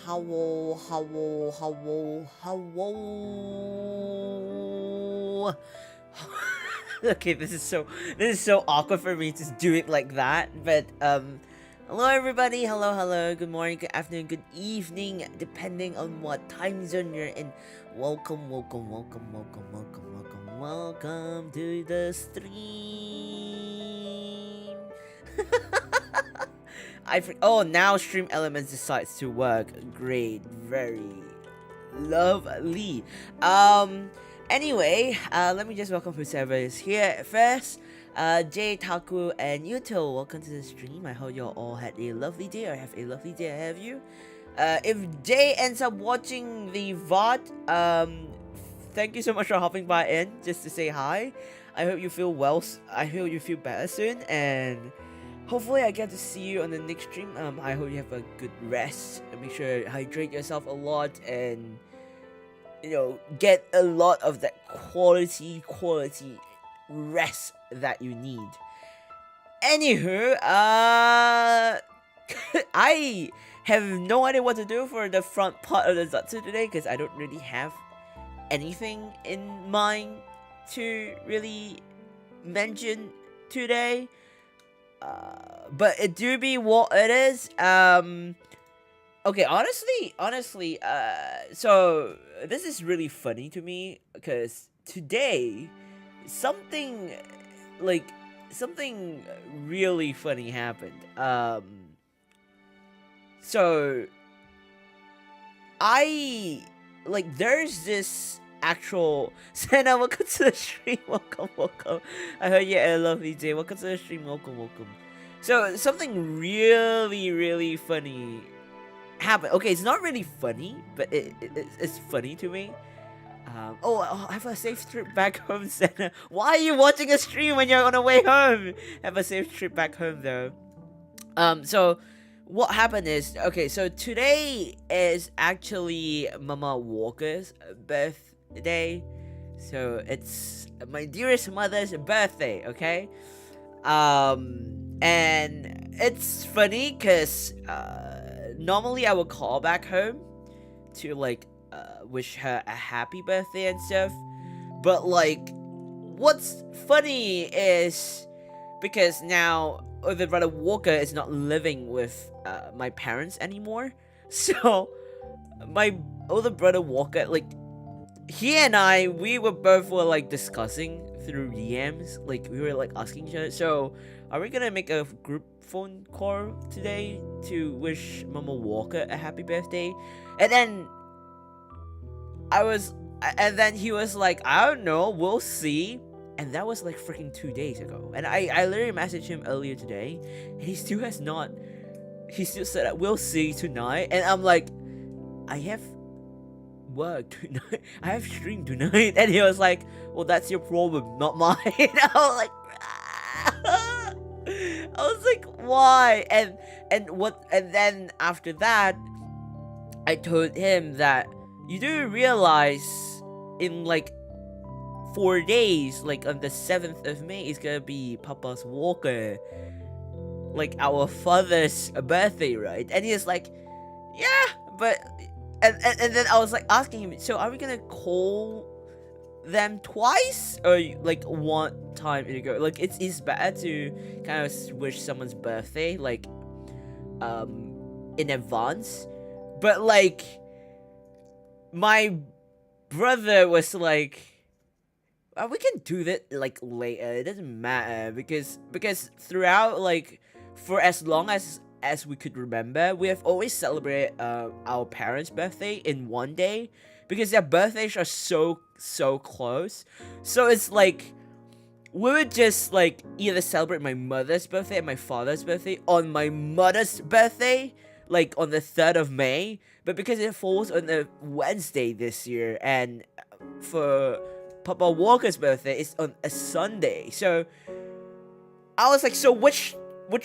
how. Okay, this is so awkward for me to do it like that. But hello everybody. Hello. Good morning, good afternoon, good evening, depending on what time zone you're in. Welcome to the stream. Now Stream Elements decides to work. Great, very lovely. Anyway, let me just welcome whoever is here first. Jay, Taku, and Yuto, welcome to the stream. I hope you all had a lovely day or have a lovely day ahead of you. If Jay ends up watching the VOD, thank you so much for hopping by in just to say hi. I hope you feel well. I hope you feel better soon, and hopefully I get to see you on the next stream. I hope you have a good rest. Make sure you hydrate yourself a lot and get a lot of that quality rest that you need. Anywho, I have no idea what to do for the front part of the Zatsu today because I don't really have anything in mind to really mention today. But it do be what it is. Okay, honestly, so this is really funny to me because today something really funny happened. So there's this actual Senna, welcome to the stream, welcome. I heard you had a lovely day. Welcome to the stream, welcome. So something really funny happened. Okay, it's not really funny, but it's funny to me. Have a safe trip back home, Senna. Why are you watching a stream when you're on the way home? Have a safe trip back home, though. So what happened is, okay, so today is actually Mama Walker's birthday. So it's my dearest mother's birthday, okay? And it's funny because normally I would call back home to wish her a happy birthday and stuff, but what's funny is because now older brother Walker is not living with my parents anymore, so my older brother Walker, he and we were both discussing through DMs, we were asking each other, so are we gonna make a group phone call today to wish Mama Walker a happy birthday? And then he was like, I don't know, we'll see. And that was freaking 2 days ago. And I literally messaged him earlier today, and he still said that we'll see tonight. And I'm like, I have work tonight, I have stream tonight. And he was like, well, that's your problem, not mine. I was like, why? And then after that, I told him that you do realize in 4 days, on the 7th of May, is gonna be Papa's Walker, our father's birthday, right? And he's like, yeah, but and then I was asking him, so are we gonna call them twice or one time in a go? It's better to kind of wish someone's birthday in advance, but my brother was like, we can do that later, it doesn't matter, because throughout for as long as we could remember, we have always celebrated our parents' birthday in one day because their birthdays are so close. So it's we would just either celebrate my mother's birthday and my father's birthday on my mother's birthday, on the 3rd of May, but because it falls on a Wednesday this year, and for Papa Walker's birthday is on a Sunday, so I was like, so which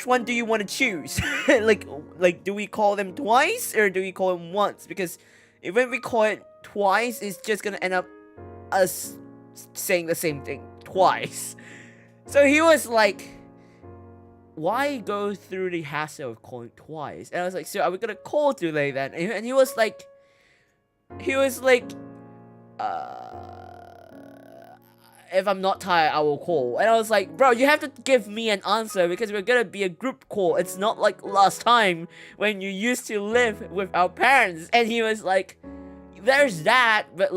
one do you want to choose? Do we call them twice or do we call them once? Because if we call it twice, it's just gonna end up us saying the same thing twice. So he was like, why go through the hassle of calling twice? And I was like, so are we gonna call today then? And he was like, if I'm not tired, I will call. And I was like, bro, you have to give me an answer because we're gonna be a group call. It's not like last time when you used to live with our parents. And he was like, there's that, but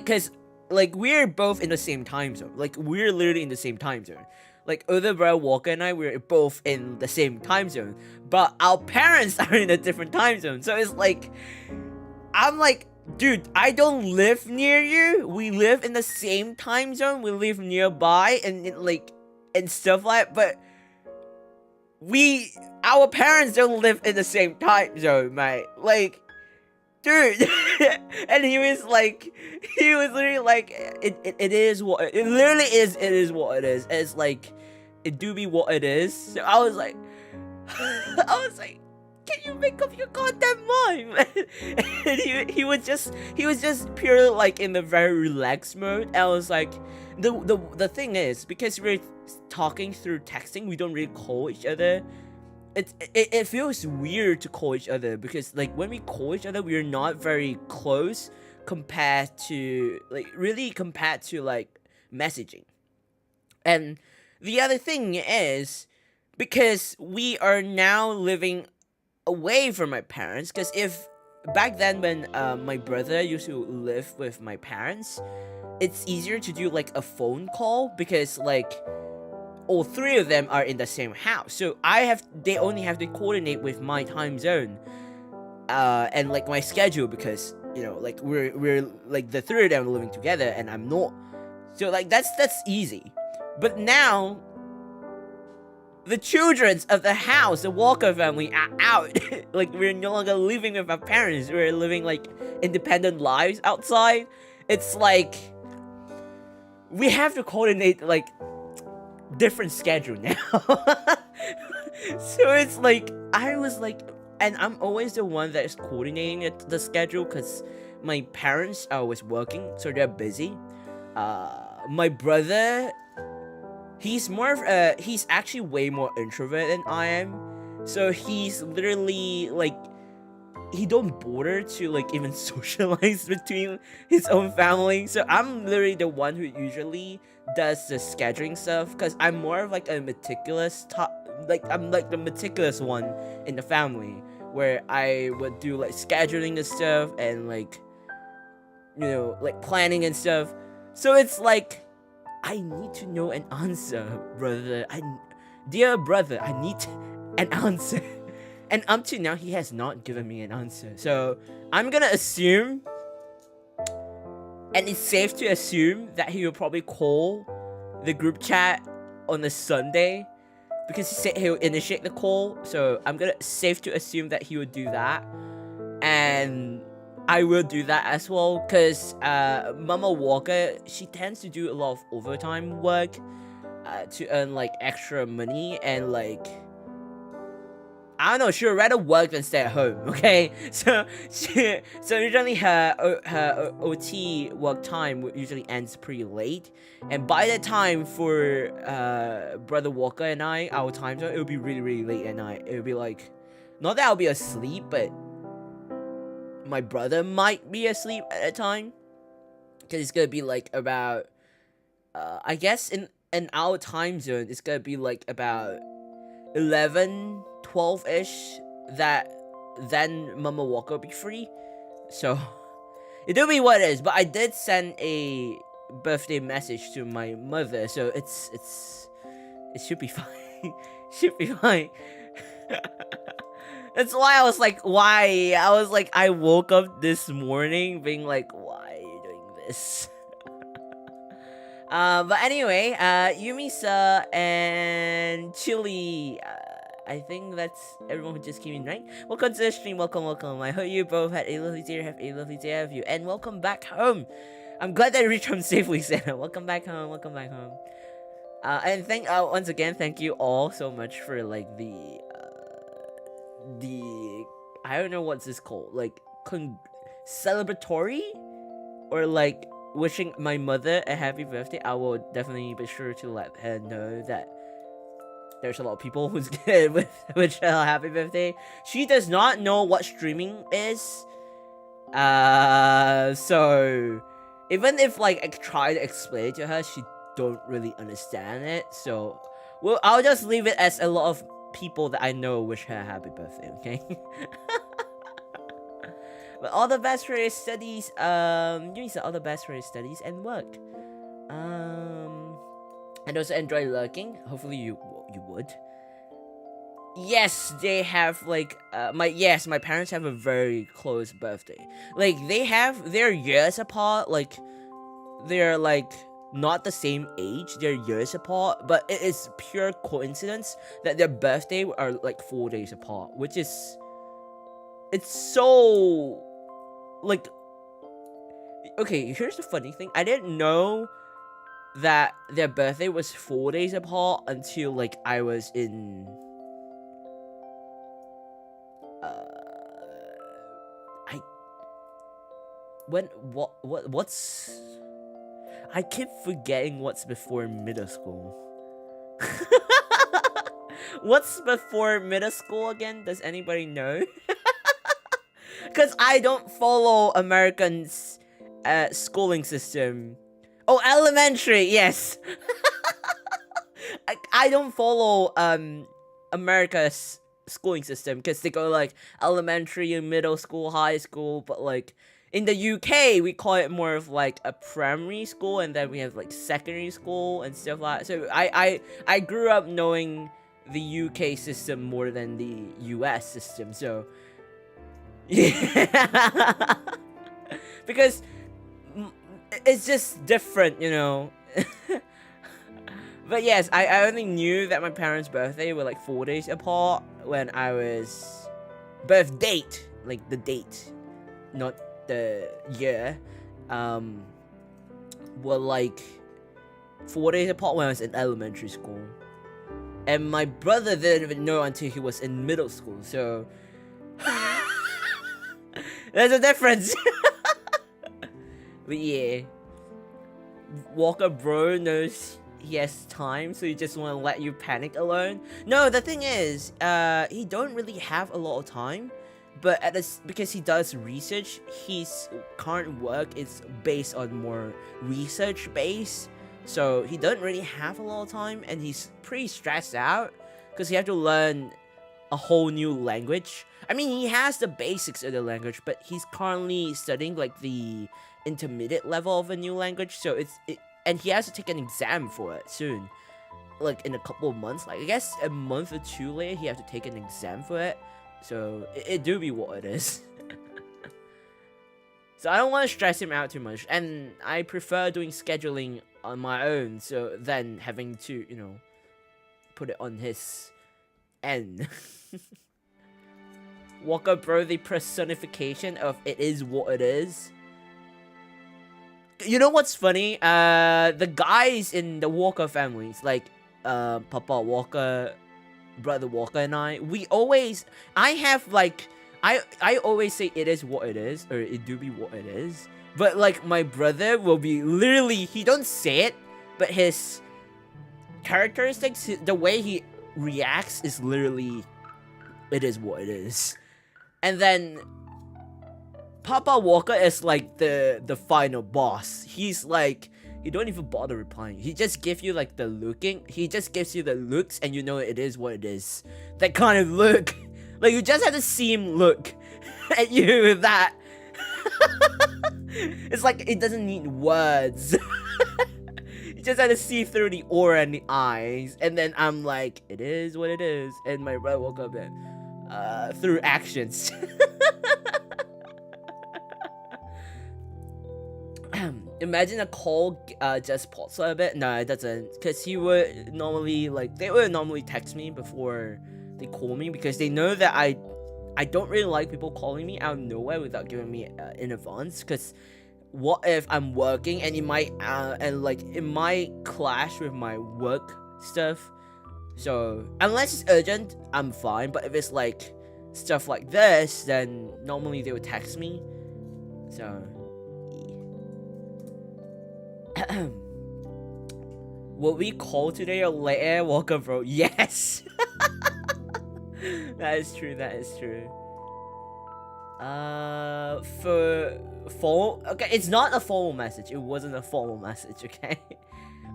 cause we're both in the same time zone. Like, we're literally in the same time zone. Like, older brother Walker and I, we're both in the same time zone. But our parents are in a different time zone. So it's like, I'm like, dude, I don't live near you. We live in the same time zone. We live nearby and stuff like that. But our parents don't live in the same time zone, mate. Like, dude. And he was literally like, it is what it literally is. It is what it is. It's like, it do be what it is. So I was like, can you make up your goddamn mind? And he was just purely like in the very relaxed mode. And I was like, the thing is, because we're talking through texting, we don't really call each other. It feels weird to call each other because like when we call each other, we're not very close compared to messaging. And the other thing is, because we are now living away from my parents, because if back then when my brother used to live with my parents, it's easier to do like a phone call because like all three of them are in the same house, so they only have to coordinate with my time zone and like my schedule, because like we're like the three of them living together and I'm not, so like that's easy. But now the children of the house, the Walker family, are out. Like, we're no longer living with our parents. We're living, like, independent lives outside. It's like, we have to coordinate, like, different schedule now. So it's like, I was like, and I'm always the one that is coordinating the schedule because my parents are always working, so they're busy. My brother, he's he's actually way more introvert than I am. So he's literally like, he don't bother to like even socialize between his own family. So I'm literally the one who usually does the scheduling stuff, because I'm more of like a meticulous I'm like the meticulous one in the family, where I would do like scheduling and stuff and like, like planning and stuff. So it's like, I need to know an answer, brother. Dear brother, I need an answer. And up to now, he has not given me an answer. So I'm gonna assume, and it's safe to assume, that he will probably call the group chat on a Sunday, because he said he'll initiate the call. So I'm gonna safe to assume that he would do that, and I will do that as well, because Mama Walker, she tends to do a lot of overtime work to earn like extra money, and like, I don't know, she would rather work than stay at home, okay? So usually her OT work time usually ends pretty late, and by the time for Brother Walker and I, our time zone, it would be really, really late at night. It would be like, not that I'll be asleep, but my brother might be asleep at a time, because it's gonna be like about I guess in our time zone it's gonna be like about 11-12ish, that then Mama Walker will be free. So it'll be what it is. But I did send a birthday message to my mother, so it should be fine. Should be fine. That's why I was like, why? I was like, I woke up this morning being like, why are you doing this? But anyway, Yumisa and Chili, I think that's everyone who just came in, right? Welcome to the stream, welcome. I hope you both had a lovely day, have a lovely day of you, and welcome back home. I'm glad that I reached home safely, Santa. Welcome back home. And once again, thank you all so much for like the I don't know what's this called, like celebratory, or like wishing my mother a happy birthday. I will definitely be sure to let her know that there's a lot of people who's good with wish her a happy birthday. She does not know what streaming is. So even if like I try to explain it to her, she don't really understand it. So well, I'll just leave it as a lot of people that I know wish her a happy birthday, okay? But all the best for your studies, Yunisa, all the best for your studies and work. And also enjoy lurking. Hopefully you would. Yes, they have like my parents have a very close birthday. Like they're years apart, like they're like not the same age, they're years apart, but it is pure coincidence that their birthday are like 4 days apart, which is it's so like okay, here's the funny thing. I didn't know that their birthday was 4 days apart until like I was in what's I keep forgetting what's before middle school. What's before middle school again? Does anybody know? Because I don't follow Americans' schooling system. Oh, elementary, yes. I don't follow America's schooling system because they go like elementary, middle school, high school, but like in the UK we call it more of like a primary school, and then we have like secondary school and stuff like that. So I grew up knowing the UK system more than the US system, so yeah. Because it's just different, you know. But yes, I only knew that my parents' birthday were like 4 days apart when I was birth date, like the date, not the year, were like 4 days apart when I was in elementary school. And my brother didn't even know until he was in middle school, so there's a difference. But yeah, Walker bro knows he has time, so he just want to let you panic alone. No, the thing is, he don't really have a lot of time, but because he does research, his current work is based on more research base, so he doesn't really have a lot of time, and he's pretty stressed out because he have to learn a whole new language. I mean, he has the basics of the language, but he's currently studying like the intermediate level of a new language, so and he has to take an exam for it soon, like in a couple of months. Like I guess a month or two later he have to take an exam for it, so it do be what it is. So I don't want to stress him out too much, and I prefer doing scheduling on my own, so than having to, you know, put it on his end. Walker bro, the personification of it is what it is. You know what's funny? The guys in the Walker families, like Papa Walker, Brother Walker, and I have like I always say it is what it is, or it do be what it is. But like my brother will be literally, he don't say it, but his characteristics, the way he reacts is literally, it is what it is. And then Papa Walker is like the final boss. He's like, he don't even bother replying. He just gives you like the looking. He just gives you the looks, and you know it is what it is. That kind of look. Like you just have to see him look at you with that. It's like it doesn't need words. You just have to see through the aura and the eyes, and then I'm like, it is what it is. And my brother woke up and through actions. Imagine a call just pops a bit. No, it doesn't, because he would normally they would normally text me before they call me, because they know that I don't really like people calling me out of nowhere without giving me in advance. Because what if I'm working and it might it might clash with my work stuff. So unless it's urgent, I'm fine. But if it's like stuff like this, then normally they would text me. So What we call today or later, welcome bro. Yes. That is true, that is true. For formal, okay, it's not a formal message. It wasn't a formal message, okay?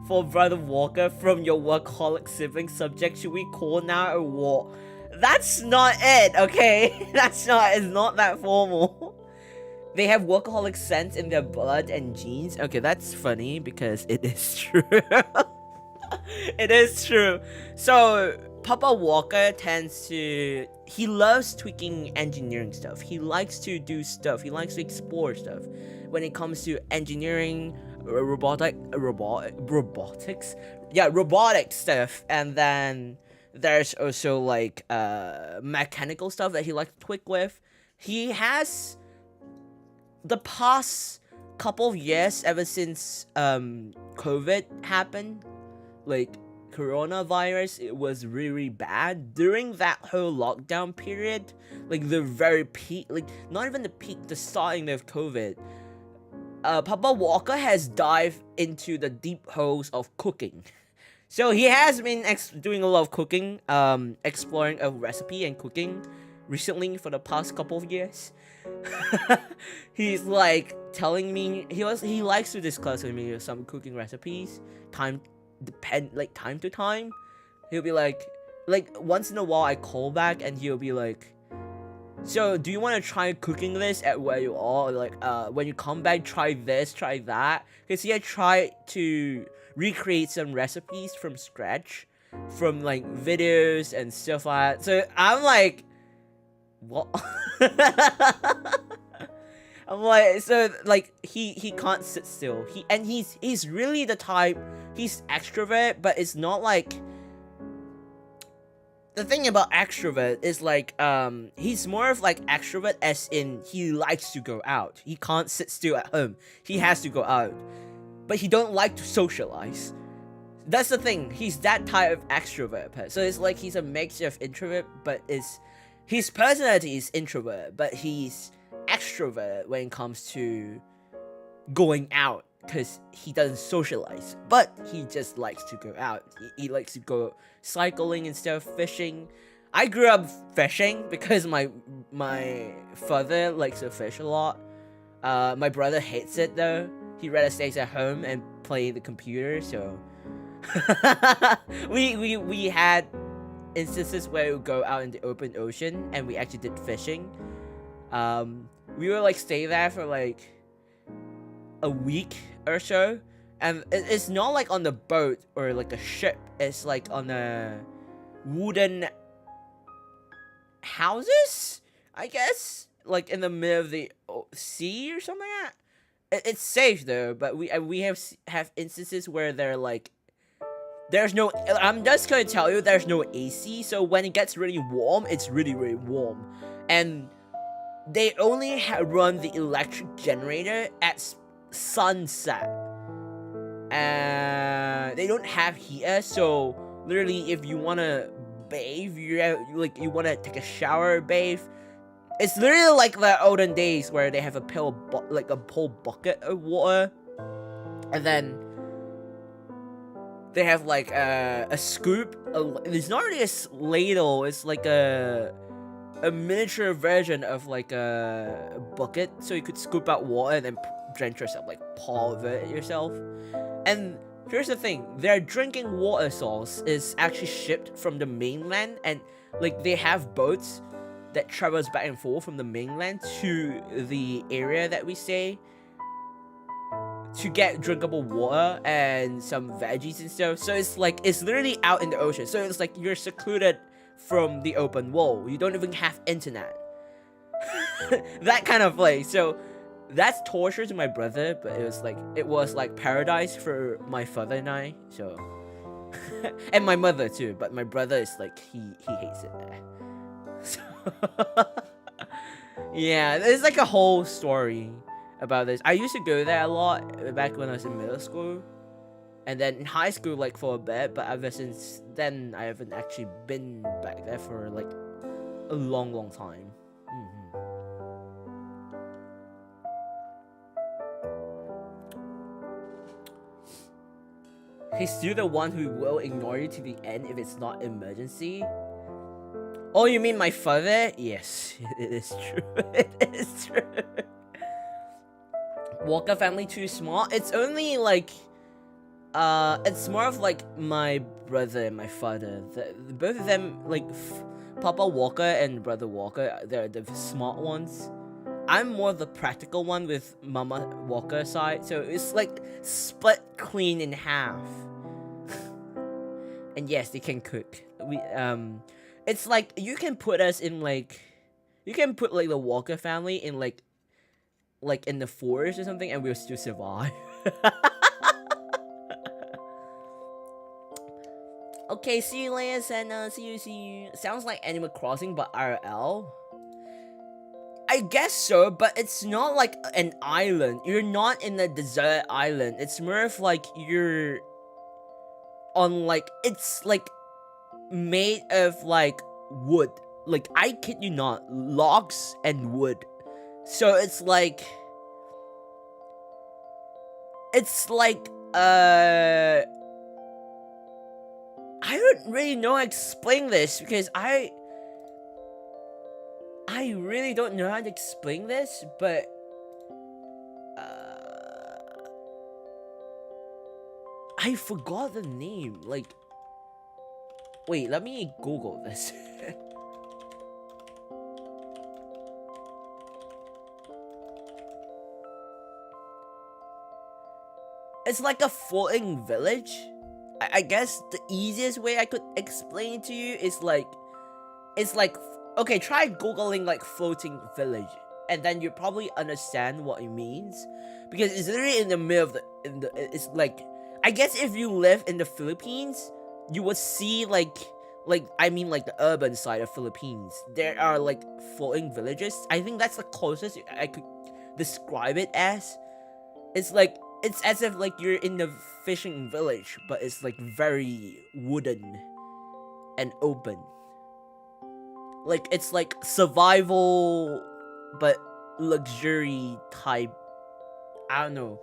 For Brother Walker, from your workaholic sibling subject, should we call now or what? That's not it, okay? It's not that formal. They have workaholic sense in their blood and genes. Okay, that's funny because it is true. It is true. So Papa Walker he loves tweaking engineering stuff. He likes to do stuff. He likes to explore stuff. When it comes to engineering, robotics. Yeah, robotic stuff. And then there's also like mechanical stuff that he likes to tweak with. He has the past couple of years, ever since COVID happened, like coronavirus, it was really bad during that whole lockdown period, like the very peak, like not even the peak, the starting of COVID. Papa Walker has dived into the deep holes of cooking. So he has been doing a lot of cooking, exploring a recipe and cooking recently for the past couple of years. He's like telling me he likes to discuss with me some cooking recipes. Time to time, he'll be like once in a while I call back and he'll be like, so do you want to try cooking this at where you are? Or like when you come back, try this, try that. Because he had tried to recreate some recipes from scratch, from like videos and stuff like that. So I'm like, what? I'm like, so like he can't sit still. He's really the type, he's extrovert, but it's not like, the thing about extrovert is like he's more of like extrovert as in he likes to go out. He can't sit still at home. He has to go out. But he don't like to socialize. That's the thing. He's that type of extrovert. So it's like he's a mix of introvert, but his personality is introvert, but he's extrovert when it comes to going out, because he doesn't socialize, but he just likes to go out. He likes to go cycling and stuff, fishing. I grew up fishing because my father likes to fish a lot. My brother hates it though. He rather stays at home and play the computer. So we had instances where we would go out in the open ocean and we actually did fishing. We would like stay there for like a week or so, and it's not like on the boat or like a ship. It's like on a wooden houses, I guess, like in the middle of the sea or something like that. It's safe though, but we have instances where they're like, there's no, I'm just gonna tell you, there's no AC, so when it gets really warm, it's really, really warm. And they only run the electric generator at sunset. And they don't have heater, so literally if you wanna bathe, you wanna take a shower, bathe, it's literally like the olden days where they have a whole bucket of water, and then they have like a scoop. It's not really a ladle. It's like a miniature version of like a bucket, so you could scoop out water and then drench yourself, like pour it yourself. And here's the thing: their drinking water source is actually shipped from the mainland, and like they have boats that travels back and forth from the mainland to the area that we stay to get drinkable water and some veggies and stuff. So it's like, it's literally out in the ocean. So it's like you're secluded from the open world. You don't even have internet. That kind of place. So that's torture to my brother, but it was like paradise for my father and I. So and my mother too, but my brother is like, he hates it there. So yeah, there's like a whole story about this. I used to go there a lot back when I was in middle school, and then in high school like for a bit, but ever since then I haven't actually been back there for like a long time. He's still the one who will ignore you to the end if it's not emergency. Oh, you mean my father? Yes, it is true. It is true. Walker family too small? It's only like, it's more of like my brother and my father. Both of them, like, Papa Walker and Brother Walker, they're the smart ones. I'm more the practical one with Mama Walker side, so it's like split clean in half. And yes, they can cook. It's like you can put us in like, you can put like the Walker family in like in the forest or something, and we'll still survive. Okay, see you later, Senna. See you. Sounds like Animal Crossing, but IRL. I guess so, but it's not like an island. You're not in a desert island. It's more of like you're on like, it's like made of like wood. Like, I kid you not, logs and wood. So it's like I don't really know how to explain this because I really don't know how to explain this, but I forgot the name. Like, wait, let me Google this. It's like a floating village. I guess the easiest way I could explain it to you is like, it's like, okay, try googling like floating village, and then you probably understand what it means, because it's literally in the middle of it's like, I guess if you live in the Philippines, you would see like I mean like the urban side of Philippines, there are like floating villages. I think that's the closest I could describe it as. It's like, it's as if like you're in the fishing village, but it's like very wooden and open. Like, it's like survival, but luxury type. I don't know.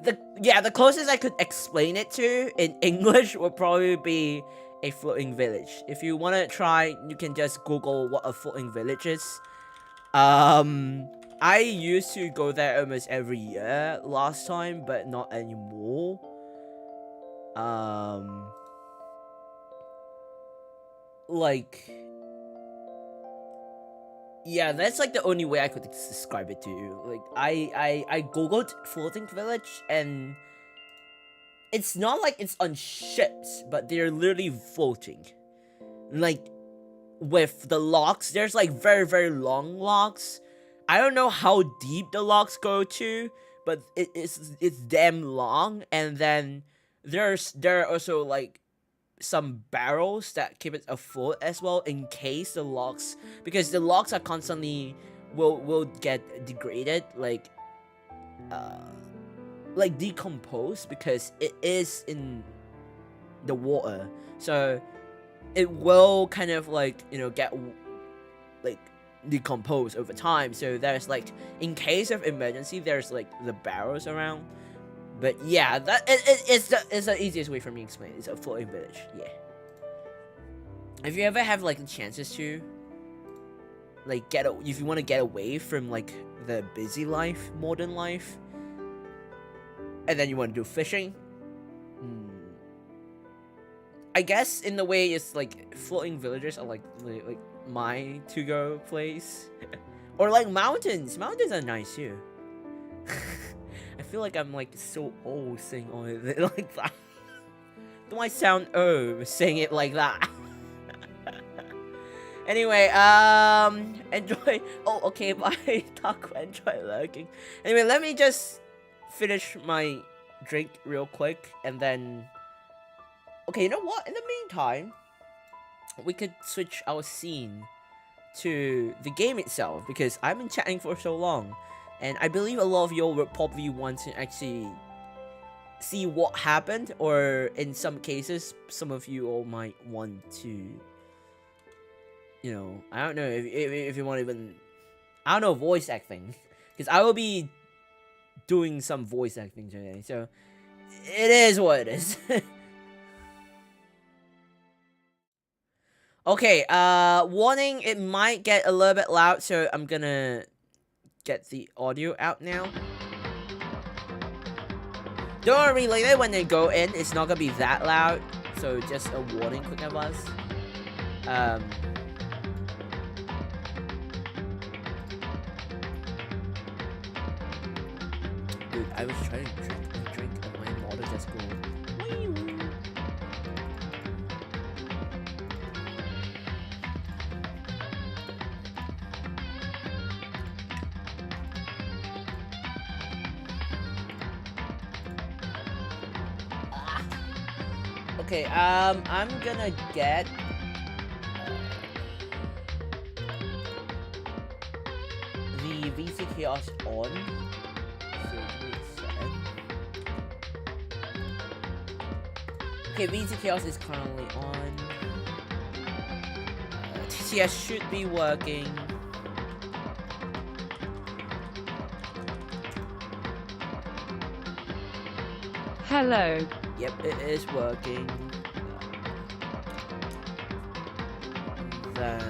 The closest I could explain it to in English would probably be a floating village. If you want to try, you can just Google what a floating village is. I used to go there almost every year last time, but not anymore. Like, yeah, that's like the only way I could describe it to you. Like, I googled floating village, and it's not like it's on ships, but they're literally floating. Like, with the locks, there's like very, very long locks. I don't know how deep the locks go to, but it's damn long. And then there are also like some barrels that keep it afloat as well, in case the locks, because the locks are constantly will get degraded, like decomposed, because it is in the water, so it will kind of like, you know, get like decompose over time. So there's like, in case of emergency, there's like the barrels around. But yeah, that it's the easiest way for me to explain it. It's a floating village. Yeah. If you ever have like the chances to like if you want to get away from like the busy life, modern life, and then you want to do fishing, I guess in the way it's like floating villages are like my to-go place. Or like mountains. Mountains are nice too. I feel like I'm like so old saying all of it like that. Do I sound old saying it like that? Anyway, enjoy. Oh, okay, bye. Taco, enjoy lurking. Anyway, let me just finish my drink real quick, and then... Okay, you know what? In the meantime, we could switch our scene to the game itself, because I've been chatting for so long, and I believe a lot of you will probably want to actually see what happened, or in some cases, some of you all might want to, you know, I don't know if you want to even, I don't know, voice acting, because I will be doing some voice acting today. So it is what it is. Okay, warning, it might get a little bit loud, so I'm gonna get the audio out now. Don't worry, later when they go in, it's not gonna be that loud, so just a warning, quick of us. Dude, I was trying to drink and my water just go. Okay, I'm gonna get the VTchaos on. Okay, VTchaos is currently on. TCS should be working. Hello. Yep, it is working. Then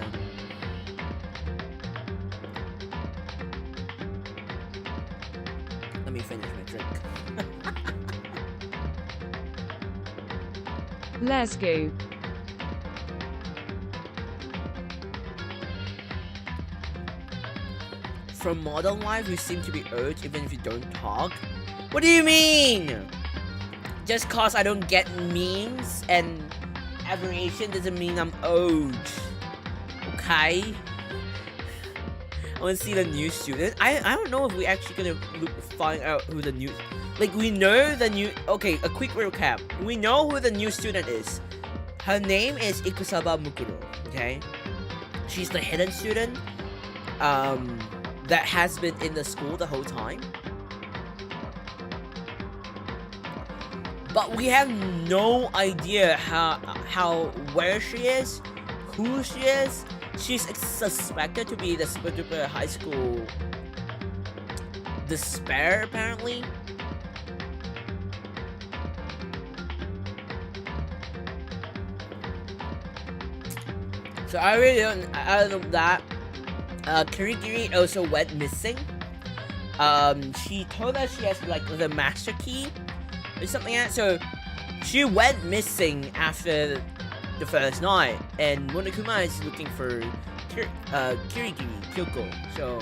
let me finish my drink. Let's go. From modern life, you seem to be urged even if you don't talk. What do you mean? Just cause I don't get memes and aberration doesn't mean I'm old. Okay? I want to see the new student. I don't know if we actually gonna find out who the new... Like, we know the new... Okay, a quick recap. We know who the new student is. Her name is Ikusaba Mukuro, okay? She's the hidden student. That has been in the school the whole time. But we have no idea where she is, who she is. She's suspected to be the super duper high school despair, apparently. So I really don't. Other than that, Kirigiri also went missing. She told us she has like the master key or something like that. So she went missing after the first night, and Monokuma is looking for Kirigiri Kyoko. So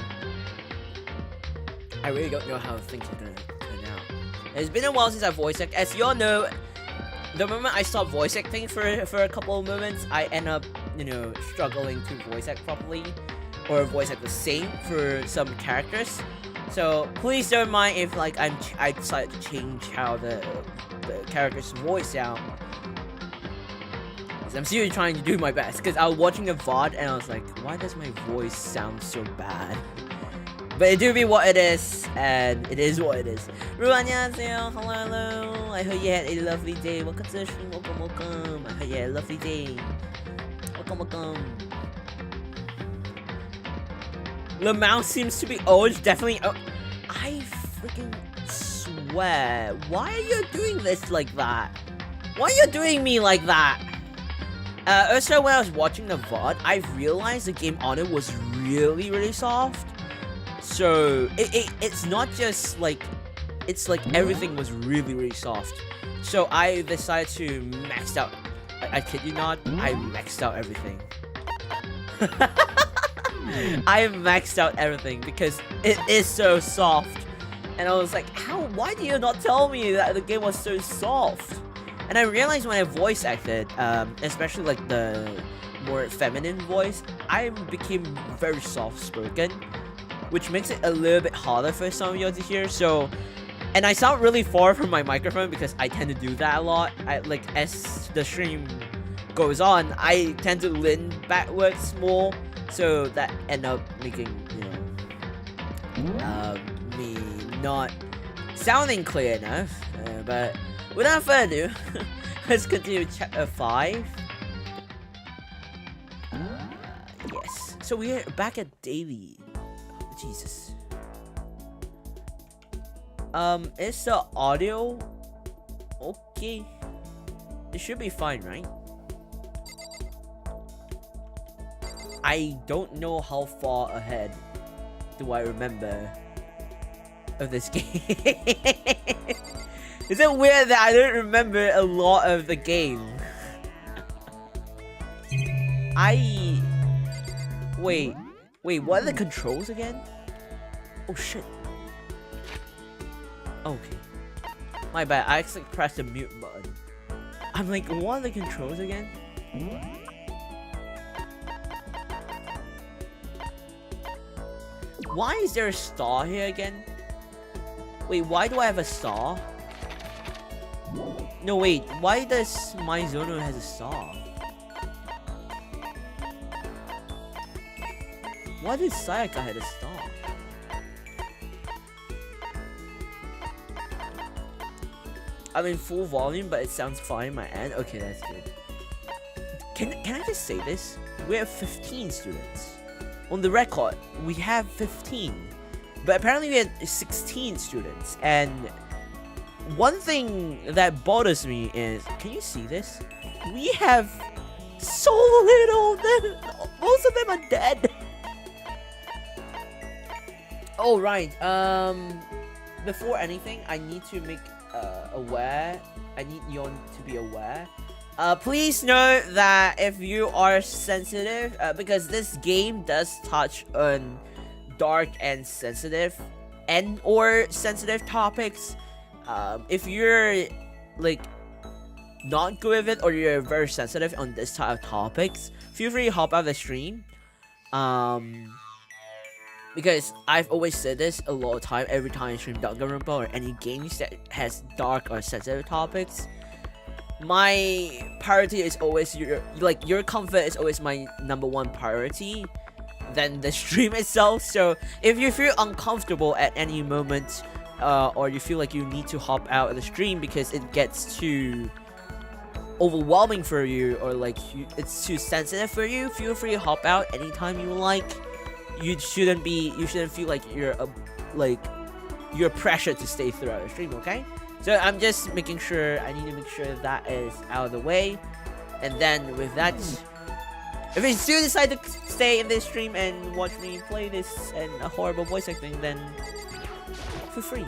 I really don't know how things are gonna turn out. It's been a while since I voice acted. As you all know, the moment I stopped voice acting for a couple of moments, I end up, you know, struggling to voice act properly or voice act the same for some characters. So please don't mind if like I decided to change how the character's voice sound. I'm seriously trying to do my best, because I was watching a VOD and I was like, why does my voice sound so bad? But it do be what it is, and it is what it is. 안녕하세요, hello. I hope you had a lovely day. Welcome to the stream, welcome. I hope you had a lovely day. Welcome. The mouse seems to be old, definitely. Oh, I freaking swear. Why are you doing this like that? Why are you doing me like that? Also, when I was watching the VOD, I realized the game on it was really soft. So it's not just like, it's like everything was really soft. So I decided to max out. I kid you not, I maxed out everything. I maxed out everything because it is so soft. And I was like, why do you not tell me that the game was so soft? And I realized when I voice acted, especially like the more feminine voice, I became very soft spoken, which makes it a little bit harder for some of you to hear. So, and I sound really far from my microphone because I tend to do that a lot. Like as the stream goes on, I tend to lean backwards more, so that end up making, you know, me not sounding clear enough. But without further ado, let's continue chapter 5. Yes. So we're back at daily. Oh, Jesus. Is the audio Okay. It should be fine, right? I don't know how far ahead do I remember of this game. Is it weird that I don't remember a lot of the game? Wait, what are the controls again? Oh shit. Okay. My bad, I actually pressed the mute button. I'm like, what are the controls again? Why is there a star here again? Wait, why do I have a star? No, wait, why does my Zono has a star? Why did Sayaka have a star? I'm in full volume, but it sounds fine in my end. Okay, that's good. Can I just say this? We have 15 students. On the record, we have 15. But apparently we had 16 students. And one thing that bothers me is, can you see this? We have so little. Most of them are dead. Oh, right. Before anything, I need to make aware. I need Yon to be aware. Please note that if you are sensitive, because this game does touch on dark and sensitive or sensitive topics. If you're like not good with it, or you're very sensitive on this type of topics, feel free to hop out of the stream. Because I've always said this a lot of time every time I stream Danganronpa or any games that has dark or sensitive topics. My priority is always your comfort is always my #1 priority than the stream itself. So if you feel uncomfortable at any moment, or you feel like you need to hop out of the stream because it gets too overwhelming for you, or like it's too sensitive for you, feel free to hop out anytime you like. You shouldn't feel like you're pressured to stay throughout the stream, okay? So I'm just making sure, I need to make sure that is out of the way. And then with that, if you do decide to stay in this stream and watch me play this and a horrible voice acting, then feel free.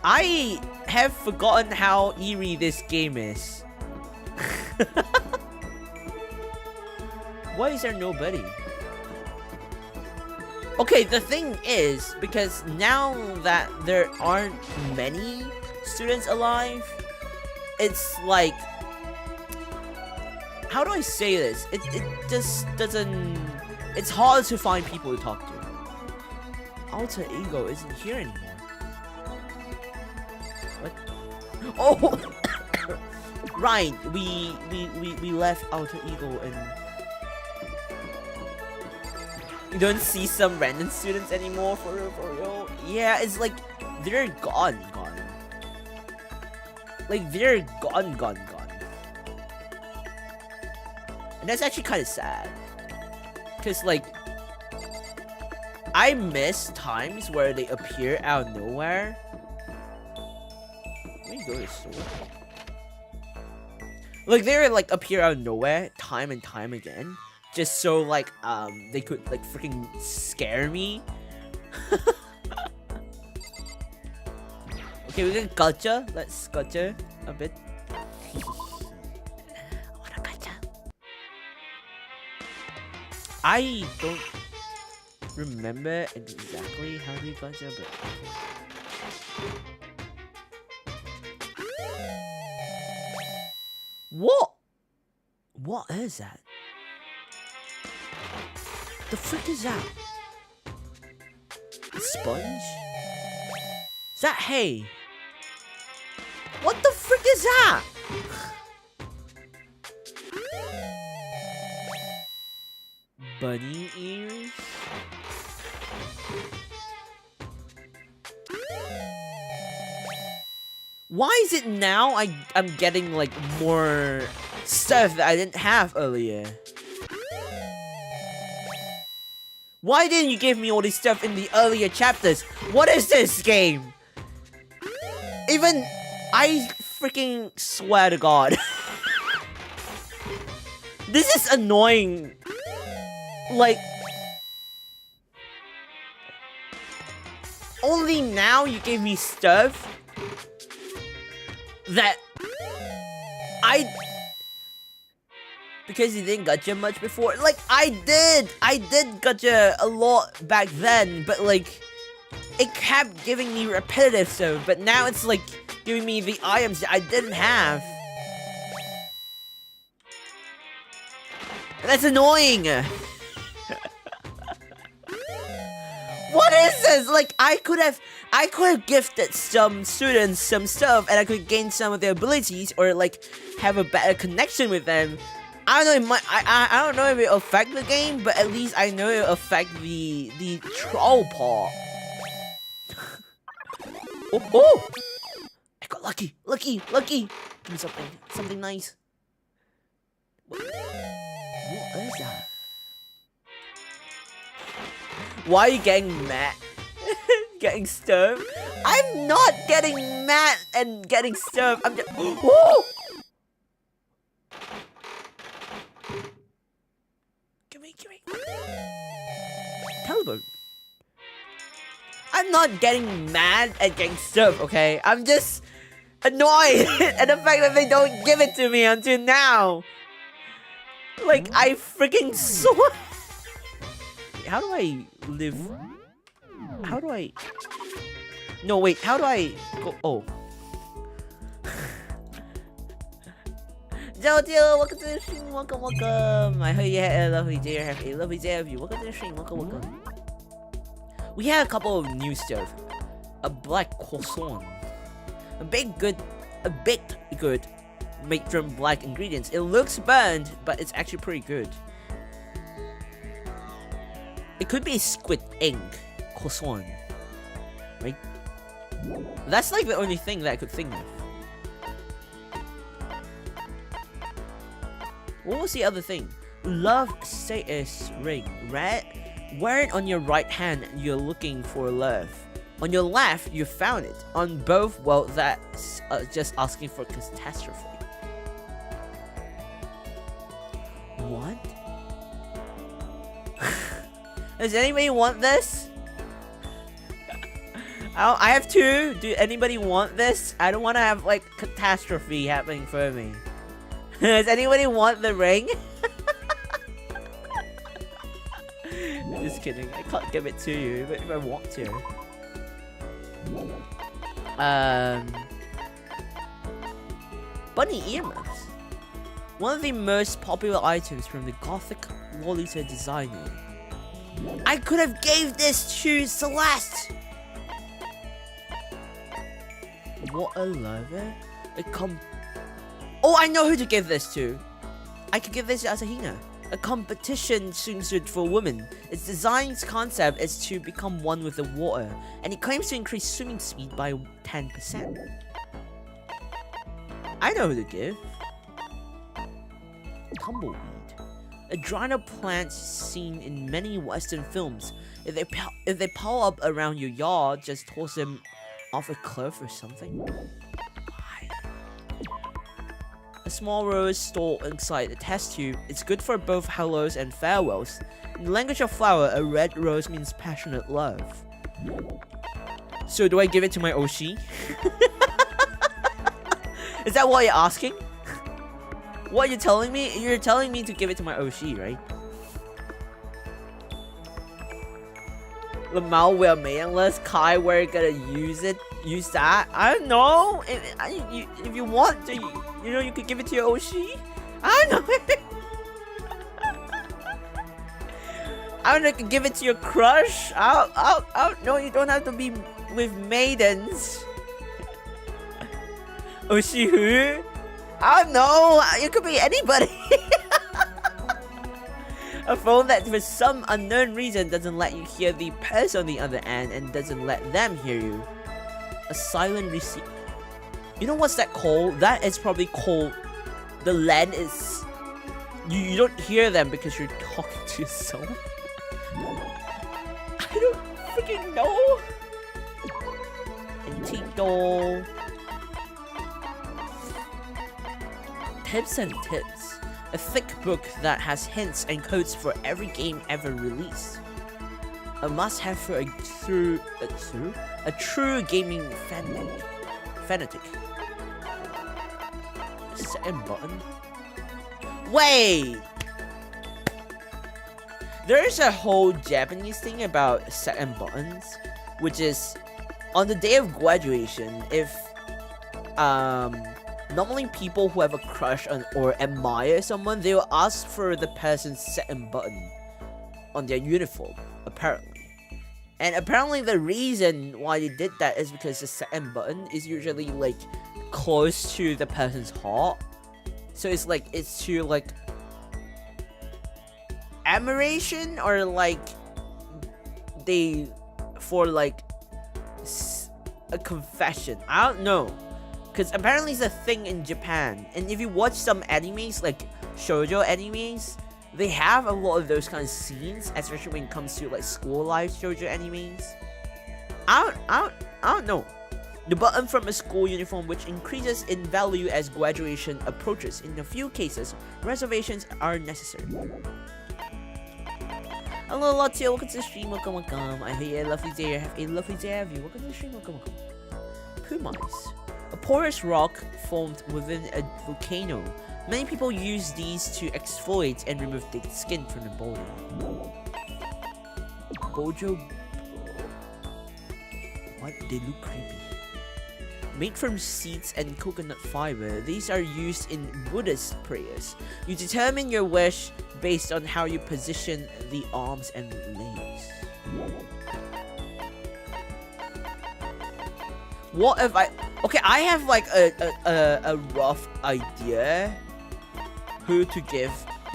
I have forgotten how eerie this game is. Why is there nobody? Okay, the thing is, because now that there aren't many students alive, it's like, how do I say this? It just doesn't, it's hard to find people to talk to. Alter Ego isn't here anymore. What? Oh! Right, we left Alter Ego and you don't see some random students anymore for real. Yeah, it's like they're gone. Like they're gone. And that's actually kind of sad. Cause like I miss times where they appear out of nowhere. Let me go to the store. Like they would like appear out of nowhere time and time again. Just so like they could like freaking scare me. Okay, we can gacha. Let's gacha a bit. What a gacha. I don't remember exactly how to gacha, but what is that? The frick is that? A sponge? Is that hay? What the frick is that? Bunny ears? Why is it now I'm getting like more stuff that I didn't have earlier? Why didn't you give me all this stuff in the earlier chapters? What is this game? Even I freaking swear to God. This is annoying. Like, only now you gave me stuff that because you didn't gacha much before. Like, I did gacha a lot back then, but like, it kept giving me repetitive stuff, but now it's like giving me the items that I didn't have. And that's annoying. What is this? Like, I could have gifted some students some stuff, and I could gain some of their abilities, or like have a better connection with them. I don't know. It might. I don't know if it affect the game, but at least I know it affect the troll part. Oh! I got lucky. Give me something nice. What is that? Why are you getting mad? Getting stuff? I'm not getting mad and getting stuff. I'm just. Oh! Give me. Teleport. I'm not getting mad and getting stuff, okay? I'm just annoyed at the fact that they don't give it to me until now. Like, I freaking saw. How do I live? How do I? No, wait. How do I go? Oh. Jojo, welcome to the stream. Welcome. I hope you had a lovely day or have a lovely day of you. Welcome to the stream. Welcome. We had a couple of new stuff. A black croissant. A baked good made from black ingredients. It looks burnt, but it's actually pretty good. It could be squid ink croissant, right? That's like the only thing that I could think of. What was the other thing? Love status ring. Red. Wear it on your right hand and you're looking for love. On your left, you found it. On both, well, that's just asking for catastrophe. What? Does anybody want this? I have two. Do anybody want this? I don't want to have like catastrophe happening for me. Does anybody want the ring? Just kidding. I can't give it to you, but if I want to. Bunny earmuffs. One of the most popular items from the Gothic Lolita designer. I could have gave this to Celeste. What a lover. Oh, I know who to give this to. I could give this to Asahina. A competition swimsuit for women. Its design's concept is to become one with the water, and it claims to increase swimming speed by 10%. I know who to give. Tumbleweed. A dried up plant seen in many Western films. If they pile up around your yard, just toss them off a cliff or something. A small rose stored inside a test tube. It's good for both hellos and farewells. In the language of flower, a red rose means passionate love. So do I give it to my Oshi? Is that what you're asking? What you're telling me? You're telling me to give it to my Oshi, right? Lamau will meaningless. Kai, we're gonna use that. I don't know. If you want to, you know, you could give it to your Oshi. I don't know. I don't know. You could give it to your crush. No, you don't have to be with maidens. Oshi who? I don't know. You could be anybody. A phone that for some unknown reason doesn't let you hear the person on the other end and doesn't let them hear you. A silent receipt. You know what's that called? That is probably called... The LED is... You don't hear them because you're talking to yourself. I don't freaking know. Antique doll. Tips and Tips, a thick book that has hints and codes for every game ever released. A must-have for a true gaming fanatic. Set and button. Wait! There's a whole Japanese thing about set and buttons, which is on the day of graduation, if normally people who have a crush on or admire someone, they will ask for the person's set and button on their uniform, apparently. And apparently the reason why they did that is because the set and button is usually like close to the person's heart. So it's to like admiration, or like for like a confession. I don't know, because apparently it's a thing in Japan. And if you watch some animes, like shoujo animes, they have a lot of those kind of scenes, especially when it comes to like school life shoujo animes. I don't know. The button from a school uniform, which increases in value as graduation approaches. In a few cases, reservations are necessary. Hello, Lottie. Welcome to the stream. Welcome. I hope you have a lovely day. Have a lovely day, have you. Welcome to the stream. Welcome. Pumice, a porous rock formed within a volcano. Many people use these to exfoliate and remove dead skin from the body. Bojo. What? They look creepy. Made from seeds and coconut fiber, these are used in Buddhist prayers. You determine your wish based on how you position the arms and legs. What if I... Okay, I have like a rough idea who to give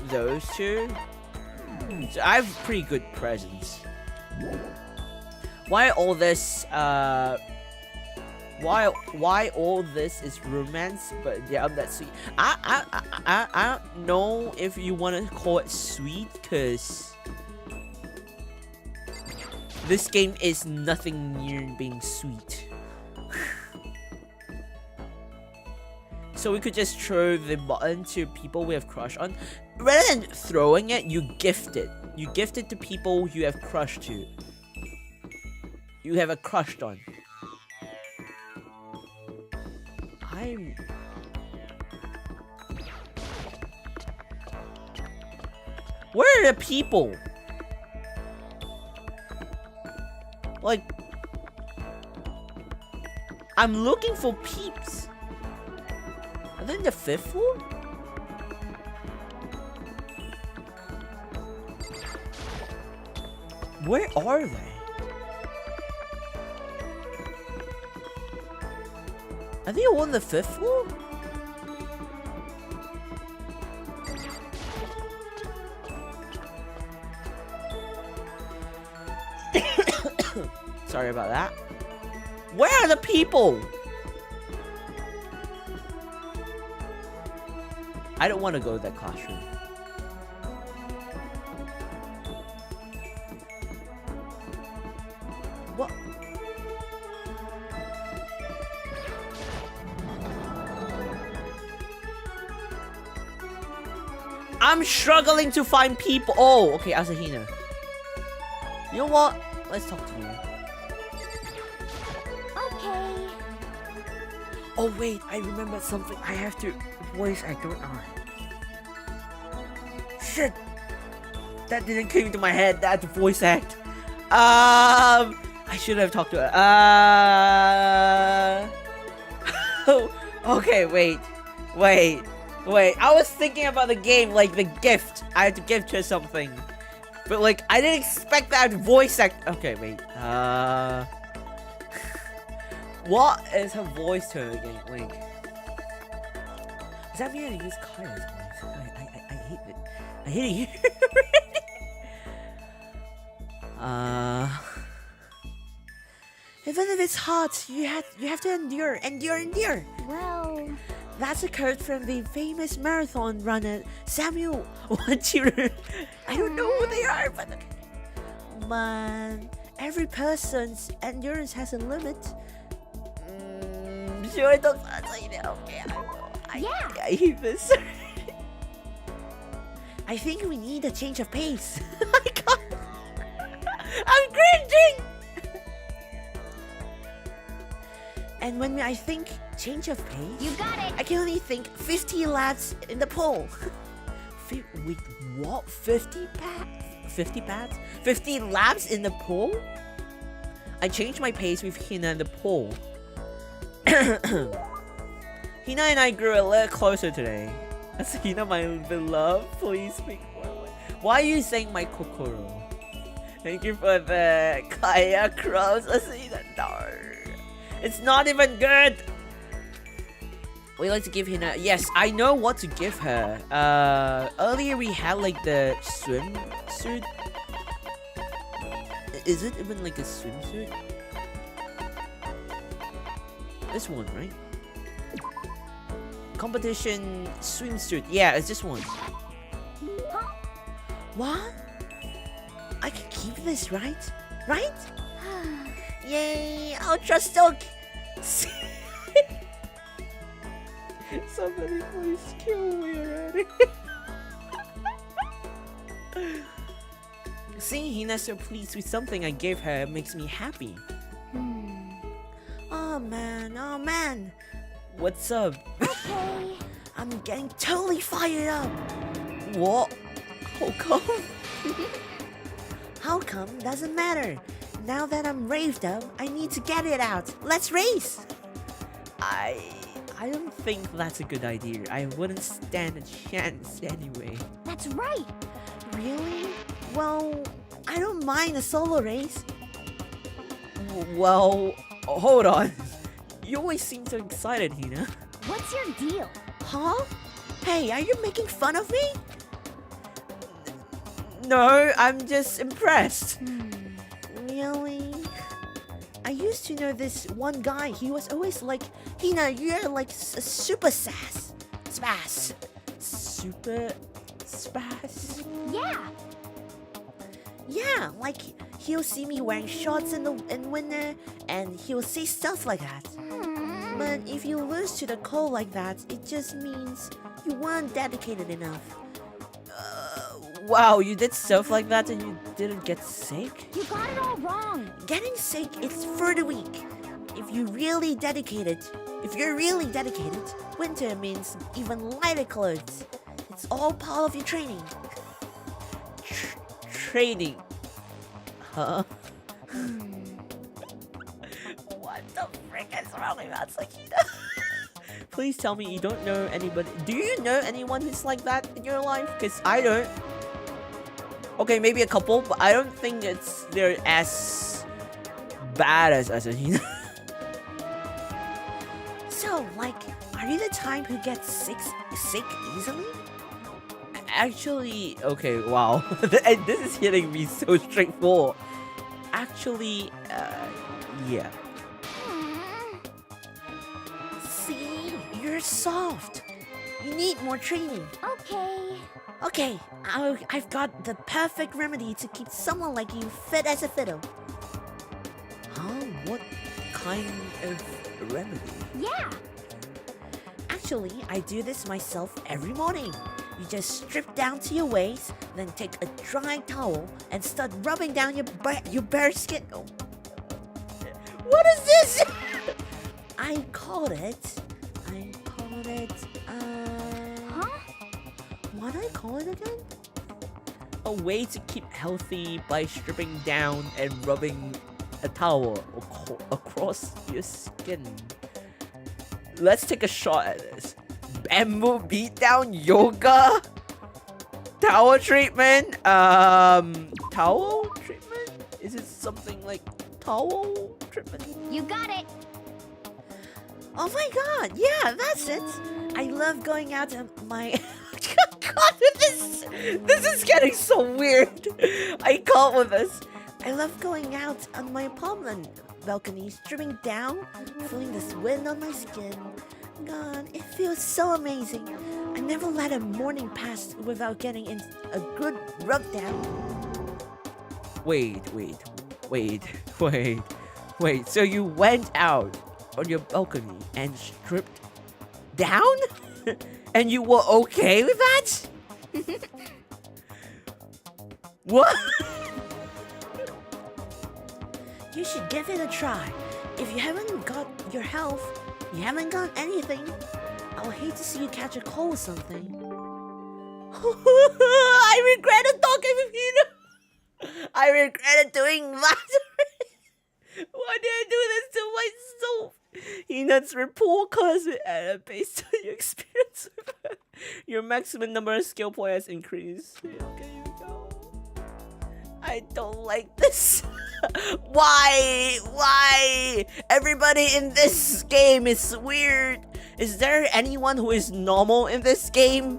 those to. So I have pretty good presents. Why all this why all this is romance, but yeah, I'm that sweet. I don't know if you want to call it sweet, cause this game is nothing near being sweet. So we could just throw the button to people we have crush on. Rather than throwing it, you gift it. You gift it to people you have crush to. You have a crush on. Where are the people? Like, I'm looking for peeps. Are they in the 5th floor? Where are they? Are they all on the 5th floor? Sorry about that. Where are the people? I don't want to go to that classroom. What? I'm struggling to find people. Oh, okay, Asahina. You know what? Let's talk to you. Okay. Oh wait, I remembered something. I have to voice act, don't I? Shit! That didn't come into my head. That voice act. I should have talked to her. Okay, wait. I was thinking about the game, like the gift. I had to gift her something. But like, I didn't expect that voice act. Okay, wait. What is her voice tone again? Like, does that mean I use Kaya's voice? I hate it. I hate it. Even if it's hot, you have to endure. Well, That's a quote from the famous marathon runner Samuel. What you? I don't know who they are, but man, every person's endurance has a limit. Sure, don't say that. Okay, Yeah. I hate this. I think we need a change of pace. I can't. I'm cringing. And when I think change of pace, You got it. I can only think 50 laps in the pool. Wait, what? 50 pads? 50 pads? 50 laps in the pool? I changed my pace with Hina in the pool. Hina and I grew a little closer today. As Hina, my beloved, please speak more. Why are you saying my kokoro? Thank you for the Kaya Cross. Asina, no. It's not even good. We like to give Hina. Yes, I know what to give her. Earlier we had like the swimsuit. Is it even like a swimsuit? This one, right? Competition swimsuit. Yeah, it's this one. What? I can keep this, right? Right? Yay! Ultra stock! Somebody please kill me already. Seeing Hina so pleased with something I gave her makes me happy. Oh man. What's up? Okay. I'm getting totally fired up. What? How come? How come doesn't matter. Now that I'm raved up, I need to get it out. Let's race. I don't think that's a good idea. I wouldn't stand a chance anyway. That's right. Really? Well, I don't mind a solo race. Well, hold on. You always seem so excited, Hina. What's your deal? Huh? Hey, are you making fun of me? No, I'm just impressed. Really? I used to know this one guy. He was always like, Hina, you're like a super sass. Spaz. Super spaz? Yeah. Yeah, like he'll see me wearing shorts in winter and he'll say stuff like that. But if you lose to the cold like that, it just means you weren't dedicated enough. Wow, you did stuff like that and you didn't get sick? You got it all wrong. Getting sick is for the weak. If you're really dedicated, winter means even lighter clothes. It's all part of your training. Training. Huh? What the frick is wrong with Matsukita? Please tell me you don't know anybody. Do you know anyone who's like that in your life? Because I don't. Okay, maybe a couple, but I don't think they're as bad as Hina. So, like, are you the type who gets sick easily? Actually, okay, wow. This is hitting me so straightforward. Actually, yeah. See, you're soft. You need more training. Okay, I've got the perfect remedy to keep someone like you fit as a fiddle. Huh? What kind of remedy? Yeah. Actually, I do this myself every morning. You just strip down to your waist, then take a dry towel and start rubbing down your bare skin. Oh. What is this? I called it. What did I call it again? A way to keep healthy by stripping down and rubbing a towel across your skin. Let's take a shot at this. Bamboo beatdown yoga? Towel treatment? Towel treatment? Is it something like towel treatment? You got it. Oh my god, yeah, that's it. I love going out on my... God, this is getting so weird. I can't with this. I love going out on my apartment balcony, stripping down, feeling this wind on my skin. God, it feels so amazing. I never let a morning pass without getting in a good rub down. Wait. So you went out on your balcony and stripped down? And you were okay with that? What? You should give it a try. If you haven't got your health, you haven't got anything, I'll hate to see you catch a cold or something. I regretted talking with Hina. I regretted doing that. Why did I do this to myself? Hina's report cards based on your experience with her. Your maximum number of skill points has increased. Okay, you go. I don't like this. Why? Why? Everybody in this game is weird. Is there anyone who is normal in this game?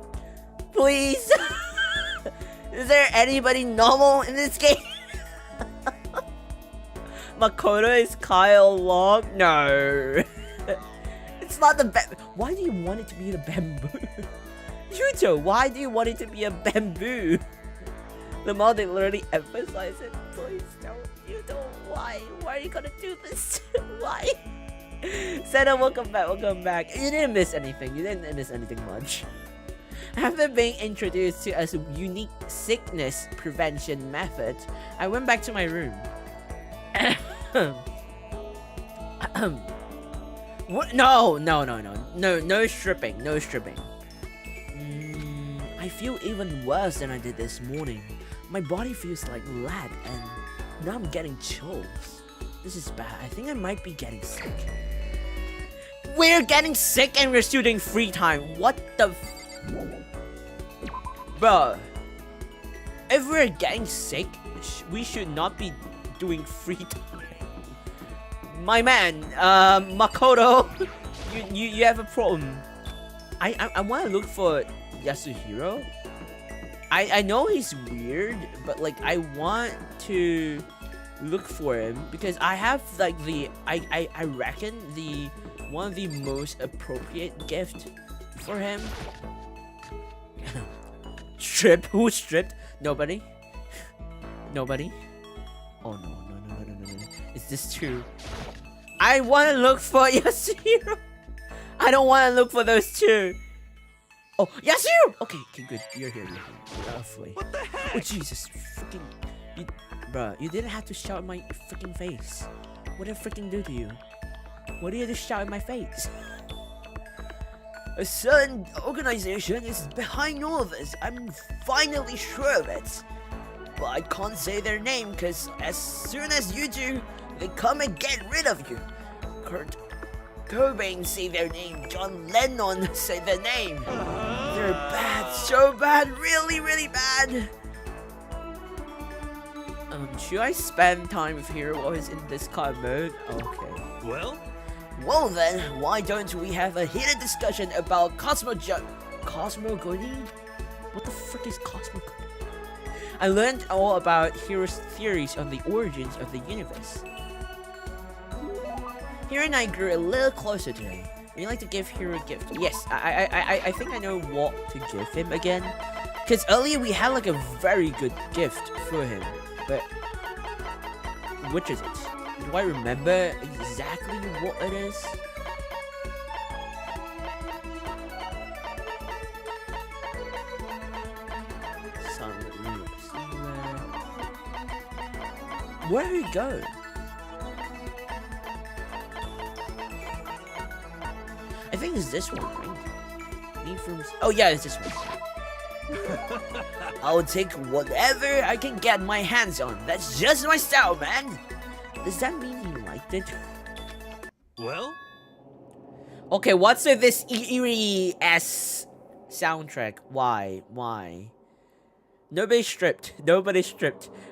Please? Is there anybody normal in this game? Makoto is Kyle Long? No. It's not the why do you want it to be the bamboo? Yuto, why do you want it to be a bamboo? The more they literally emphasize it. Please no. You don't. Why? Why are you gonna do this? Why? Senna, welcome back, welcome back. You didn't miss anything. You didn't miss anything much. After being introduced to a unique sickness prevention method, I went back to my room. What? No stripping, no stripping. I feel even worse than I did this morning. My body feels like lead and now I'm getting chills. This is bad. I think I might be getting sick. We're getting sick and we're still doing free time. What the Bro, if we're getting sick, we should not be doing free time. My man, Makoto, you have a problem. I want to look for Yasuhiro. I know he's weird, but like I want to look for him because I have like I reckon one of the most appropriate gift for him. Strip? Who stripped? Nobody? Nobody? Oh no. Is this true? I want to look for Yasuhiro. I don't want to look for those two. Oh, Yasuhiro! Okay, good. You're here. Roughly. What the heck? Oh Jesus, bruh, you didn't have to shout in my freaking face. What did I freaking do to you? What did you just shout in my face? A certain organization is behind all of this. I'm finally sure of it. But I can't say their name because as soon as you do, they come and get rid of you. Kurt Cobain say their name. John Lennon say their name. They're bad, so bad, really, really bad. Should I spend time with Hiro while he's in this kind of mode? Okay. Well then, why don't we have a heated discussion about cosmogony? What the frick is cosmogony? I learned all about Hiro's theories on the origins of the universe. Hiro and I grew a little closer to him. Would you like to give Hiro a gift? Yes, I think I know what to give him again. Because earlier we had like a very good gift for him. But which is it? Do I remember exactly what it is? Where did he go? I think it's this one, right? Me from... Oh yeah, it's this one. I'll take whatever I can get my hands on. That's just my style, man. Does that mean you liked it? Well? Okay, what's with this eerie-ass soundtrack? Why? Nobody stripped.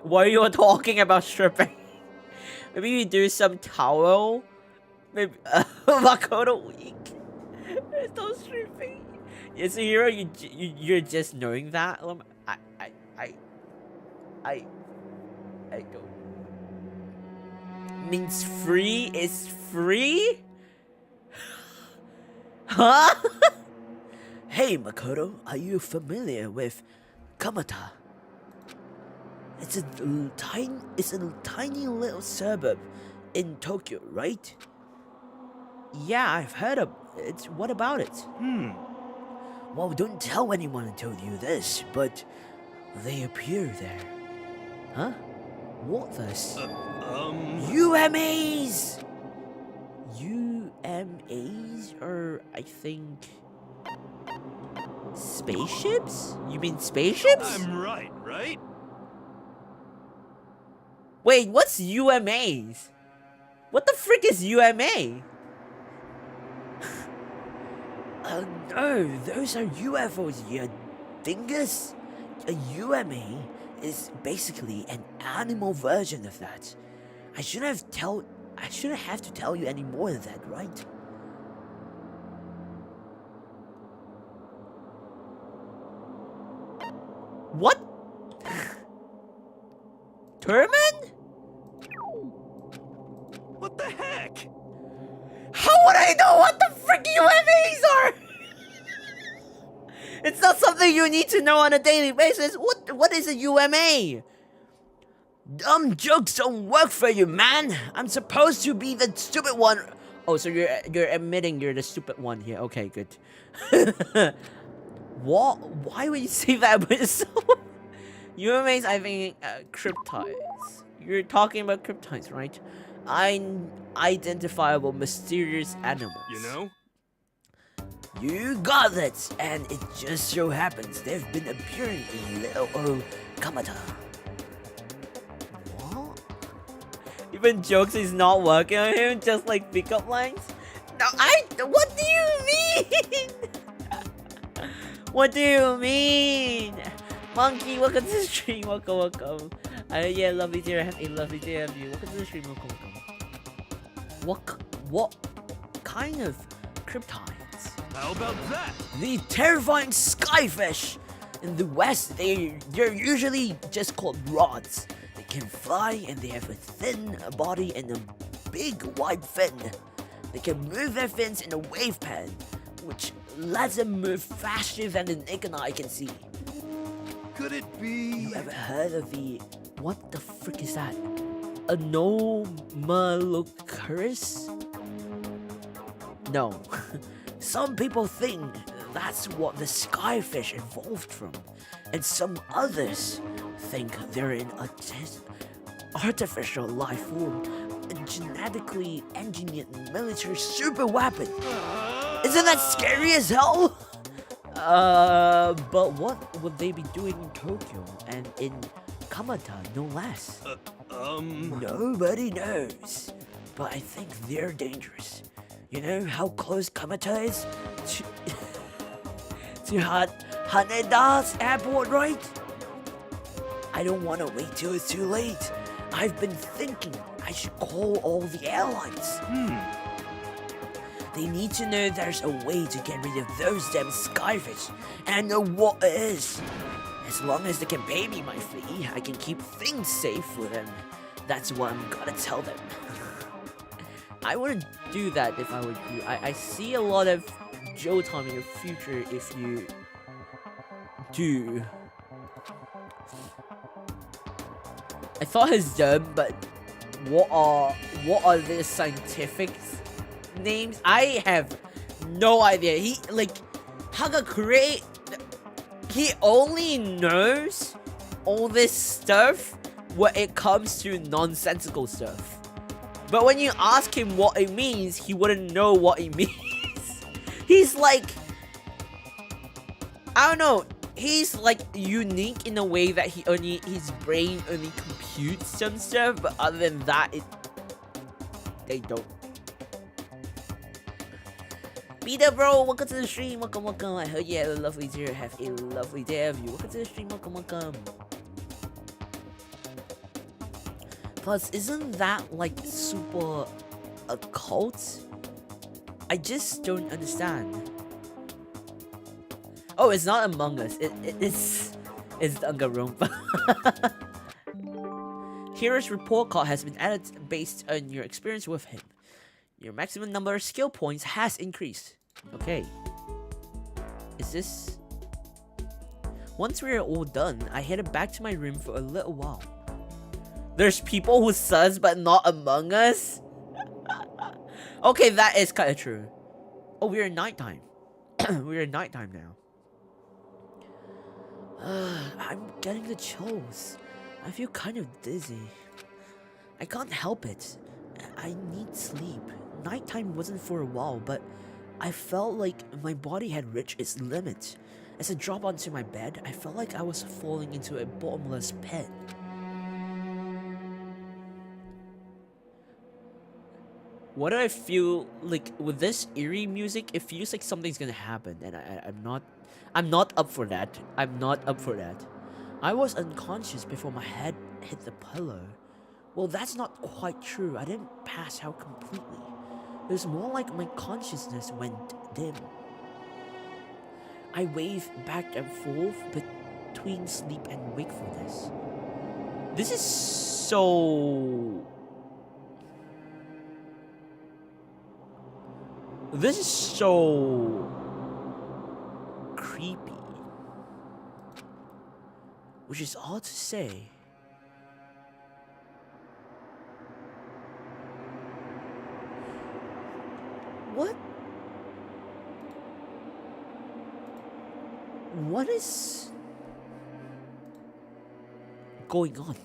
Why are you all talking about stripping? Maybe we do some towel? Maybe Makoto weak. There's no stripping. Yes, Hiro, you're just knowing that. I don't. Means free is free? Huh? Hey Makoto, are you familiar with Kamata? It's a tiny little suburb in Tokyo, right? Yeah, I've heard of it. What about it? Well, don't tell anyone I told you this, but they appear there. Huh? What this? UMAs! UMAs are, I think, spaceships? You mean spaceships? I'm right? Wait, what's UMAs? What the frick is UMA? No, those are UFOs, you dingus. A UMA is basically an animal version of that. I shouldn't have to tell you any more than that, right? What? Turman? What the heck? How would I know what the frick UMAs are? It's not something you need to know on a daily basis. What is a UMA? Dumb jokes don't work for you, man. I'm supposed to be the stupid one. Oh, so you're admitting you're the stupid one here. Okay, good. What? Why would you say that about yourself? UMAs, I think, cryptides. You're talking about cryptides, right? Unidentifiable mysterious animals. You know? You got it! And it just so happens they've been appearing in little old Kamata. What? Even jokes is not working on him, just like pickup lines? No, what do you mean? What do you mean? Monkey, welcome to the stream, welcome. Yeah, lovely dear, have a lovely day of you. Welcome to the stream, welcome. What kind of cryptides? How about that? The terrifying skyfish! In the West, they're usually just called rods. They can fly and they have a thin body and a big wide fin. They can move their fins in a wave pattern, which lets them move faster than the naked eye can see. Could it be? You ever heard of what the frick is that? Anomalocaris? No. Some people think that's what the skyfish evolved from, and some others think they're an artificial life form, a genetically engineered military super weapon. Isn't that scary as hell? But what would they be doing in Tokyo and in Kamata, no less? Nobody knows, but I think they're dangerous. You know how close Kamata is to Haneda's airport, right? I don't want to wait till it's too late. I've been thinking I should call all the airlines. They need to know there's a way to get rid of those damn skyfish, and I know what it is. As long as they can pay me my fee, I can keep things safe for them. That's what I'm gonna tell them. I wouldn't do that if I were you. I see a lot of Joe time in your future if you do. I thought he's dumb, but what are the scientific names? I have no idea. He Hagakure, he only knows all this stuff when it comes to nonsensical stuff. But when you ask him what it means, he wouldn't know what it means. He's like, I don't know. He's like unique in a way that his brain only computes some stuff, but other than that, they don't. Peter bro, welcome to the stream, welcome. I heard you had a lovely day, have a lovely day of you. Welcome to the stream, welcome. Plus, isn't that like super occult? I just don't understand. Oh, it's not Among Us. It's Danganronpa. Hero's report card has been added based on your experience with him. Your maximum number of skill points has increased. Okay. Is this... Once we are all done, I headed back to my room for a little while. There's people who sus but not Among Us? Okay, that is kind of true. Oh, we're in nighttime. We're in nighttime now. I'm getting the chills. I feel kind of dizzy. I can't help it. I need sleep. Nighttime wasn't for a while, but I felt like my body had reached its limit. As I dropped onto my bed, I felt like I was falling into a bottomless pit. What do I feel like with this eerie music? It feels like something's gonna happen, and I'm not up for that. I'm not up for that. I was unconscious before my head hit the pillow. Well, that's not quite true. I didn't pass out completely. It was more like my consciousness went dim. I waved back and forth between sleep and wakefulness. This is so... This is so... creepy. Which is odd to say. What? What is going on?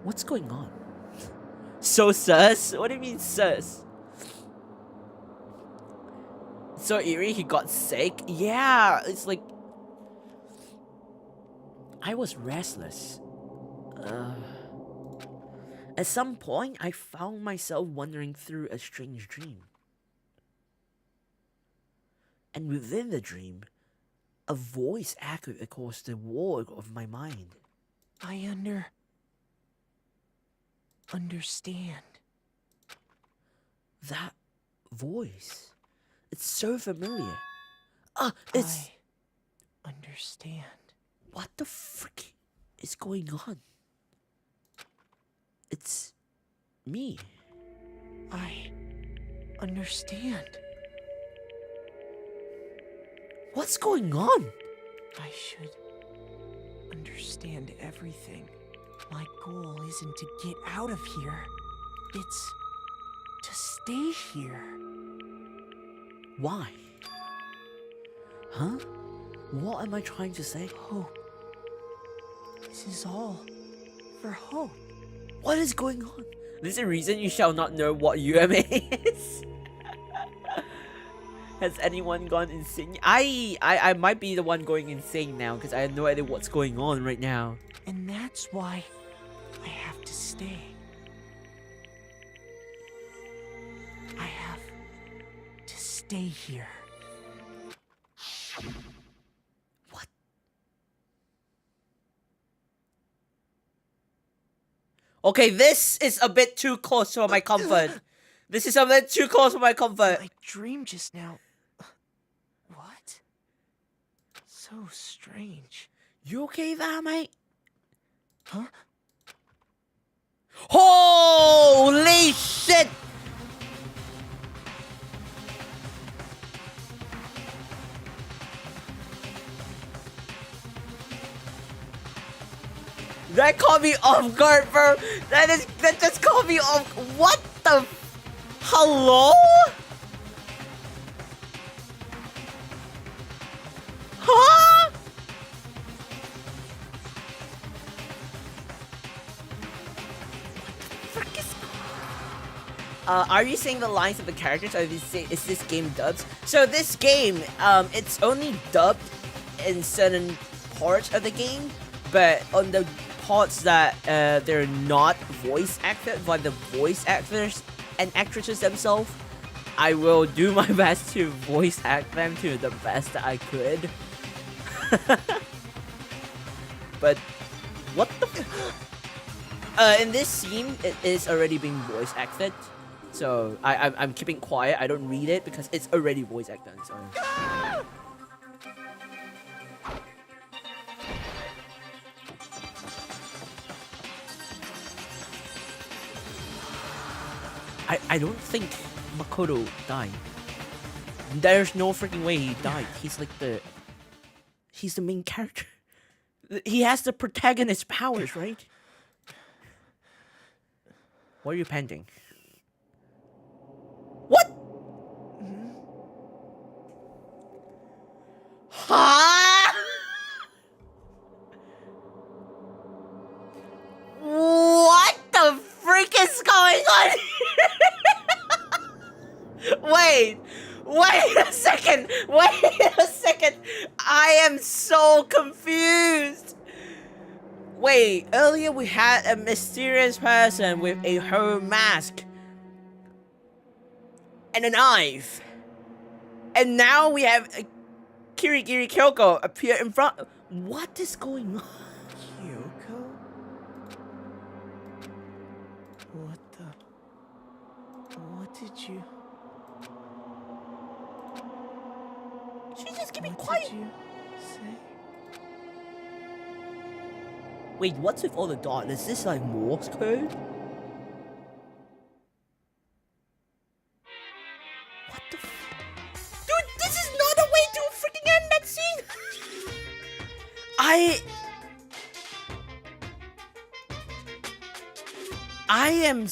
What's going on? So sus? What do you mean sus? So eerie, he got sick? Yeah, it's like... I was restless. At some point, I found myself wandering through a strange dream. And within the dream, a voice echoed across the wall of my mind. I understand. That voice. It's so familiar. It's... I understand. What the frick is going on? It's... me. I understand. What's going on? I should understand everything. My goal isn't to get out of here. It's to stay here. Why? Huh? What am I trying to say? Hope. This is all for hope. What is going on? There's a reason you shall not know what UMA is. Has anyone gone insane? I might be the one going insane now because I have no idea what's going on right now. And that's why I have to stay. I have to stay here. What? Okay, this is a bit too close for my comfort. This is a bit too close for my comfort. My dream just now. What? So strange. You okay there, mate? Huh? Holy shit! That caught me off guard, bro. That just caught me off. What the? Hello? Huh? Are you saying the lines of the characters? Or is this game dubbed? So this game, it's only dubbed in certain parts of the game, but on the parts that they're not voice acted by the voice actors and actresses themselves, I will do my best to voice act them to the best that I could. But what the in this scene, it is already being voice acted. So I'm keeping quiet. I don't read it because it's already voice acted. So. I don't think Makoto died. There's no freaking way he died. He's like he's the main character. He has the protagonist powers, right? What are you panting? What? Huh? Wait a second! Wait a second! I am so confused! Wait, earlier we had a mysterious person with a whole mask and a knife. And now we have a Kirigiri Kyoko appear in front. What is going on? Kyoko? What the... What did you... She just keep it What quiet. did you say? Wait, what's with all the dots? Is this like Morse code? What the Dude, this is not a way to freaking end that scene! I am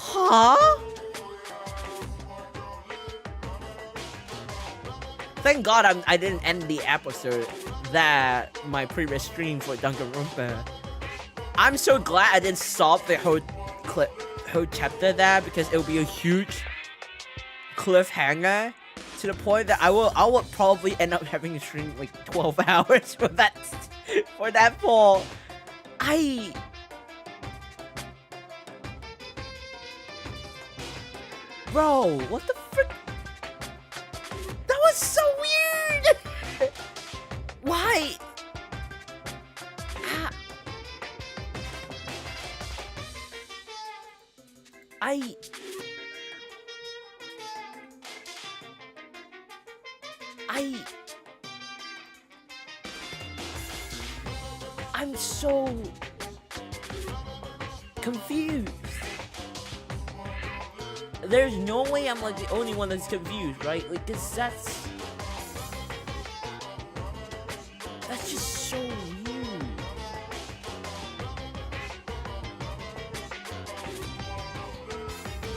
Huh? Thank God I didn't end the episode that my previous stream for Danganronpa. I'm so glad I didn't stop the whole chapter there, because it would be a huge cliffhanger to the point that I would probably end up having a stream like 12 hours for that fall. Bro, what the frick? That was so weird! Why? I'm so confused. There's no way I'm like the only one that's confused, right? Like, 'cause that's just so weird.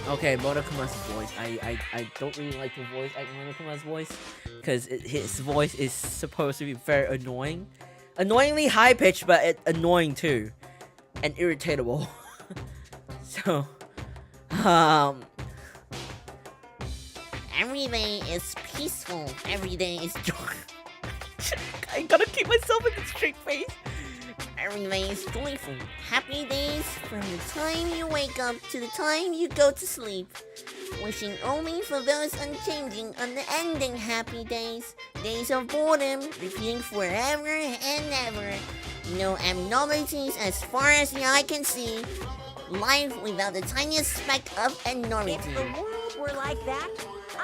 Okay, Monokuma's voice. I don't really like the voice at Monokuma's voice, because his voice is supposed to be very annoying. Annoyingly high pitched, but annoying too. And irritatable. So, Every day is peaceful. Every day is joy. I gotta keep myself in a straight face. Every day is joyful. Happy days from the time you wake up to the time you go to sleep. Wishing only for those unchanging, unending happy days. Days of boredom, repeating forever and ever. No abnormalities as far as the eye can see. Life without the tiniest speck of enormity. If the world were like that,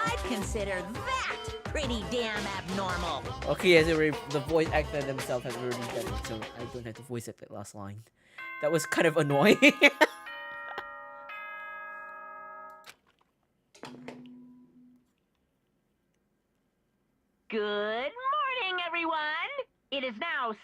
I'd consider that pretty damn abnormal. Okay, as the voice actor themselves have already done it, so I don't have to voice act that last line. That was kind of annoying. Good morning, everyone! It is now 7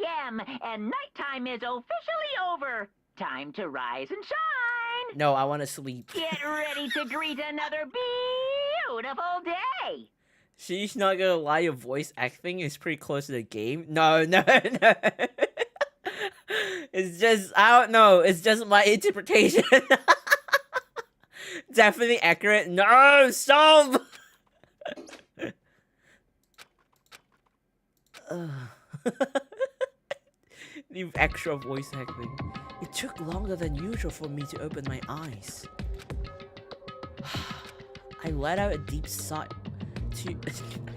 a.m. and nighttime is officially over. Time to rise and shine! No, I want to sleep. Get ready to greet another beautiful day! She's not gonna lie, your voice acting is pretty close to the game. No. It's just, I don't know, it's just my interpretation. Definitely accurate. No, stop! Leave extra voice acting. It took longer than usual for me to open my eyes. I let out a deep sigh to... I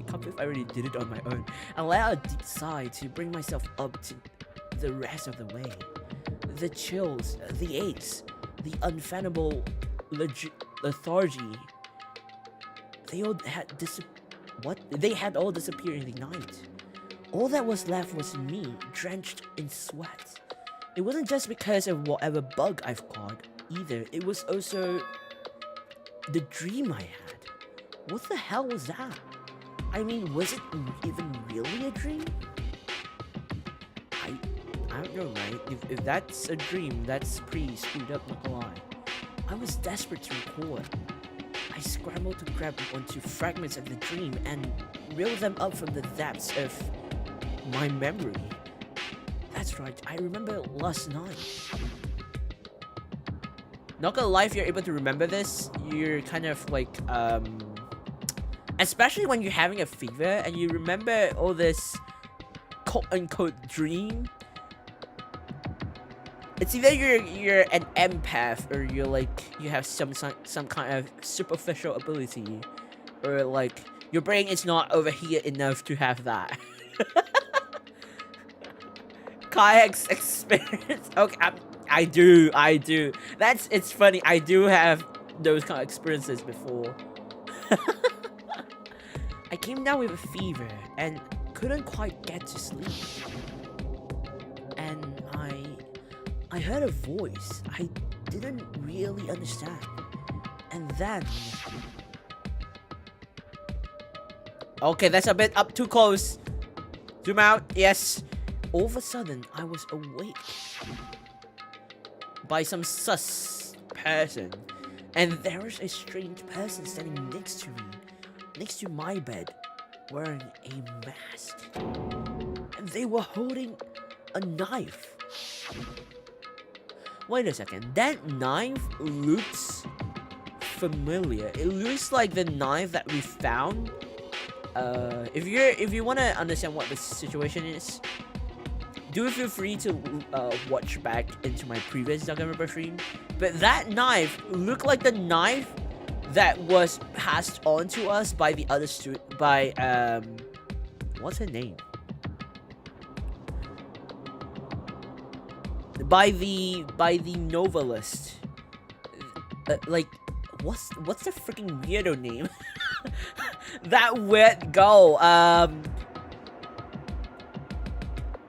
can't believe I already did it on my own. I let out a deep sigh to bring myself up to the rest of the way. The chills, the aches, the unfathomable lethargy. They all had They had all disappeared in the night. All that was left was me, drenched in sweat. It wasn't just because of whatever bug I've caught, either. It was also the dream I had. What the hell was that? I mean, was it even really a dream? I don't know, right? If that's a dream, that's pretty screwed up, not gonna lie. I was desperate to record. I scrambled to grab onto fragments of the dream and reel them up from the depths of my memory. That That's right, I remember last night. Not gonna lie, if you're able to remember this, you're kind of like, especially when you're having a fever and you remember all this quote-unquote dream. It's either you're an empath or you're like, you have some kind of superficial ability. Or like, your brain is not overheated enough to have that. Kayak's experience. Okay, I do. It's funny. I do have those kind of experiences before. I came down with a fever and couldn't quite get to sleep. And I heard a voice I didn't really understand. And then... Okay, that's a bit up too close. Zoom out, yes. All of a sudden, I was awake by some sus person. And there was a strange person standing next to me, next to my bed, wearing a mask. And they were holding a knife. Wait a second, that knife looks familiar. It looks like the knife that we found. If you want to understand what the situation is, do feel free to watch back into my previous Danganronpa stream. But that knife looked like the knife that was passed on to us by the other student, by what's her name? By the novelist. Like, what's the freaking weirdo name? That weird girl.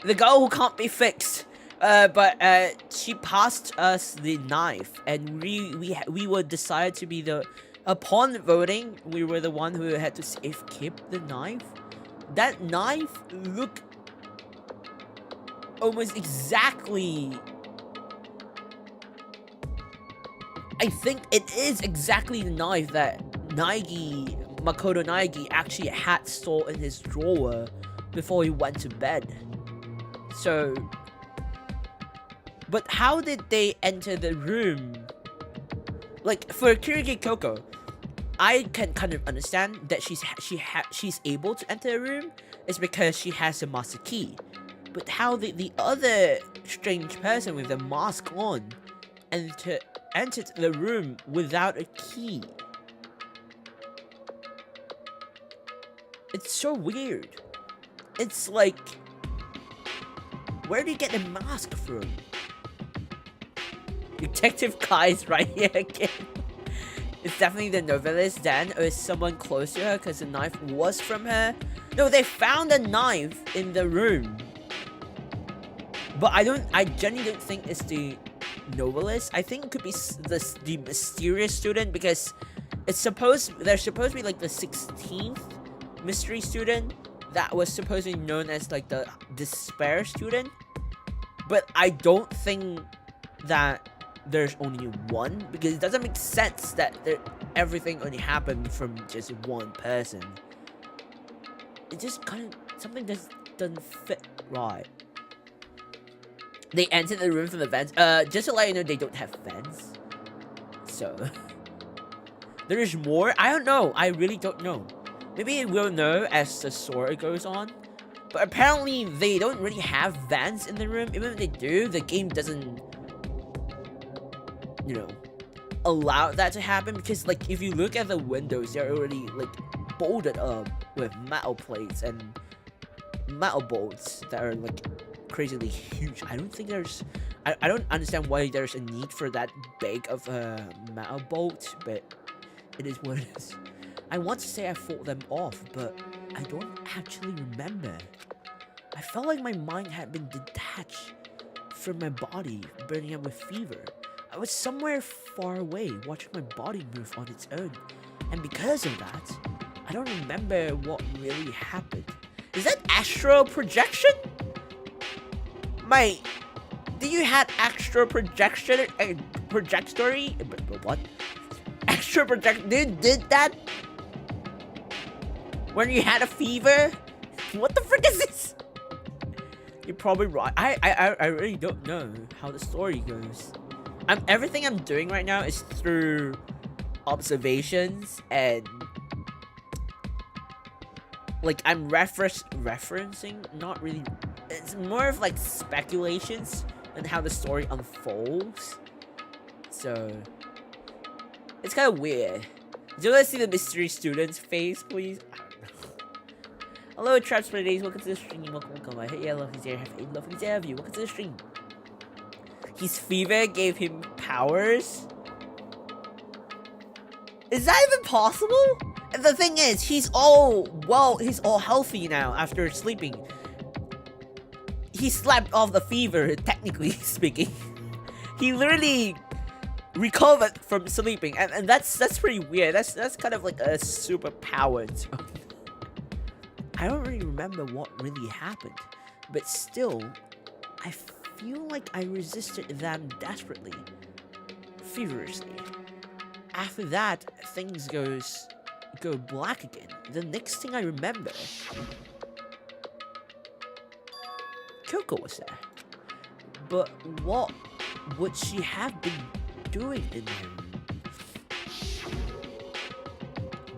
The girl who can't be fixed. But she passed us the knife, and we were decided to be the. Upon voting, we were the one who had to safekeep the knife. That knife looked almost exactly. I think it is exactly the knife that Makoto Naegi actually had stored in his drawer before he went to bed. So, but how did they enter the room? Like, for Kirigiri Kyoko, I can kind of understand that she's able to enter a room is because she has a master key. But how did the other strange person with the mask on entered the room without a key? It's so weird. It's like, where do you get the mask from? Detective Kai's right here again. It's definitely the novelist then, or is someone close to her because the knife was from her? No, they found a knife in the room. But I genuinely don't think it's the novelist. I think it could be the mysterious student, because they're supposed to be like the 16th mystery student that was supposed to be known as like the despair student. But I don't think that there's only one, because it doesn't make sense that everything only happened from just one person. It just kind of, something just doesn't fit right. They entered the room from the vents. Just to let you know, they don't have vents. So, there is more? I don't know. I really don't know. Maybe we'll know as the story goes on. But apparently, they don't really have vents in the room. Even if they do, the game doesn't, you know, allow that to happen. Because, like, if you look at the windows, they're already, like, bolted up with metal plates and metal bolts that are, like, crazily huge. I don't think there's... I don't understand why there's a need for that big of a metal bolt, but it is what it is. I want to say I fought them off, but I don't actually remember. I felt like my mind had been detached from my body, burning up with fever. I was somewhere far away, watching my body move on its own. And because of that, I don't remember what really happened. Is that astral projection? Mate, do you have astral projection? Projectory? What? Astral projection? Dude, did that? When you had a fever? What the frick is this? You're probably right. I really don't know how the story goes. Everything I'm doing right now is through observations and like I'm referencing, not really. It's more of like speculations and how the story unfolds. So it's kind of weird. Do you want to see the mystery student's face, please? I don't know. Hello, Traps for days. Welcome to the stream. Welcome. I hate you. I love you. There. Have a lovely day of you. Welcome to the stream. His fever gave him powers. Is that even possible? And the thing is, he's all healthy now after sleeping. He slept off the fever, technically speaking. He literally recovered from sleeping, and that's pretty weird. That's kind of like a superpower. I don't really remember what really happened, but still, I feel like I resisted them desperately, feverishly. After that, things go black again. The next thing I remember, Kyoko was there. But what would she have been doing in him?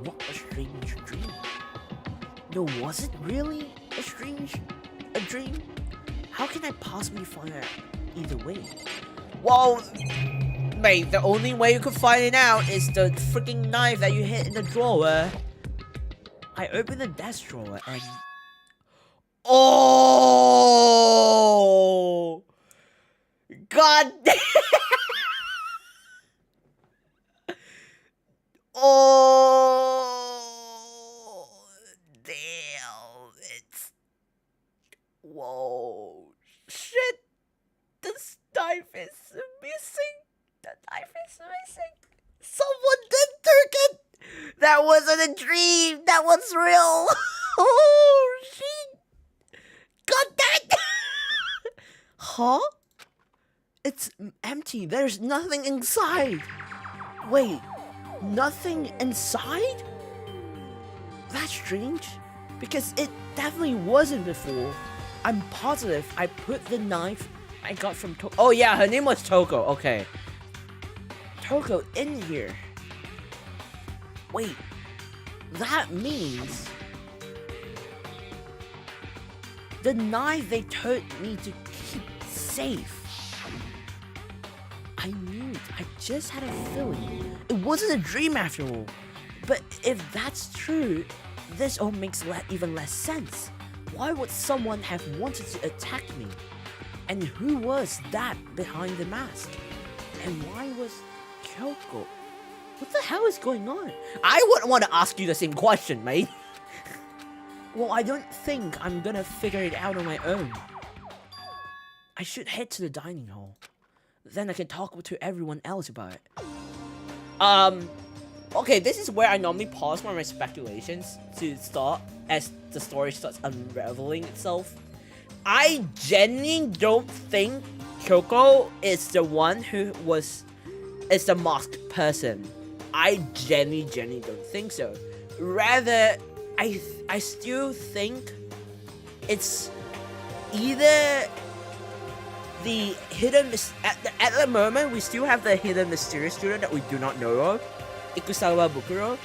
What a strange dream. No, was it really a dream? How can I possibly find out either way? Well, mate, the only way you could find it out is the freaking knife that you hid in the drawer. I opened the desk drawer and... Oh! God damn! Oh! Damn! It's... Whoa! Shit! The knife is missing! The knife is missing! Someone did took it! That wasn't a dream! That was real! Oh, shit! God damn! Huh? It's empty. There's nothing inside. Wait, nothing inside? That's strange. Because it definitely wasn't before. I'm positive I put the knife I got from Toko. Oh yeah, her name was Toko. Okay. Toko in here. Wait, that means the knife they told me to keep safe. I knew it. I just had a feeling. It wasn't a dream after all. But if that's true, this all makes even less sense. Why would someone have wanted to attack me? And who was that behind the mask? And why was Kyoko? What the hell is going on? I wouldn't want to ask you the same question, mate. Well, I don't think I'm gonna figure it out on my own. I should head to the dining hall. Then I can talk to everyone else about it. Okay, this is where I normally pause for my speculations to start as the story starts unraveling itself. I genuinely don't think Kyoko is the one who is the masked person. I genuinely don't think so. Rather, I still think it's either the hidden at the moment we still have the hidden mysterious student that we do not know of, Ikusawa Bukuro.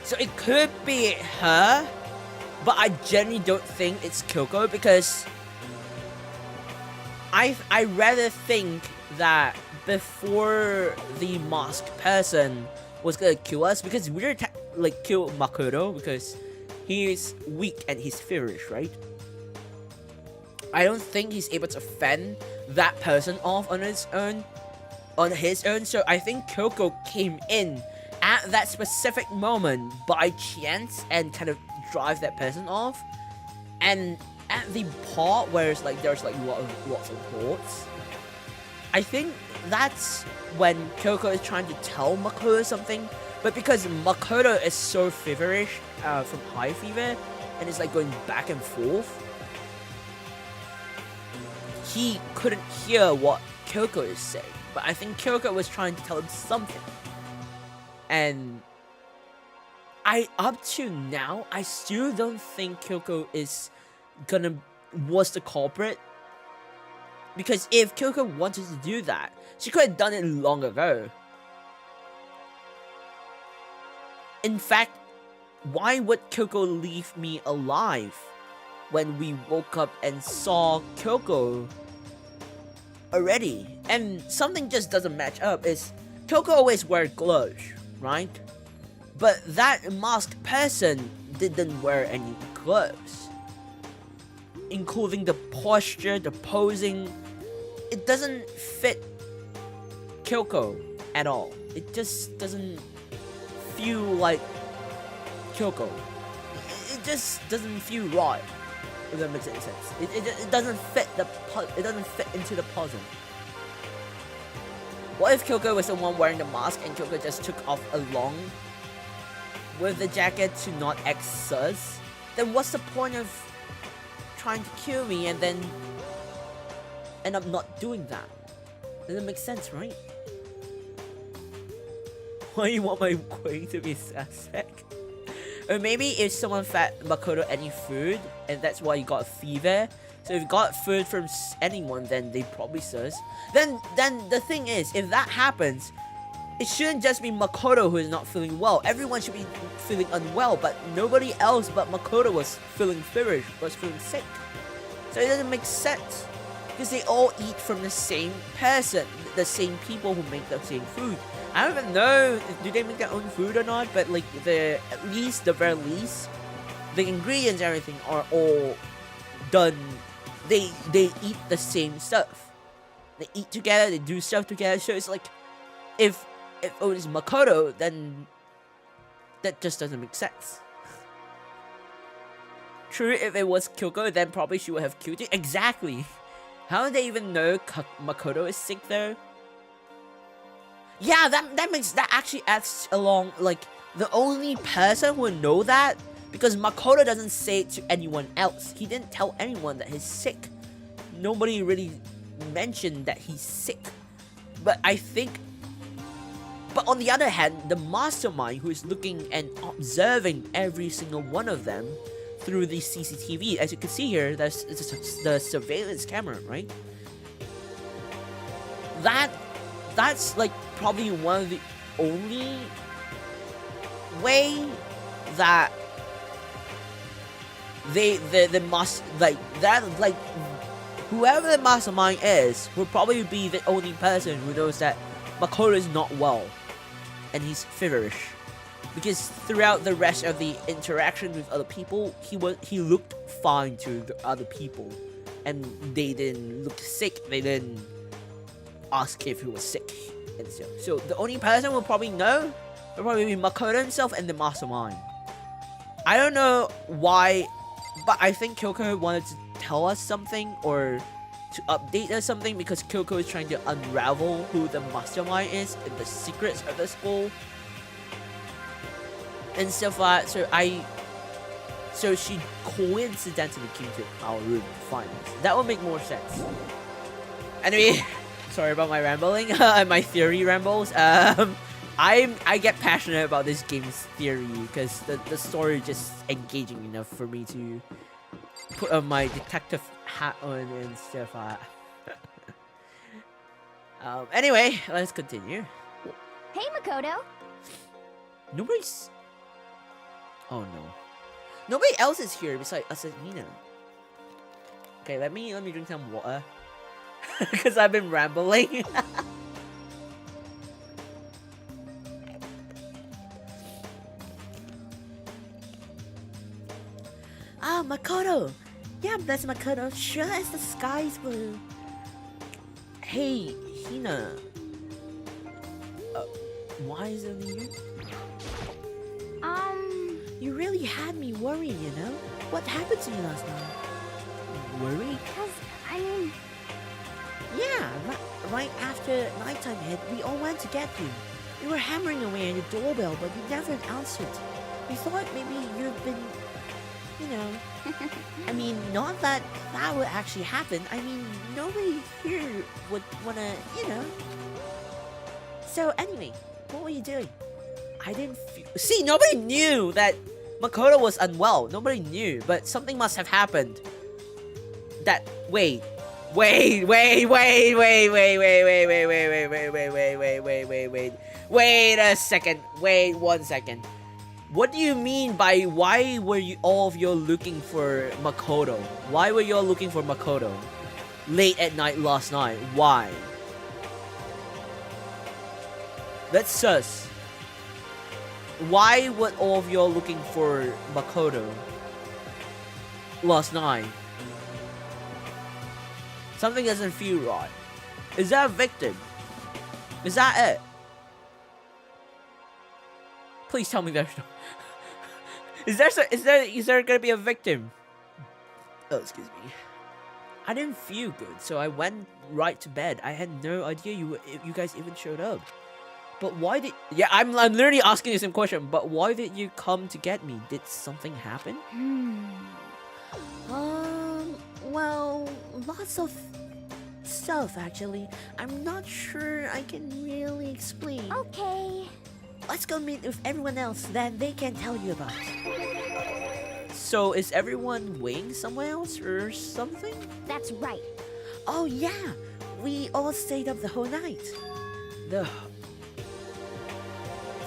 So it could be her, but I genuinely don't think it's Kyoko because I rather think that before the masked person was gonna kill us, because we're like kill Makoto because he's weak and he's feverish, right? I don't think he's able to fend that person off on his own. So I think Kyoko came in at that specific moment by chance and kind of drive that person off. And at the part where it's like there's like lots of thoughts, I think that's when Kyoko is trying to tell Makoto something. But because Makoto is so feverish from high fever and is like going back and forth, he couldn't hear what Kyoko is saying. But I think Kyoko was trying to tell him something. And up to now, I still don't think Kyoko is gonna was the culprit. Because if Kyoko wanted to do that, she could have done it long ago. In fact, why would Kyoko leave me alive when we woke up and saw Kyoko already? And something just doesn't match up is Kyoko always wears gloves, right? But that masked person didn't wear any gloves. Including the posture, the posing, it doesn't fit Kyoko at all. It just doesn't feel like Kyoko. It just doesn't feel right. If that makes any sense. It doesn't fit it doesn't fit into the puzzle. What if Kyoko was the one wearing the mask and Kyoko just took off along with the jacket to not act sus? Then what's the point of trying to kill me and then end up not doing that? Doesn't make sense, right? Why you want my queen to be suspect? Or maybe if someone fed Makoto any food and that's why you got a fever. So if you got food from anyone, then they probably sus. Then the thing is, if that happens, it shouldn't just be Makoto who is not feeling well. Everyone should be feeling unwell, but nobody else but Makoto was feeling feverish, was feeling sick. So it doesn't make sense. Because they all eat from the same person, the same people who make the same food. I don't even know, do they make their own food or not, but like the very least, the ingredients and everything are all done. They eat the same stuff. They eat together, they do stuff together, so it's like, if it was Makoto, then that just doesn't make sense. True, if it was Kyoko, then probably she would have killed you. Exactly. How do they even know Makoto is sick though? Yeah, that actually adds along, like, the only person who would know that, because Makoto doesn't say it to anyone else. He didn't tell anyone that he's sick. Nobody really mentioned that he's sick. But on the other hand, the mastermind who is looking and observing every single one of them through the CCTV, as you can see here, that's the surveillance camera, right? That's like probably one of the only way that they must whoever the mastermind is will probably be the only person who knows that Makoto is not well and he's feverish. Because throughout the rest of the interaction with other people, he looked fine to the other people, and they didn't look sick. They didn't ask if he was sick, and so the only person will probably know will probably be Makoto himself and the mastermind. I don't know why, but I think Kyoko wanted to tell us something or to update us something, because Kyoko is trying to unravel who the mastermind is and the secrets of the school and stuff like that. So she coincidentally came to our room to find us. That would make more sense. Anyway, sorry about my rambling, my theory rambles. I get passionate about this game's theory because the story is just engaging enough for me to put on my detective hat on and stuff like that. Anyway, let's continue. Hey, Makoto. Nobody's... Oh no. Nobody else is here besides us and Nina. Okay, let me drink some water. Because I've been rambling. Ah, Makoto. Yeah, that's Makoto. Sure as the sky's blue. Hey, Hina. Why is it you? You really had me worried, you know? What happened to you last night? Worried? Because, I mean... Yeah, right after nighttime hit, we all went to get you. We were hammering away on your doorbell, but you never answered. We thought maybe you've been, you know... I mean, not that that would actually happen. I mean, nobody here would wanna, you know... So anyway, what were you doing? I didn't feel... See, nobody knew that Makoto was unwell. Nobody knew, but something must have happened. That wait a second. Wait 1 second. What do you mean by why were you all of you looking for Makoto? Why were you all looking for Makoto late at night last night? Why? That's sus. Why were all of you all looking for Makoto last night? Something doesn't feel right. Is that a victim? Is that it? Please tell me there's no. Is there gonna be a victim? Oh, excuse me. I didn't feel good, so I went right to bed. I had no idea you guys even showed up. But why did? Yeah, I'm literally asking you the same question. But why did you come to get me? Did something happen? Well, lots of stuff actually. I'm not sure I can really explain. Okay. Let's go meet with everyone else, then they can tell you about it. So is everyone waiting somewhere else or something? That's right. Oh yeah, we all stayed up the whole night. The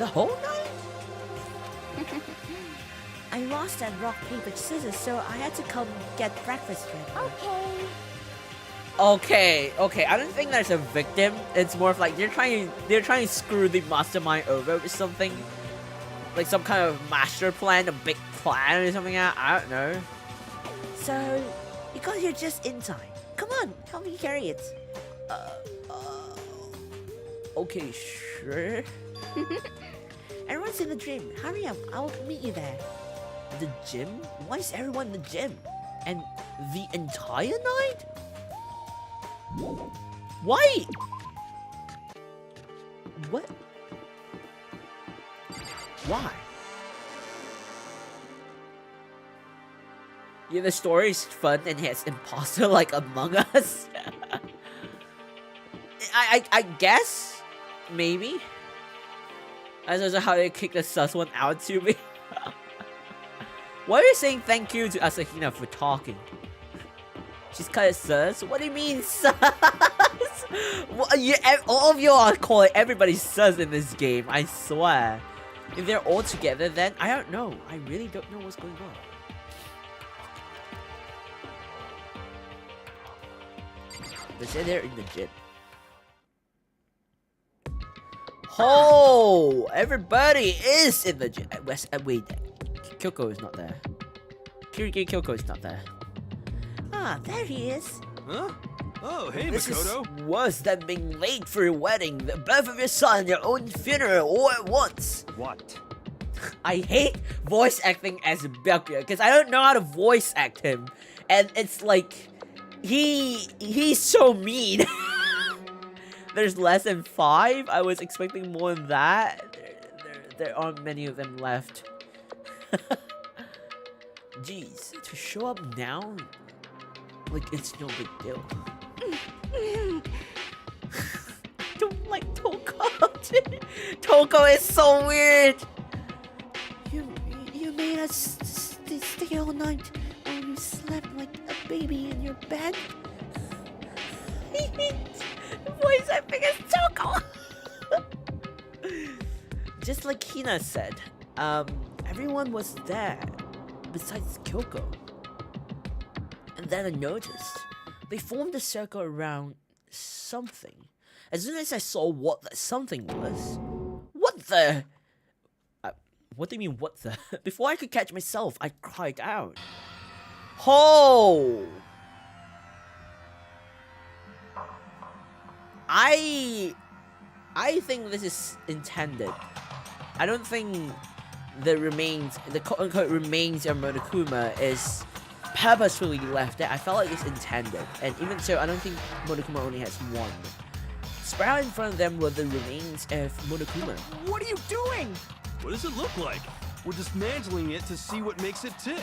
whole night? I lost that rock, paper, scissors, so I had to come get breakfast ready. Okay. Okay. I don't think there's a victim. It's more of like they're trying to screw the mastermind over with something. Like some kind of master plan, a big plan or something. I don't know. So, you got here just in time. Come on, help me carry it. Okay, sure. Everyone's in the gym. Hurry up, I'll meet you there. The gym? Why is everyone in the gym? And the entire night? Why? What? Why? Yeah, the story is fun and has imposter like Among Us. I guess? Maybe? I don't know how they kick the sus one out to me. Why are you saying thank you to Asahina for talking? She's kind of sus? What do you mean sus? All of you are calling everybody sus in this game, I swear. If they're all together then, I don't know. I really don't know what's going on. They say they're in the gym. Oh, everybody is in the gym. Wait, Kyoko is not there. Kirigiri Kyoko is not there. Ah, there he is. Huh? Oh, hey, This Makoto. is worse than being late for your wedding, the birth of your son, your own funeral, all at once. What? I hate voice acting as Byakuya because I don't know how to voice act him, and it's like he's so mean. There's less than 5. I was expecting more than that. There aren't many of them left. Jeez, to show up now, like it's no big deal. Don't like Toko. Toko is so weird. You made us stay all night while you slept like a baby in your bed? Voice acting is Toko. Just like Hina said, everyone was there besides Kyoko. And then I noticed they formed a circle around something. As soon as I saw what that something was, what the? What do you mean, what the? Before I could catch myself, I cried out. Oh! I think this is intended. I don't think the quote-unquote remains of Monokuma is purposefully left there. I felt like it's intended. And even so, I don't think Monokuma only has one. Spread out in front of them were the remains of Monokuma. What are you doing? What does it look like? We're dismantling it to see what makes it tick.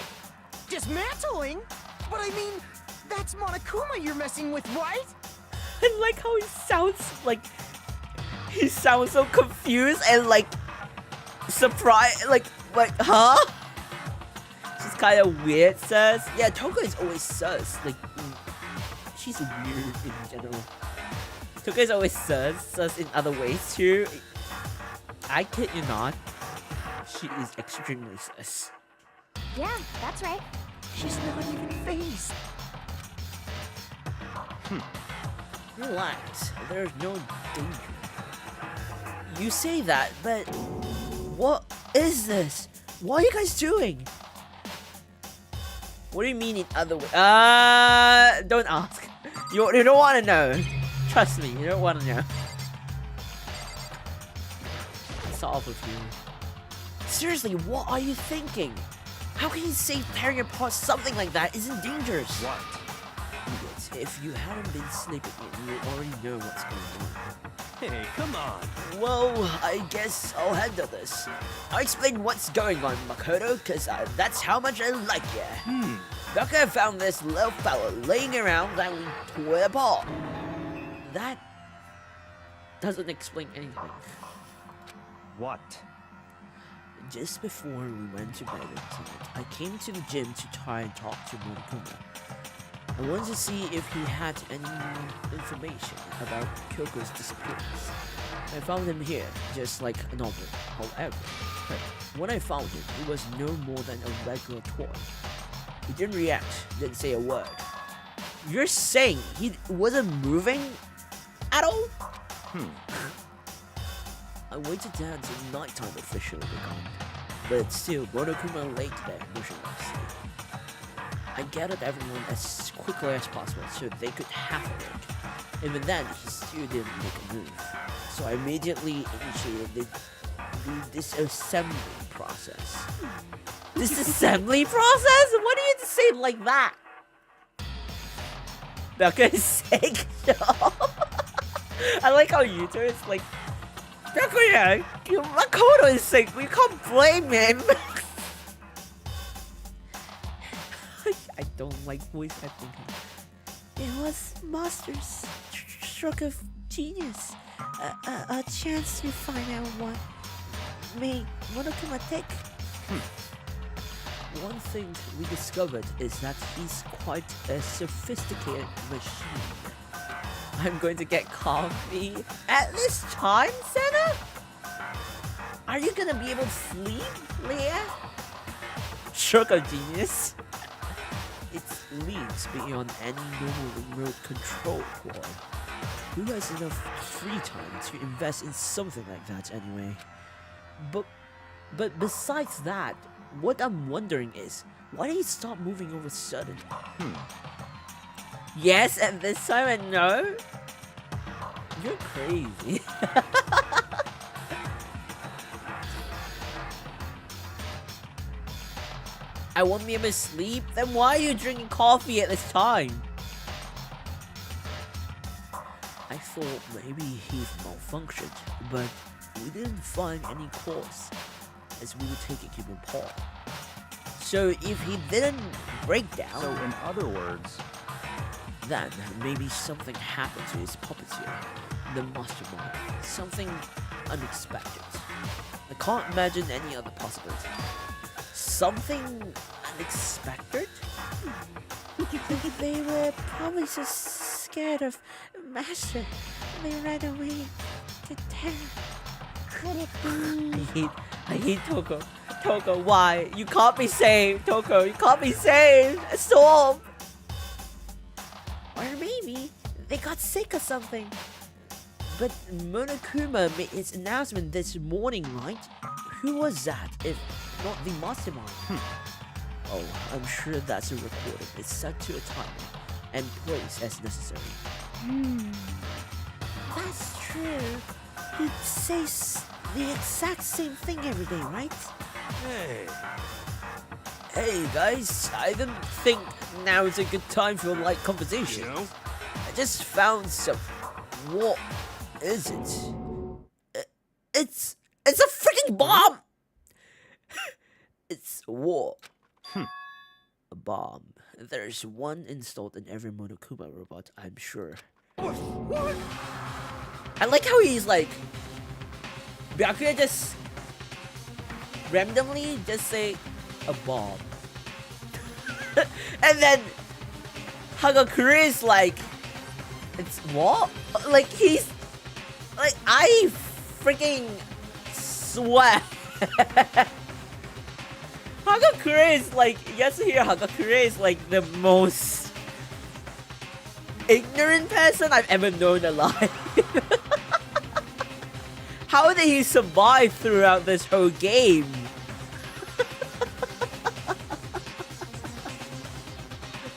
Dismantling? But I mean, that's Monokuma you're messing with, right? I like how he sounds like he sounds so confused and like surprised, like huh? She's kind of weird sus. Yeah, Toko is always sus. Like, she's weird in general. Toko is always sus in other ways too. I kid you not. She is extremely sus. Yeah, that's right. She's not even phased. Relax. There's no danger. You say that, but what is this? What are you guys doing? What do you mean in other ways? Don't ask. You don't want to know. Trust me, you don't want to know. It's off with you. Seriously, what are you thinking? How can you say tearing apart something like that isn't dangerous? What? If you haven't been sleeping, you already know what's going on. Hey, come on. Well, I guess I'll handle this. I'll explain what's going on, Makoto, because that's how much I like you. Baka found this little fella laying around and we tore it apart. That doesn't explain anything. What? Just before we went to bed tonight, I came to the gym to try and talk to Monokuma. I wanted to see if he had any information about Kyoko's disappearance. I found him here, just like a novel. However, when I found him, he was no more than a regular toy. He didn't react, didn't say a word. You're saying he wasn't moving at all? I waited down until nighttime officially began, but still, Monokuma lay there motionless. I gathered everyone as quickly as possible so they could have a look. Even then, he still didn't make a move. So I immediately initiated the disassembly process. Disassembly process? What do you say it like that? Baka's sake, I like how you two it's like, Baka, Makoto is sick, we can't blame him. I don't like voice acting. It was Master's stroke of genius. A chance to find out what made Monokuma tick. One thing we discovered is that he's quite a sophisticated machine. I'm going to get coffee at this time, Senna? Are you gonna be able to sleep, Leah? Stroke of genius. It leaps beyond any normal remote control core. Who has enough free time to invest in something like that anyway? But besides that, what I'm wondering is, why did he stop moving all of a sudden? Yes, and this time I know? You're crazy. I won't be able to sleep? Then why are you drinking coffee at this time? I thought maybe he malfunctioned, but we didn't find any cause, as we were taking him apart. So if he didn't break down... So in other words... Then maybe something happened to his puppeteer, the mastermind. Something unexpected. I can't imagine any other possibility. Something unexpected? They were probably just scared of Master. They ran away to terror. Could it be? I hate Toko. Toko, why? You can't be saved, Toko. You can't be saved. Stop. Or maybe they got sick or something. But Monokuma made his announcement this morning, right? Who was that, if not the mastermind? Oh, I'm sure that's a recording. It's set to a timer and placed as necessary. That's true. He says the exact same thing every day, right? Hey. Hey guys, I didn't think now is a good time for a light conversation. You know? I just found something. What is it? It's a freaking bomb! It's war. A bomb. There's one installed in every Monokuma robot, I'm sure. What? I like how he's like... Byakuya just... randomly just say... a bomb. And then Hagakure is like, it's what? Like he's like, I freaking swear. Hagakure is like, Yasuhiro Hagakure is like the most ignorant person I've ever known alive. How did he survive throughout this whole game?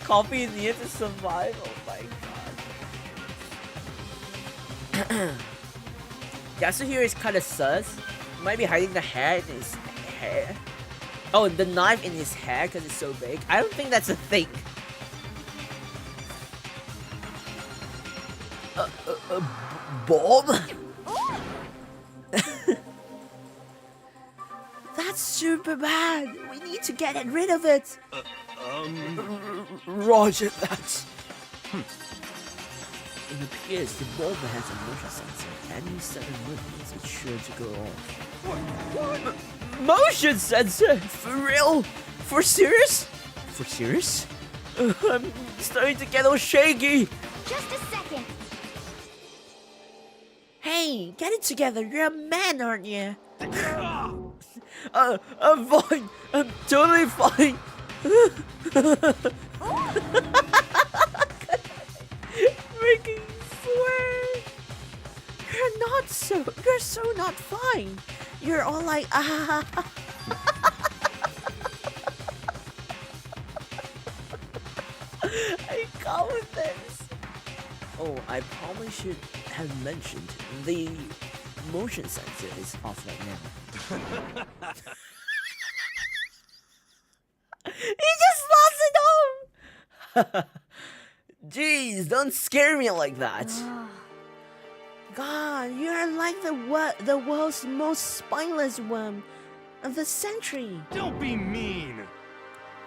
Coffee is needed to survive? Oh my god. Yasuhiro is kind of sus. Might be hiding the hair in his hair. Oh, the knife in his hair because it's so big. I don't think that's a thing. Bomb? That's super bad. We need to get rid of it. Roger that. It appears the bulb has a motion sensor. Any sudden movements is sure to go off. Motion sensor? For real? For serious? For serious? I'm starting to get all shaky. Just a second. Hey, get it together. You're a man, aren't you? I'm fine. I'm totally fine. Freaking swear. You're so not fine. You're all like, ah. I can't with this. Oh, I probably should have mentioned the motion sensor is off right now. He just lost it home. Jeez, don't scare me like that. God, you're like the world's most spineless worm of the century. Don't be mean.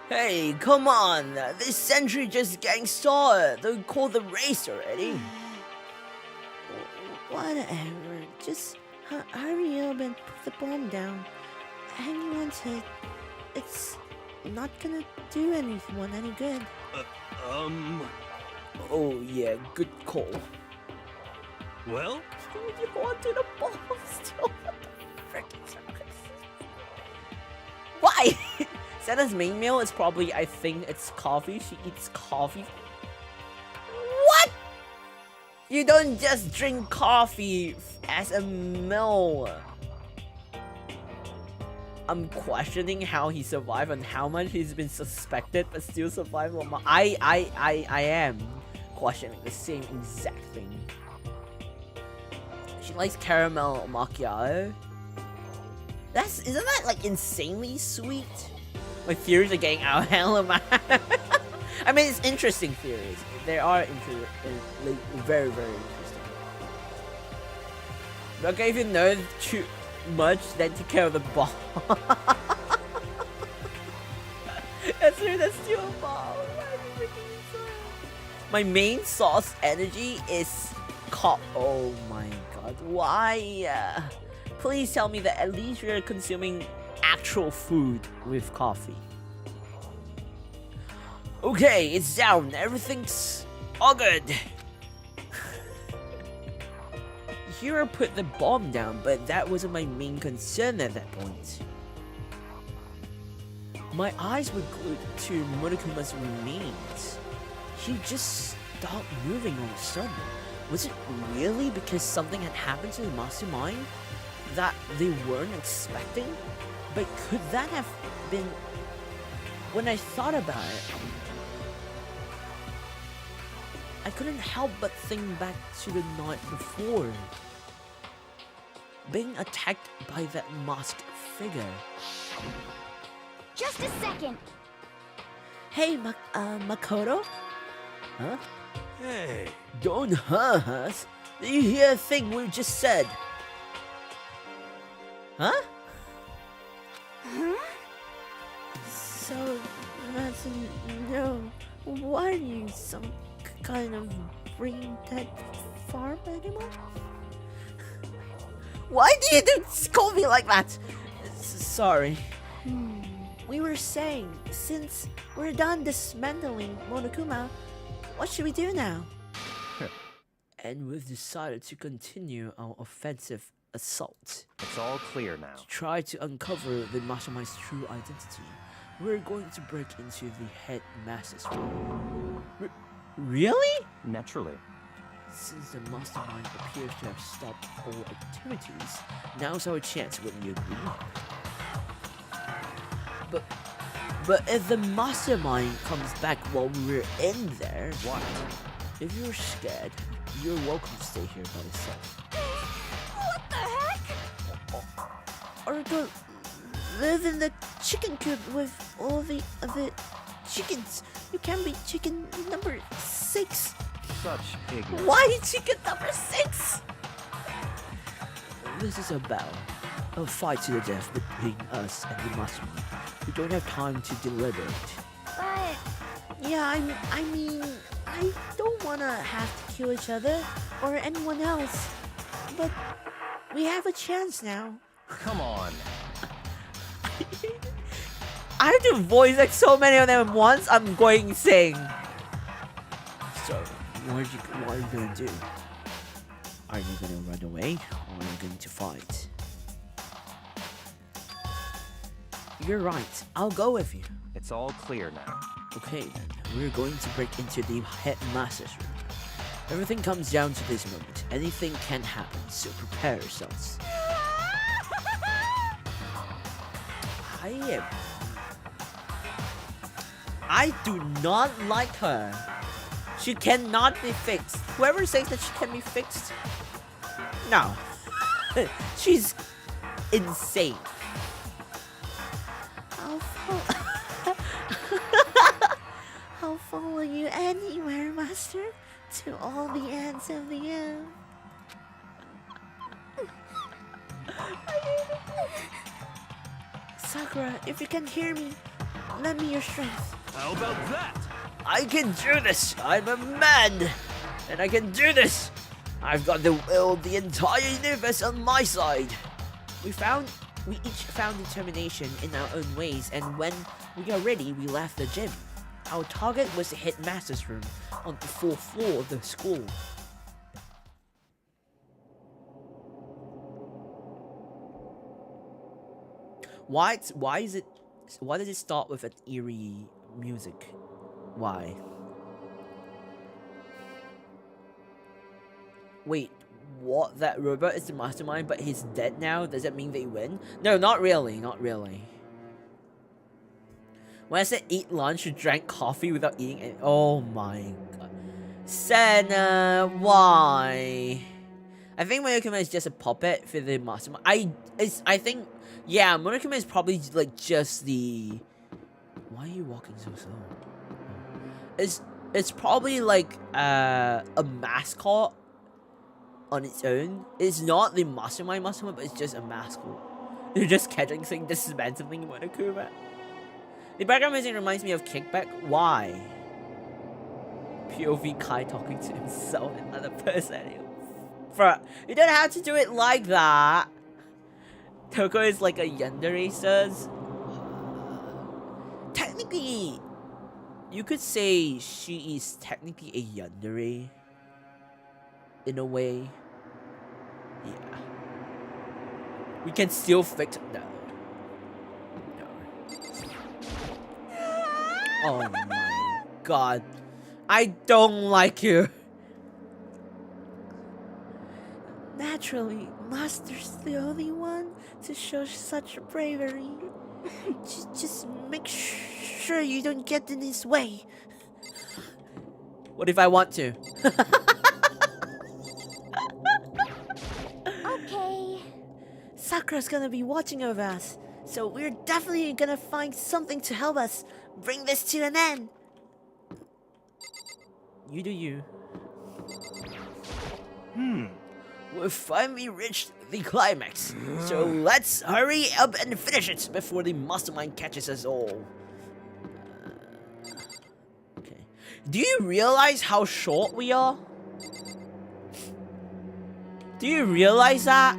Hey, come on. This century just getting started. Don't call the race already. Whatever. Just hurry up and put the bomb down. Anyone's hit. It's not gonna do anyone any good. Oh yeah, good call. Well? You hold to the bomb still. What the frickin' Why? Santa's main meal is probably, I think it's coffee. She eats coffee. What? You don't just drink coffee as a meal. I'm questioning how he survived and how much he's been suspected but still survived. I am questioning the same exact thing. She likes caramel macchiato. Isn't that like insanely sweet? My theories are getting out of hand. I mean, it's interesting theories. They are very, very interesting. But okay, if you know too much, then take care of the bomb. That's still a bomb. My main source energy is oh my god, why? Please tell me that at least you're consuming actual food with coffee. Okay, it's down. Everything's all good. Hero put the bomb down, but that wasn't my main concern at that point. My eyes were glued to Monokuma's remains. He just stopped moving all of a sudden. Was it really because something had happened to the mastermind that they weren't expecting? But could that have been... When I thought about it, I couldn't help but think back to the night before. Being attacked by that masked figure. Just a second. Hey, Makoto? Huh? Hey. Don't hurt us. Did you hear a thing we just said? Huh? Huh? So, that's no. What are you, some kind of brain-dead farm animal? Why do you call me like that? Sorry. we were saying, since we're done dismantling Monokuma, what should we do now? And we've decided to continue our offensive assault. It's all clear now. To try to uncover the mastermind's true identity, we're going to break into the headmaster's room. Really? Naturally. Since the mastermind appears to have stopped all activities, now's our chance, wouldn't you agree? But if the mastermind comes back while we're in there, What? if you're scared, you're welcome to stay here by yourself. What the heck? Or go live in the chicken coop with all the other chickens. You can be chicken number 6. Such ignorance. Why chicken number 6? This is a battle. A fight to the death between us and the mastermind. We don't have time to deliberate. But Yeah, I mean, I don't wanna have to kill each other or anyone else. But we have a chance now. Come on. I have to voice like so many of them at once. I'm going insane. So, what are you gonna do? Are you gonna run away or are you going to fight? You're right. I'll go with you. It's all clear now. Okay, then. We're going to break into the headmaster's room. Everything comes down to this moment. Anything can happen, so prepare yourselves. I do not like her. She cannot be fixed. Whoever says that she can be fixed, no. She's insane. I'll follow you anywhere, Master. To all the ends of the earth. Sakura, if you can hear me, lend me your strength. How about that? I can do this! I'm a man! And I can do this! I've got the will of the entire universe on my side! We each found determination in our own ways, and when we are ready, we left the gym. Our target was the headmaster's room on the 4th floor of the school. Why does it start with an eerie music? Why? Wait, what? That robot is the mastermind, but he's dead now? Does that mean they win? No, not really, not really. When I said eat lunch, you drank coffee without eating it. Oh my god. Senna, why? I think Monokuma is just a puppet for the mastermind. I think, yeah, Monokuma is probably like just the... Why are you walking so slow? It's probably like a mascot on its own. It's not the mastermind, but it's just a mascot. They're just catching things, dismantling Monokuma. The background music reminds me of Kickback. Why? POV Kai talking to himself in another person. Bruh, you don't have to do it like that. Toko is like a yandere says. Technically, you could say she is technically a yandere. In a way. Yeah. We can still fix it. No. Oh my god. I don't like you. Naturally, Master's the only one to show such bravery. Just make sure you don't get in his way. What if I want to? okay. Sakura's gonna be watching over us, so we're definitely gonna find something to help us bring this to an end. You do you. We've finally reached the climax, so let's hurry up and finish it before the mastermind catches us all. Okay. Do you realize how short we are? Do you realize that?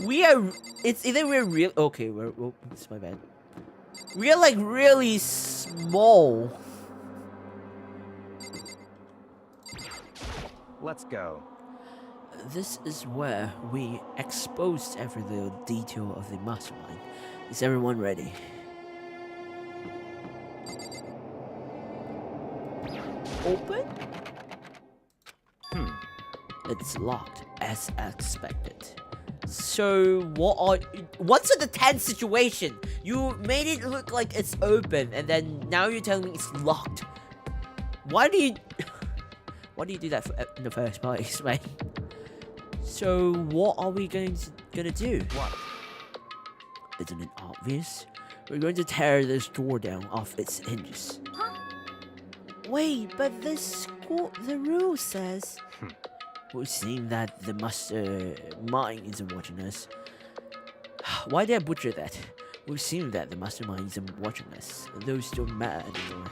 We are. It's either we're real. Okay, oh, it's my bad. We are like really small. Let's go. This is where we exposed every little detail of the mastermind. Is everyone ready? Open? It's locked as expected. So what's the tense situation? You made it look like it's open and then now you're telling me it's locked. Why do you do that in the first place, mate? So what are we gonna do? What? Isn't it obvious? We're going to tear this door down off its hinges. Huh? Wait, but the rule says... We've seen that the mastermind isn't watching us. Why did I butcher that? We've seen that the mastermind isn't watching us. Those don't matter anymore.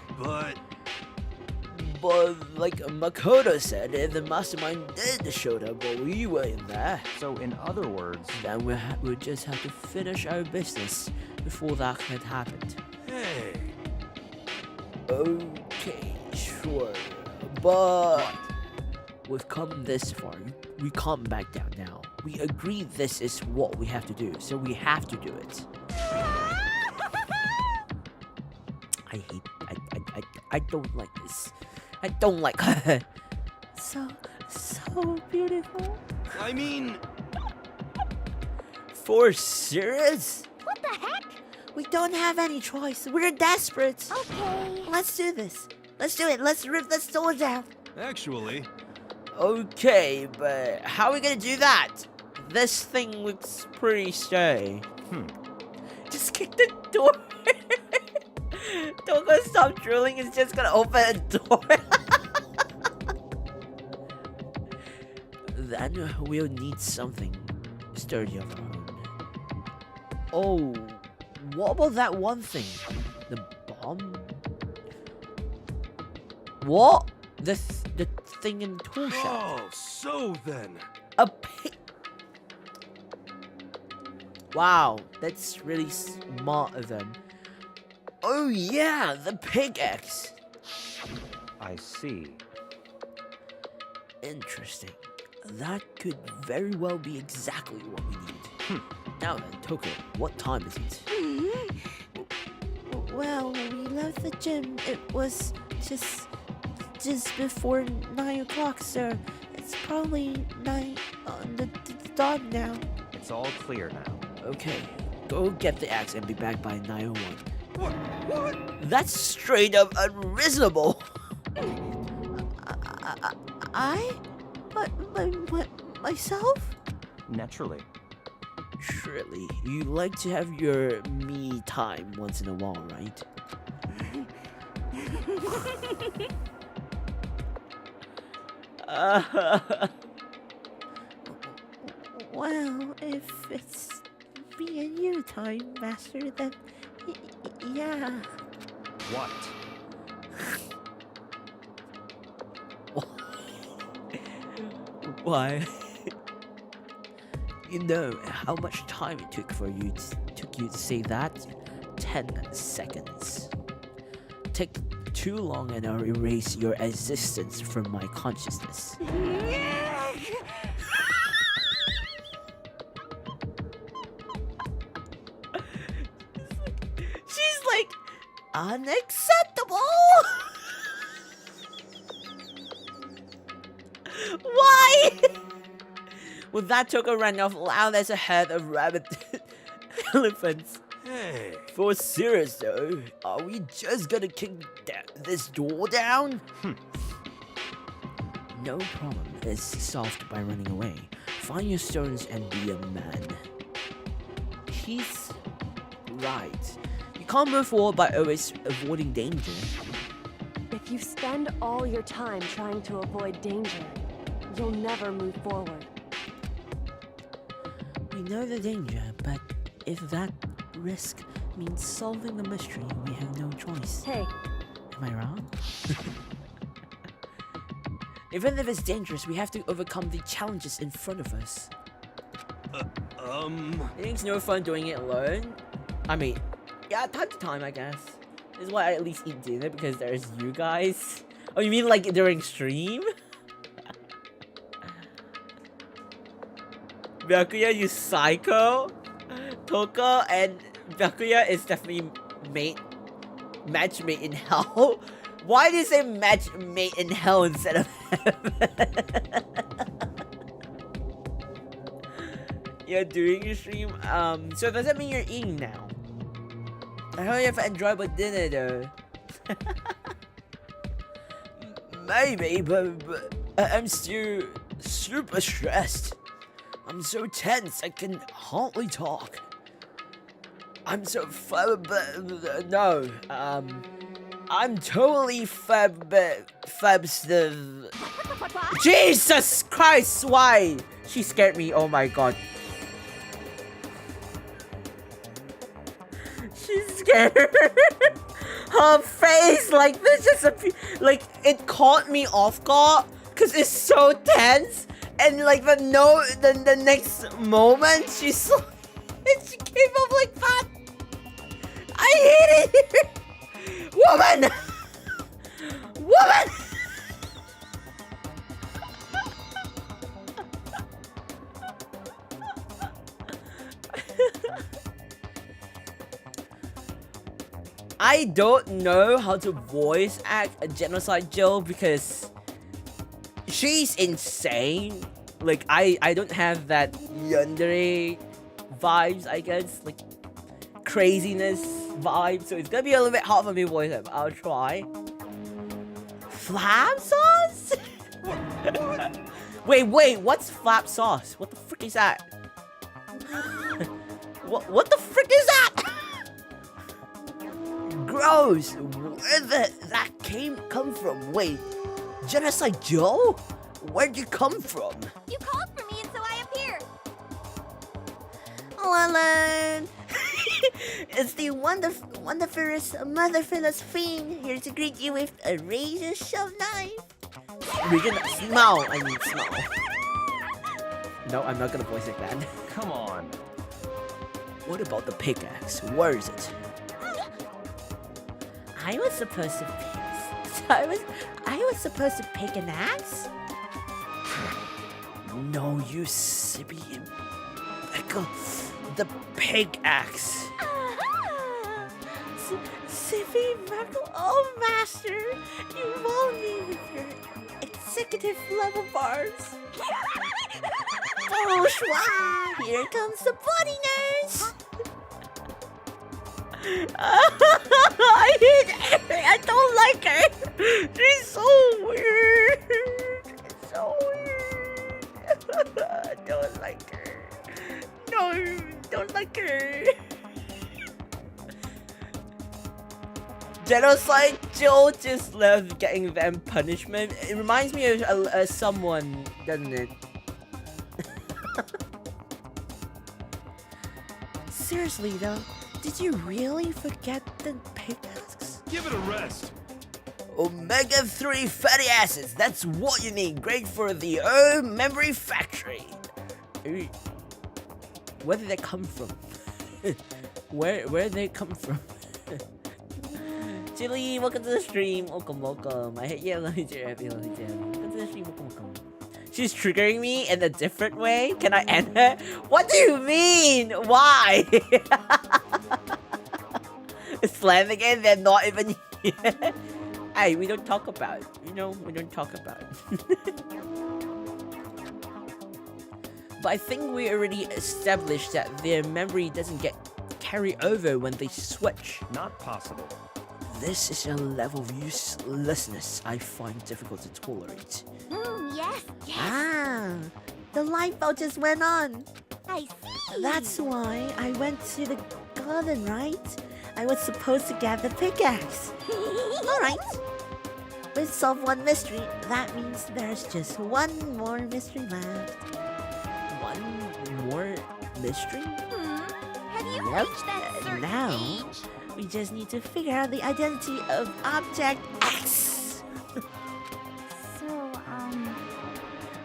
But like Makoto said, the mastermind did show up while we were in there. So in other words, Then we'll just have to finish our business before that had happened. Hey. Okay, sure. But we've come this far. We can't back down now. We agreed this is what we have to do, so we have to do it. I don't like this. I don't like her. So beautiful. I mean, For serious? What the heck? We don't have any choice. We're desperate. Okay. Let's do this. Let's do it. Let's rip this door down. actually, Okay, but how are we gonna do that? This thing looks pretty sturdy. Just kick the door. Don't go stop drilling. It's just gonna open a door. Then we'll need something sturdy of our own. Oh, what about that one thing? The bomb? What? The thing in tool shop? oh, so then. A pig. Wow, that's really smart of them. Oh yeah, the pickaxe. I see. Interesting. That could very well be exactly what we need. Now then, Toko, what time is it? Well, we left the gym. It was just before 9 o'clock, sir. It's probably 9 on the dot now. It's all clear now. Okay, go get the axe and be back by 9:01. What? That's straight up unreasonable. Myself? Naturally. Surely, you like to have your me time once in a while, right? Well, if it's me and you time, Master, then yeah. What? Why? You know how much time it took you to say that? 10 seconds. Take too long and I'll erase your existence from my consciousness. She's like, unacceptable! Why? Well, that took a run off loud as a head of rabbit elephants. Hey. For serious though, are we just gonna kick this door down? No problem is solved by running away. Find your stones and be a man. He's right. You can't move forward by always avoiding danger. If you spend all your time trying to avoid danger, you'll never move forward. We know the danger, but if that risk means solving the mystery, we have no choice. Hey, Am I wrong? Even if it's dangerous, we have to overcome the challenges in front of us. I think it's no fun doing it alone. I mean, yeah, time to time, I guess. This is why I at least eat dinner, because there's you guys. Oh, you mean like during stream? Byakuya, you psycho. Toka and Byakuya is definitely match made in hell. Why do you say match made in hell instead of heaven? You're doing your stream. So does that mean you're eating now? I hope you have enjoyable dinner though. Maybe, but I'm still super stressed. I'm so tense, I can hardly talk. I'm so no, I'm totally Jesus Christ, why? She scared me, oh my god. She's scared. Her face, like, this just like, it caught me off guard, cause it's so tense. And like the next moment she came up like that. I hate it. Woman! Woman! I don't know how to voice act a genocide Jill because she's insane. Like, I don't have that yandere vibes, I guess. Like, craziness vibes. So it's gonna be a little bit hard for me to voice it, but I'll try. Flap sauce? Wait, what's flap sauce? What the frick is that? What the frick is that? Gross! Where that come from? Wait, Genocide Joe? Where'd you come from? You called for me, and so I appear. Oh, Alan! It's the wonderfulest, motherfullest fiend here to greet you with a razor-sharp knife. We're gonna smile. I mean, smile. No, I'm not gonna voice it, man. Come on. What about the pickaxe? Where is it? I was supposed to pick an axe? No, you sippy Becca. The pickaxe. Sippy Meckle, oh master, you maul me with your executive level bars. Oh, schwa! Here comes the body nurse. I hate her. I don't like her. She's so weird. She's so weird. I don't like her. No, don't like her. Genocide Joe just loves getting them punishment. It reminds me of someone, doesn't it? Seriously though, did you really forget the pickaxe? Give it a rest. Omega-3 fatty acids, that's what you need. Great for the memory factory. Where did they come from? Where did they come from? Chili, welcome to the stream. Welcome. I hate you. Welcome to the stream. Welcome. She's triggering me in a different way. Can I end her? What do you mean? Why? Slam again? They're not even here. Hey, we don't talk about it. You know, we don't talk about it. But I think we already established that their memory doesn't get carried over when they switch. Not possible. This is a level of uselessness I find difficult to tolerate. Yes. Ah, the light bulb just went on. I see. That's why I went to the garden, right? I was supposed to get the pickaxe. Alright. We solved one mystery. That means there's just one more mystery left. One more mystery? Have you Yep. reached that certain Now, age? we just need to figure out the identity of Object X. So,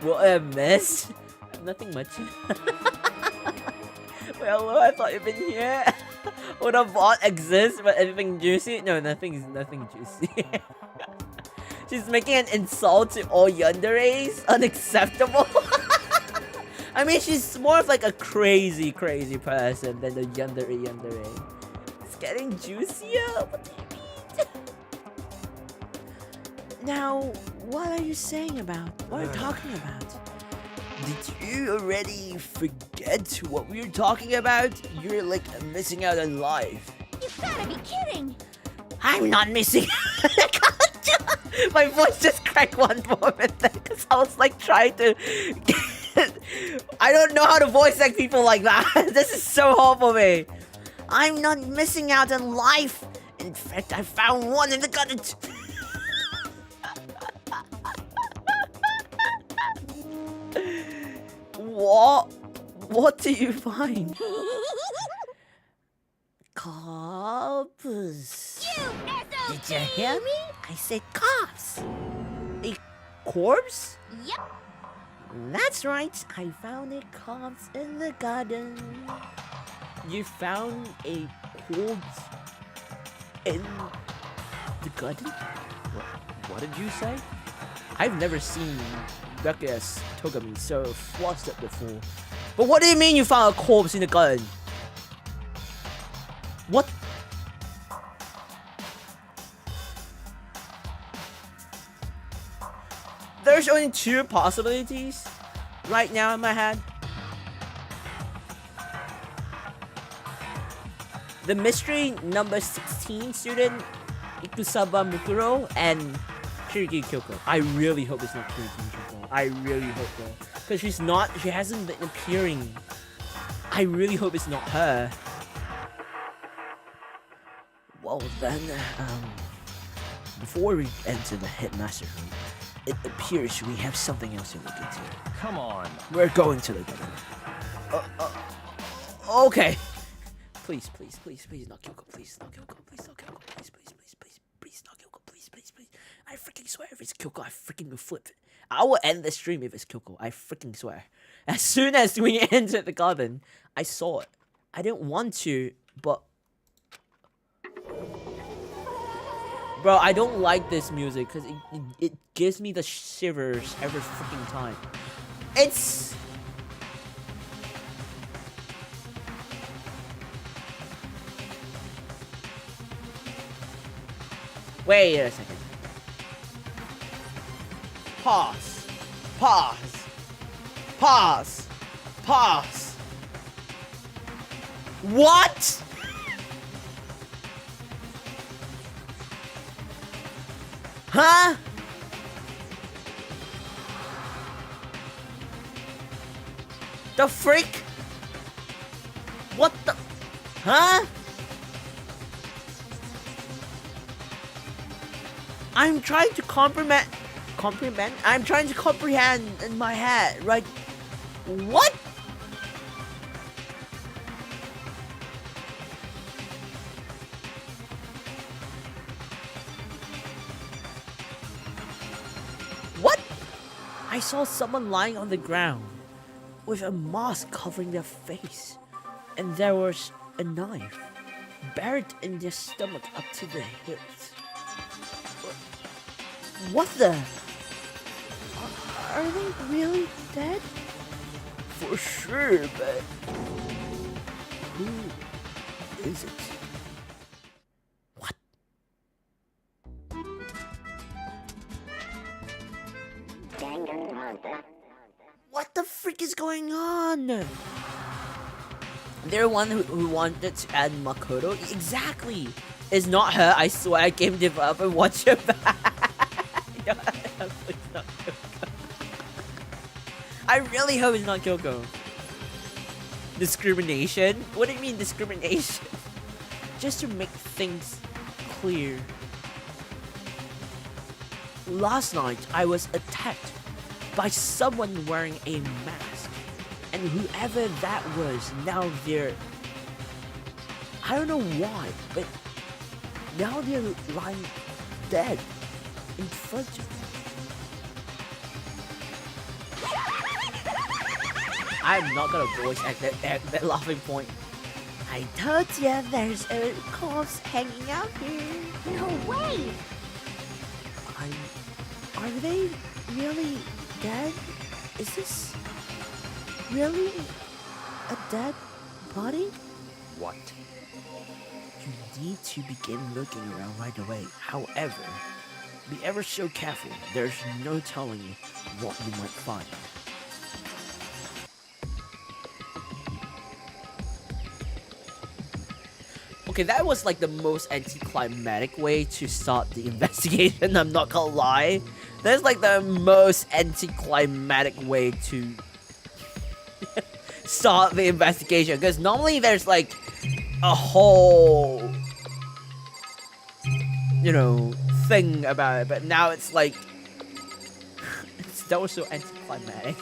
What a mess. Nothing much. Well, hello, I thought you'd been here. Would a bot exist, but anything juicy? No, nothing juicy. She's making an insult to all yanderes? Unacceptable. I mean, she's more of like a crazy person than the yandere. It's getting juicier. What do you mean? Now, what are you saying about? What are you talking about? Did you already forget what we were talking about? You're like missing out on life. You've gotta be kidding! I'm not missing. My voice just cracked one moment there because I was like trying to. I don't know how to voice act people like that. This is so hard for me. I'm not missing out on life. In fact, I found one in the garden. What? What do you find? Corpse. Did you hear me? I said corpse. A corpse? Yep. That's right. I found a corpse in the garden. You found a corpse in the garden? What did you say? I've never seen Becca's Togami so flustered before. But what do you mean you found a corpse in the garden? What? There's only two possibilities right now in my head. The mystery number 16 student, Ikusaba Mukuro, and Kirigiri Kyoko. I really hope it's not Kirigiri Kyoko. I really hope so. Because she hasn't been appearing. I really hope it's not her. Well then, before we enter the headmaster room, it appears we have something else to look into. Come on. We're going to look at it. Okay. Please, not Kyoko. Please, not Kyoko. Please, not Kyoko. Please, not Kyoko. Please. I freaking swear if it's Kyoko, I freaking will flip it. I will end the stream if it's Kyoko. I freaking swear. As soon as we entered the garden, I saw it. I didn't want to, but... Bro, I don't like this music because it gives me the shivers every freaking time. It's... Wait a second. Pause. What? Huh? The freak? What the? Huh? I'm trying to comprehend. I'm trying to comprehend in my head, right? What? What? I saw someone lying on the ground with a mask covering their face, and there was a knife buried in their stomach up to the hilt. What the? Are they really dead? For sure, but who is it? What? What the freak is going on? They're one who wanted to add Makoto? Exactly! It's not her, I swear. I gave it up and watch it back. Please not Kyoko. I really hope it's not Kyoko. Discrimination? What do you mean discrimination? Just to make things clear. Last night, I was attacked by someone wearing a mask. And whoever that was, now they're... I don't know why, but now they're lying dead in front of me. I'm not gonna voice act that laughing point. I told ya there's a corpse hanging out here. No way! Are they really dead? Is this really a dead body? What? You need to begin looking around right away. However, be ever so careful. There's no telling what you might find. Okay, that was like the most anticlimactic way to start the investigation, I'm not gonna lie. That's like the most anticlimactic way to start the investigation, because normally there's like a whole, you know, thing about it, but now it's like, that was so anticlimactic.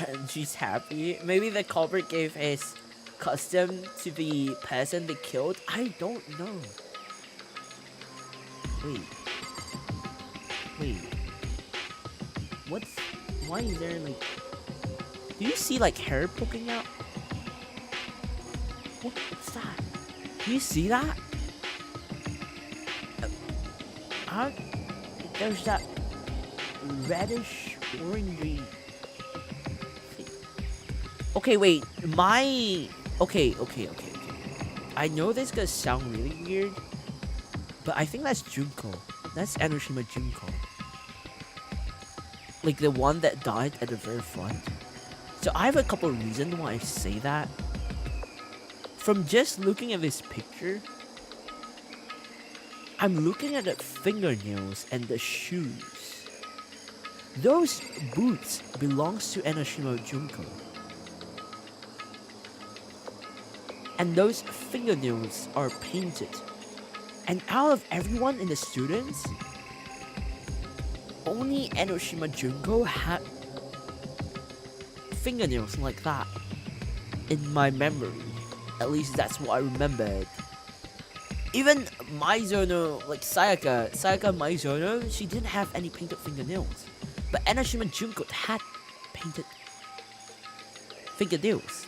And she's happy. Maybe the culprit gave his custom to the person they killed? I don't know. Wait. Why is there like... Do you see like hair poking out? What's that? Do you see that? There's that reddish orangey... Okay, wait. Okay. I know this is gonna sound really weird, but I think that's Junko. That's Enoshima Junko. Like the one that died at the very front. So I have a couple of reasons why I say that. From just looking at this picture, I'm looking at the fingernails and the shoes. Those boots belongs to Enoshima Junko. And those fingernails are painted. And out of everyone in the students, only Enoshima Junko had fingernails like that in my memory. At least that's what I remembered. Even Maizono, like Sayaka Maizono, she didn't have any painted fingernails. But Enoshima Junko had painted fingernails.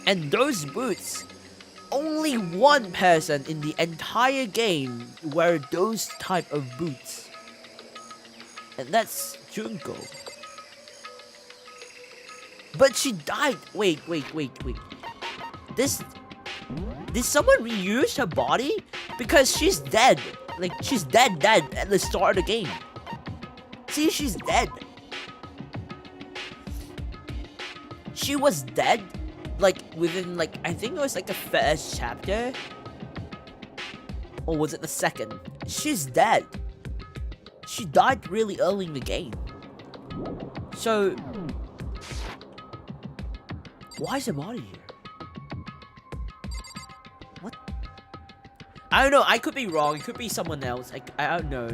And those boots, only one person in the entire game wear those type of boots. And that's Junko. But she died. Wait. Did someone reuse her body? Because she's dead. Like, she's dead at the start of the game. See, she's dead. She was dead, like, within, like, I think it was, like, the first chapter. Or was it the second? She's dead. She died really early in the game. So, why is her body here? What? I don't know. I could be wrong. It could be someone else. I don't know.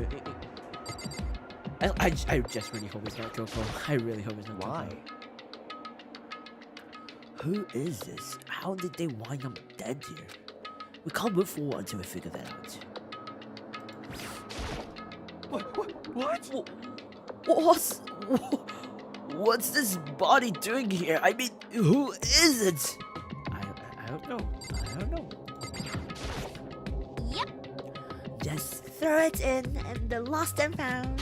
I just really hope it's not Kyoko. I really hope it's not Kyoko. Why? Who is this? How did they wind up dead here? We can't move forward until we figure that out. What's this body doing here? I mean, who is it? I don't know. Yep. Just throw it in and the lost and found.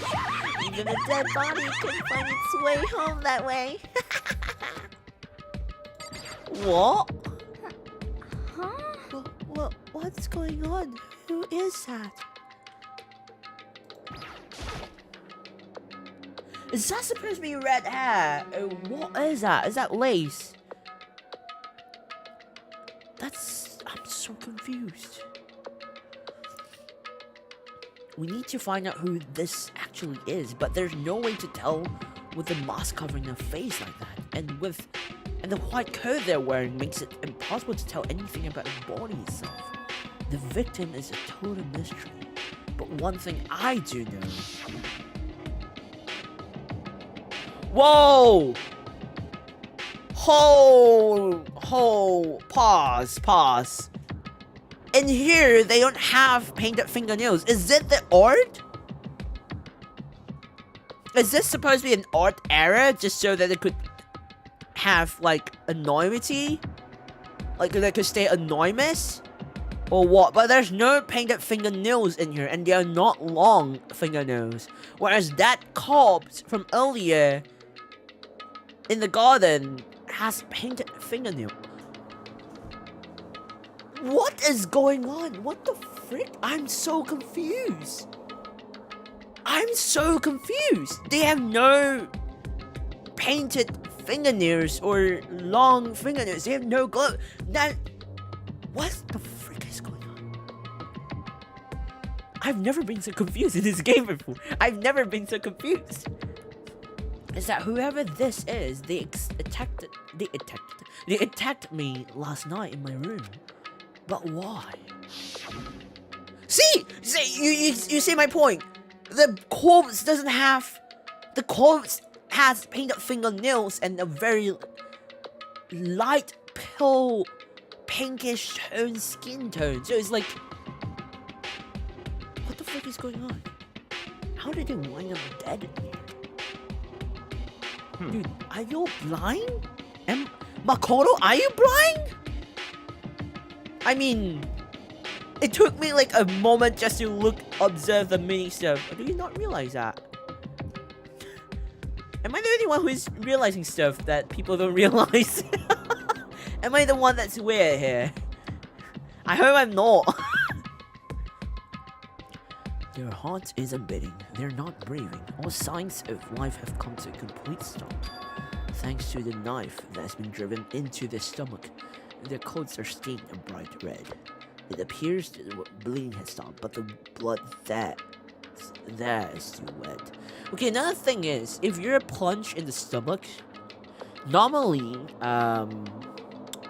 Even a dead body can find its way home that way. What? Huh? What's going on? Who is that? Is that supposed to be red hair? What is that? Is that lace? I'm so confused. We need to find out who this actually is, but there's no way to tell with the mask covering their face like that. And the white coat they're wearing makes it impossible to tell anything about the body itself. The victim is a total mystery. But one thing I do know... Whoa! Pause. In here, they don't have painted fingernails. Is it the art? Is this supposed to be an art error just so that it could have like anonymity? Like that could stay anonymous? Or what? But there's no painted fingernails in here, and they are not long fingernails. Whereas that corpse from earlier in the garden has painted fingernail. What is going on? What the frick? I'm so confused. I'm so confused. They have no painted fingernails or long fingernails. They have no glove. That. What the frick is going on? I've never been so confused in this game before. I've never been so confused. Is that whoever this is, they attacked me last night in my room. But why? See, you see my point. The corpse doesn't have. The corpse has painted fingernails and a very light pale pinkish tone skin tone. So it's like, what the fuck is going on? How did they wind up dead in here? Dude, are you blind? Makoto, are you blind? I mean, it took me like a moment just to observe the mini stuff. Do you not realize that? Am I the only one who is realizing stuff that people don't realize? Am I the one that's weird here? I hope I'm not. Their heart isn't beating. They're not breathing. All signs of life have come to a complete stop. Thanks to the knife that's been driven into their stomach, their clothes are stained a bright red. It appears that the bleeding has stopped, but the blood there is still wet. Okay, another thing is, if you're punched in the stomach, normally,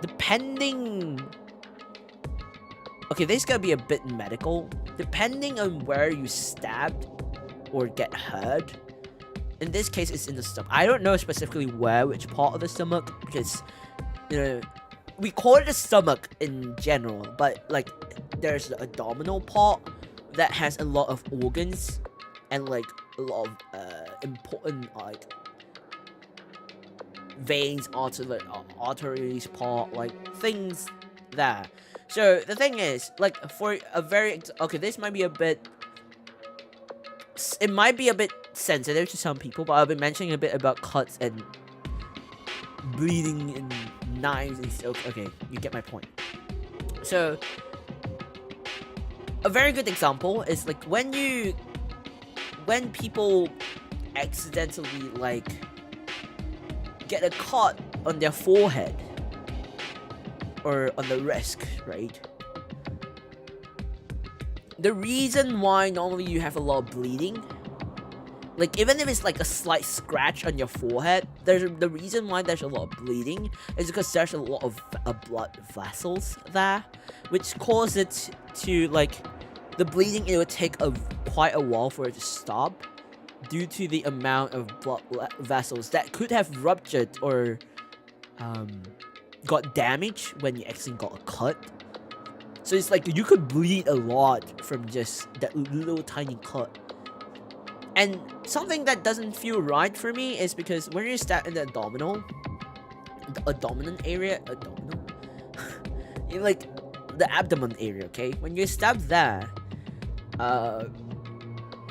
depending... Okay, this is gonna be a bit medical. Depending on where you stabbed or get hurt, in this case, it's in the stomach. I don't know specifically which part of the stomach, because, you know, we call it the stomach in general, but, like, there's the abdominal part that has a lot of organs and, like, a lot of, important, like, veins, arteries part, like, things there. So, the thing is, like, for a very... Okay, this might be a bit... It might be a bit sensitive to some people, but I'll be mentioning a bit about cuts and bleeding and knives and stuff. Okay, you get my point. So, a very good example is, like, when people accidentally, like, get a cut on their forehead or on the wrist, right? The reason why normally you have a lot of bleeding, like, even if it's like a slight scratch on your forehead, the reason why there's a lot of bleeding is because there's a lot of blood vessels there, which causes it to, like, the bleeding, it would take quite a while for it to stop due to the amount of blood vessels that could have ruptured or got damaged when you actually got a cut. So it's like you could bleed a lot from just that little tiny cut. And something that doesn't feel right for me is because when you stab in the abdominal area, like the abdomen area, okay? When you stab there,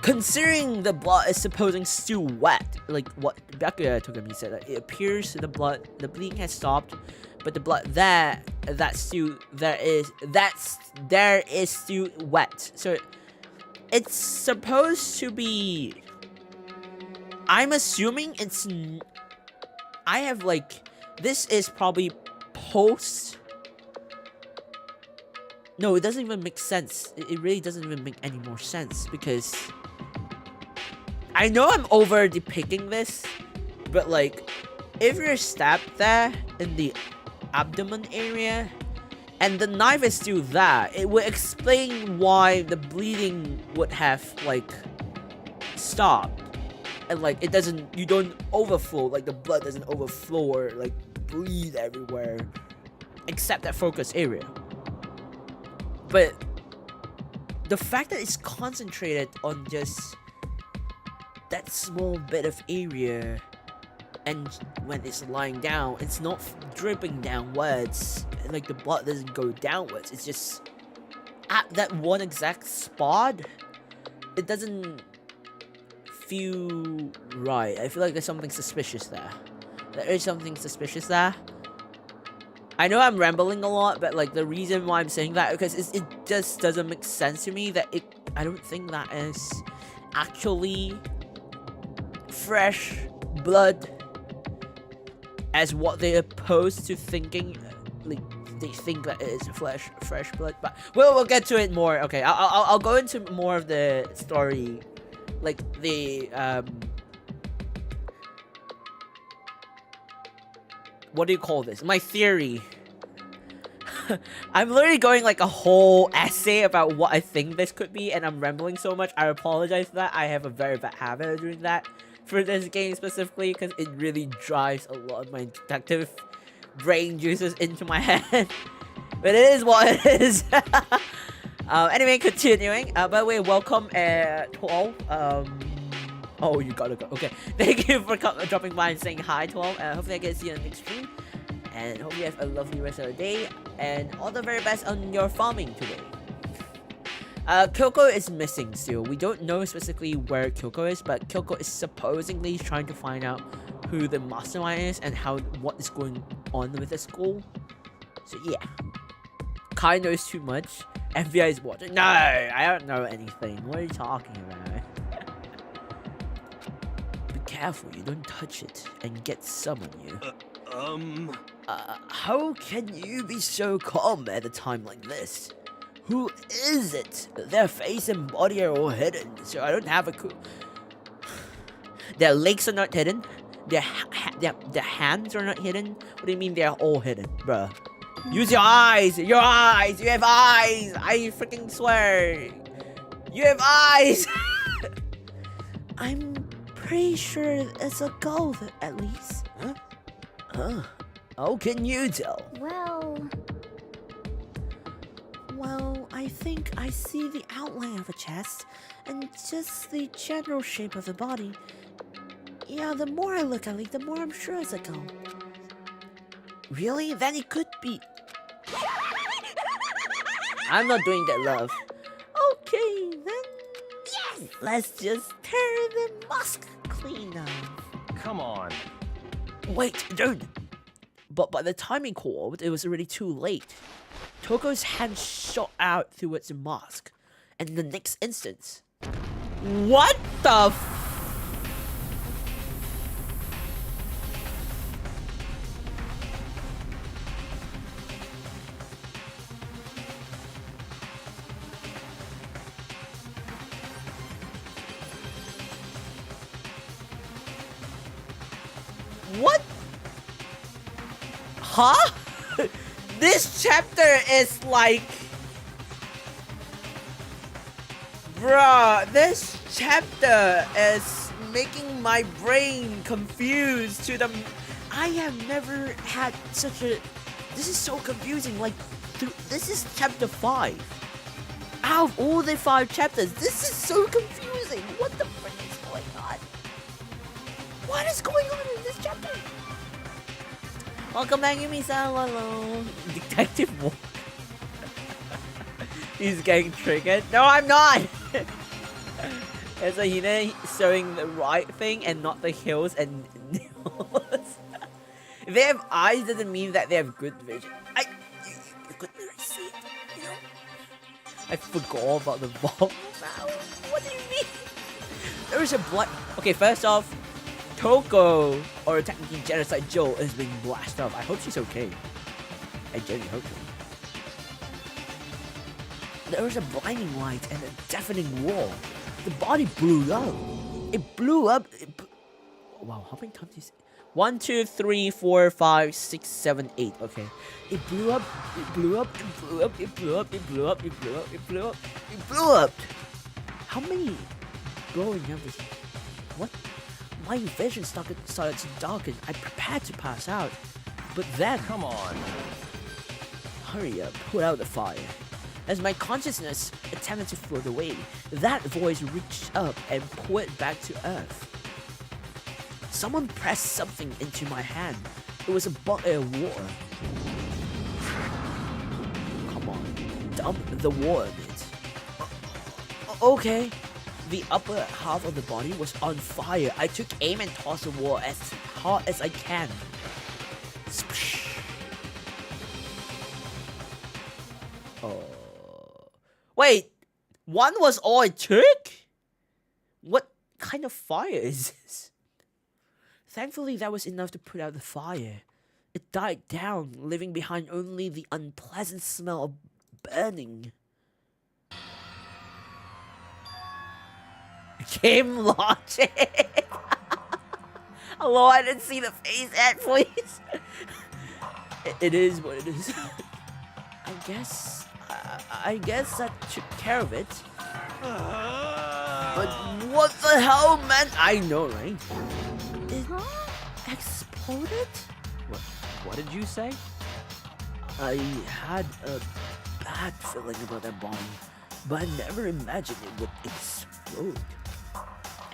considering the blood is supposing still wet, like what Bakuya Togami said, that it appears the bleeding has stopped, but the blood there is still wet. So it's supposed to be, I'm assuming it's, I have like, this is probably post. No, it doesn't even make sense. It really doesn't even make any more sense, because I know I'm over depicting this, but like, if you're stabbed there in the abdomen area and the knife is still there, it would explain why the bleeding would have like stopped, and like you don't overflow, like the blood doesn't overflow or like bleed everywhere except that focus area. But the fact that it's concentrated on just that small bit of area, and when it's lying down, it's not dripping downwards. Like the blood doesn't go downwards. It's just at that one exact spot. It doesn't feel right. I feel like there's something suspicious there. There is something suspicious there. I know I'm rambling a lot, but like the reason why I'm saying that because it just doesn't make sense to me that I don't think that is actually fresh blood as what they're opposed to thinking. Like they think that it is fresh blood, but we'll get to it more. Okay, I'll go into more of the story, like the what do you call this? My theory. I'm literally going like a whole essay about what I think this could be, and I'm rambling so much. I apologize for that. I have a very bad habit of doing that for this game specifically because it really drives a lot of my detective brain juices into my head. But it is what it is. Anyway, continuing. By the way, welcome to all. Oh, you gotta go. Okay. Thank you for dropping by and saying hi to all. Hopefully I get to see you on the next stream. And hope you have a lovely rest of the day. And all the very best on your farming today. Kyoko is missing still. We don't know specifically where Kyoko is, but Kyoko is supposedly trying to find out who the mastermind is and what is going on with the school. So yeah. Kai knows too much. FBI is watching. No, I don't know anything. What are you talking about? Be careful, you don't touch it and get some on you. How can you be so calm at a time like this? Who is it? Their face and body are all hidden, so I don't have a clue. Their legs are not hidden. Their hands are not hidden. What do you mean they're all hidden, bruh? Use your eyes! Your eyes! You have eyes! I freaking swear! You have eyes! I'm pretty sure it's a goal, at least. Huh? Huh? How can you tell? Well, I think I see the outline of a chest and just the general shape of the body. Yeah, the more I look at it, the more I'm sure it's a goal. Really? Then it could be. I'm not doing that, love. Okay, then. Yes! Let's just tear the musk clean off. Come on. Wait, dude. But by the time he called, it was already too late. Toko's hand shot out towards the mask, and in the next instant. What the What? Huh? This chapter is like... Bruh, this chapter is making my brain confused to the... I have never had such a... This is so confusing, like... This is chapter 5. Out of all the 5 chapters, this is so confusing. What the frick is going on? What is going on in this chapter? Welcome back, Yumi-san. Hello. Detective Wolf. He's getting triggered. No, I'm not! It's a Hina showing the right thing and not the heels and nails. If they have eyes, doesn't mean that they have good vision. You couldn't really see it, you know? I forgot about the bomb now. What do you mean? There is a blood. Okay, first off, Toko, or technically Genocide Joe, is being blasted off. I hope she's okay. I genuinely hope so. There was a blinding light and a deafening roar. The body blew up. It blew up. Wow, how many times is it? 1, 2, 3, 4, 5, 6, 7, 8. Okay. It blew up. It blew up. It blew up. It blew up. It blew up. It blew up. It blew up. It blew up. How many blowing up is... What? My vision started to darken. I prepared to pass out. But then... Come on. Hurry up. Put out the fire. As my consciousness attempted to float away, that voice reached up and pulled it back to earth. Someone pressed something into my hand. It was a bottle of water. Come on, dump the water a bit. Okay. The upper half of the body was on fire. I took aim and tossed the water as hard as I can. Splash. Oh. Wait, one was all it took? What kind of fire is this? Thankfully, that was enough to put out the fire. It died down, leaving behind only the unpleasant smell of burning. Game logic. Hello, I didn't see the face ad, please. It is what it is. I guess that took care of it. But what the hell, man? I know, right? It exploded? What did you say? I had a bad feeling about that bomb, but I never imagined it would explode.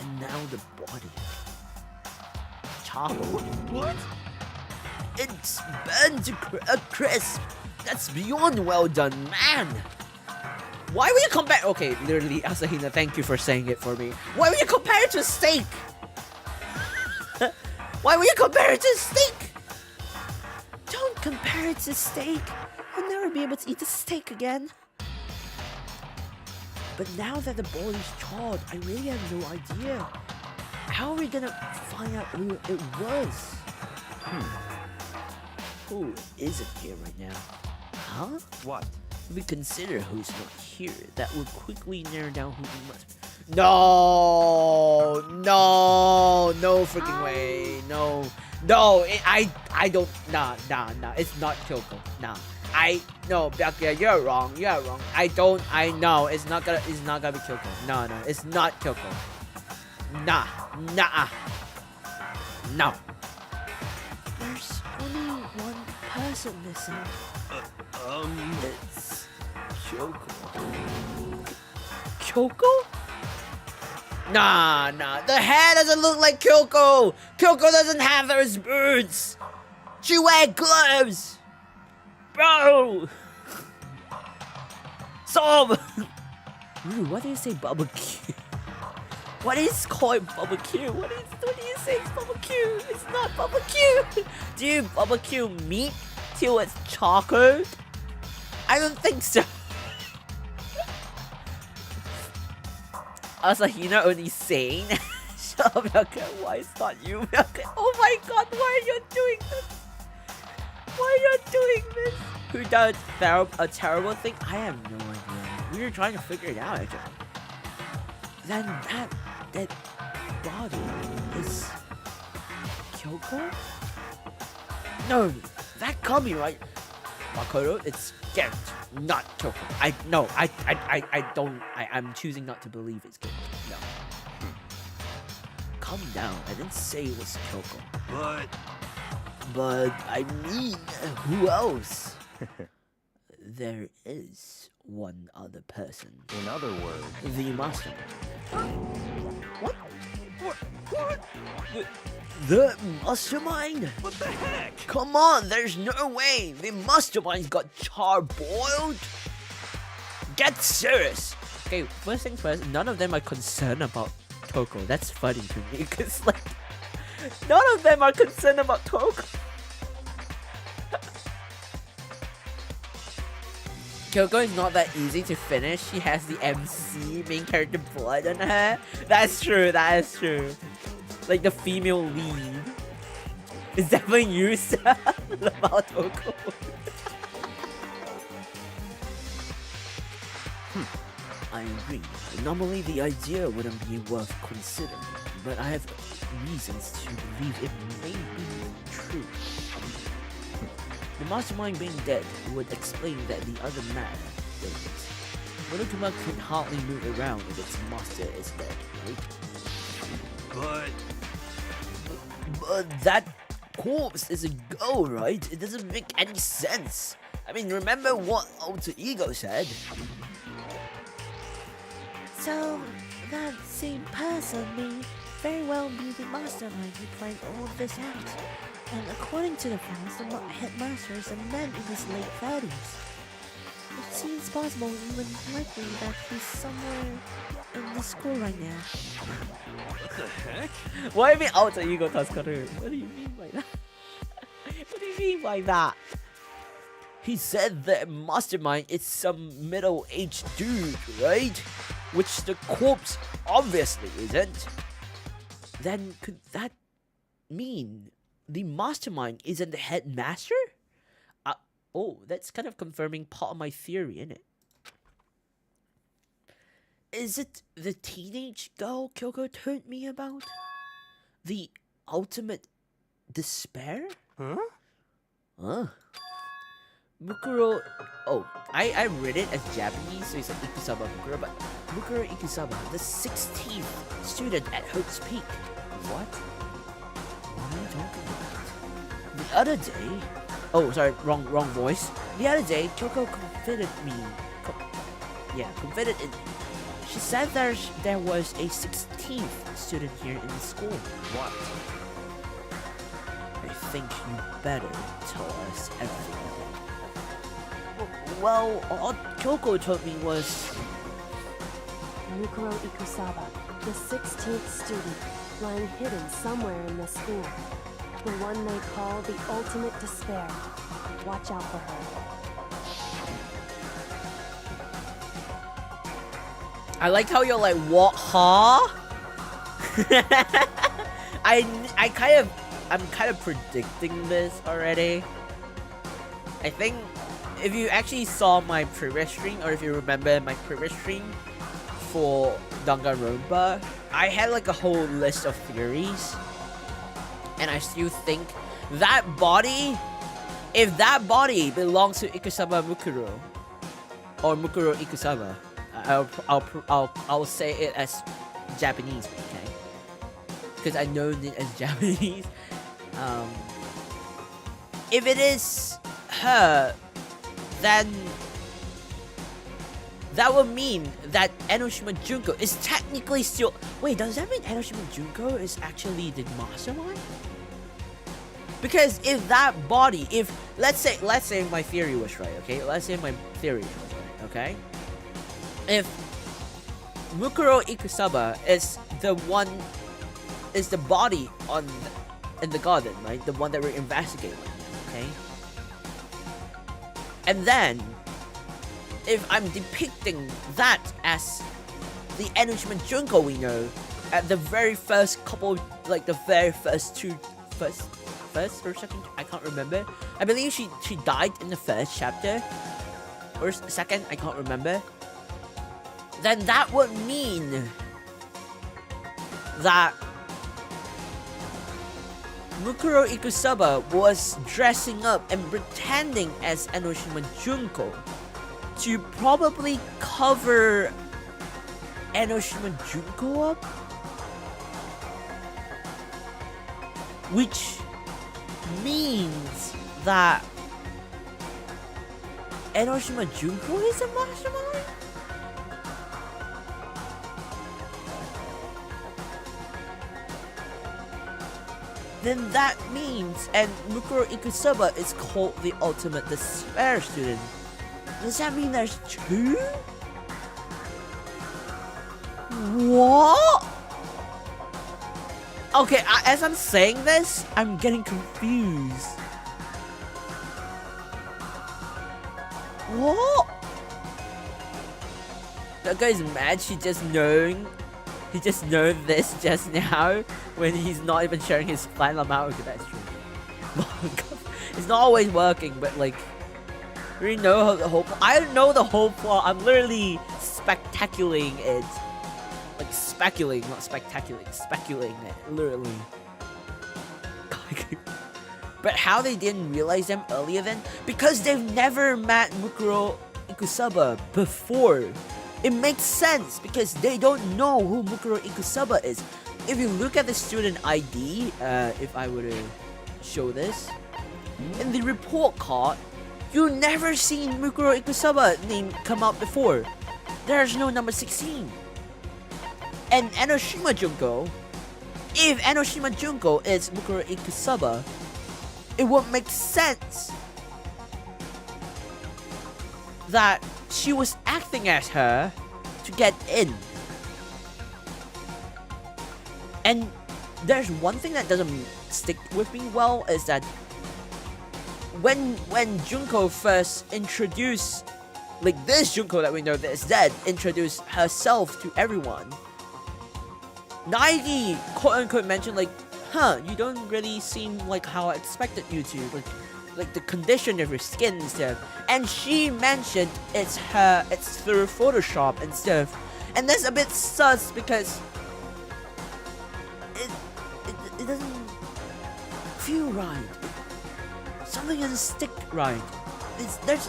And now the body. Charcoal. What? It's burned to a crisp. That's beyond well done, man. Why would you compare? Okay, literally, Asahina, thank you for saying it for me. Why would you compare it to a steak? Why would you compare it to a steak? Don't compare it to steak. I'll never be able to eat a steak again. But now that the body's charred, I really have no idea. How are we gonna find out who it was? Who isn't here right now? Huh? What? If we consider who's not here, that will quickly narrow down who we must. No, freaking way, no. I don't. Nah. It's not Kyoko. Nah. No, Byakuya, you're wrong. I know it's not gonna be Kyoko. No, it's not Kyoko. No. There's only one person missing. It's Kyoko. Kyoko? Nah. The hair doesn't look like Kyoko. Kyoko doesn't have those boots. She wears gloves. Bro! Stop! Ooh, why do you say barbecue? What is called barbecue? What do you say it's barbecue? It's not barbecue! Do you barbecue meat till it's charcoal? I don't think so. Asahina only saying. Shut up, Byakuya. Why it's not you, Byakuya? Oh my god, why are you doing this? Why are you doing this? Who does a terrible thing? I have no idea. We were trying to figure it out, actually. Then that body is Kyoko? No, that can't be right. Makoto, it's Garrett, not Kyoko. I'm choosing not to believe it's Kyoko. No. Calm down. I didn't say it was Kyoko. But I mean, who else? There is one other person. In other words, The mastermind. What? The mastermind? What the heck? Come on, there's no way. The mastermind got charboiled. Get serious. Okay, first thing first, none of them are concerned about Toko. That's funny to me because like none of them are concerned about Toko. Kyoko is not that easy to finish. She has the MC main character blood on her. That's true. Like the female lead. It's definitely you, sir. About Toko. I agree. Normally the idea wouldn't be worth considering, but I have reasons to believe it may be true. The mastermind being dead would explain that the other man didn't. Monokuma can hardly move around if its master is dead, right? But that corpse is a girl, right? It doesn't make any sense. I mean, remember what Alter Ego said? So, that same person may very well be the mastermind who planned all of this out. And according to the files, the headmaster is a man in his late 30s. It seems possible, even likely, that he's somewhere in the school right now. What the heck? What do you mean Alter Ego Tasukaru? What do you mean by that? What do you mean by that? He said that mastermind is some middle-aged dude, right? Which the corpse obviously isn't. Then could that mean the mastermind isn't the headmaster? Oh, that's kind of confirming part of my theory, isn't it? Is it the teenage girl Kyoko told me about? The ultimate despair? Huh? Mukuro... Oh, I read it as Japanese, so it's like Ikusaba Mukuro, but Mukuro Ikusaba, the 16th student at Hope's Peak. What? What are you talking about? The other day... Oh, sorry, wrong voice. The other day, Kyoko confided me... confided in me. She said there was a 16th student here in the school. What? I think you better tell us everything. Well, all Kyoko told me was... Mukuro Ikusaba, the 16th student, lying hidden somewhere in the school. The one they call the ultimate despair. Watch out for her. I like how you're like, what, huh? I'm kind of predicting this already. I think if you actually saw my previous stream, or if you remember my previous stream for Danganronpa, I had like a whole list of theories. And I still think that body, if that body belongs to Ikusaba Mukuro, or Mukuro Ikusaba, I'll say it as Japanese, okay? Because I know it as Japanese. If it is her, then that would mean that Enoshima Junko is technically still... Wait, does that mean Enoshima Junko is actually the mastermind? Because if that body, if let's say my theory was right, okay? Let's say my theory was right, okay? If Mukuro Ikusaba is the body in the garden, right? The one that we're investigating, okay? And then if I'm depicting that as the Enoshima Junko we know at the very first couple, like the very first or second, I can't remember. I believe she died in the first chapter or second, I can't remember. Then that would mean that Mukuro Ikusaba was dressing up and pretending as Enoshima Junko to probably cover Enoshima Junko up, which means that Enoshima Junko is a mastermind? Then that means, and Mukuro Ikusaba is called the ultimate despair student. Does that mean there's two? What? Okay, as I'm saying this, I'm getting confused. What? That guy's mad. He just knows this just now when he's not even sharing his final amount. Okay, that's true. It's not always working, but like, we already know the whole. I don't know the whole plot. I'm literally spectaculating it. Like speculating, not spectaculating, speculating it, literally. But how they didn't realize them earlier then? Because they've never met Mukuro Ikusaba before. It makes sense because they don't know who Mukuro Ikusaba is. If you look at the student ID, if I were to show this, in the report card You never seen Mukuro Ikusaba name come out before. There's no number 16. And Enoshima Junko, if Enoshima Junko is Mukuro Ikusaba, it would make sense that she was acting as her to get in. And there's one thing that doesn't stick with me well is that when Junko first introduced, like this Junko that we know that is dead, introduced herself to everyone, Naegi quote unquote mentioned like, you don't really seem like how I expected you to, like the condition of your skin and stuff. And she mentioned it's through Photoshop and stuff. And that's a bit sus because it doesn't feel right. Something doesn't stick right. There's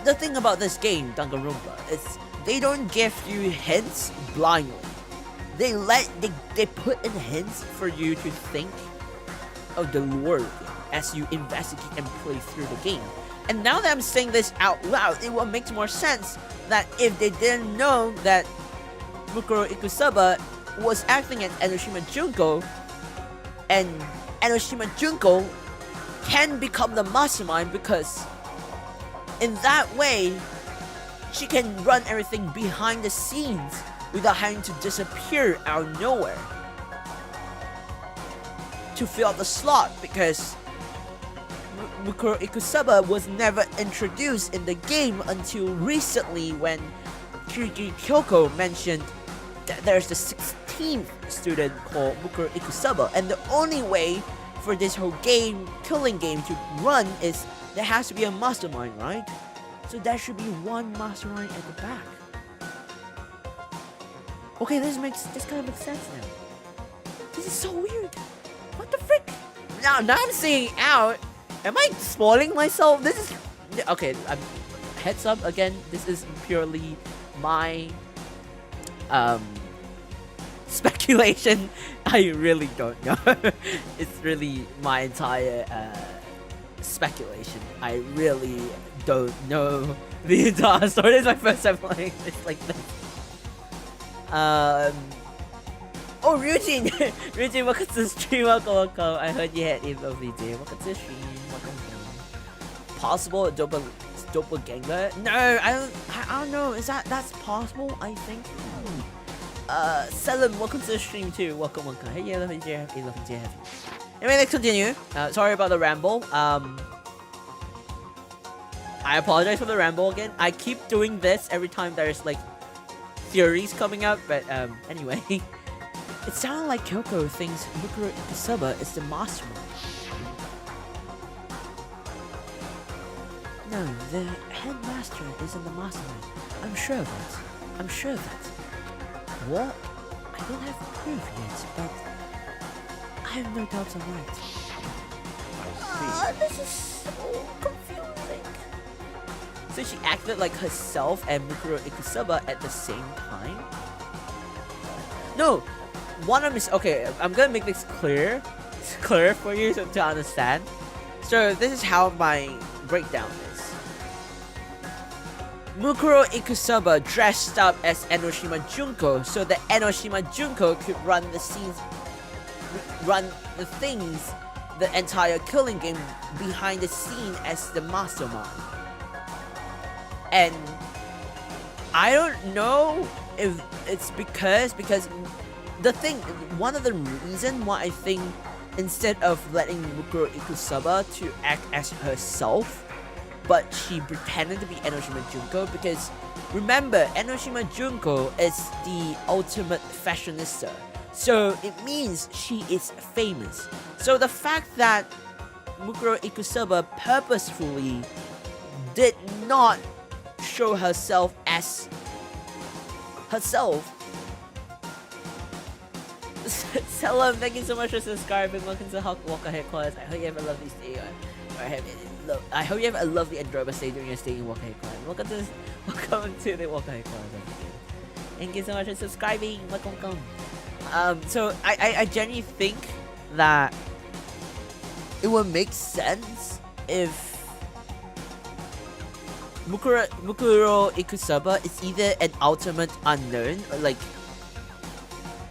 the thing about this game, Danganronpa, is they don't give you hints blindly. They put in hints for you to think of the lore as you investigate and play through the game. And now that I'm saying this out loud, it will make more sense that if they didn't know that Mukuro Ikusaba was acting as Enoshima Junko, and Enoshima Junko can become the mastermind because in that way she can run everything behind the scenes without having to disappear out of nowhere to fill out the slot, because Mukuro Ikusaba was never introduced in the game until recently when Kirigiri Kyoko mentioned that there's the 16th student called Mukuro Ikusaba, and the only way for this whole killing game to run is there has to be a mastermind, right? So there should be one mastermind at the back. Okay, this kind of makes sense now. This is so weird. What the frick? Now I'm seeing out. Am I spoiling myself? This is okay. Heads up again. This is purely my speculation. I really don't know. It's really my entire speculation. I really don't know the entire story. This is my first time playing this like this. Oh, Ryujin! Ryujin, welcome to the stream. Welcome. I heard you had a lovely day. Welcome to the stream. Welcome. Possible doppelganger? No, I don't know. Is that's possible? I think. Selim, welcome to the stream too. Welcome. Hey, yeah, lovely day. Anyway, let's continue. Sorry about the ramble. I apologize for the ramble again. I keep doing this every time there's like theories coming up, but anyway. It sounded like Kyoko thinks Mukuro Ikusaba is the mastermind. No, the headmaster isn't the mastermind. I'm sure of it. What? I don't have proof yet, but I have no doubts I'm right. This is so confusing. So she acted like herself and Mukuro Ikusaba at the same time? No! One of them is okay. I'm gonna make this clear for you to understand. So this is how my breakdown is. Mukuro Ikusaba dressed up as Enoshima Junko so that Enoshima Junko could run the things, the entire killing game behind the scene as the mastermind. And I don't know if it's because one of the reason why I think instead of letting Mukuro Ikusaba to act as herself, but she pretended to be Enoshima Junko, because remember, Enoshima Junko is the ultimate fashionista, so it means she is famous. So the fact that Mukuro Ikusaba purposefully did not show herself as herself. Salam, thank you so much for subscribing. Welcome to Walk Ahead Class. I hope you have a lovely stay. I hope you have a lovely enjoyable stay during your stay in Walk Ahead Class. Welcome to the Walk Ahead Class. Thank you so much for subscribing. Welcome. So I genuinely think that it would make sense if Mukuro Ikusaba is either an ultimate unknown, or like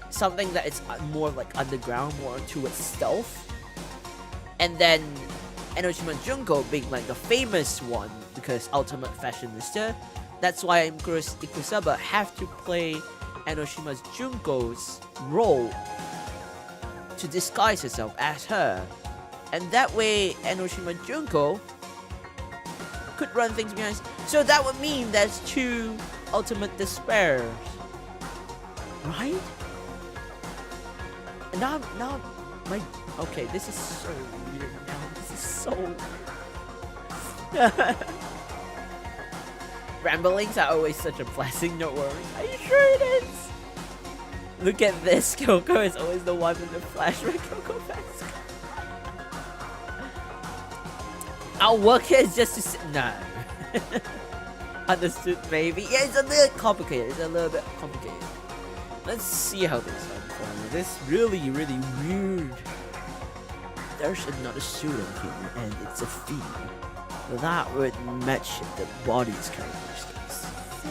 something that is more like underground, more towards stealth, and then Enoshima Junko being like the famous one because ultimate fashionista. That's why Mukuro Ikusaba have to play Enoshima Junko's role to disguise herself as her, and that way Enoshima Junko could run things behind. So that would mean there's 2 ultimate despairs, right? And now my okay, this is so weird now. This is so ramblings are always such a blessing, don't worry. Are you sure it is? Look at this, Kyoko is always the one with the flashback Kyoko mask. Our work here is just to no. Understood, maybe. Yeah, it's a little complicated. It's a little bit complicated. Let's see how this unfolds. This is really weird. There's another student here, and it's a female. That would match the body's characteristics. So,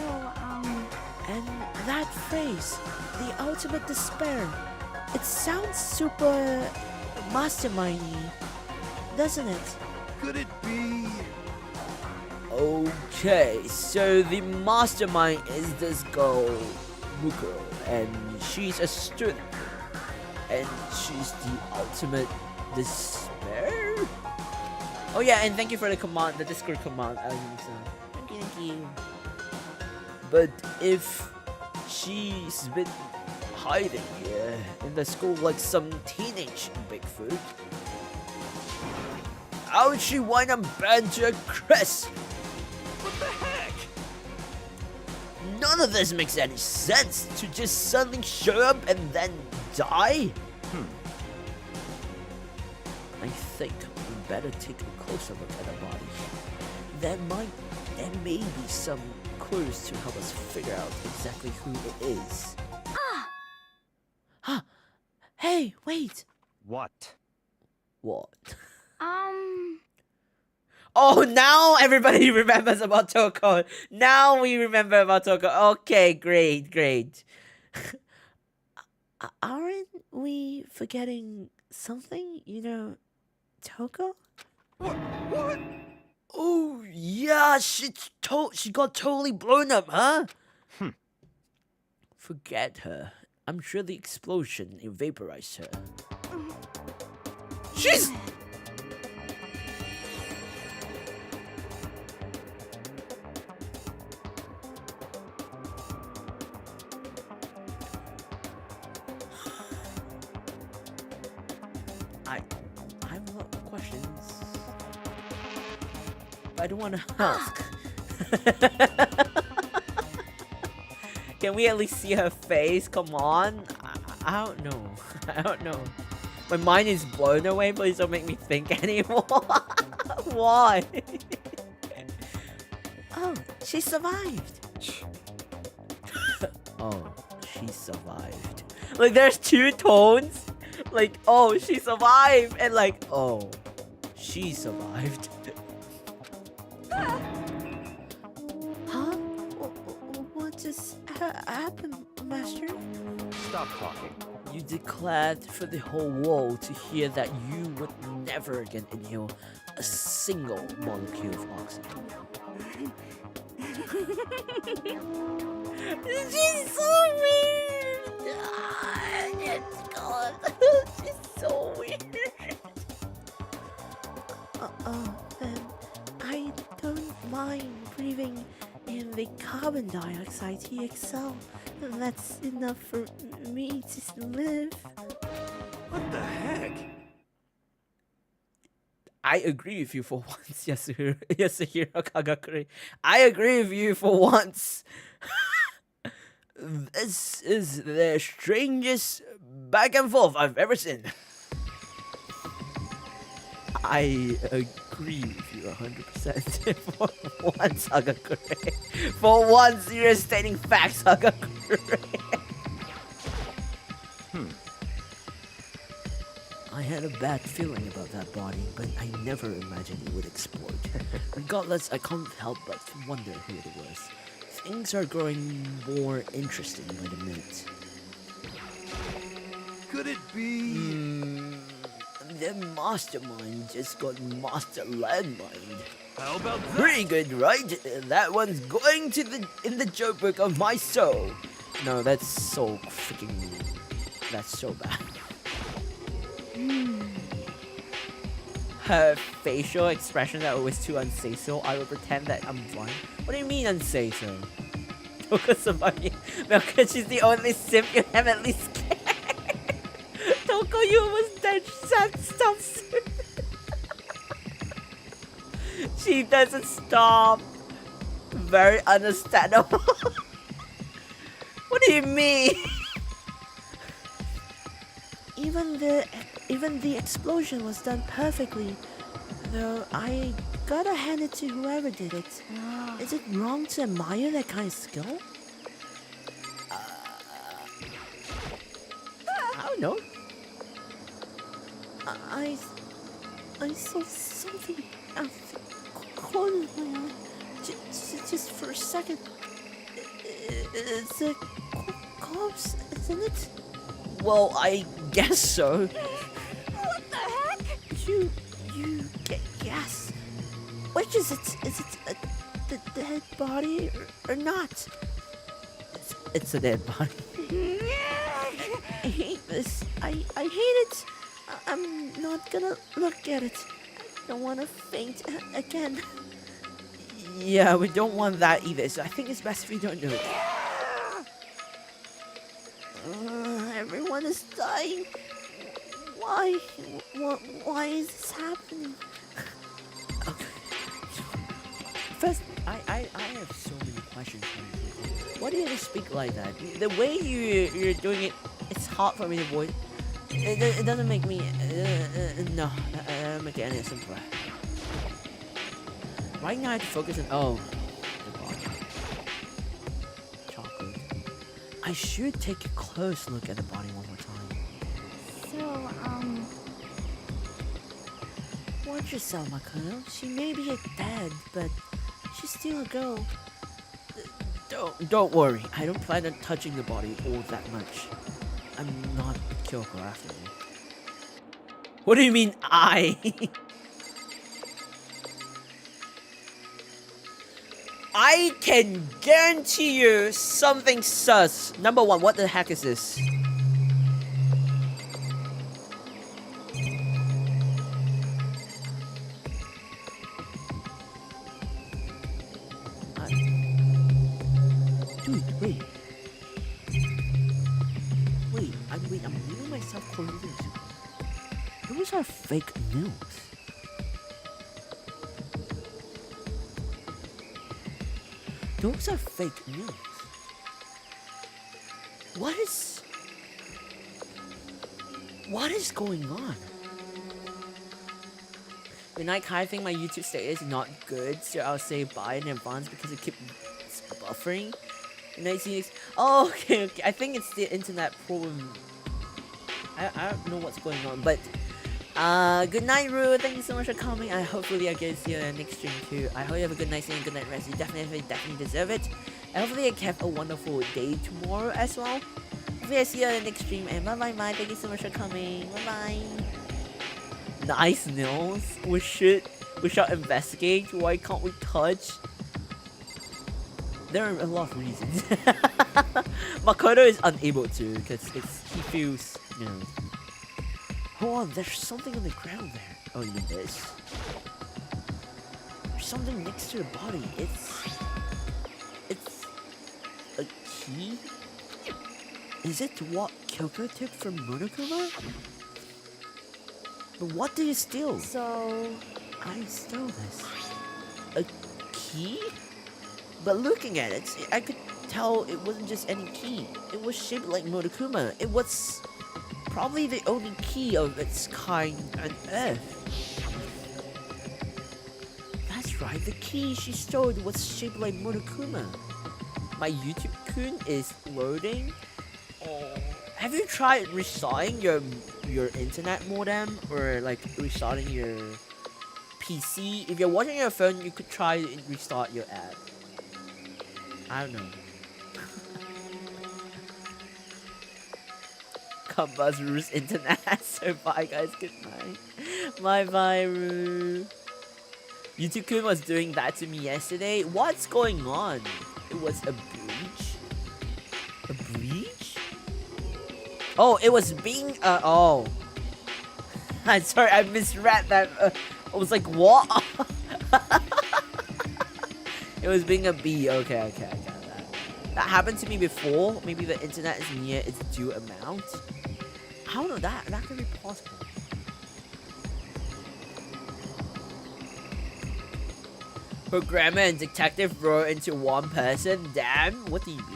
And that phrase, the ultimate despair, it sounds super mastermindy, doesn't it? Could it be? Okay, so the mastermind is this girl, Mukuro, and she's a student, and she's the ultimate despair. Oh yeah, and thank you for the command, the Discord command. Thank you. But if she's been hiding here in the school like some teenage Bigfoot, how would she wind up burned to a crisp? What the heck? None of this makes any sense. To just suddenly show up and then die? I think we better take a closer look at the body. There may be some clues to help us figure out exactly who it is. Huh? Hey, wait. What? What? Oh, now everybody remembers about Toko. Now we remember about Toko. Okay, great. Aren't we forgetting something? You know, Toko? What? Oh, yeah, she got totally blown up, huh? Forget her. I'm sure the explosion vaporized her. She's... I have a lot of questions. I don't want to ask. Can we at least see her face? Come on. I don't know. I don't know. My mind is blown away. Please don't make me think anymore. Why? Oh, she survived. Oh, she survived. Like, there's 2 tones. Like, oh, she survived. And like, oh, she survived. Huh? What just happened, Master? Stop talking. You declared for the whole world to hear that you would never again inhale a single molecule of oxygen. She's so weird! It's gone. She's so weird. Then I don't mind breathing in the carbon dioxide TXL. That's enough for me to live. What the heck? I agree with you for once, Yasuhiro Kagakure. I agree with you for once. This is the strangest back and forth I've ever seen. I agree with you 100%. For once, Hagakure. For once, you're stating facts, Hagakure. I had a bad feeling about that body, but I never imagined it would explode. Regardless, I can't help but wonder who it was. Things are growing more interesting by the minute. Could it be? The mastermind just got master landmine. How about that? Pretty good, right? That one's going to in the joke book of my soul. No, that's so freaking. That's so bad. Her facial expressions are always too unsay so. I will pretend that I'm blind. What do you mean unsay so? Because somebody, because she's the only simp you have at least scared. Toko, you almost dead. Stop soon. She doesn't stop. Very understandable. What do you mean? Even the explosion was done perfectly. Though I gotta hand it to whoever did it. Is it wrong to admire that kind of skill? I don't know. I saw something out the corner of my eye. Just for a second. It's a corpse, isn't it? Well, I guess so. What the heck? You guess. Which is it? Is it the dead body or not? It's a dead body. I hate this. I hate it. I'm not gonna look at it. I don't want to faint again. Yeah, we don't want that either, so I think it's best if we don't do it. Everyone is dying. Why? Why is this happening? Okay. First, I have so many questions for you. Why do you have to speak like that? The way you're doing it, it's hard for me to avoid. It doesn't make me. No, make it any simpler. Right now I have to focus on. Oh, the body. Chocolate. I should take a close look at the body one more time. So, Watch yourself, Makoto. She may be dead, but she's still a girl. Don't worry. I don't plan on touching the body all that much. I'm not Kyoko after all. What do you mean, I? I can guarantee you something sus. Number one, what the heck is this? Dude, wait. I'm reading myself closely. Those are fake news. Those are fake news. What is going on? Good night, Kai. I think my YouTube status is not good, so I'll say bye in advance because it keeps buffering. Good night, see you. Oh, okay. I think it's the internet problem. I don't know what's going on, but good night, Ru. Thank you so much for coming. Hopefully I get to see you in the next stream too. I hope you have a good night and good night rest. You definitely deserve it. And hopefully I can have a wonderful day tomorrow as well. Hopefully I see you in the next stream. And bye. Thank you so much for coming. Bye. Nice nails. We shall investigate. Why can't we touch? There are a lot of reasons. Makoto is unable to because he feels, you know. Hold on, there's something on the ground there. Oh, you mean this? There's something next to the body. It's a key? Is it what Kyoko took from Monokuma? But what did you steal? So, I stole this. A key? But looking at it, I could tell it wasn't just any key. It was shaped like Monokuma. It was probably the only key of its kind on Earth. That's right, the key she stole was shaped like Monokuma. My YouTube-kun is loading. Oh, Have you tried restarting your internet modem or like restarting your PC? If you're watching your phone, you could try to restart your app. I don't know. Buzz Roo's internet. So bye guys, good night. Bye bye Roo. YouTube-kun was doing that to me yesterday. What's going on? It was a breach? A breach? Oh, it was being oh. I'm sorry, I misread that. I was like, what? It was being a B. Okay, I got that. That happened to me before. Maybe the internet is near its due amount. I don't know, that could be possible. Programmer and detective roll into one person? Damn, what do you mean?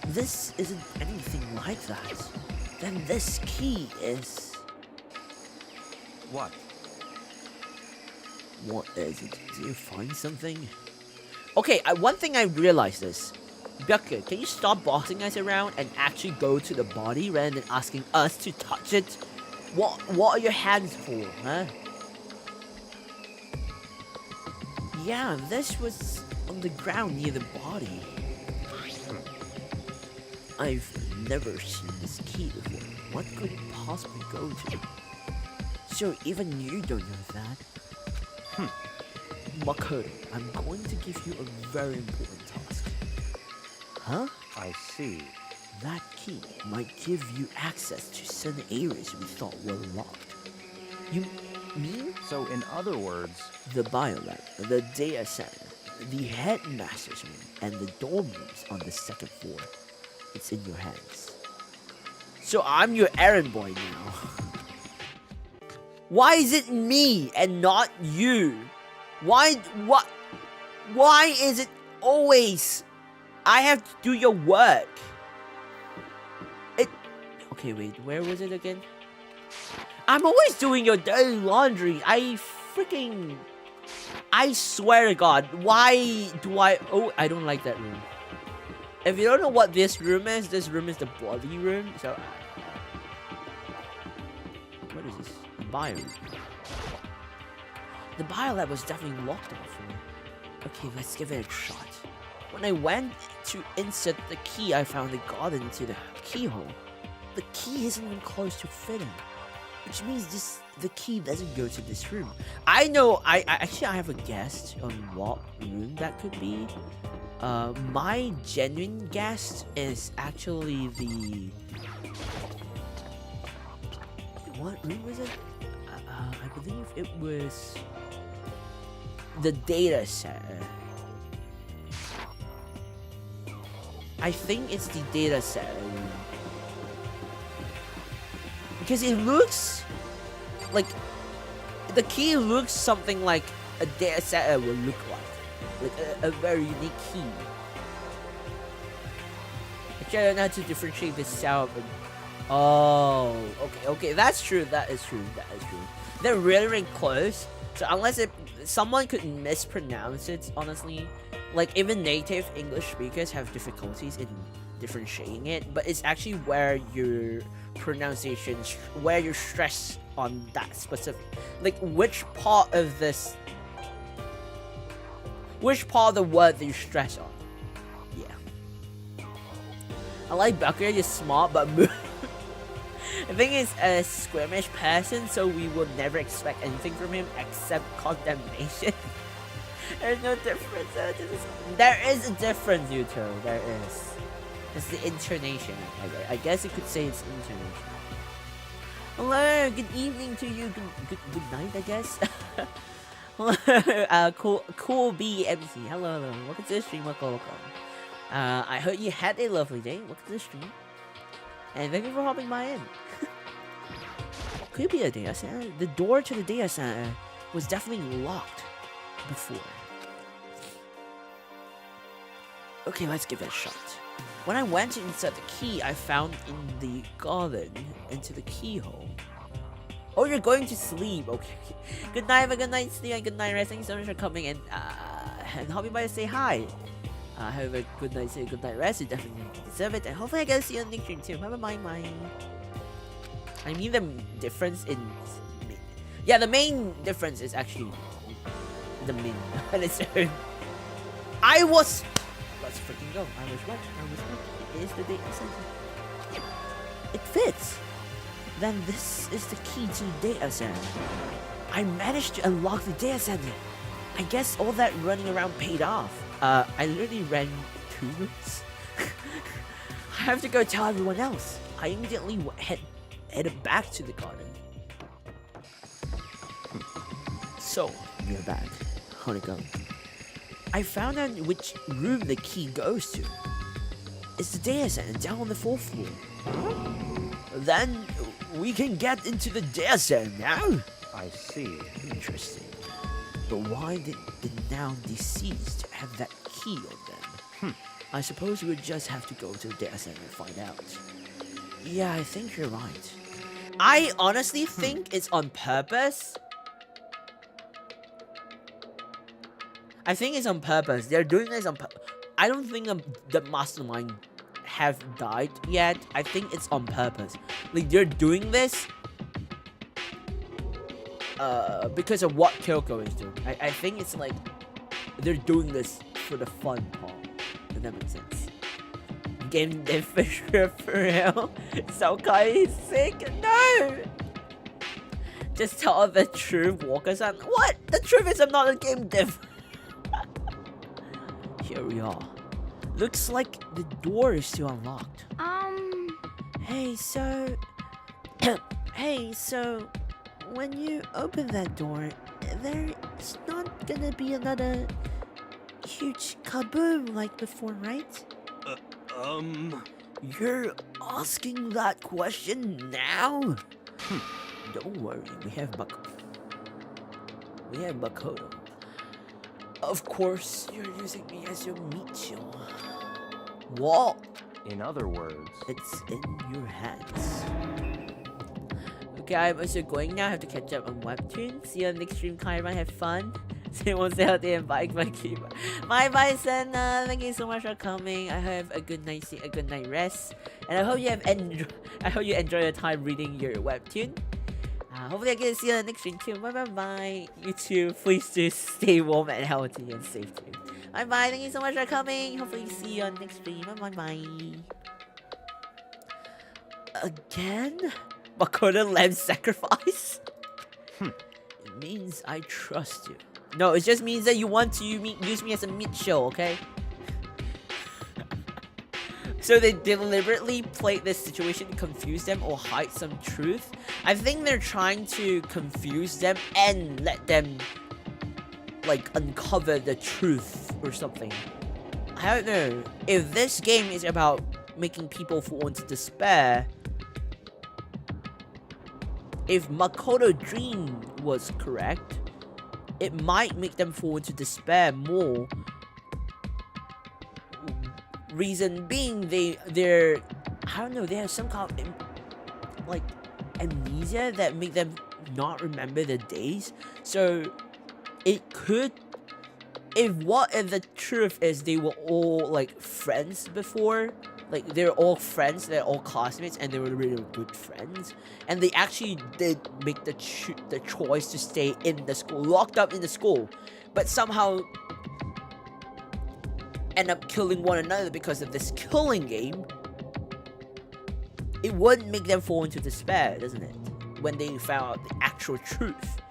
This isn't anything like that. Then this key is... What? What is it? Did you find something? Okay, one thing I realized is... Byaku, can you stop bossing us around and actually go to the body rather than asking us to touch it? What are your hands for, huh? Yeah, this was on the ground near the body. I've never seen this key before. What could it possibly go to? So even you don't know that? Makoto, I'm going to give you a very important task. Huh? I see. That key might give you access to certain areas we thought were locked. You mean? So in other words... The biolab, the data center, the headmaster's room, and the dorm rooms on the second floor. It's in your hands. So I'm your errand boy now. Why is it me and not you? Why is it always I have to do your work? Okay, wait, where was it again? I'm always doing your dirty laundry. I swear to God, why do I... Oh, I don't like that room. If you don't know what this room is the body room. So... What is this? The bio room. The biolab was definitely locked before. Okay, let's give it a shot. When I went to insert the key, I found it got into the keyhole. The key isn't even close to fitting. Which means the key doesn't go to this room. I know, I have a guess on what room that could be. My genuine guess is actually the... What room was it? I believe it was... the data center. I think it's the data center room. Because it looks like the key looks something like a data center would look like a very unique key. Actually, I don't know how to differentiate the sound. But... Oh, okay, that's true. That is true. They're really close. So unless someone could mispronounce it, honestly, like even native English speakers have difficulties in differentiating it. But it's actually where your pronunciation, where you stress on that specific, like which part of the word that you stress on. Yeah, I like Bakura. You're smart, but I think he's a squirmish person, so we will never expect anything from him except condemnation. There's no difference. There is a difference, Yuto. There is. It's the intonation. I guess you could say it's intonation. Hello, good evening to you. Good night, I guess. Cool BMC. Hello. Welcome to the stream. Welcome. I hope you had a lovely day. Welcome to the stream. And thank you for hopping by in. Could be a data center. The door to the data center was definitely locked before. Okay, let's give it a shot. When I went to insert the key, I found in the garden into the keyhole. Oh, you're going to sleep. Okay. Good night, good night, sleep, and good night, rest. Thank you so much for coming and hopping by to say hi. Have a good night, say good night rest. You definitely deserve it, and hopefully I get to see you on the next stream too. Bye bye bye. I mean the difference in, yeah, the main difference is actually the min on its own. Let's freaking go. I was right. It is the data center. It fits. Then this is the key to the data center. I managed to unlock the data center. I guess all that running around paid off. I literally ran 2 routes. I have to go tell everyone else. I immediately headed back to the garden. So, we're back. How'd it go? I found out which room the key goes to. It's the data center down on the 4th floor. Then we can get into the data center now. I see. Interesting. But why did the now deceased have that key on them? I suppose we would just have to go to the data center and find out. Yeah, I think you're right. I honestly think it's on purpose. I think it's on purpose. They're doing this on purpose. I don't think the mastermind have died yet. I think it's on purpose. Like, they're doing this because of what Kyoko is doing. I think it's like they're doing this for the fun part. If that makes sense. Game dev for real. So Kaissics, no! Just tell the truth, Walker-san. What? The truth is I'm not a game dev. Here we are. Looks like the door is still unlocked. Hey, so... hey, so... when you open that door, there's not gonna be another huge kaboom like before, right? You're asking that question now? Don't worry, we have Makoto. Of course, you're using me as your meat shield. What? In other words, It's in your hands. Okay, I'm also going now. I have to catch up on Webtoon. See you on the next stream, Kaira. Have fun. Stay one stay out there and bike my keeper. Bye, Senna. Thank you so much for coming. I have a good night rest. And I hope you enjoy your time reading your Webtoon. Hopefully I get to see you on the next stream too. Bye. You too. Please just stay warm and healthy and safe too. Bye. Thank you so much for coming. Hopefully see you on the next stream. Bye. Again? Makoto lamb sacrifice? It means I trust you. No, it just means that you want to use me as a meat show, okay? So they deliberately played this situation to confuse them or hide some truth. I think they're trying to confuse them and let them, like, uncover the truth or something. I don't know. If this game is about making people fall into despair, if Makoto dream was correct, it might make them fall into despair more. Reason being, they're I don't know, they have some kind of like amnesia that make them not remember the days. So it could, if the truth is they were all like friends before, like they're all friends, they're all classmates, and they were really good friends, and they actually did make the choice to stay in the school, locked up in the school, but somehow end up killing one another because of this killing game, it would make them fall into despair, doesn't it? When they found out the actual truth.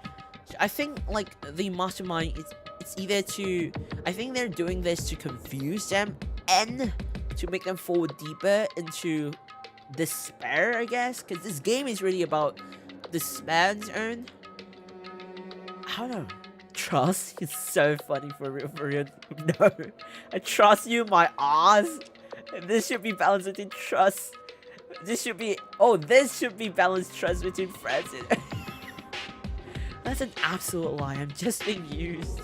So I think like the mastermind, it's either to, I think they're doing this to confuse them and to make them fall deeper into despair, I guess, because this game is really about despair on its own. I don't know. Trust? It's so funny for real. No, I trust you, my ass. This should be balanced between trust. This should be balanced trust between friends. That's an absolute lie. I'm just being used.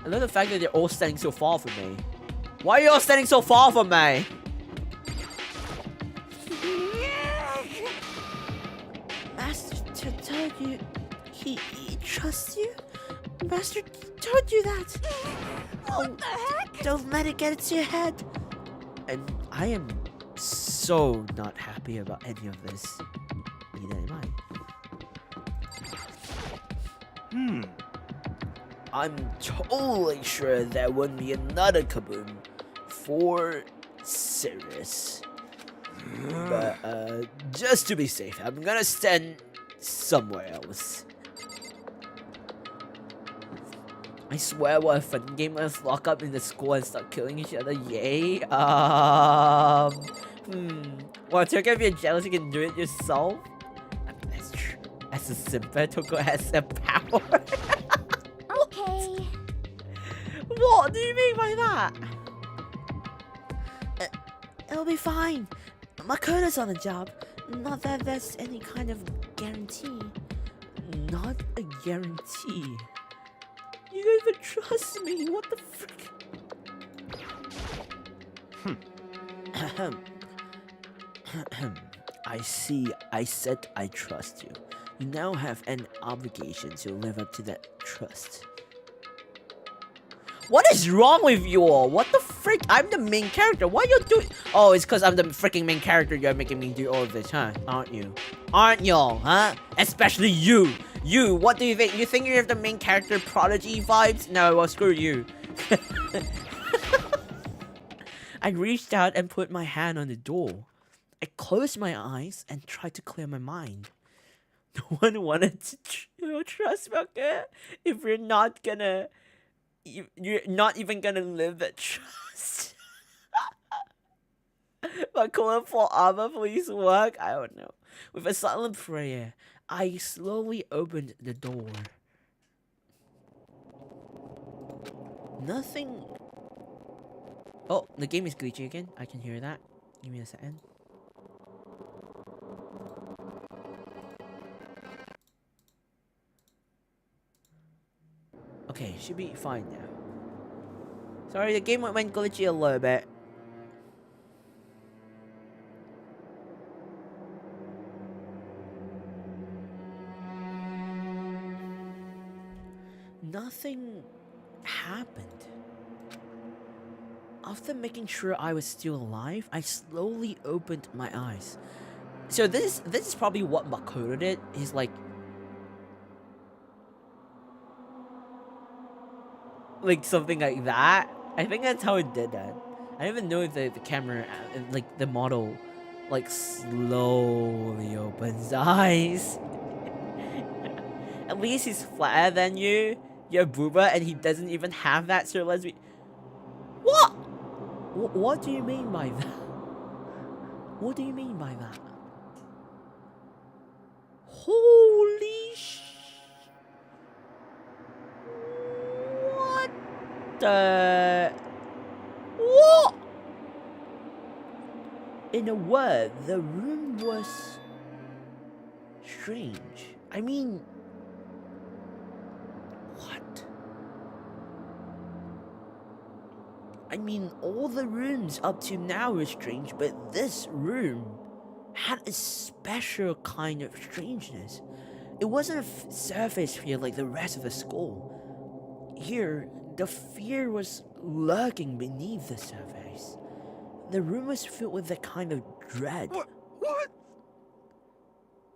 I love the fact that they're all standing so far from me. Why are you all standing so far from me? Master told you he trusts you? Master told you that. What the heck? Don't let it get into your head. And I am so not happy about any of this. Neither am I. I'm totally sure there won't be another kaboom for serious. But just to be safe, I'm gonna stand somewhere else. I swear, what a fun game. Let's lock up in the school and start killing each other. Yay. Well, Toko, if you're jealous, you can do it yourself. I mean, that's true. As a simper, Toko has the power. Okay. What do you mean by that? It'll be fine. Makoto's on the job. Not that there's any kind of guarantee. Not a guarantee. You don't even trust me. What the frick? I see. I said I trust you. You now have an obligation to live up to that trust. What is wrong with you all? What the frick? I'm the main character. What are you doing? Oh, it's because I'm the freaking main character. You're making me do all of this, huh? Aren't you? Aren't y'all, huh? Especially you. You, what do you think? You think you have the main character prodigy vibes? No, well, screw you. I reached out and put my hand on the door. I closed my eyes and tried to clear my mind. No one wanted to trust Maka if you're not gonna... You're not even gonna live that trust. But calling for armor, please work? I don't know. With a silent prayer, I slowly opened the door. Nothing. Oh, the game is glitchy again. I can hear that. Give me a second. Okay, should be fine now. Sorry, the game went glitchy a little bit. Nothing happened. After making sure I was still alive, I slowly opened my eyes. So this is probably what Makoto did. He's like something like that. I think that's how it did that. I didn't even know the camera, like the model, like slowly opens eyes. At least he's flatter than you. You're Booba and he doesn't even have that, so let's be... What? What do you mean by that? What do you mean by that? Holy sh... What the... What? In a word, the room was... strange. I mean... What? I mean, all the rooms up to now were strange, but this room had a special kind of strangeness. It wasn't a surface fear like the rest of the school. Here, the fear was lurking beneath the surface. The room was filled with a kind of dread. What?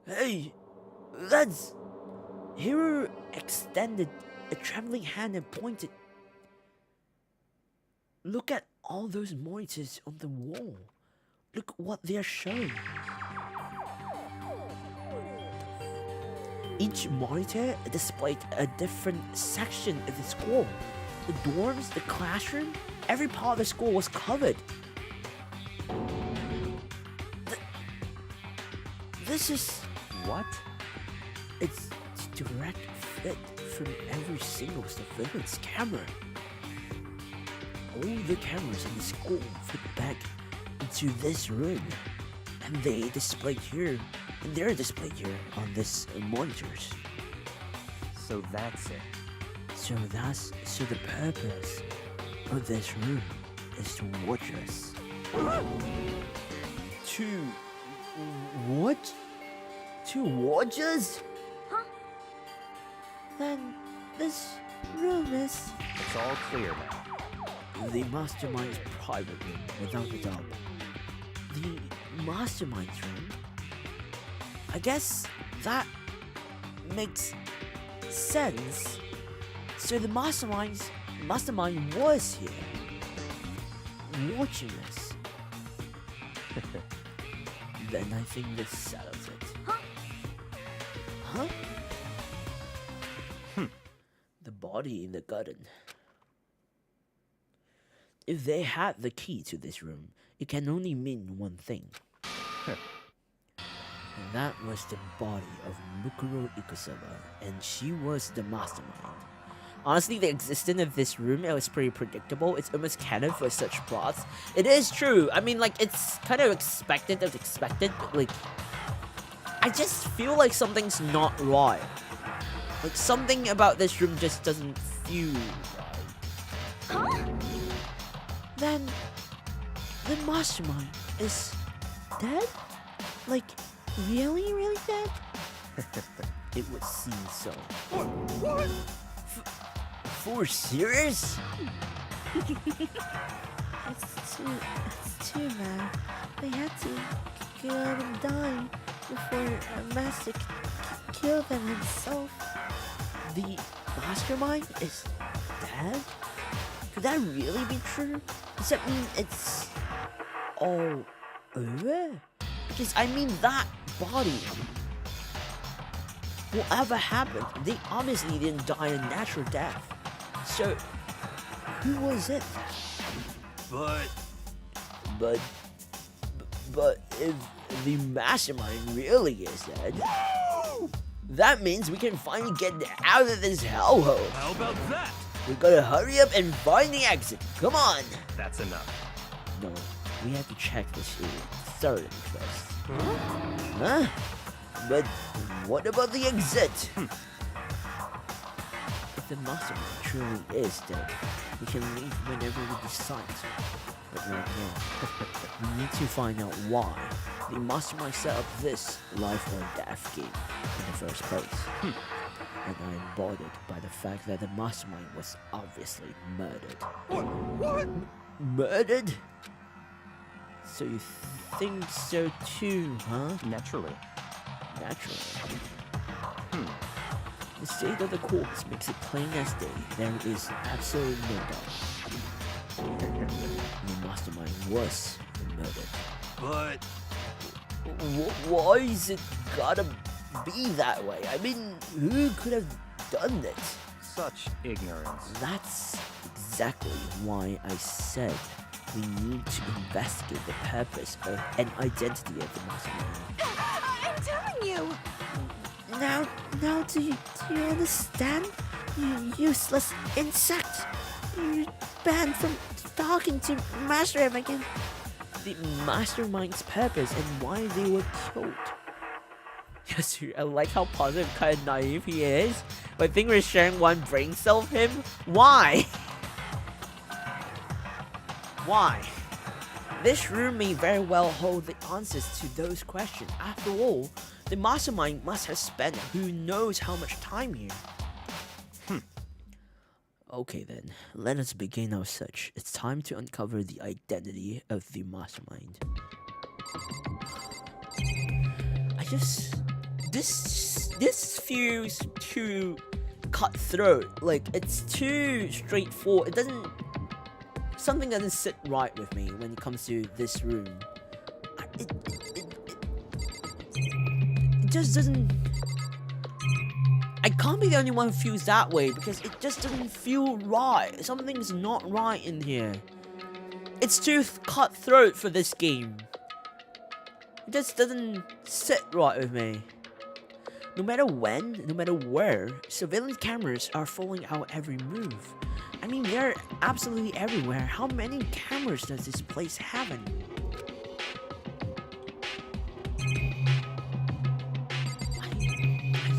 Hey, lads! Hero extended a trembling hand and pointed. Look at all those monitors on the wall. Look what they are showing. Each monitor displayed a different section of the school. The dorms, the classroom, every part of the school was covered. This is... What? It's direct fit from every single surveillance camera. All the cameras in the school fit back into this room, and they're displayed here on this monitors. So that's it. So the purpose of this room is to watch us. To what? To watch us? Huh? Then this room is It's all clear now. the mastermind's private room, without a doubt. The mastermind's room? I guess that makes sense. So the mastermind was here, watching us. Then I think this settles it. Huh? The body in the garden. If they had the key to this room, it can only mean one thing. And that was the body of Mukuro Ikusaba, and she was the mastermind. Honestly, the existence of this room, it was pretty predictable. It's almost canon for such plots. It is true. I mean, like, it's kind of expected, but like, I just feel like something's not right. Like, something about this room just doesn't feel right. Then, the mastermind is dead? Like, really, really dead? It would seem so. What? For serious? It's too bad. They had to kill them dying before a master killed them himself. The mastermind is dead? Could that really be true? Does that mean it's all over? Because I mean that body. Whatever happened, they obviously didn't die a natural death. So, who was it? But if the mastermind really is dead, that means we can finally get out of this hellhole. How about that? We gotta hurry up and find the exit. Come on. That's enough. No, we have to check this area thoroughly first. Huh? But what about the exit? If the mastermind truly is dead, we can leave whenever we decide to. But right now, we need to find out why the mastermind set up this life or death game in the first place. And I am bothered by the fact that the mastermind was obviously murdered. What? Murdered? So you think so too, huh? Naturally. Naturally. The state of the corpse makes it plain as day. There is absolutely no doubt. The mastermind was murdered. But Why is it gotta be that way? I mean, who could have done this? Such ignorance. That's exactly why I said we need to investigate the purpose of and identity of the mastermind. I'm telling you! Now do you understand? You useless insect! You're banned from talking to Master M again. The mastermind's purpose and why they were killed. Yes, I like how positive, kind of naive he is. But I think we're sharing one brain cell of him. Why? Why? This room may very well hold the answers to those questions. After all, the mastermind must have spent who knows how much time here. Okay then, let us begin our search. It's time to uncover the identity of the mastermind. This feels too cutthroat. Like, it's too straightforward. Something doesn't sit right with me when it comes to this room. It just doesn't. I can't be the only one who feels that way because it just doesn't feel right. Something's not right in here. It's too cutthroat for this game. It just doesn't sit right with me. No matter when, no matter where, surveillance cameras are following our every move. I mean, they're absolutely everywhere. How many cameras does this place have in?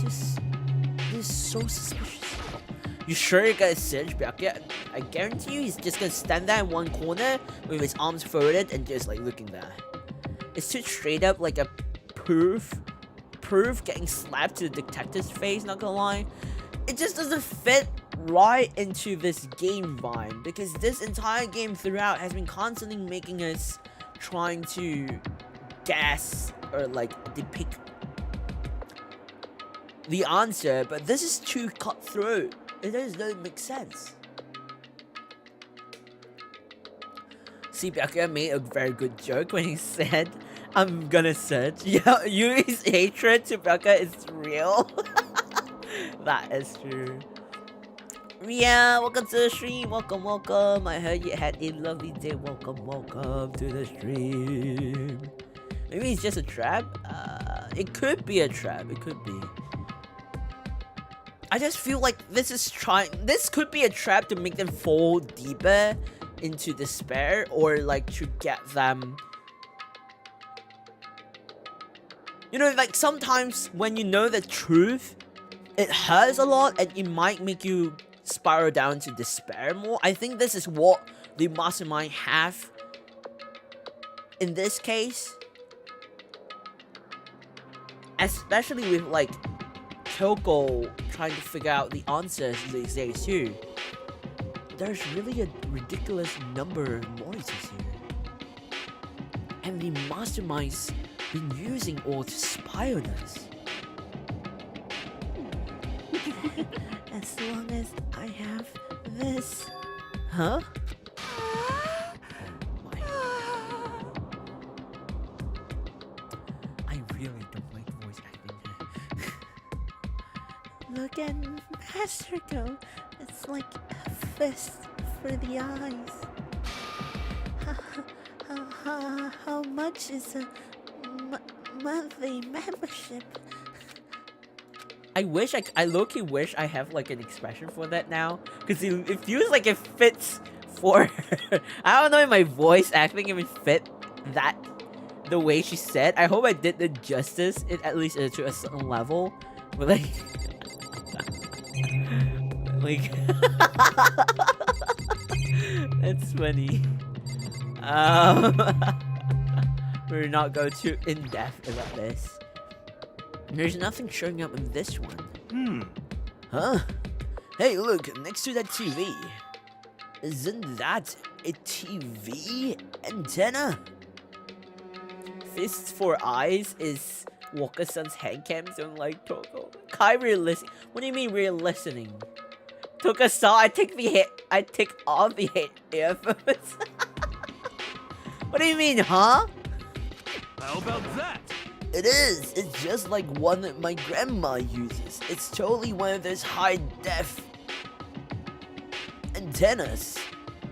This is so suspicious. You sure you're gonna search back yet? I guarantee you he's just gonna stand there in one corner with his arms folded and just like looking there. It's too straight up like a proof getting slapped to the detective's face, not gonna lie. It just doesn't fit right into this game vibe, because this entire game throughout has been constantly making us trying to guess or like depict the answer, but this is too cutthroat. It doesn't make sense. See, Byakuya made a very good joke when he said, I'm gonna search. Yeah, Yuri's hatred to Byakuya is real. That is true. Ria, welcome to the stream. Welcome. I heard you had a lovely day. Welcome to the stream. Maybe it's just a trap? It could be a trap. It could be. I just feel like this could be a trap to make them fall deeper into despair, or like to get them, you know, like sometimes when you know the truth, it hurts a lot and it might make you spiral down to despair more. I think this is what the mastermind have in this case, especially with like Kyoko trying to figure out the answers these days too. There's really a ridiculous number of monitors here, and the mastermind's been using all to spy on us. As long as I have this, huh? I really don't like voice acting. Look at Master go. It's like a fist for the eyes. How much is a monthly membership? I low-key wish I have like an expression for that now, because it feels like it fits for her. I don't know if my voice acting even fit that the way she said. I hope I did the justice, at least to a certain level, but like. Like, it's funny. We're not going too in depth about this. There's nothing showing up in this one. Huh? Hey, look, next to that TV. Isn't that a TV antenna? Fists for eyes is Walker-san's handcam zone like Toko. Kai re-listening. What do you mean we're listening? Toka-san, I take off the earphones. What do you mean, huh? How about that? It is. It's just like one that my grandma uses. It's totally one of those high-def antennas.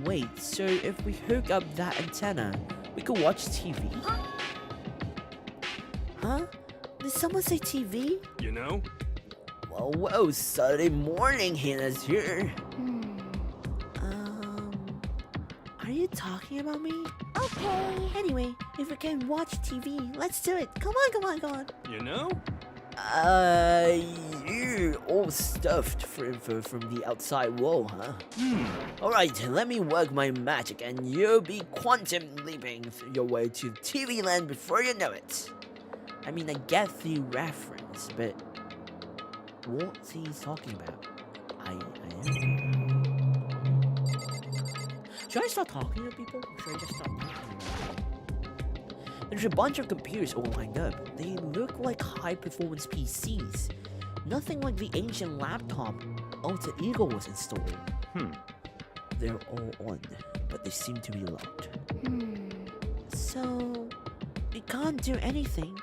Wait, so if we hook up that antenna, we could watch TV? Huh? Did someone say TV? You know? Whoa, Saturday morning, Hannah's here. Are you talking about me? Okay. Anyway, if we can watch TV, let's do it. Come on. You know? You're all stuffed for info from the outside world, huh? Alright, let me work my magic and you'll be quantum leaping your way to TV land before you know it. I mean, I get the reference, but what's he talking about? I am. Should I start talking to people? Or should I just start talking to them? There's a bunch of computers all lined up. They look like high-performance PCs. Nothing like the ancient laptop Alter Ego was installed. They're all on, but they seem to be locked. So, we can't do anything.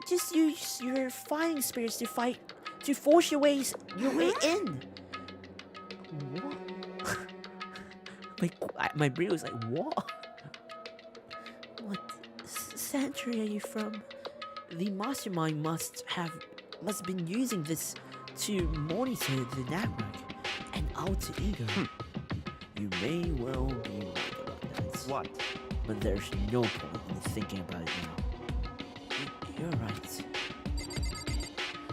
Just use your fighting spirits to force your way in. What? My brain was like, what? What century are you from? The mastermind must have been using this to monitor the network and Alter Ego. You may well be right about that. What? But there's no point in thinking about it now. You're right.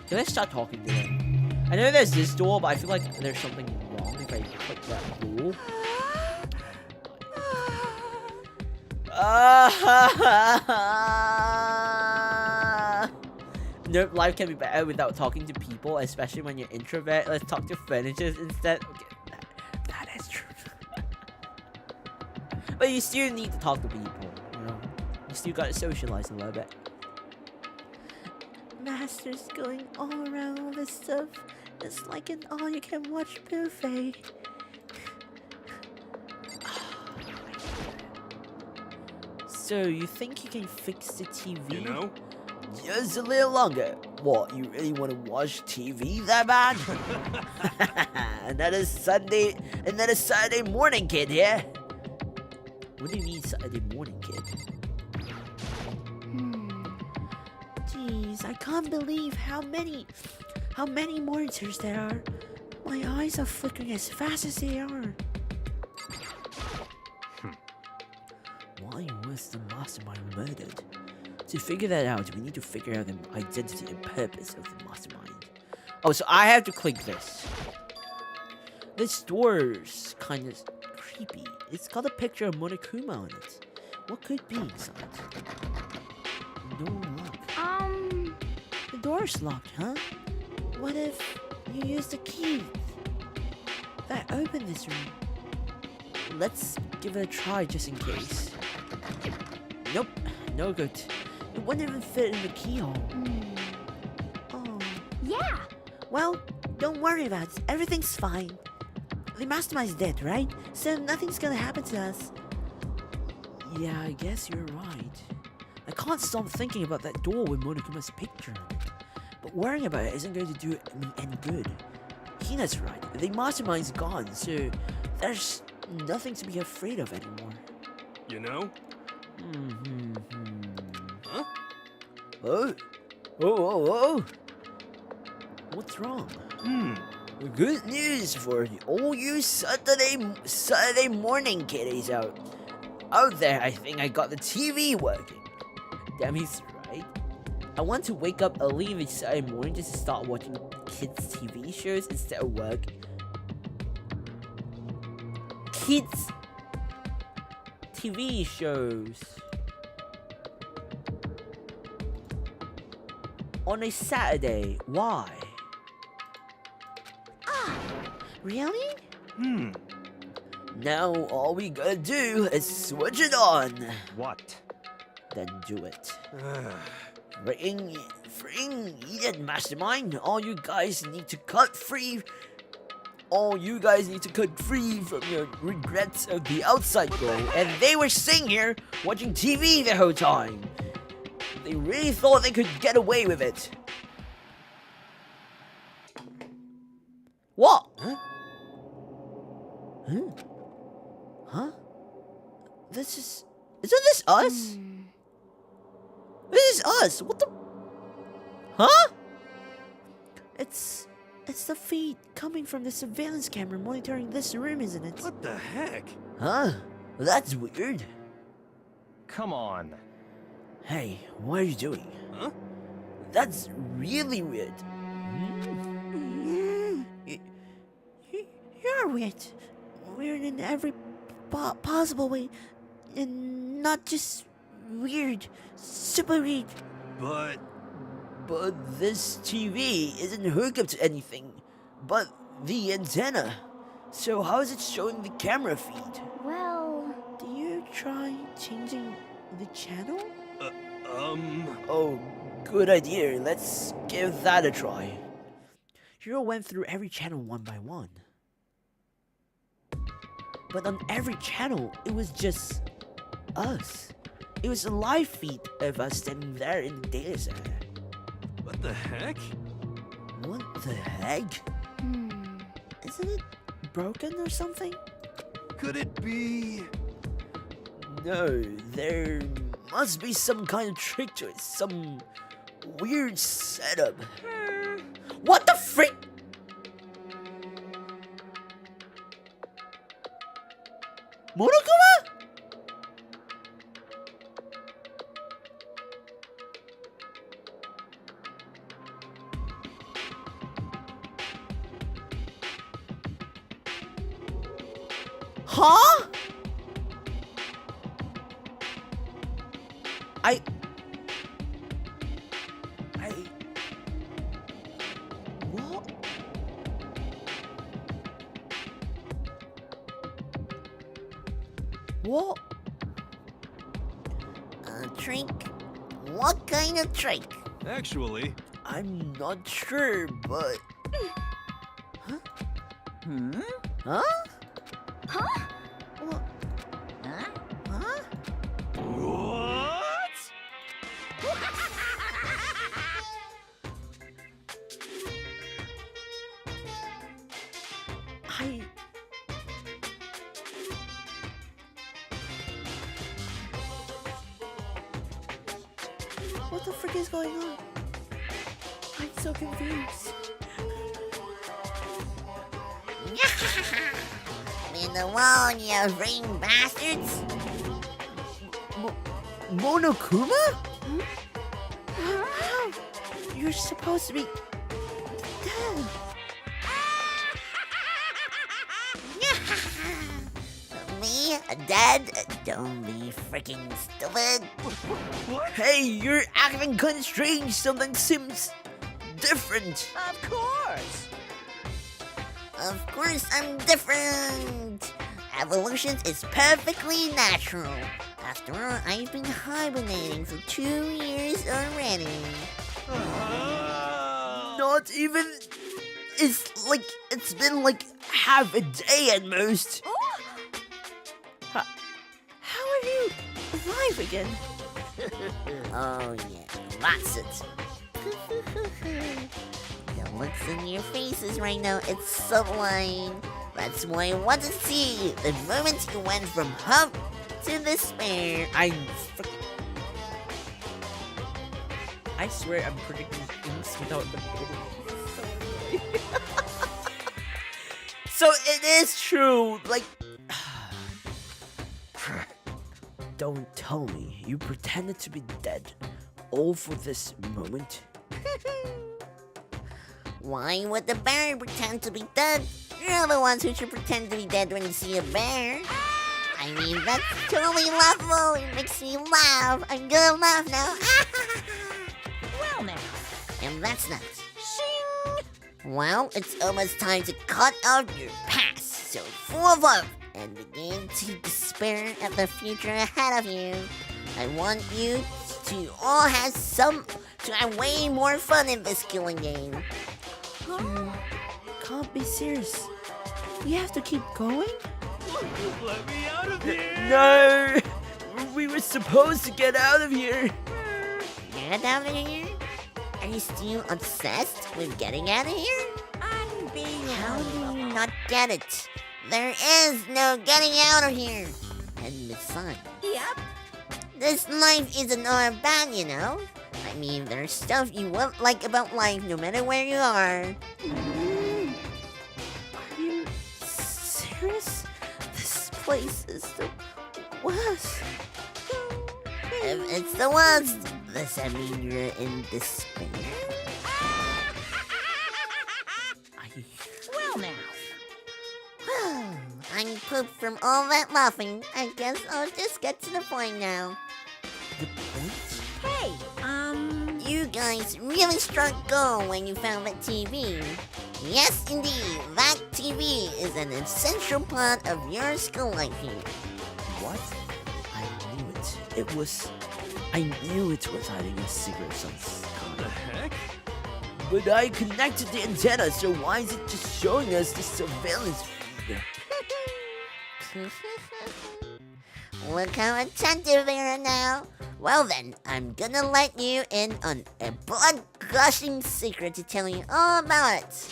Can I start talking to them? I know there's this door, but I feel like there's something wrong if I click that door. Nope, life can be better without talking to people, especially when you're introvert. Let's talk to furniture instead. Okay, that is true. But you still need to talk to people, you know. You still gotta socialize a little bit. Master's going all around all this stuff. It's like an all-you-can-watch buffet. So, you think you can fix the TV? You know? Just a little longer. What, you really want to watch TV that bad? another Saturday morning kid here. What do you mean Saturday morning kid? Jeez, I can't believe how many monitors there are. My eyes are flickering as fast as they are. Why was the mastermind murdered? To figure that out, we need to figure out the identity and purpose of the mastermind. Oh, so I have to click this. This door's kind of creepy. It's got a picture of Monokuma on it. What could be inside? No lock. The door's locked, huh? What if you use the key that opened this room? Let's give it a try just in case. Nope, no good. It wouldn't even fit in the keyhole. Oh. Yeah. Well, don't worry about it. Everything's fine. The mastermind's dead, right? So nothing's gonna happen to us. Yeah, I guess you're right. I can't stop thinking about that door with Monokuma's picture on it. But worrying about it isn't going to do me any good. Hina's right. The mastermind's gone, so there's nothing to be afraid of anymore. You know? Huh? Oh? Oh. What's wrong? Good news for all you Saturday morning kiddies out there. I think I got the TV working. Demi's right. I want to wake up early every Saturday morning just to start watching kids' TV shows instead of work. Kids' TV shows on a Saturday. Why? Really? Now all we gotta do is switch it on. What? Then do it. Freeing Eden Mastermind, all you guys need to cut free from your regrets of the outside goal. And they were sitting here watching TV the whole time. They really thought they could get away with it. What? Huh? Isn't this us? This is us. What the? Huh? It's the feed coming from the surveillance camera monitoring this room, isn't it? What the heck? Huh? That's weird. Come on. Hey, what are you doing? Huh? That's really weird. You're weird. Weird in every possible way. And not just weird. Super weird. But this TV isn't hooked up to anything but the antenna. So how is it showing the camera feed? Well, Do you try changing the channel? Oh, Good idea. Let's give that a try. Hiro went through every channel one by one. But on every channel, it was just us. It was a live feed of us standing there in the data center. what the heck? What the heck? Isn't it broken or something? Could it be? No, there must be some kind of trick to it. Some weird setup. What the frick? Monokuma? Huh? trick? What kind of trick? Actually, I'm not sure, but Huh? Huh? Huh? what? I. What the frick is going on? I'm so confused. In the wall, you ring bastards! Monokuma? How? You're supposed to be dead. Me? Dead? Don't be freaking stupid. Hey, you're acting kind of strange. Something seems different. Of course! Of course I'm different. Evolution is perfectly natural. After all, I've been hibernating for 2 years already. Not even. It's been like half a day at most. How are you alive again? Oh yeah, that's it. The looks in your faces right now, it's sublime. That's why I want to see the moment you went from hope to despair. I swear I'm predicting things without the So it is true, like. Don't tell me you pretended to be dead, all for this moment. Why would the bear pretend to be dead? You're the ones who should pretend to be dead when you see a bear. I mean, that's totally laughable. It makes me laugh. I'm gonna laugh now. Well now. And that's not. Shing! Well, it's almost time to cut out your past, so full of love, and begin to despair at the future ahead of you. I want you to all have way more fun in this killing game. You can't be serious. We have to keep going? Let me out of here! No! We were supposed to get out of here! Get out of here? Are you still obsessed with getting out of here? How do you not get it? There is no getting out of here. And besides, this life isn't all bad, you know? I mean, there's stuff you won't like about life no matter where you are. Are you serious? This place is the worst. If it's the worst, does that mean you're in despair? Well now. I'm pooped from all that laughing. I guess I'll just get to the point now. The point? Hey, You guys really struck gold when you found that TV. Yes, indeed, that TV is an essential part of your school life here. What? I knew it. I knew it was hiding a secret of some The kind. heck? But I connected the antenna, so why is it just showing us the surveillance feed? Look how attentive they are now. Well then, I'm gonna let you in on a blood-gushing secret to tell you all about it.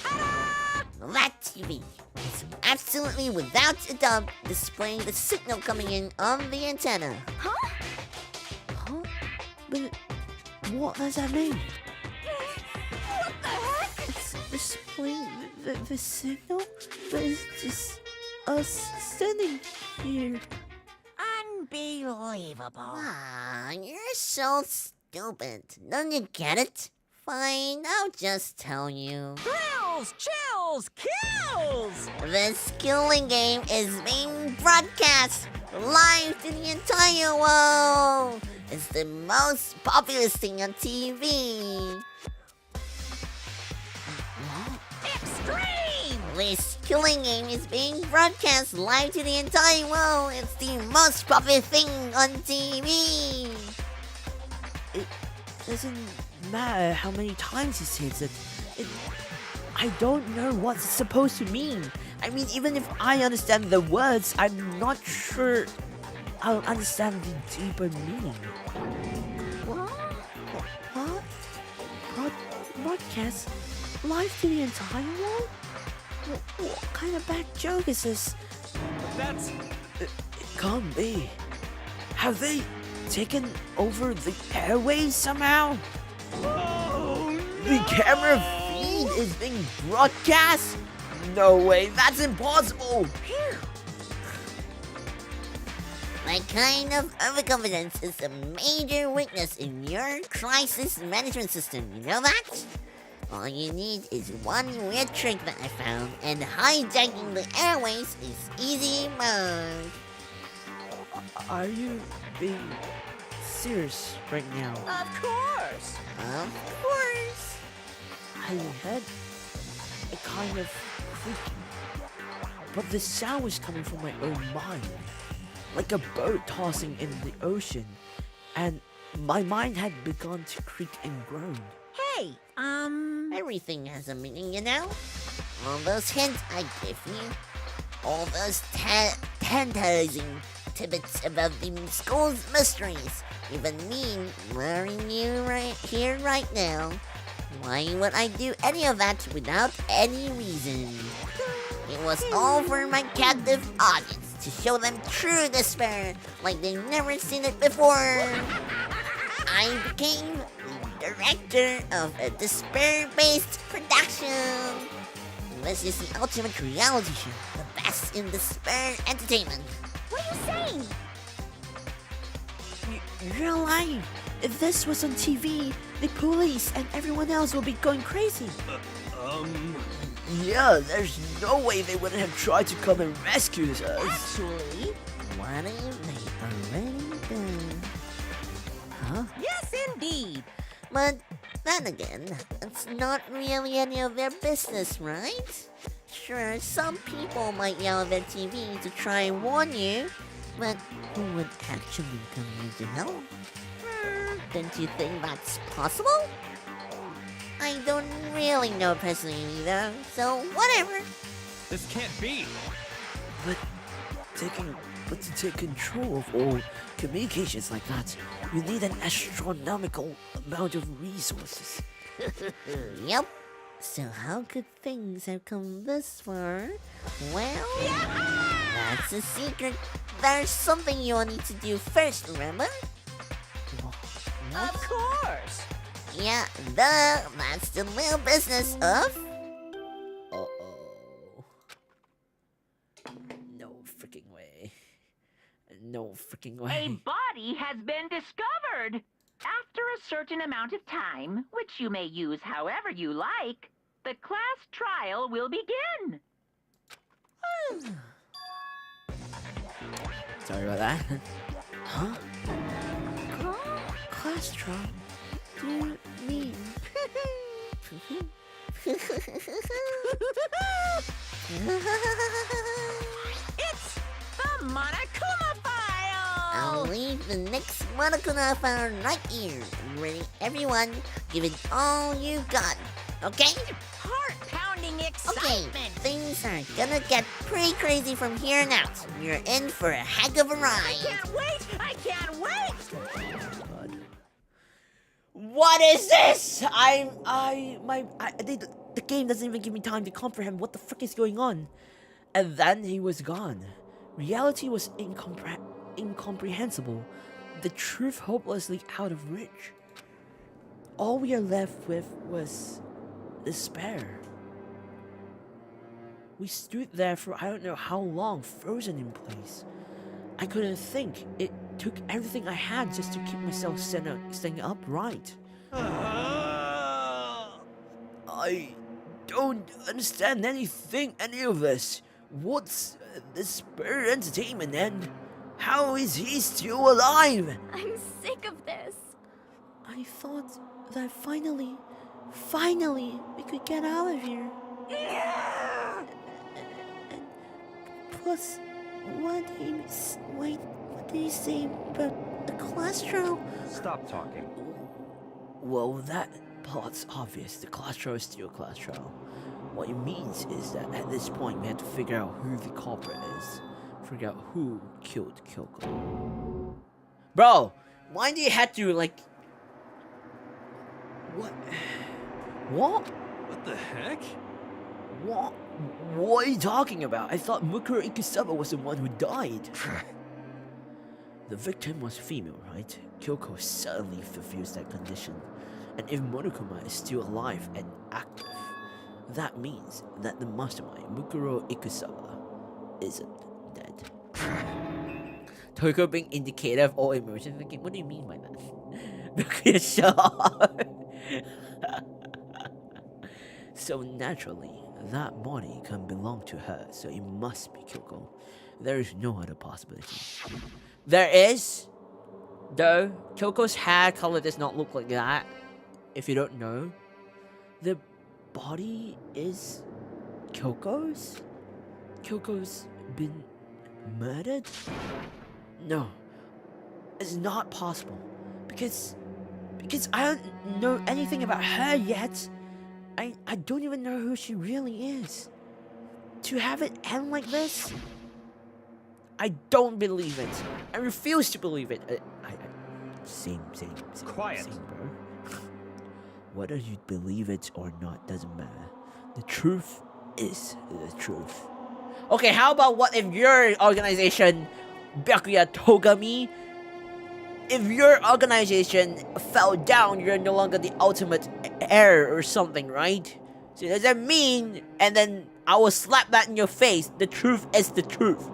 That TV is absolutely without a doubt displaying the signal coming in on the antenna. Huh? But what does that mean? What the heck? It's displaying the signal, but it's just us standing here. unbelievable. Ah, you're so stupid. Don't you get it? Fine, I'll just tell you. Thrills, chills, kills! This killing game is being broadcast live to the entire world. It's the most popular thing on TV. Extreme! This killing game is being broadcast live to the entire world. It's the most popular thing on TV. it doesn't matter how many times he says it. I don't know what it's supposed to mean. I mean, even if I understand the words, I'm not sure I'll understand the deeper meaning. What? Broadcast live to the entire world? What kind of bad joke is this? That's... It can't be. Have they taken over the airways somehow? Oh, The camera feed is being broadcast? No way, that's impossible! My kind of overconfidence is a major weakness in your crisis management system, you know that? All you need is one weird trick that I found, and hijacking the airways is easy mode. Are you being serious right now? Of course! Of course! I had a kind of creaking, but the sound was coming from my own mind, like a boat tossing in the ocean, and my mind had begun to creak and groan. Hey, everything has a meaning, you know? All those hints I give you, all those tantalizing tidbits about the school's mysteries, even me luring you right here, right now. Why would I do any of that without any reason? It was all for my captive audience, to show them true despair, like they've never seen it before. I became the director of a despair-based production. This is the ultimate reality show, the best in despair entertainment. What are you saying? You're lying. If this was on TV, the police and everyone else will be going crazy. Yeah, there's no way they wouldn't have tried to come and rescue us. Actually, what have they already done? Huh? Yes, indeed. But then again, it's not really any of their business, right? Sure, some people might yell at their TV to try and warn you, but who would actually come here to help? Don't you think that's possible? I don't really know personally either, so whatever. This can't be. But to take control of all communications like that, you need an astronomical amount of resources. Yep. So how could things have come this far? Well, that's a secret. There's something you'll need to do first, remember? Of course. Yeah, that's the real business of... No freaking way. No freaking A way. body has been discovered. After a certain amount of time, which you may use however you like, the class trial will begin. Sorry about that. Huh? Class trial? Do you mean? It's the Monokuma file. I'll leave the next Monokuma file right here. Ready, everyone? Give it all you got, okay? Heart-pounding Okay, excitement. things are gonna get pretty crazy from here on out. You're in for a heck of a ride. Can't wait. I can't wait. God. What is this? The game doesn't even give me time to comprehend what the frick is going on. And then he was gone. Reality was incomprehensible. The truth hopelessly out of reach. All we are left with was despair. We stood there for I don't know how long, frozen in place. I couldn't think. It took everything I had just to keep myself staying upright. I don't understand any of this. What's despair entertainment and how is he still alive? I'm sick of this. I thought that finally, we could get out of here. And plus, what did he say about A class trial? Stop talking. Well, that part's obvious. The class trial is still a class trial. What it means is that at this point we have to figure out who the culprit is. Figure out who killed Kyoko. Bro, why do you have to like... What? What? What the heck? What? What are you talking about? I thought Mukuro Ikusaba was the one who died. The victim was female, right? Kyoko certainly fulfills that condition. And if Monokuma is still alive and active, that means that the mastermind, Mukuro Ikusaba, isn't dead. Toiko being indicator of all emotions. Thinking, what do you mean by that? Shut up. So naturally, that body can belong to her, so it must be Kyoko. There is no other possibility. There is, though. Kyoko's hair color does not look like that. If you don't know, the body is Kyoko's? Kyoko's been murdered? No, it's not possible. Because I don't know anything about her yet. I don't even know who she really is. To have it end like this? I don't believe it. I refuse to believe it. Same, Quiet. Same, bro. Whether you believe it or not doesn't matter. The truth is the truth. Okay, how about what if your organization, Byakuya Togami, if your organization fell down, you're no longer the ultimate heir or something, right? So does that mean, and then I will slap that in your face, the truth is the truth.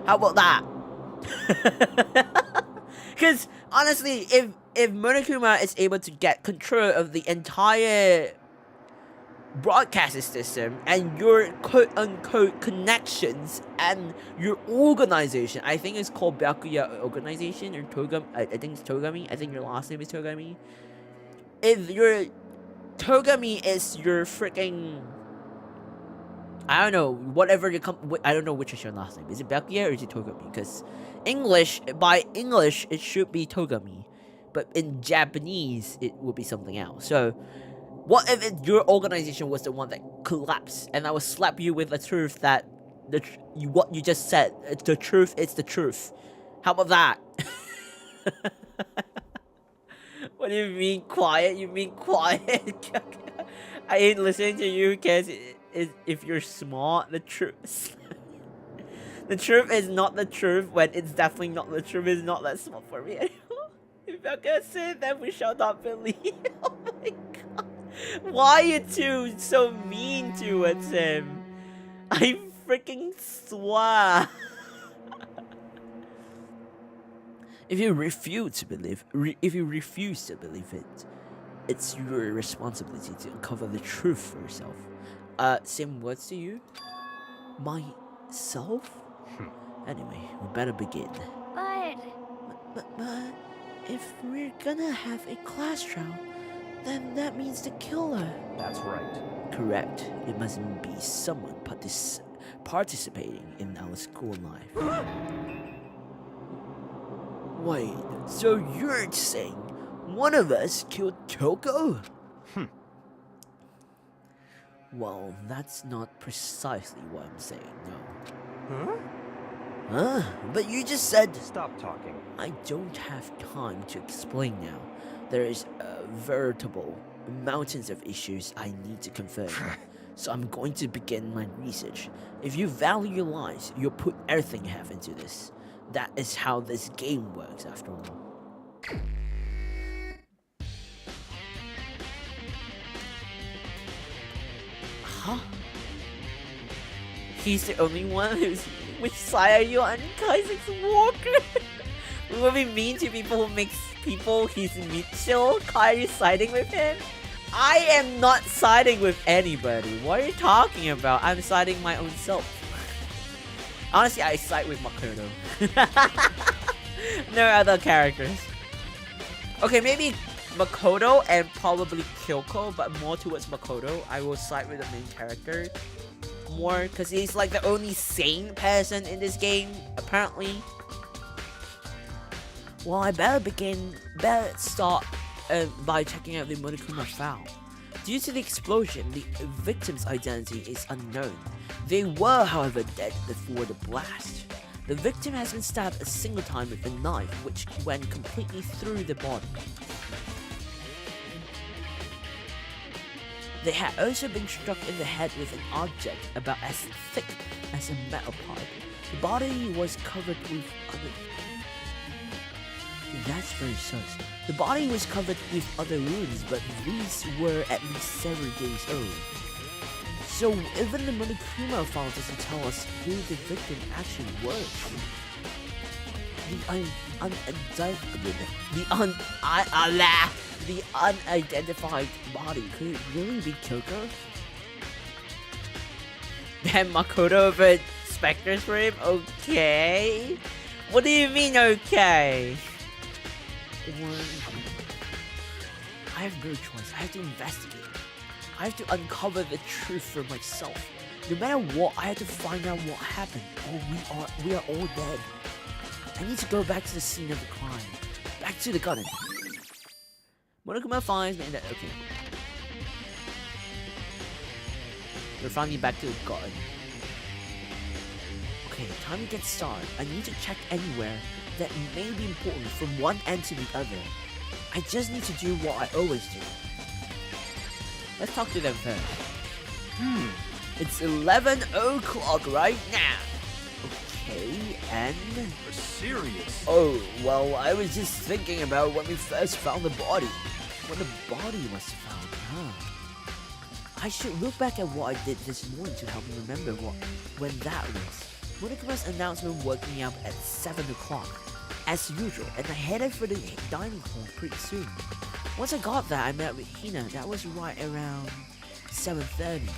How about that? Because honestly, if Monokuma is able to get control of the entire broadcasting system and your quote-unquote connections and your organization, I think it's called Byakuya Organization or Togami, I think it's Togami, I think your last name is Togami. If your Togami is your freaking, I don't know, whatever you I don't know which is your last name. Is it Byakuya or is it Togami? Because by English, it should be Togami. But in Japanese, it would be something else. So, what if your organization was the one that collapsed, and I would slap you with the truth that what you just said, the truth is the truth. How about that? What do you mean quiet? You mean quiet? I ain't listening to you because if you're smart, the truth. The truth is not the truth when it's definitely not the truth. Is not that smart for me anymore. If I can say that, we shall not believe. Oh my god. Why are you two so mean towards him? I freaking swear. If you refuse to believe it, it's your responsibility to uncover the truth for yourself. Same words to you? Myself? Anyway, we better begin. But if we're gonna have a class trial, then that means the killer. That's right. Correct. It must be someone participating in our school life. Wait, so you're saying one of us killed Kyoko? Well, that's not precisely what I'm saying, no. Huh? But you just said... Stop talking. I don't have time to explain now. There is veritable mountains of issues I need to confirm. So I'm going to begin my research. If you value your lives, you'll put everything you have into this. That is how this game works, after all. Huh? He's the only one who's... Which side are you on, Kaissics Walker? We will be mean to people who makes people he's Mitchell. Are you siding with him? I am not siding with anybody. What are you talking about? I'm siding my own self. Honestly, I side with Makoto. No other characters. Okay, maybe Makoto and probably Kyoko, but more towards Makoto. I will side with the main character more because he's like the only sane person in this game, apparently. Well, I better start by checking out the Monokuma file. Due to the explosion, the victim's identity is unknown. They were, however, dead before the blast. The victim has been stabbed a single time with a knife, which went completely through the body. They had also been struck in the head with an object about as thick as a metal pipe. The body was covered with other... That's very sus. The body was covered with other wounds, but these were at least several days old. So even the Monokuma file doesn't tell us who the victim actually was. The unidentified body, could it really be Kyoko? Then Makoto of a Spectre's frame? Okay. What do you mean, okay? I have no choice. I have to investigate. I have to uncover the truth for myself. No matter what, I have to find out what happened. Or we are all dead. I need to go back to the scene of the crime. Back to the garden. Monokuma finds me in that. Okay. We're finally back to the garden. Okay, time to get started. I need to check anywhere that may be important from one end to the other. I just need to do what I always do. Let's talk to them first. It's 11 o'clock right now. Okay, and... You're serious? Oh, well, I was just thinking about when we first found the body. When the body was found, I should look back at what I did this morning to help me remember when that was. Monokuma's announcement woke me up at 7 o'clock, as usual, and I headed for the dining hall pretty soon. Once I got there, I met with Hina. That was right around 7:30.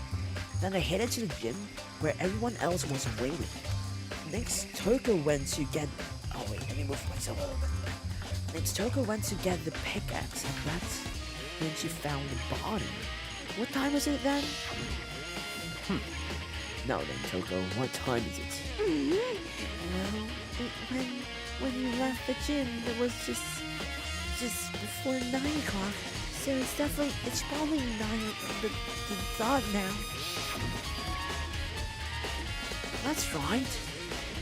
Then I headed to the gym, where everyone else was waiting. Next, Toko went to get... Oh wait, let me move myself a little bit. Next, Toko went to get the pickaxe, and that's when she found the body. What time was it then? Now then, Toko, what time is it? Well, when you left the gym, it was just before 9 o'clock. So it's probably 9 the thought now. That's right.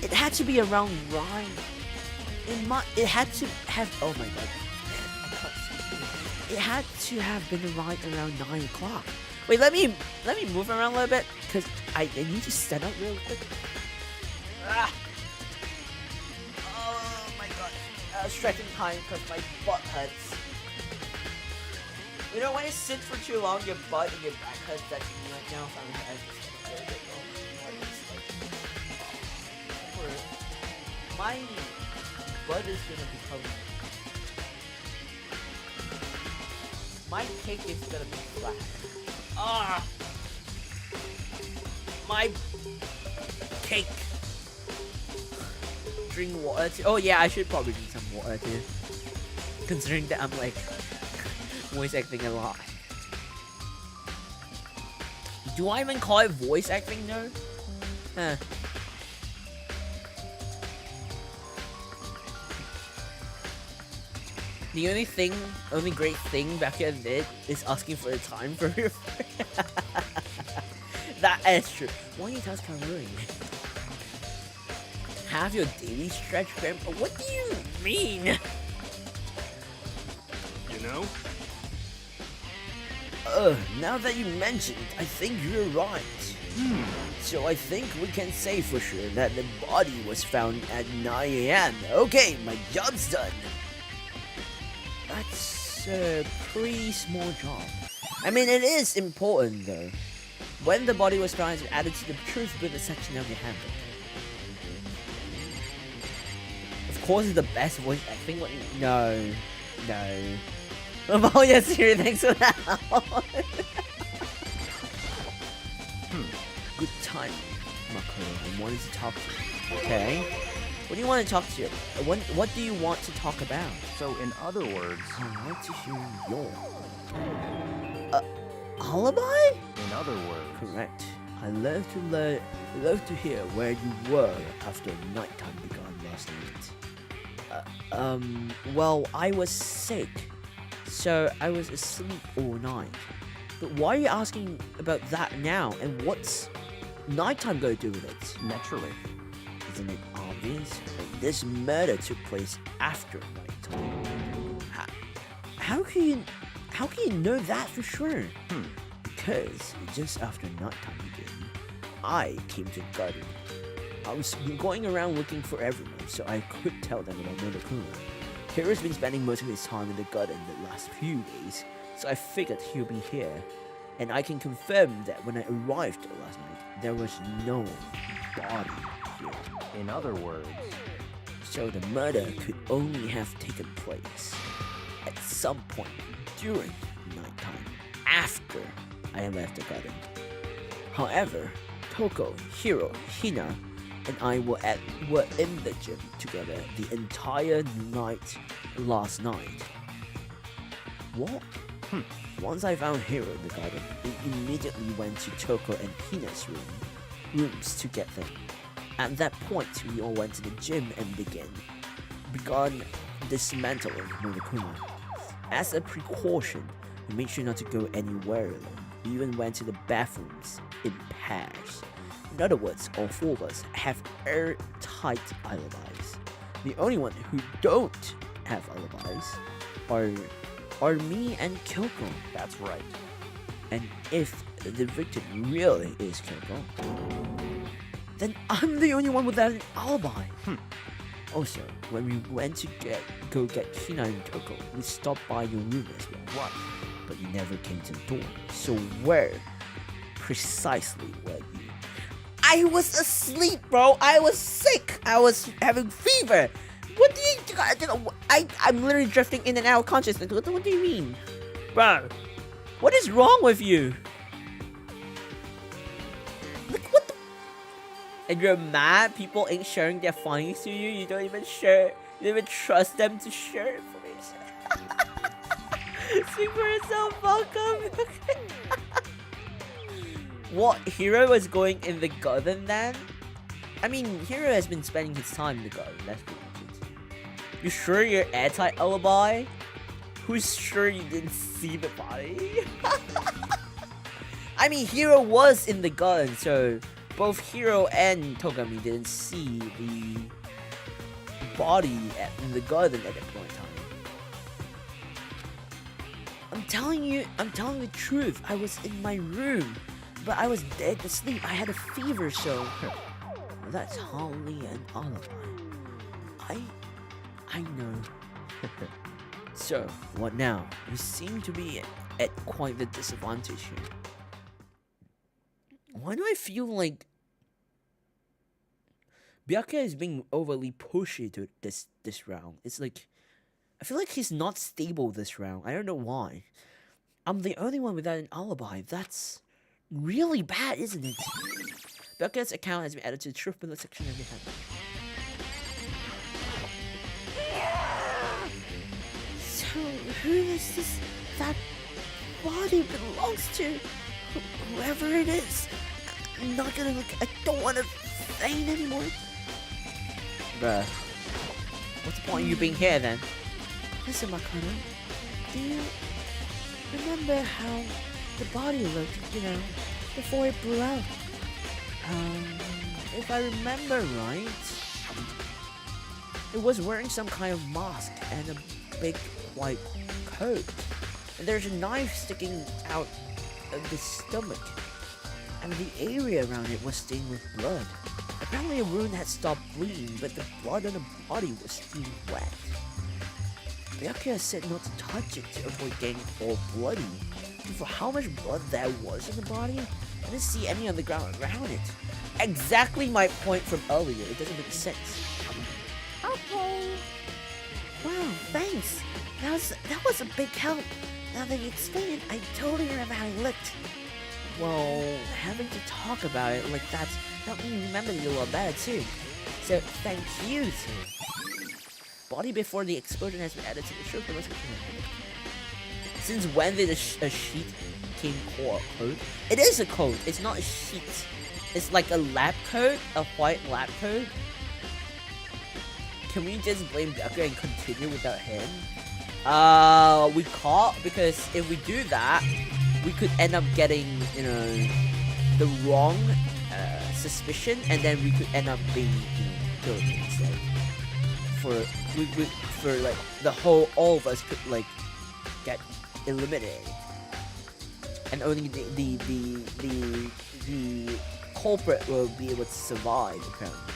It had to be around 9. It had to have, oh my god. It had to have been right around 9 o'clock. Wait, let me move around a little bit, because I need to stand up real quick. Oh my god. Stretching time because my butt hurts. You know, when you sit for too long, your butt and your back hurts. That's me right now. So I'm gonna add this a little bit more. My butt is gonna become... My cake is gonna be flat. My cake. Drink water too. Oh yeah, I should probably drink some water too. Considering that I'm like voice acting a lot. Do I even call it voice acting though? Huh. The only great thing back here did is asking for a time for your That is true. Why you task covering? Have your daily stretch, Grandpa? What do you mean? You know? Now that you mention it, I think you're right. So I think we can say for sure that the body was found at 9 AM. Okay, my job's done. That's a pretty small job. I mean, it is important though. When the body was found, it added to the truth with a section of your handbook. Of course, it's the best voice acting. What? No. Oh yes, here. Thanks for that. Good time, Makoto. I wanted to talk to you. Okay. What do you want to talk to you? What do you want to talk about? So, in other words... I want to hear your... alibi? In other words... Correct. I love to hear where you were after nighttime began last night. Well, I was sick, so I was asleep all night. But why are you asking about that now? And what's nighttime going to do with it? Naturally. Isn't it obvious? That this murder took place after nighttime. How can you know that for sure? Because just after nighttime began, I came to the garden. I was going around looking for everyone, so I could tell them about Monokuma. Hiro's been spending most of his time in the garden the last few days, so I figured he'll be here. And I can confirm that when I arrived last night, there was no body here. In other words, So the murder could only have taken place at some point during nighttime, after I left the garden. However, Toko, Hiro, Hina, and I were in the gym together the entire night last night. What? Once I found Hiro in the garden, we immediately went to Toko and Hina's rooms to get them. At that point, we all went to the gym and began dismantling Monokuma. As a precaution, we made sure not to go anywhere alone. We even went to the bathrooms in pairs. In other words, all four of us have airtight alibis. The only one who don't have alibis are me and Kyoko. that's right. And if the victim really is Kyoko, then I'm the only one without an alibi. Also, when we went to go get Hina and Toko, we stopped by your room as well. What? But you never came to the door. So where precisely were you? I was asleep, bro. I was sick. I was having fever. What do you? I'm literally drifting in and out of consciousness. What do you mean, bro? What is wrong with you? Like what? And you're mad people ain't sharing their findings to you. You don't even trust them to share information. Speak for yourself, welcome. What, Hiro was going in the garden then? I mean, Hiro has been spending his time in the garden, that's pretty much it. You sure you're anti-alibi? Who's sure you didn't see the body? I mean, Hiro was in the garden, so both Hiro and Togami didn't see the body in the garden at that point in time. I'm telling you the truth. I was in my room, but I was dead asleep. I had a fever, so that's hardly an alibi. I know. So, what now? You seem to be at quite the disadvantage here. Why do I feel like Byakuya is being overly pushy to this round? It's like, I feel like he's not stable this round. I don't know why. I'm the only one without an alibi. That's really bad, isn't it? Byakuya's account has been added to the truth bullet section of the head. So, who is this? That body belongs to? Whoever it is. I'm not gonna look. I don't want to faint anymore. Bruh. What's the point of you being here then? Listen, Makana. Do you remember how the body looked, before it blew out? If I remember right, it was wearing some kind of mask and a big white coat. And there's a knife sticking out of the stomach. And the area around it was stained with blood. Apparently a wound had stopped bleeding, but the blood on the body was still wet. Byakuya said not to touch it to avoid getting all bloody. And for how much blood there was in the body, I didn't see any on the ground around it. Exactly my point from earlier. It doesn't make sense. Okay. Wow, thanks. That was a big help. Now that you explain it, I totally remember how it looked. Well, having to talk about it like that helped me remember it a lot better too. So thank you too. Body before the explosion has been added to the show. Since when did a sheet became a coat? It is a coat. It's not a sheet. It's like a lab coat, a white lab coat. can we just blame Deku and continue without him? We can't, because if we do that, we could end up getting, you know, the wrong suspicion, and then we could end up being, you know, killed instead. For like all of us could like get eliminated, and only the culprit will be able to survive. Apparently,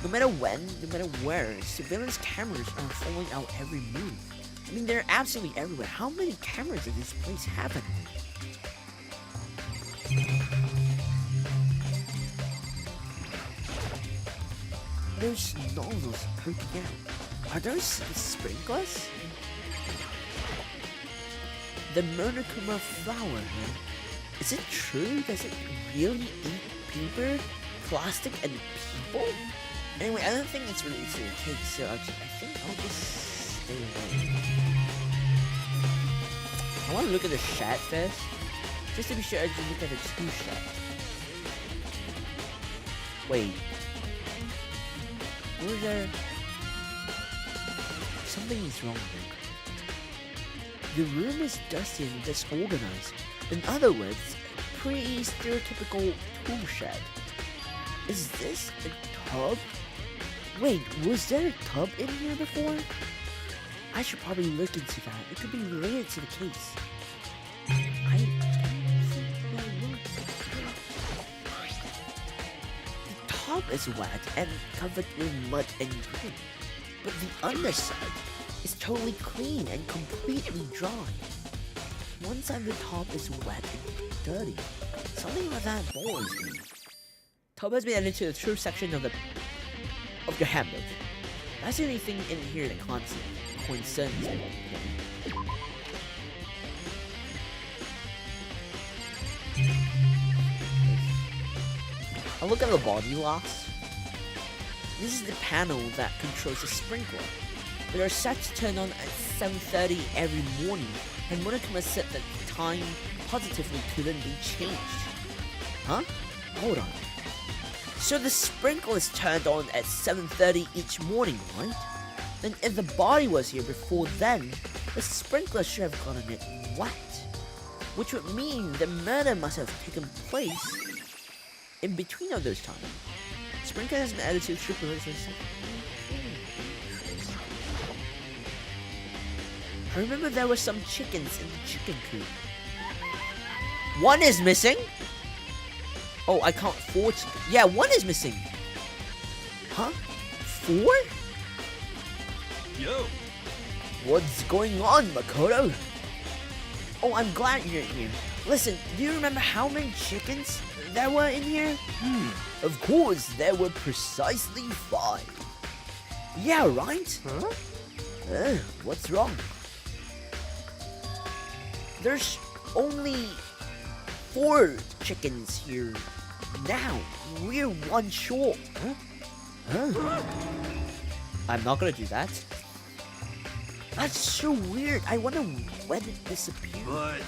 no matter when, no matter where, surveillance cameras are following out every move. I mean, they're absolutely everywhere. How many cameras does this place have anyway? Those nozzles poking out. Are those sprinklers? The Monokuma flower, man. Is it true? Does it really eat paper, plastic, and people? Anyway, I don't think it's related to the cake, so I think I'll just stay away. I want to look at the shed first, just to be sure I can look at the two sheds. Wait. Were there... Something is wrong here. The room is dusty and disorganized. In other words, pretty stereotypical tool shed. Is this a tub? Wait, was there a tub in here before? I should probably look into that. It could be related to the case. The tub is wet and covered with mud and grit, but the underside is totally clean and completely dry. One side of the tub is wet and dirty. Something like that bothers me. Tub has been added to the true section of your handbook. That's the only thing in here that concerns me. I'll look at the body last. This is the panel that controls the sprinkler. They are set to turn on at 7:30 every morning, and Monokuma said that the time positively couldn't be changed. Huh? Hold on. So the sprinkler is turned on at 7:30 each morning, right? Then if the body was here before then, the sprinkler should have gotten it wet. Which would mean the murder must have taken place in between of those times. Sprinkler has been added to the triple. I remember there were some chickens in the chicken coop. One is missing? Oh, I count 4 chickens. Yeah, one is missing. Huh? 4? Yo. What's going on, Makoto? Oh, I'm glad you're here. Listen, do you remember how many chickens there were in here? Of course, there were precisely 5. Yeah, right? Huh? What's wrong? There's only 4 chickens here now. We're 1 short. Huh? I'm not gonna do that. That's so weird. I wonder when it disappeared. But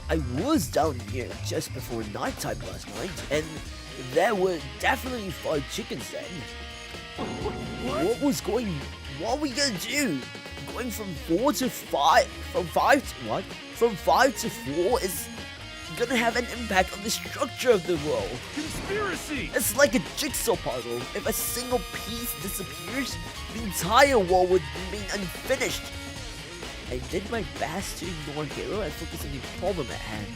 I was down here just before nighttime last night, and there were definitely 5 chickens then. What was going? What are we gonna do? Going from 4 to 5? From 5 to what? From 5 to 4 is gonna have an impact on the structure of the world. conspiracy! It's like a jigsaw puzzle. If a single piece disappears, the entire wall would remain unfinished. I did my best to ignore Hero and focus on the problem at hand.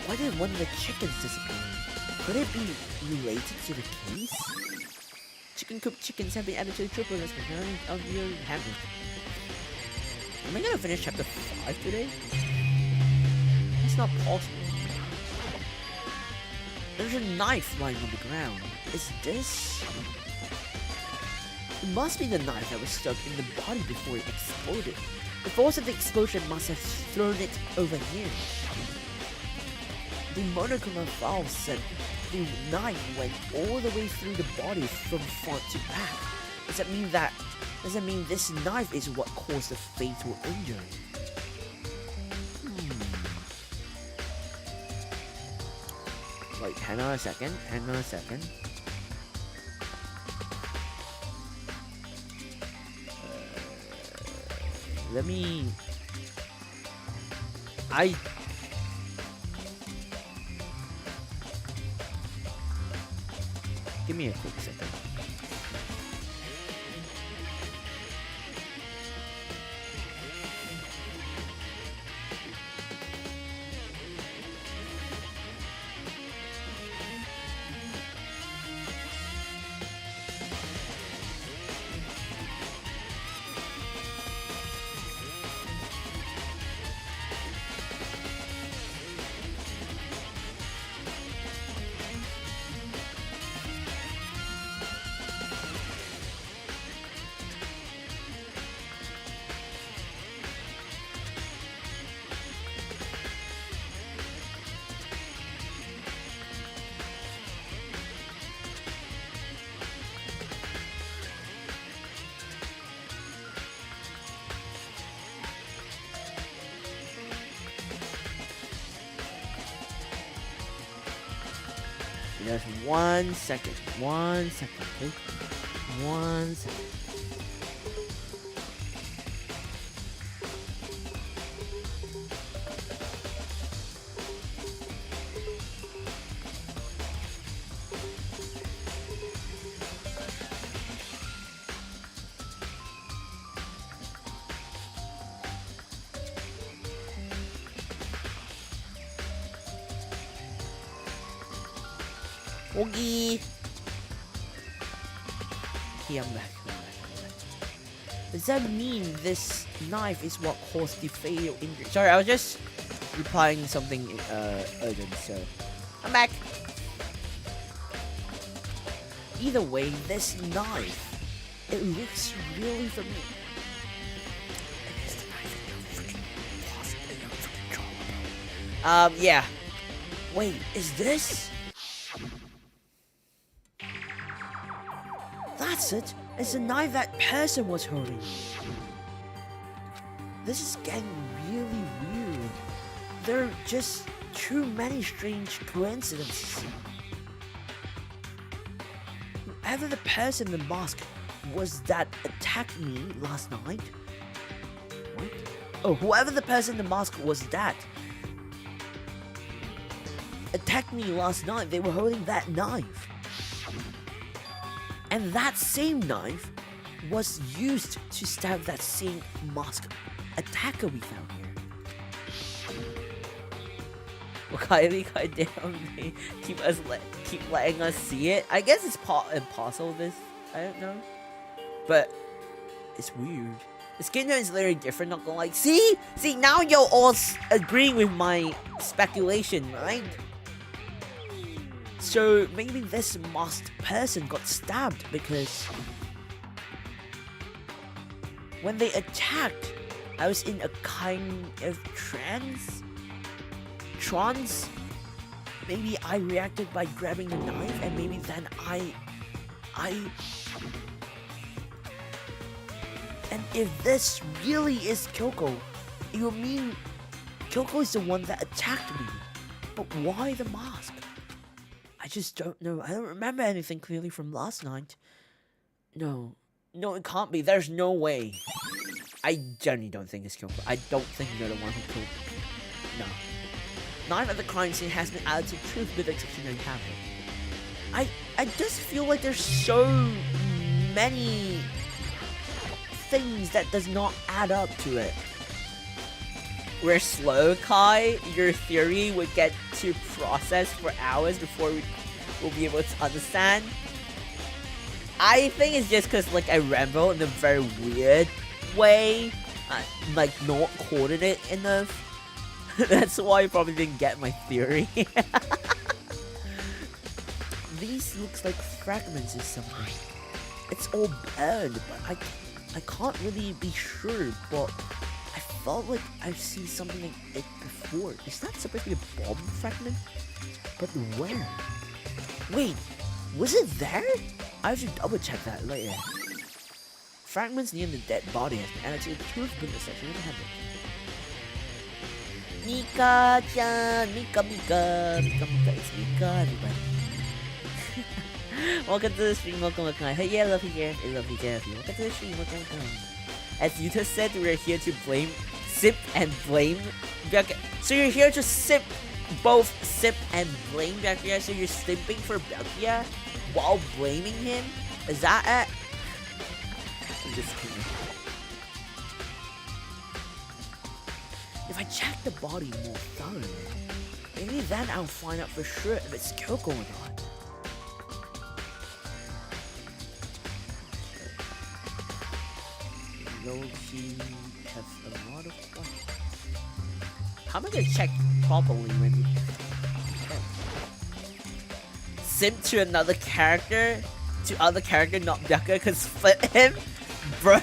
Why did one of the chickens disappear? Could it be related to the case? Chicken coop chickens have been added to the triple list of your handbook. Am I gonna finish chapter 5 today? It's not possible. There's a knife lying on the ground. Is this? It must be the knife that was stuck in the body before it exploded. The force of the explosion must have thrown it over here. The Monokuma file said the knife went all the way through the body from front to back. Does that mean this knife is what caused the fatal injury? Wait, hang on a second. Let me... Give me a quick second. Just 1 second. 1 second, okay? 1 second. Oogie. Okay, I'm back. Does that mean this knife is what caused the fatal injury? Sorry, I was just replying something urgent, so I'm back. Either way, this knife, it looks really familiar. It is the knife in your freaking closet, in your freaking drawer, bro. Yeah. Wait, is this? That's it. It's the knife that person was holding. This is getting really weird. There are just too many strange coincidences. Whoever the person in the mask was that attacked me last night. What? Oh, whoever the person in the mask was that attacked me last night, they were holding that knife. And that same knife was used to stab that same mask attacker we found here. Well, Kylie, down, they keep letting us see it. I guess it's impossible. This, I don't know, but it's weird. The skin tone is literally different. Not gonna like. See, now you're all agreeing with my speculation, right? So maybe this masked person got stabbed because when they attacked, I was in a kind of trance. Maybe I reacted by grabbing the knife, and maybe then and if this really is Kyoko, it will mean Kyoko is the one that attacked me. But why the mask? I just don't know. I don't remember anything clearly from last night. No, it can't be. There's no way. I genuinely don't think it's Kyoko. I don't think you're the one who killed me. No. Knife at the crime scene has been added to truth with exceptional happened. I just feel like there's so many things that does not add up to it. We're slow, Kai. Your theory would get to process for hours before we'll be able to understand. I think it's just because like I ramble in a very weird way, like not coordinate enough. That's why you probably didn't get my theory. These looks like fragments or something. It's all burned, but I can't really be sure, but I felt like I've seen something like it before. Is that supposed to be a bomb fragment? But where? Wait, was it there? I have to double check that later. Fragments near the dead body has been added to the truth witness section of the handbook. Mika-chan, Mika, it's Mika, everybody. Welcome to the stream, welcome. Hey, yeah, love you, Jeff. Welcome to the stream, welcome. as Yuta said, we're here to sip and blame Byakuya. So you're here to sip and blame Byakuya, so you're simping for Byakuya while blaming him? Is that it? I'm just kidding. If I check the body more thoroughly, maybe then I'll find out for sure if it's Kyoko or not. Low-key has a lot of questions. How am I gonna check properly when you simp to another character? To other character, not Byakuya, cause flip him? Bruh.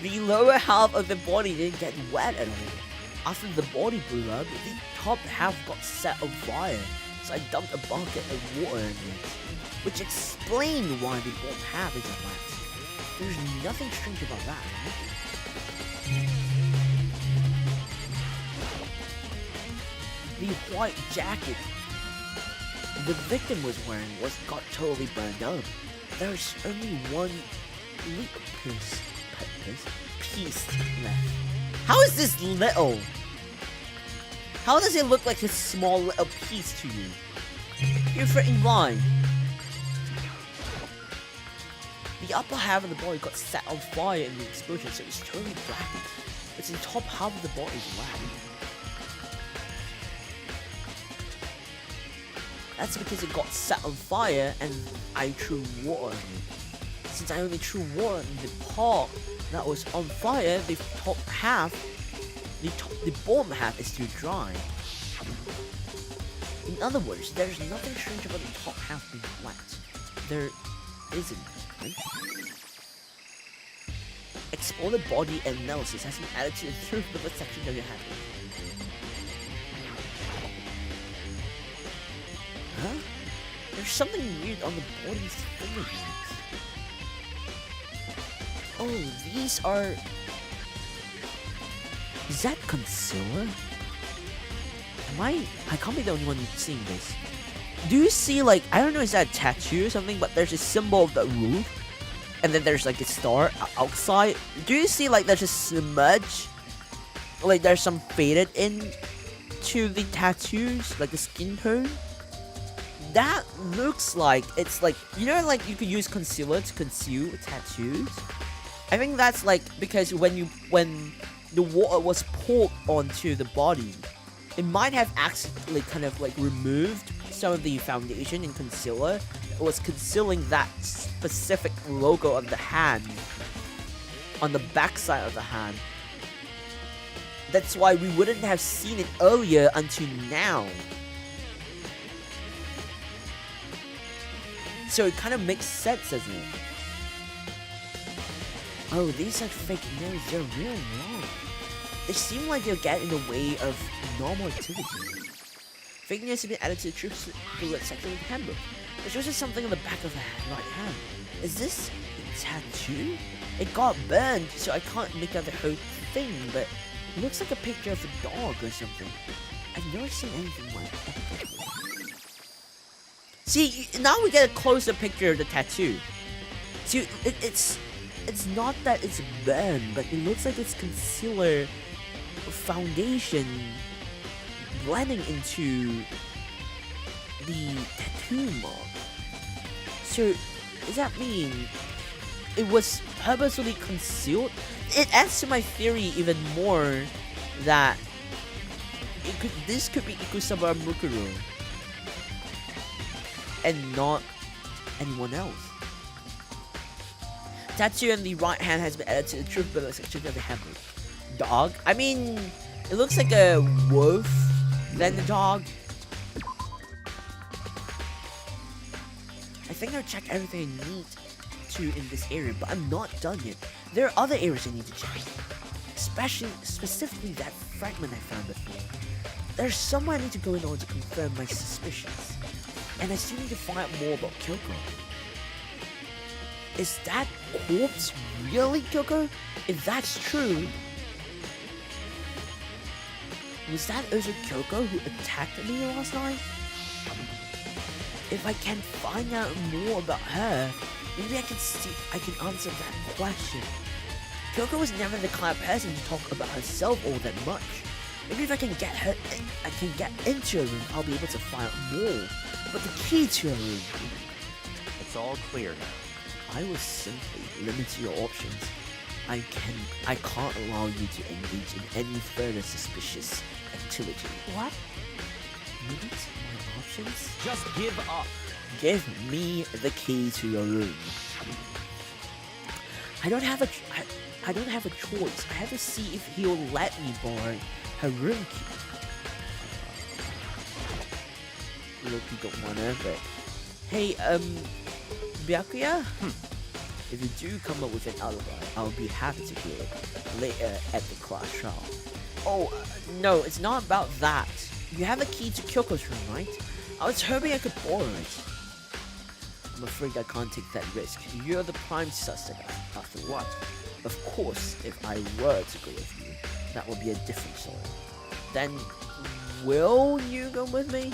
The lower half of the body didn't get wet at all. After the body blew up, the top half got set on fire, so I dumped a bucket of water in it, which explained why the bottom half isn't wet. There's nothing strange about that, right? The white jacket the victim was wearing got totally burned up. There's only one piece left. How is this little? How does it look like a small little piece to you? You're freaking blind. The upper half of the body got set on fire in the explosion, so it's totally black. But the top half of the body is black. That's because it got set on fire and I threw water on it. Since I only threw water on the part that was on fire, the bottom half is still dry. In other words, there's nothing strange about the top half being wet. There isn't, right? Exploded body analysis has been added to the truth of the section that you have. Huh? There's something weird on the body's fingernails. Oh, these are... Is that concealer? I can't be the only one seeing this. Do you see, like, I don't know, is that a tattoo or something, but there's a symbol of the roof, and then there's like a star outside. Do you see, like, there's a smudge? Like, there's some faded in to the tattoos, like the skin tone? That looks like, it's like, you know, like, you could use concealer to conceal tattoos? I think that's like, because when the water was poured onto the body, it might have accidentally kind of like removed some of the foundation and concealer. It was concealing that specific logo of the hand on the backside of the hand. That's why we wouldn't have seen it earlier until now. So it kind of makes sense, doesn't it? Oh, these are fake nails, they're real long. They seem like they'll get in the way of normal activity. Fake nails have been added to the troops bullet section of the handbook. There's also something on the back of the right hand. Is this a tattoo? It got burned, so I can't make out the whole thing, but it looks like a picture of a dog or something. I've never seen anything like that before. See, now we get a closer picture of the tattoo. See, it's not that it's burned, but it looks like it's concealer foundation blending into the tattoo mark. So, does that mean it was purposely concealed? It adds to my theory even more that this could be Ikusaba Mukuro and not anyone else. Tattoo on the right hand has been added to the truth bullet section of the handbook. Dog? I mean, it looks like a wolf than the dog. I think I'll check everything I need to in this area, but I'm not done yet. There are other areas I need to check. Specifically that fragment I found before. There's somewhere I need to go in order to confirm my suspicions. And I still need to find out more about Kyoko. Is that corpse really Kyoko? If that's true, was that also Kyoko who attacked me last night? if I can find out more about her, maybe I can answer that question. Kyoko was never the kind of person to talk about herself all that much. Maybe if I can get into her room, I'll be able to find out more about the key to her room. It's all clear now. I will simply limit your options. I can't allow you to engage in any further suspicious activity. What? Limit my options? Just give up. Give me the key to your room. I don't have a choice. I have to see if he'll let me borrow her room key. Loki don't wanna, but hey, Byakuya? If you do come up with an alibi, I'll be happy to hear it later at the class trial. Oh, no, it's not about that. You have a key to Kyoko's room, right? I was hoping I could borrow it. I'm afraid I can't take that risk. You're the prime suspect after what? Of course, if I were to go with you, that would be a different story. Then, will you go with me?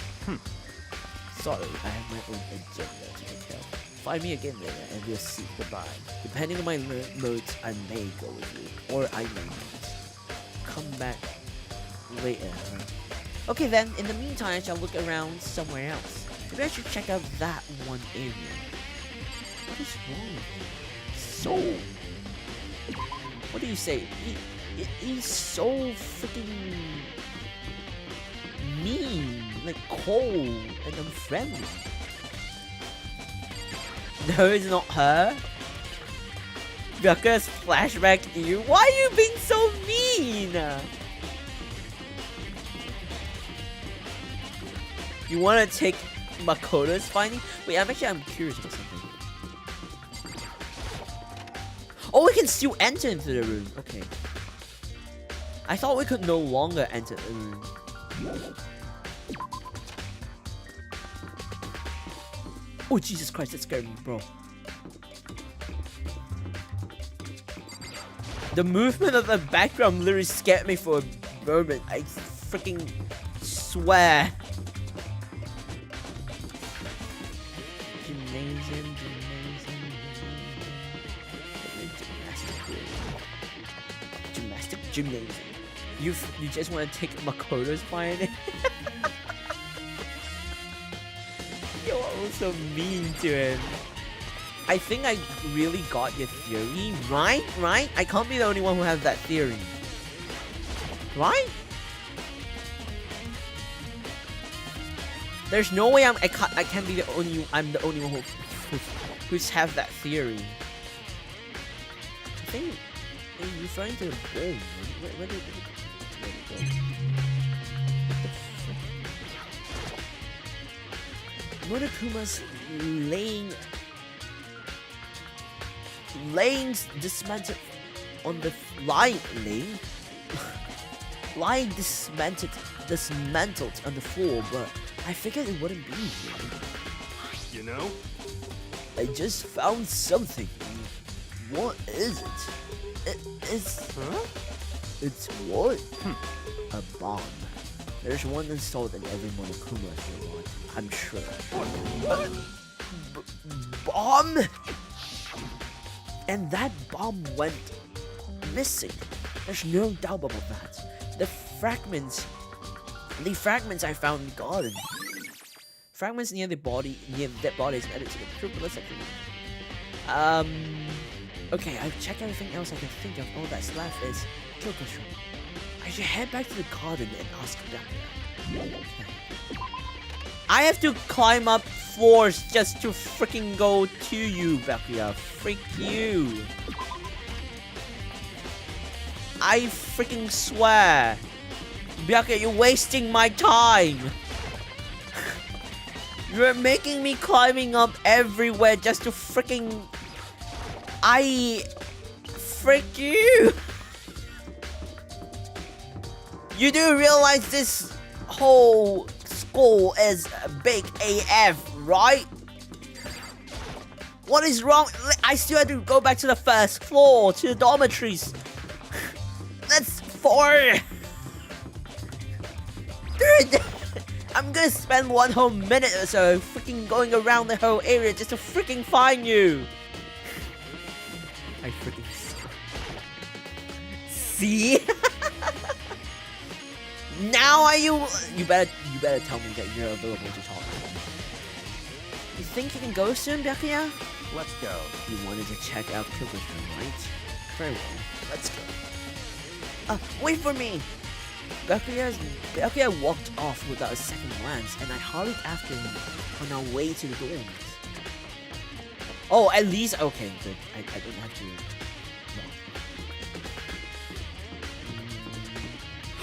Sorry, I have my own agenda to take care of. Find me again later and we'll see. Goodbye. Depending on my modes, I may go with you, or I may not. Come back later. Okay then, in the meantime, I shall look around somewhere else. Maybe I should check out that one area. What is wrong with him? So... What do you say? He's so freaking mean, like cold and unfriendly. No, it's not her. Byakuya's flashback to you. Why are you being so mean? You want to take Makoto's finding? Wait, I'm curious about something. Oh, we can still enter into the room. Okay. I thought we could no longer enter the room. Oh, Jesus Christ, that scared me, bro. The movement of the background literally scared me for a moment. I freaking swear. Gymnasium. Gymnasium. You just want to take Makoto's finding? You're also mean to him. I think I really got your theory, right? I can't be the only one who has that theory, right? There's no way I can't be the only. I'm the only one who's have that theory. I think you're referring to the ball. Where did it go? Monokuma's laying dismantled on the lying dismantled on the floor, but I figured it wouldn't be here. You know? I just found something. What is it? It's what? A bomb. There's one installed in every Monokuma robot, I'm sure. Bomb? And that bomb went missing. There's no doubt about that. The fragments I found in the garden. Fragments near the dead bodies added to the trooper section. Okay, I've checked everything else I can think of. All that's left is Kyoko's room. I should head back to the garden and ask Byakuya. I have to climb up floors just to freaking go to you, Byakuya. Freak you. I freaking swear. Byakuya, you're wasting my time. You're making me climbing up everywhere just to freaking... Freak you. You do realize this whole school is big AF, right? What is wrong? I still have to go back to the first floor, to the dormitories. That's 4. Dude, I'm gonna spend 1 whole minute or so freaking going around the whole area just to freaking find you. I freaking suck. See? Now are you? You better tell me that you're available to talk. You think you can go soon, Byakuya? Let's go. You wanted to check out Kyoko's room, right? Very well. Let's go. Wait for me! Byakuya walked off without a second glance, and I hurried after him on our way to the dorms. Oh, at least okay, good. I don't have to.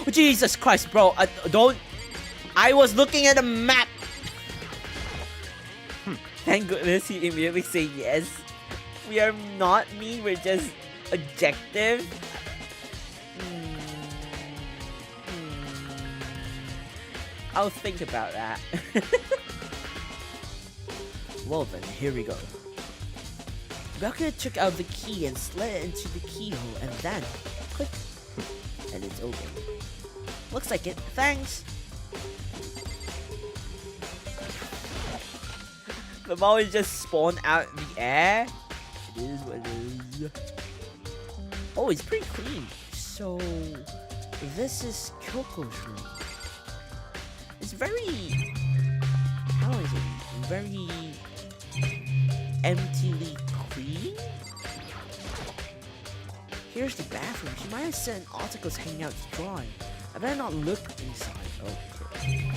Oh, Jesus Christ, bro! I was looking at a map. Thank goodness he immediately said yes. We are not mean. We're just objective. I'll think about that. Well then, here we go. Byakuya took out the key and slid it into the keyhole, and then click, and it's open. Looks like it. Thanks. The ball is just spawned out in the air. It is what it is. Oh, it's pretty clean. So this is Kyoko's room. It's very, how is it? Very emptily clean. Here's the bathroom. She might have sent articles hanging out to dry. I better not look inside. Okay.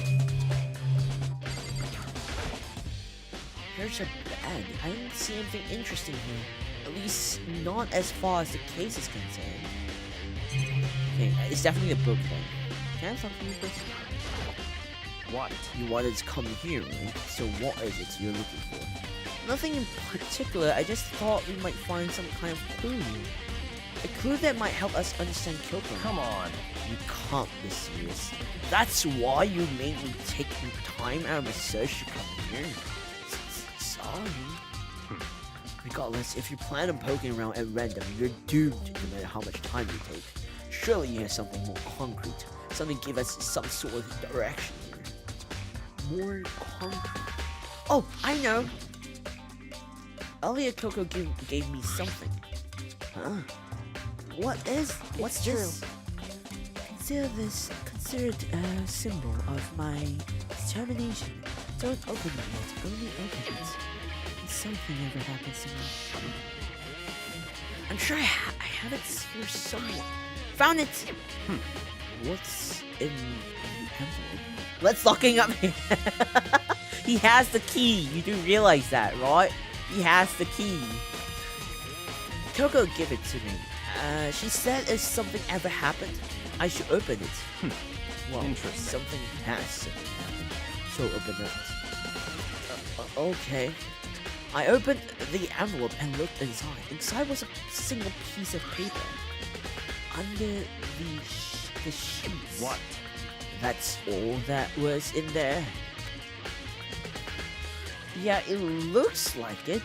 Here's a bed. I didn't see anything interesting here. At least not as far as the case is concerned. Okay, it's definitely a book then. Can I have something with this? What? You wanted to come here, right? So what is it you're looking for? Nothing in particular. I just thought we might find some kind of clue. A clue that might help us understand Kyoko. Come on. You can't be serious. That's why you made me take time out of my search to come here. Sorry. Regardless, if you plan on poking around at random, you're doomed no matter how much time you take. Surely you have something more concrete. Something give us some sort of direction here. More concrete. Oh, I know. Earlier Kyoko gave me something. Huh? What's this? Consider it a symbol of my determination. Don't open it yet, only open it. If something ever happens to me. I'm sure I have it here somewhere. Found it! What's in the envelope? Let's locking up here. He has the key. You do realize that, right? He has the key. Kyoko give it to me. She said if something ever happened, I should open it. Well, interesting. Something has to happen. So open it. Okay. I opened the envelope and looked inside. Inside was a single piece of paper. Under the sheets. What? That's all that was in there. Yeah, it looks like it.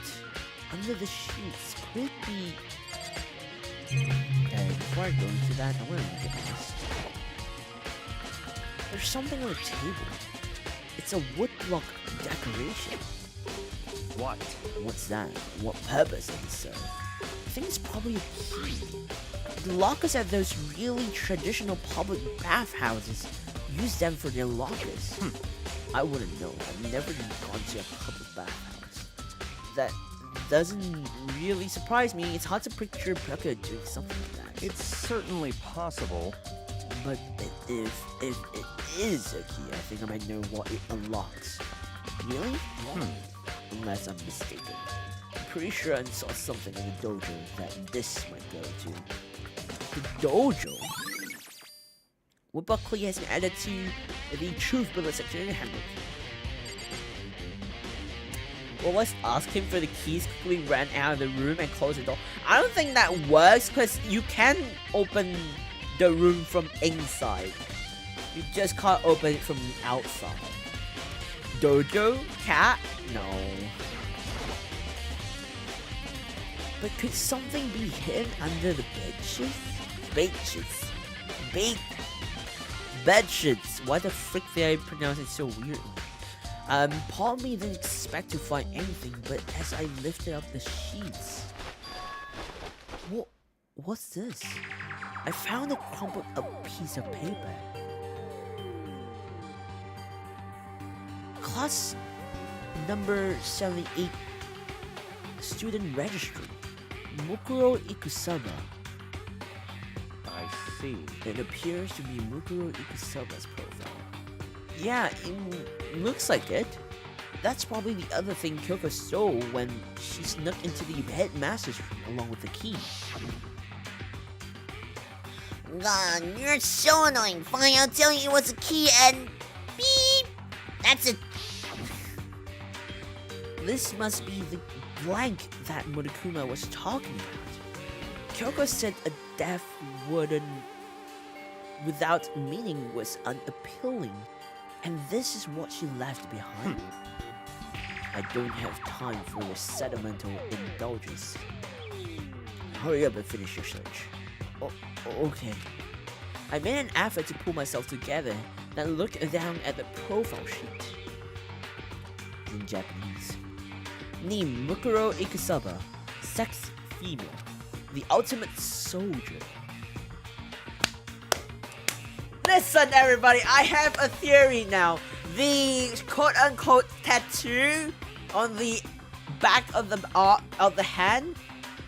Under the sheets. Could it be... Okay, before I go into that, I want to look at this. There's something on the table. It's a woodblock decoration. What? What's that? What purpose is it serve? I think it's probably a key. The lockers at those really traditional public bathhouses use them for their lockers. I wouldn't know. I've never gone to a public bathhouse. That doesn't really surprise me. It's hard to picture Byakuya doing something like that. It's certainly possible. But if it is a key, I think I might know what it unlocks. Really? Unless I'm mistaken. I'm pretty sure I saw something in the dojo that this might go to. The dojo? What Buckley has been added to the Truth Bullet section in the handbook. Well, let's ask him for the keys, quickly ran out of the room and closed the door. I don't think that works because you can open the room from inside. You just can't open it from the outside. Dojo? Cat? No. But could something be hidden under the bed sheets? bedsheets. Why the frick did I pronounce it so weirdly? Part of me didn't expect to find anything, but as I lifted up the sheets, what's this? I found a crumpled up piece of paper. Class number 78, student registry, Mukuro Ikusaba. I see. It appears to be Mukuro Ikusaba's profile. Yeah, it looks like it. That's probably the other thing Kyoko stole when she snuck into the headmaster's room along with the key. God, you're so annoying. Fine, I'll tell you what's a key and beep. That's it. This must be the blank that Monokuma was talking about. Kyoko said a death wooden without meaning was unappealing, and this is what she left behind. I don't have time for your sentimental indulgence. Hurry up and finish your search. Okay. I made an effort to pull myself together, then looked down at the profile sheet. In Japanese. Name Mukuro Ikusaba. Sex female. The ultimate soldier. Listen everybody, I have a theory now. The quote-unquote tattoo on the back of the hand,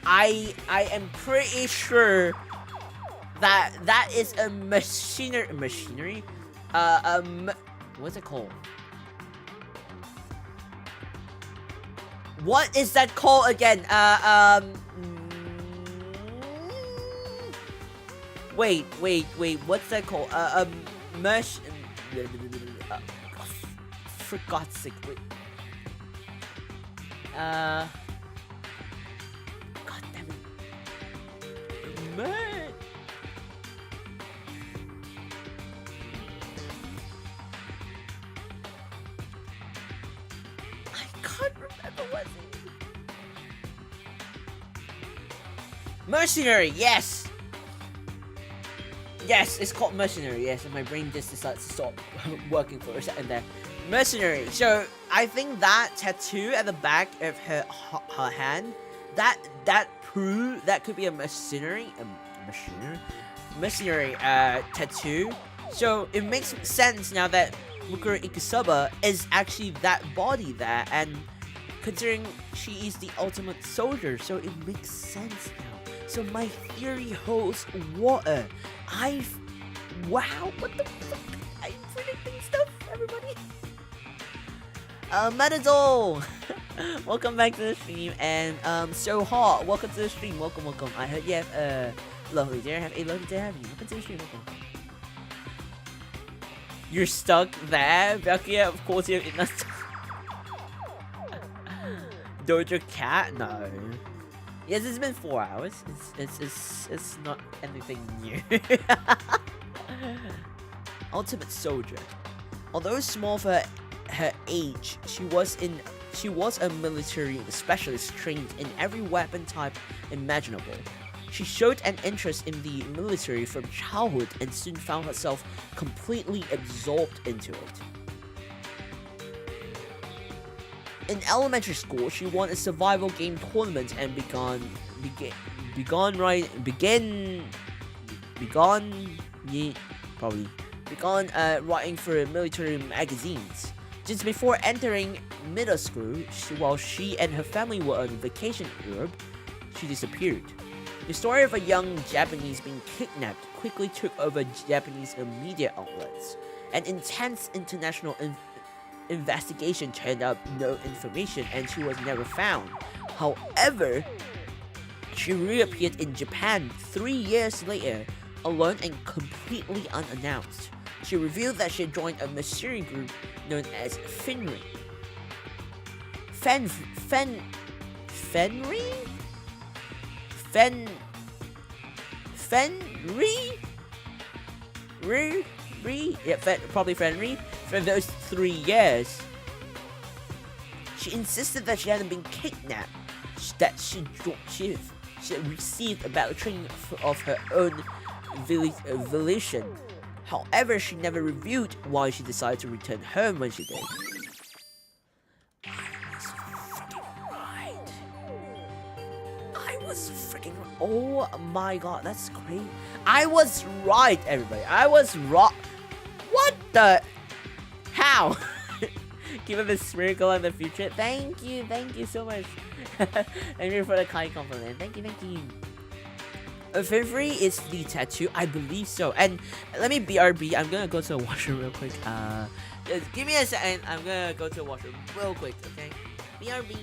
I am pretty sure that is a machinery. What's it called? What is that called again? Wait. What's that called? For God's sake, wait. God damn it. Man. I can't remember what's it. Mercenary, yes! Yes, it's called mercenary, yes, and my brain just decides to stop working for a second there. Mercenary. So I think that tattoo at the back of her hand, that could be a mercenary tattoo. So it makes sense now that Mukuro Ikusaba is actually that body there, and considering she is the ultimate soldier, so it makes sense now. So my theory holds water. Wow, what the fuck? I'm predicting stuff, everybody. Metazol! Welcome back to the stream, and so hot. Welcome to the stream. Welcome. I heard you have lovely day. Have a lovely day. Have you? Welcome to the stream. Welcome. You're stuck there, Byakuya. Of course you're in that. Dojo Cat? No. Yes, it's been 4 hours. It's not anything new. Ultimate soldier. Although small for her age, she was a military specialist trained in every weapon type imaginable. She showed an interest in the military from childhood and soon found herself completely absorbed into it. In elementary school, she won a survival game tournament and began writing for military magazines. Just before entering middle school, while she and her family were on vacation in Europe, she disappeared. The story of a young Japanese being kidnapped quickly took over Japanese media outlets. An intense international investigation turned up no information, and she was never found. However, she reappeared in Japan 3 years later, alone and completely unannounced. She revealed that she had joined a mercenary group known as Fenry. Probably Fenry. For those 3 years, she insisted that she hadn't been kidnapped, that she received a battle training of her own volition. However, she never revealed why she decided to return home when she did. I was freaking right. Oh my god, that's great. I was right, everybody. I was wrong. What the? How? Give him a sprinkle in the future. Thank you so much. Thank you for the kind compliment. Thank you. Fifty is the tattoo, I believe so. And let me BRB. I'm gonna go to the washroom real quick. Just give me a second. I'm gonna go to the washroom real quick. Okay. BRB.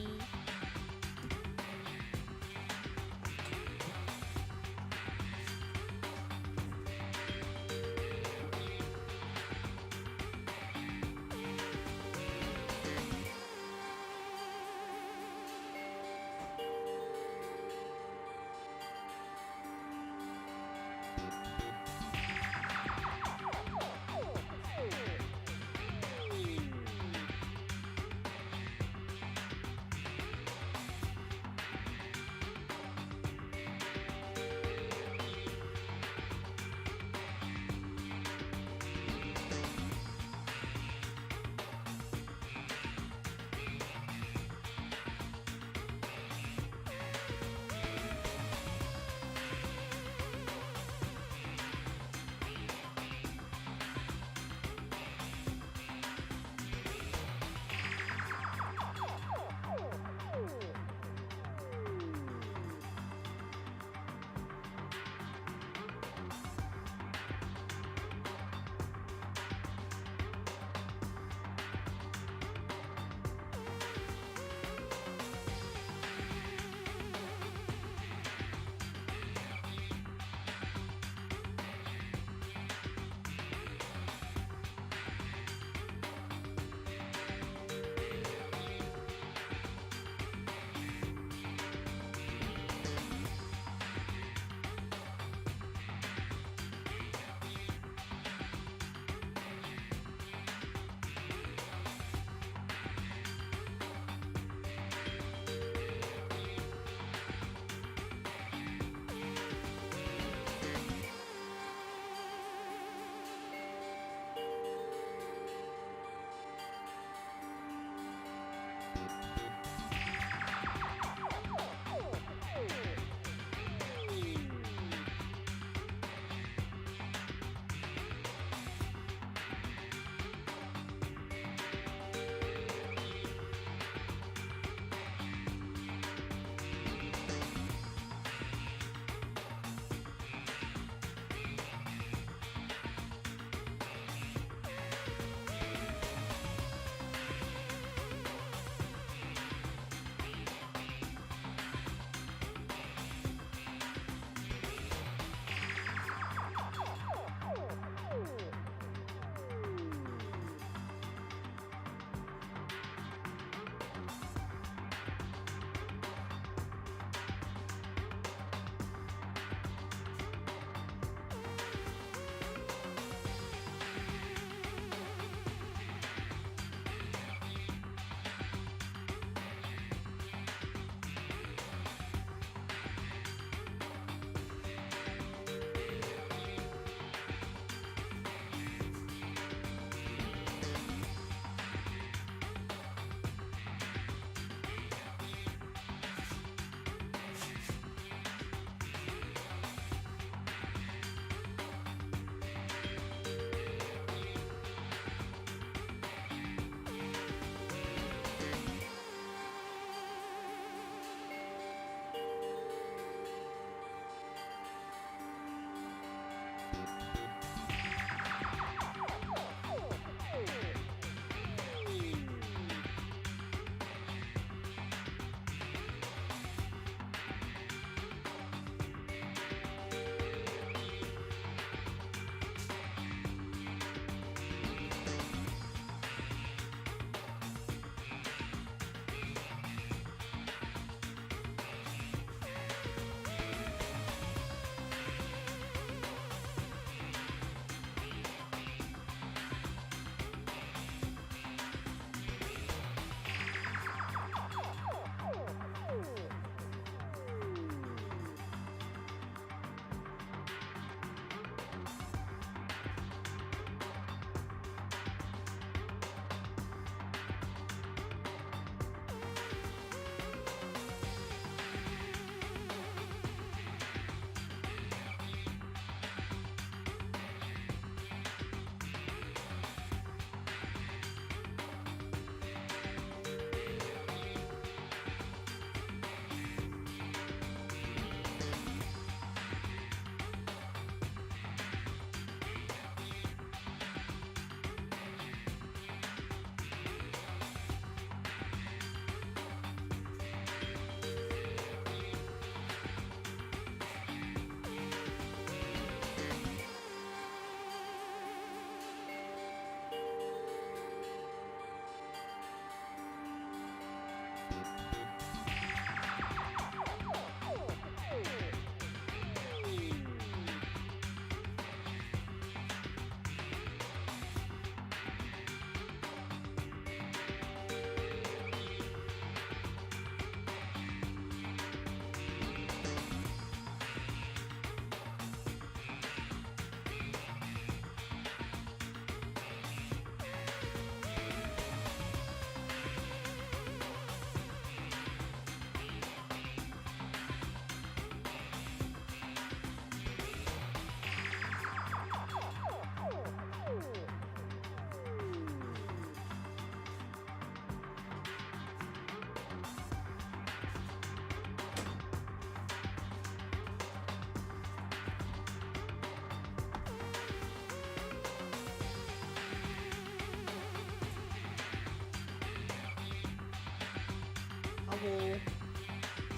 hole.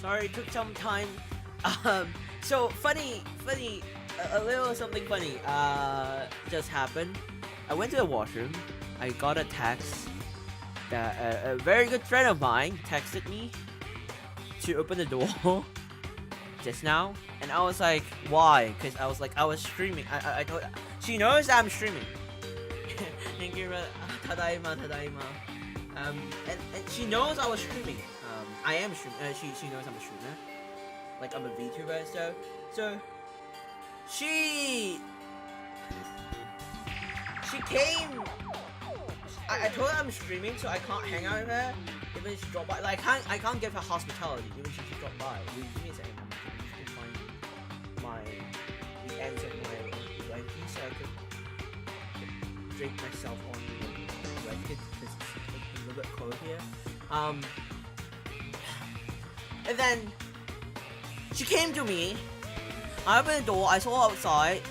Sorry, it took some time. So funny, a little something funny just happened. I went to the washroom. I got a text that a very good friend of mine texted me to open the door just now, and I was like, why? Because I was streaming. I told she knows I'm streaming. Thank you, tadaima. And she knows I was streaming. I am streaming. She knows I'm a streamer. Like I'm a VTuber and stuff. So she came. I told her I'm streaming, so I can't hang out with her. Even if she dropped by, like I can't give her hospitality. Even if she dropped by. Give me a second. I'm trying to find the ends of my blankie so I could drink myself on the blanket because it's a little bit cold here. And then she came to me. I opened the door. I saw her outside.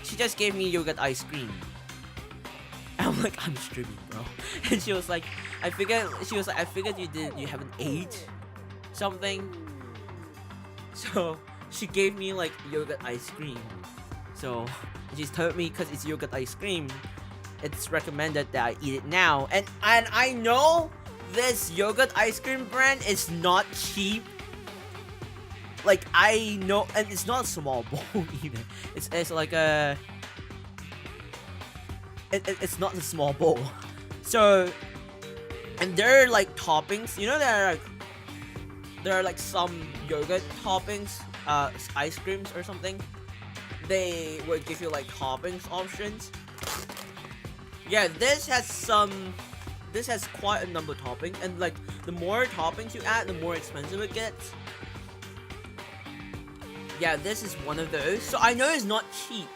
She just gave me yogurt ice cream. I'm like, I'm streaming, bro. And she was like, I figured you haven't ate something. So she gave me like yogurt ice cream. So she's told me because it's yogurt ice cream, it's recommended that I eat it now. And I know this yogurt ice cream brand is not cheap. Like I know, and it's not a small bowl either. It's like a. It's not a small bowl. So, and there are like toppings. You know there are like some yogurt toppings, ice creams or something. They would give you like toppings options. Yeah, this has quite a number of toppings, and like the more toppings you add, the more expensive it gets. Yeah, this is one of those. So I know it's not cheap.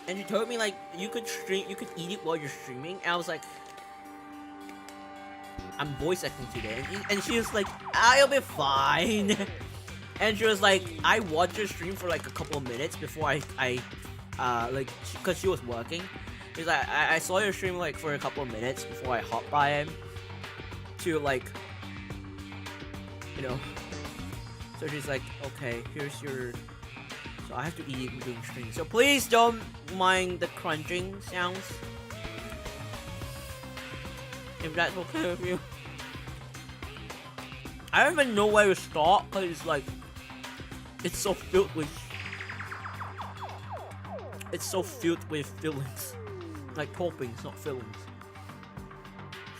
And she told me like you could eat it while you're streaming. And I was like, I'm voice acting today. And she was like, I'll be fine. And she was like, I watched your stream for like a couple of minutes before I cause she was working. She's like, I saw your stream like for a couple of minutes before I hopped by him to like, you know. So she's like, okay, here's your. So I have to eat during stream. So please don't mind the crunching sounds. If that's okay with you. I don't even know where to start because it's like, it's so filled with fillings. Like toppings, not fillings.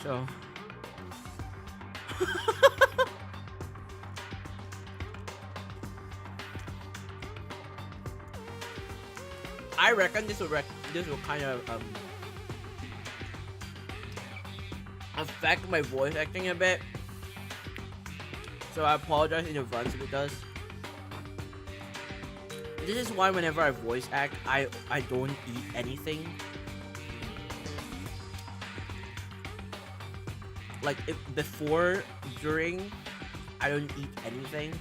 So. I reckon this will kind of affect my voice acting a bit. So I apologize in advance if it does. This is why whenever I voice act, I don't eat anything. Like if before, during, I don't eat anything.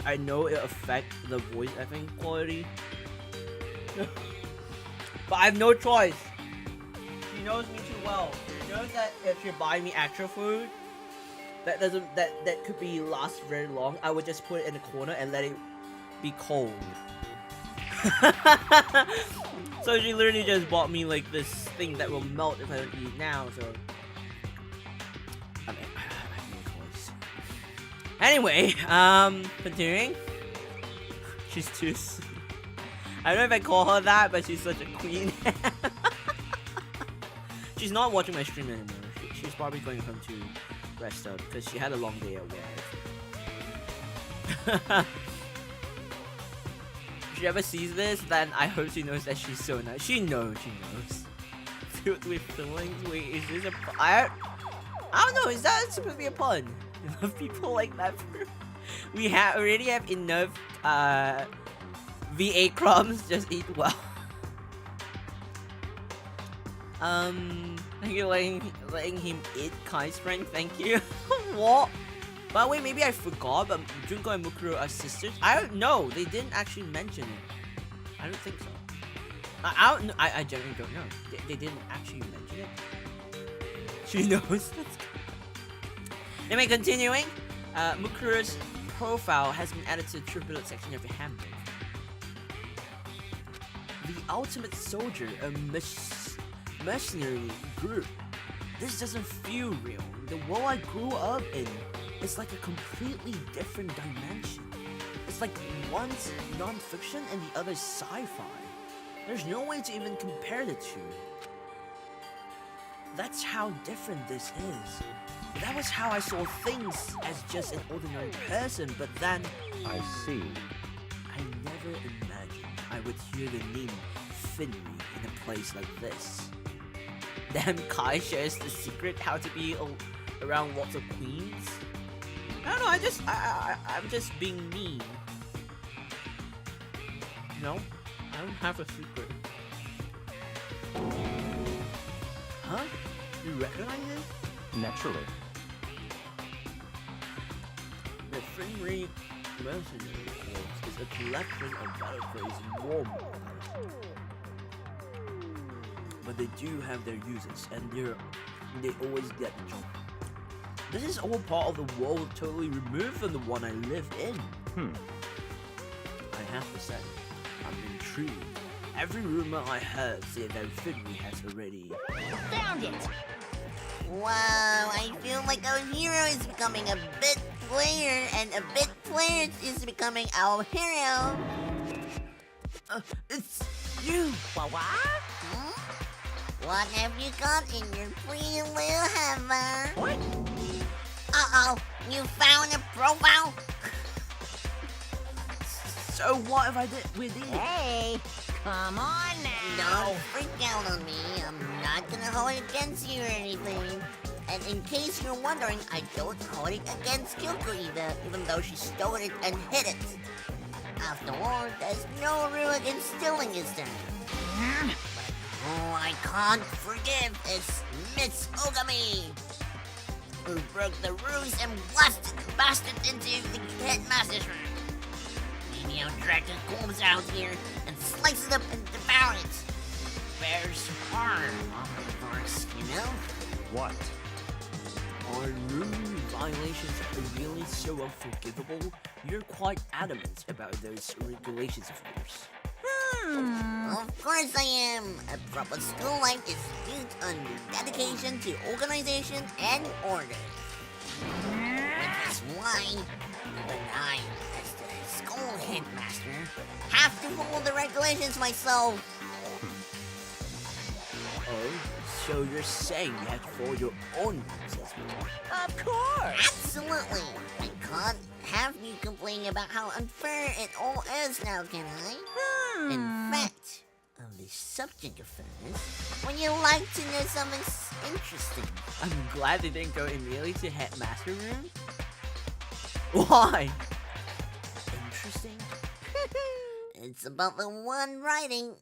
I know it affects the voice acting quality. But I have no choice. She knows me too well. She knows that if she buy me extra food that could be last very long, I would just put it in a corner and let it be cold. So she literally just bought me like this thing that will melt if I don't eat it now, so I mean, I have no choice. Anyway, continuing. She's too sweet. I don't know if I call her that, but she's such a queen. She's not watching my stream anymore. She's probably going home to rest up because she had a long day at work. If she ever sees this, then I hope she knows that she's so nice. She knows. Filled with feelings. Wait, is this a pun? I don't know. Is that supposed to be a pun? You love people like that. We already have enough VA crumbs. Just eat well. Thank you letting him eat Kai's friend. Thank you. What? By the way, maybe I forgot, but Junko and Mukuro are sisters. I don't know. They didn't actually mention it. I don't think so. I genuinely don't know. They didn't actually mention it. She knows. Anyway, continuing. Mukuro's profile has been added to the tribute section of your handbook. The Ultimate Soldier, a mercenary group. This doesn't feel real. The world I grew up in is like a completely different dimension. It's like one's non-fiction and the other's sci-fi. There's no way to even compare the two. That's how different this is. That was how I saw things as just an ordinary person, but then I see. I never imagined I would hear the name Finry in a place like this. Then Kai shares the secret how to be around lots of queens. I don't know, I'm just being mean. No, I don't have a secret. Huh? You recognize it? Naturally. The Finry Mercenary Corps is a collection of battle-crazed war models. But they do have their uses, and they always get the job. This is all part of the world totally removed from the one I live in. I have to say, I'm intrigued. Every rumor I heard said that Finry has already Found it! Wow, I feel like our hero is becoming a bit player, and a bit player is becoming our hero. It's you! What? What have you got in your pretty little hammer? What? Uh-oh, you found a profile? So what if we did? Hey, come on now. Don't freak out on me. I'm not gonna hold it against you or anything. And in case you're wondering, I don't hold it against Kyoko either, even though she stole it and hid it. After all, there's no rule against stealing, is there? Oh, I can't forgive is Miss Ogami, who broke the rules and blasted the bastard into the headmaster's room. Maybe I'll drag the corpse out here and slice it up and devour it. Bears harm, of course, you know? What? Are rule violations really so unforgivable? You're quite adamant about those regulations of yours. Of course I am. A proper school life is built on dedication to organization and order. Which is why even I, as the school headmaster, have to follow the regulations myself. Oh, so you're saying you have to follow your own rules as well? Of course! Absolutely! I can't have you complaining about how unfair it all is now, can I? In fact, on the subject of fairness, would you like to know something interesting? I'm glad they didn't go immediately to headmaster room. Why? Interesting? It's about the one writing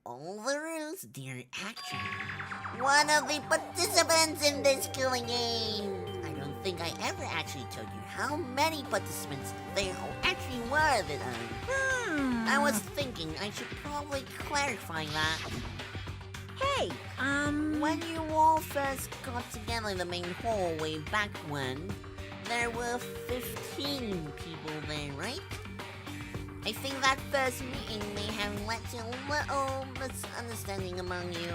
all the rules, dear actually. One of the participants in this killing game. I don't think I ever actually told you how many participants there actually were this time. I was thinking I should probably clarify that. Hey, When you all first got together in the main hall way back when, there were 15 people there, right? I think that first meeting may have led to a little misunderstanding among you.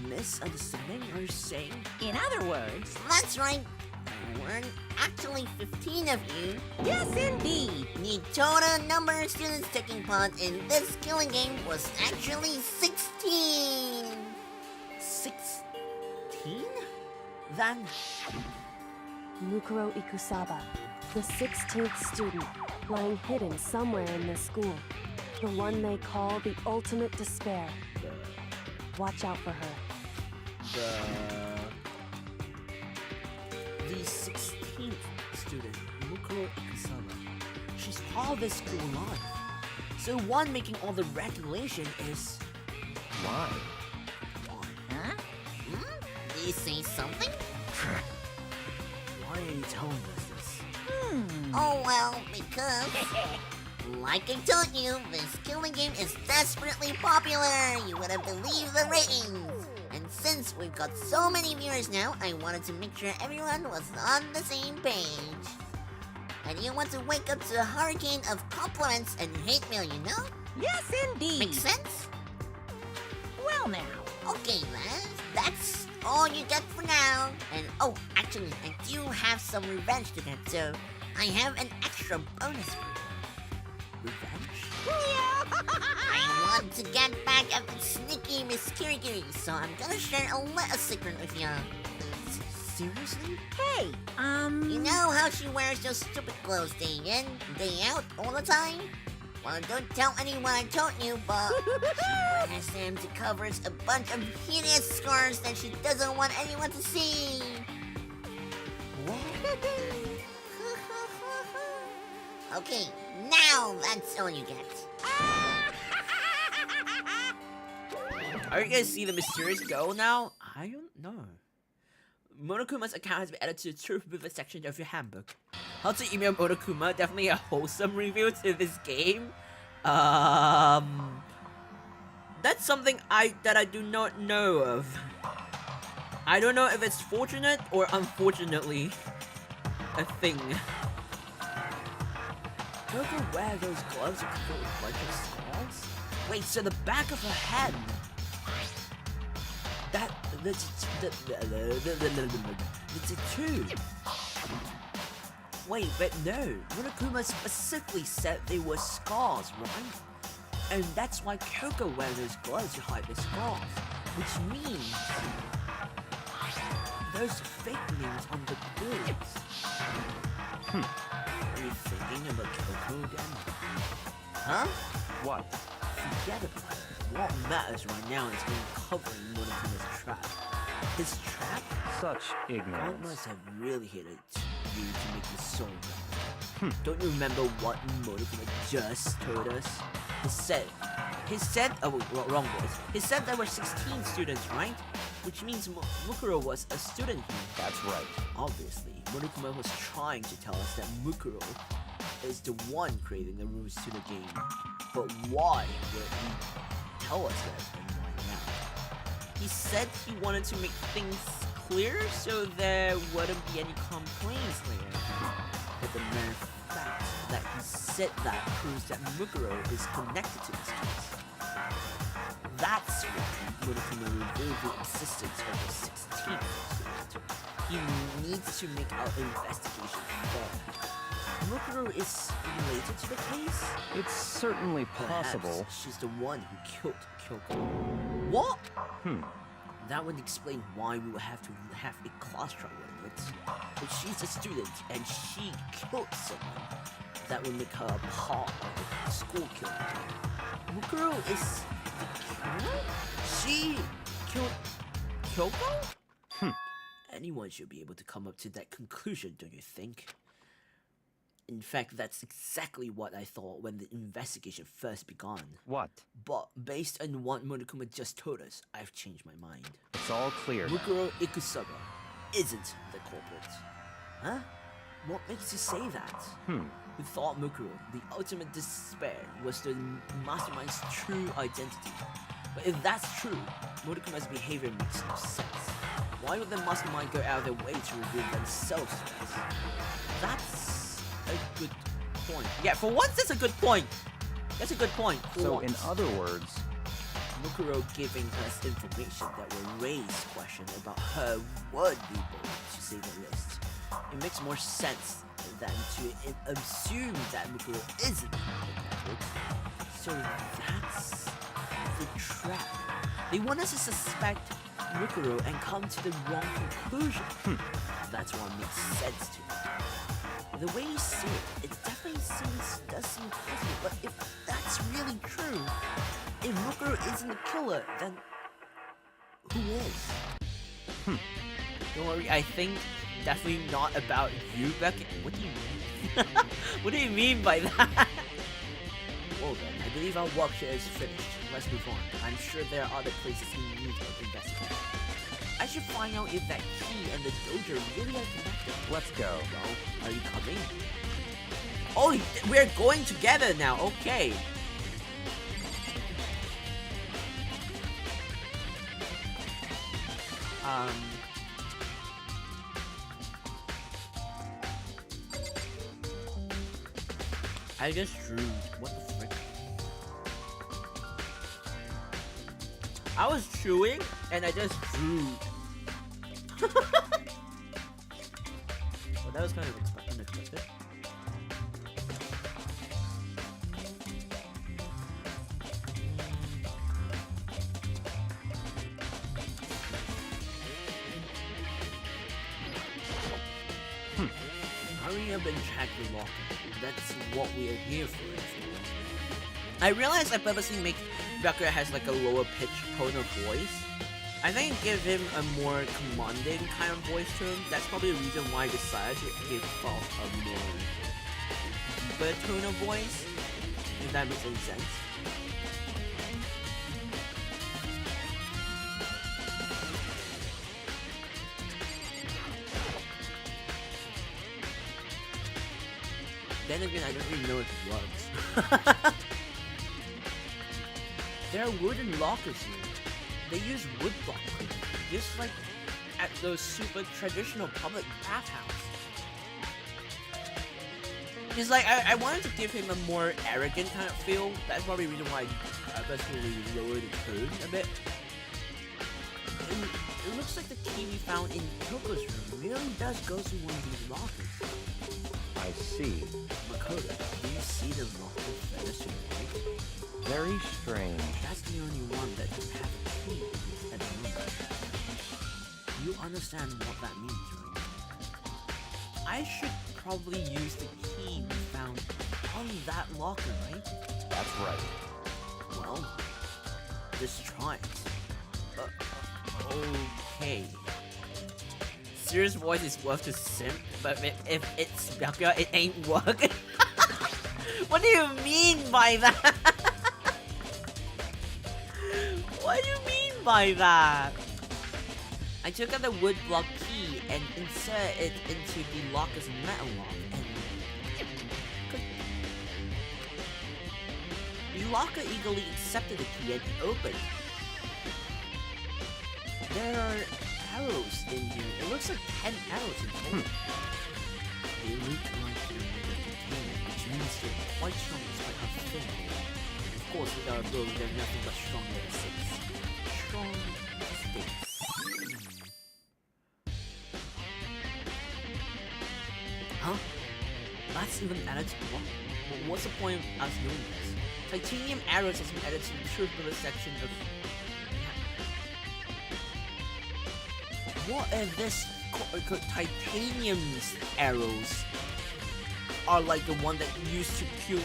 Misunderstanding, are you saying? in other words, That's right. There weren't actually 15 of you. yes indeed. The total number of students taking part in this killing game was actually 16. 16? Then Mukuro Ikusaba, the 16th student, lying hidden somewhere in this school. The one they call the ultimate despair. Watch out for her. the 16th student, Mukuro Ikusama. She's part of this school life. So one making all the regulation is Why? Huh? Did you say something? why are you telling us this? Oh well, because... like I told you, this killing game is desperately popular. You would have believed the ratings. And since we've got so many viewers now, I wanted to make sure everyone was on the same page. I didn't want to wake up to a hurricane of compliments and hate mail, you know? Yes, indeed. Make sense? Well now. Okay, then. That's all you get for now. And oh, actually, I do have some revenge to get, so I have an extra bonus for you. Revenge? I want to get back at the sneaky Miss Kirigiri, so I'm gonna share a little secret with you. Seriously? Hey, You know how she wears those stupid clothes day in, day out, all the time? Well, don't tell anyone I told you, but she wears them to cover a bunch of hideous scars that she doesn't want anyone to see. What? Okay, now that's all you get. Are you gonna see the mysterious girl now? I don't know. Monokuma's account has been added to the Truth River section of your handbook. How to email Monokuma? Definitely a wholesome review to this game. That's something that I do not know of. I don't know if it's fortunate or unfortunately a thing. Kyoko wear those gloves are covered with a bunch of scars? Wait, so the back of her head. The tattoo. Wait, but no. Monokuma specifically said they were scars, right? And that's why Kyoko wears those gloves to hide the scars. Which means those fake names on the boards. Are you thinking about Kyoko again? Huh? What? Forget about it. What matters right now is uncovering Monokuma's trap. His trap? Such God ignorance. must have really hated you to make this so bad. Don't you remember what Monokuma just told us? He said, oh, wrong words. He said there were 16 students, right? Which means Mukuro was a student here. That's right. Obviously, Monokuma was trying to tell us that Mukuro is the one creating the rules to the game. But why would he tell us that and why now? He said he wanted to make things clear so there wouldn't be any complaints later. But the mere fact that he said that proves that Mukuro is connected to this case. That's why Monokuma revealed the existence of the 16th student. He needs to make our investigation fair. Mukuro is related to the case? It's certainly possible. Perhaps she's the one who killed Kyoko. What? That would explain why we would have to have a class trial with it. But she's a student and she killed someone. That would make her a part of the school killing. Mukuro is the killer? She killed Kyoko? Anyone should be able to come up to that conclusion, don't you think? In fact, that's exactly what I thought when the investigation first began. What? But based on what Monokuma just told us, I've changed my mind. It's all clear now. Mukuro Ikusaba isn't the culprit. Huh? What makes you say that? We thought Mukuro, the ultimate despair, was the mastermind's true identity. But if that's true, Monokuma's behavior makes no sense. Why would the mastermind go out of their way to reveal themselves to us? That's a good point. Yeah, for once that's a good point. That's a good point. So in other words, Mukuro giving us information that will raise questions about her would be bold, to say the least. It makes more sense than to assume that Mukuro isn't the culprit. So that's the trap. They want us to suspect Mukuro and come to the wrong conclusion. That's what makes sense to me. The way you see it, it definitely does seem possible, but if that's really true, if Mukuro isn't the killer, then who is? Don't worry, I think definitely not about you, Becky. What do you mean? What do you mean by that? Well then, I believe our work here is finished. Let's move on. I'm sure there are other places in need of investigation. I should find out if that key and the dojo really are connected. let's go. Well, are you coming? Oh, we're going together now. Okay. I just drew. What the frick? I was chewing and I just drew. Well, that was kind of unexpected. Hurry up and check the locker. That's what we are here for. I realize I purposely make Byakuya has like a lower pitch tone of voice. I think give him a more commanding kind of voice to him. That's probably the reason why I decided to give off a more deeper tone of voice. If that makes any sense. Then again, I don't really know if it works. There are wooden lockers here. They use wood block cleaning, just like at those super traditional public bathhouse. It's like I wanted to give him a more arrogant kind of feel. That's probably the reason why I personally lowered the tone a bit. It looks like the key we found in Kyoko's room really does go to one of these lockers. I see. Makoto, do you see the locker feathers to your right? Very strange. That's the only one that doesn't have a key at the moment. You understand what that means, right? I should probably use the key we found on that locker, right? That's right. Well, just try it. Okay. Serious voice is worth to simp, but if it's Byakuya, it ain't work. What do you mean by that? What do you mean by that? I took out the wood block key and insert it into the locker's metal lock and the locker eagerly accepted the key and opened. There are arrows in here. It looks like 10 arrows in total. They look like they're made of container, which means they're quite strong despite how thin they are. Of course, with our ability, they're nothing but strong than 6. Strong sticks. Huh? That's even added to what? What's the point of us doing this? Titanium arrows has been added to the truth bullet section of... What if this titanium arrows are like the one that used to kill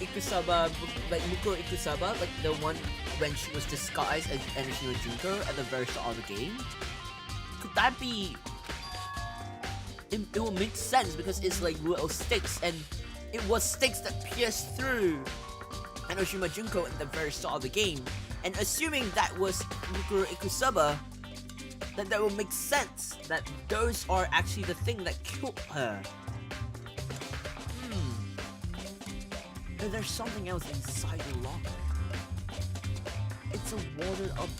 Ikusaba, like Mukuro Ikusaba, like the one when she was disguised as Enoshima Junko at the very start of the game? Could that be... It will make sense because it's like little sticks, and it was sticks that pierced through Enoshima Junko at the very start of the game. And assuming that was Mukuro Ikusaba, then that would make sense that those are actually the thing that killed her. And there's something else inside the locker. It's a watered up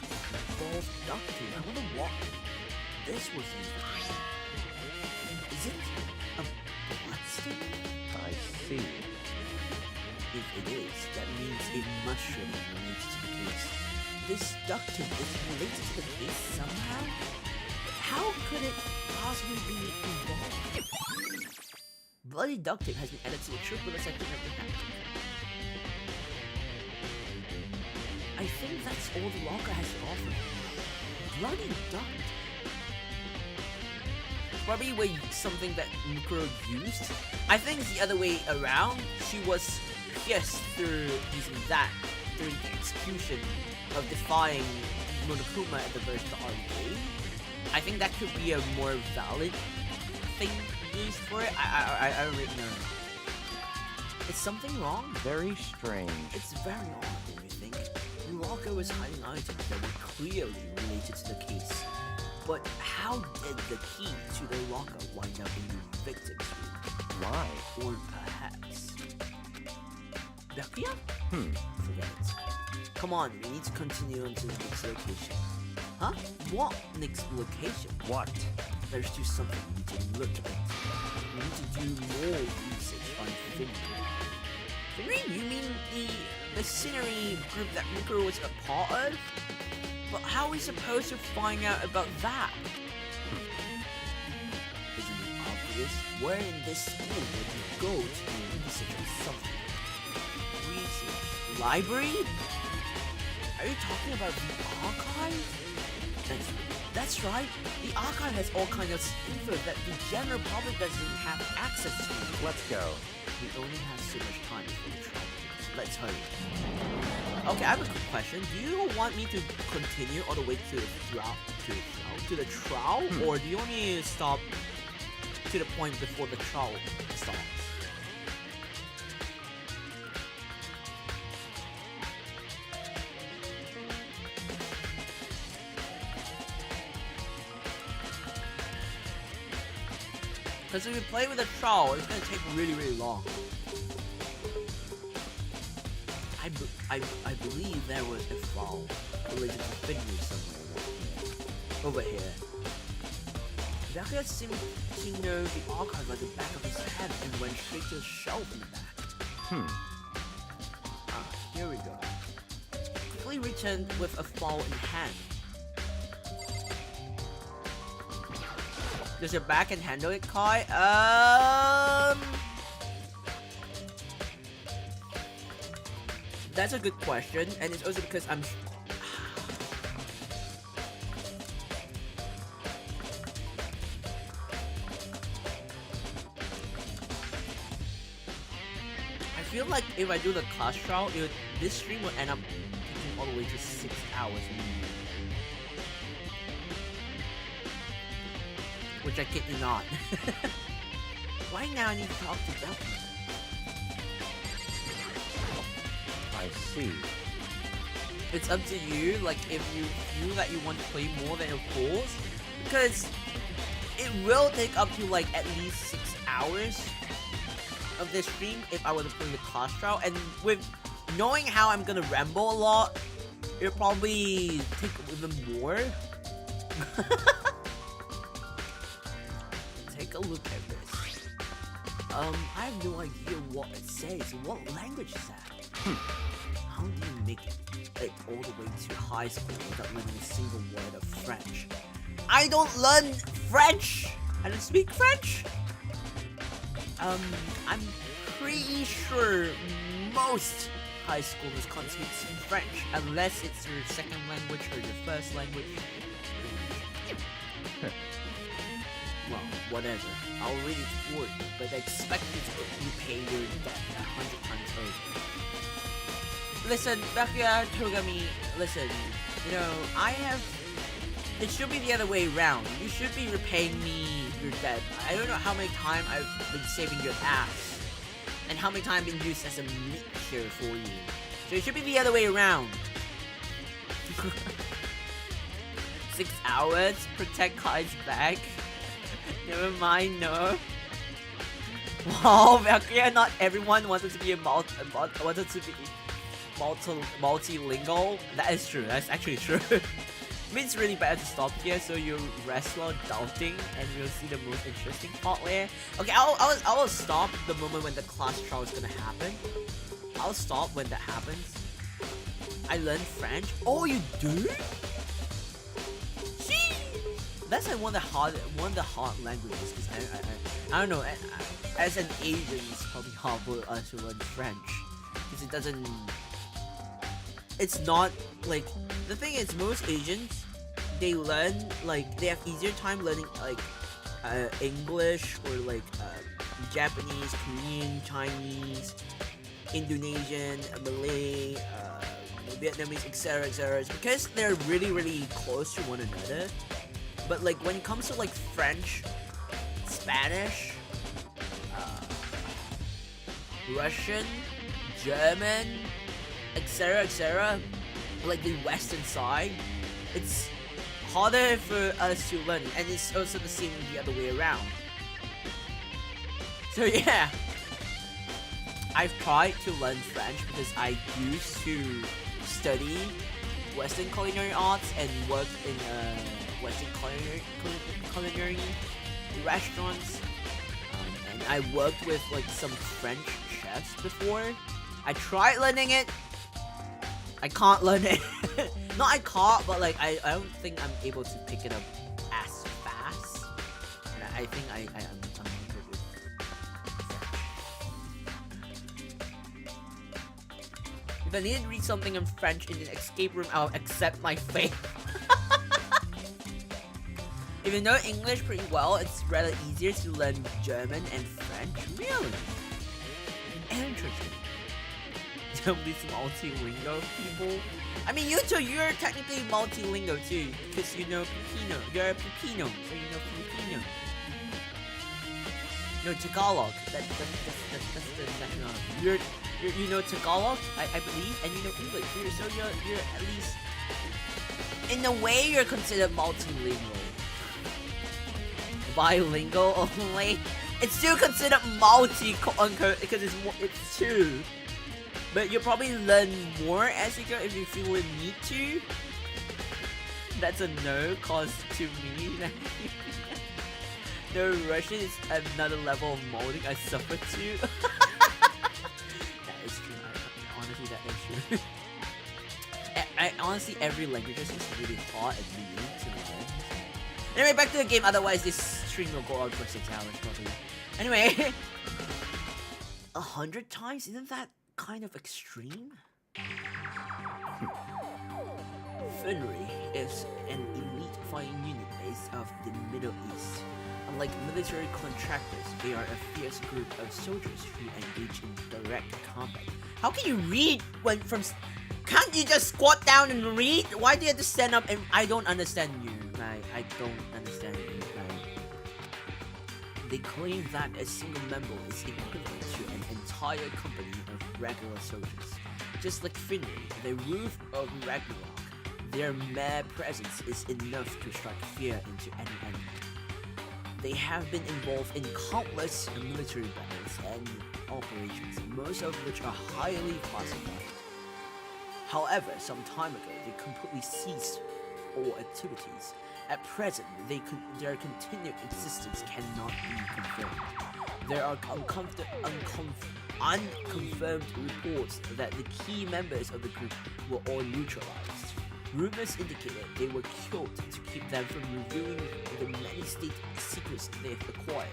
ball of duct tape. I wonder what this was in. Is it a bloodstain? I see. If it is, that means it must surely be related to the case. This duct tape is related to the case somehow? How could it possibly be involved? Bloody duct tape has been added to the truth bullet section of the pack. I think that's all the locker has to offer. Bloody duct. Probably something that Mukuro used. I think it's the other way around. She was pierced through using that during the execution of defying Monokuma at the very start of the game. I think that could be a more valid thing used for it. I don't really know. Is something wrong? Very strange. It's very odd, don't you think? Locker was hiding items that were clearly related to the case. But how did the key to the locker wind up in the victim's room? Why? Or perhaps... Byakuya? Hmm. Forget it. Come on, we need to continue on to the next location. Huh? What next location? What? There's just something we need to look at. We need to do more research on Finri. Finri? You mean the scenery group that Mikuro was a part of? But how are we supposed to find out about that? Isn't it obvious? Where in this school would you go to research on something? Research? Library? Are you talking about the archive? That's right. The archive has all kinds of info that the general public doesn't have access to. Let's go. We only have so much time before the trial. Let's hurry. Okay, I have a quick question. Do you want me to continue all the way to the trial, or do you want me to stop to the point before the trial starts? Because if we play with a trial, it's gonna take really, really long. I believe there was a file related to Finley somewhere over here. Byakuya seemed to know the archive like the back of his head and went straight to the shelf in the back. Here we go. Quickly returned with a file in hand. Does your back can handle it, Kai? That's a good question, and it's also because I'm... I feel like if I do the class trial, this stream will end up taking all the way to 6 hours. Which I kid you not. Right now I need to talk to Byakuya. I see. It's up to you, like if you feel that you want to play more than your goals, because it will take up to like at least 6 hours of this stream if I were to play the class trial, and with knowing how I'm gonna ramble a lot, it'll probably take even more. Take a look at this. I have no idea what it says. What language is that? How do you make it all the way to high school without learning a single word of French? I don't learn French! I don't speak French! I'm pretty sure most high schoolers can't speak French unless it's your second language or your first language. Well, whatever. I'll read it for you, but I expect you to repay your debt 100 times over. Listen, Byakuya Togami, listen, you know, it should be the other way around. You should be repaying me your debt. I don't know how many times I've been saving your ass, and how many times I've been used as a mixture for you. So it should be the other way around. 6 hours, protect Kai's back. Never mind, no. Wow, Byakuya, not everyone wanted to be multilingual. That is true. That's actually true. I mean, it's really bad to stop here, so you rest while doubting, and you'll see the most interesting part there. Okay, I will stop the moment when the class trial is gonna happen. I'll stop when that happens. I learned French. Oh, you do? That's like one of the hard languages, because I don't know, as an Asian it's probably hard for us to learn French, because it's not like, the thing is, most Asians, they learn, like, they have easier time learning like English or like Japanese, Korean, Chinese, Indonesian, Malay, Vietnamese, etc, etc, because they're really, really close to one another. But like when it comes to like French, Spanish, Russian, German, etc, etc, like the western side, it's harder for us to learn, and it's also the same the other way around. So yeah, I've tried to learn French because I used to study Western culinary arts and work in Western culinary restaurants. And I worked with like some French chefs before. I tried learning it. I can't learn it. No, I can't, but like I don't think I'm able to pick it up as fast. And I think I'm good with French. If I need to read something in French in an escape room, I'll accept my fate. If you know English pretty well, it's rather easier to learn German and French. Really? Interesting. Don't these multilingual people. I mean, you two, you're technically multilingual too, because you know Filipino. You're a Filipino, so you know Filipino. No, Tagalog. That's the second one. You know Tagalog, I believe, and you know English. So you're at least in a way you're considered multilingual. Bilingual only. It's still considered multi because it's two. But you'll probably learn more as you go if you feel a need to. That's a no, cause to me, no, Russian is another level of molding I suffer to. That is true. Honestly, that is true. Honestly, every language is really hard and unique to learn. Anyway, back to the game. Otherwise, this stream will go on for 6 hours probably. Anyway, 100 times? Isn't that kind of extreme? Funry is an elite fighting unit based off the Middle East. Unlike military contractors, they are a fierce group of soldiers who engage in direct combat. How can you read when from... Can't you just squat down and read? Why do you have to stand up and... I don't understand you. I don't understand you. They claim that a single member is equivalent to an entire company of regular soldiers. Just like Finry, the roof of Ragnarok, their mere presence is enough to strike fear into any enemy. They have been involved in countless military battles and operations, most of which are highly classified. However, some time ago, they completely ceased all activities. At present, their continued existence cannot be confirmed. There are unconfirmed reports that the key members of the group were all neutralized. Rumors indicated they were killed to keep them from revealing the many state secrets they've acquired.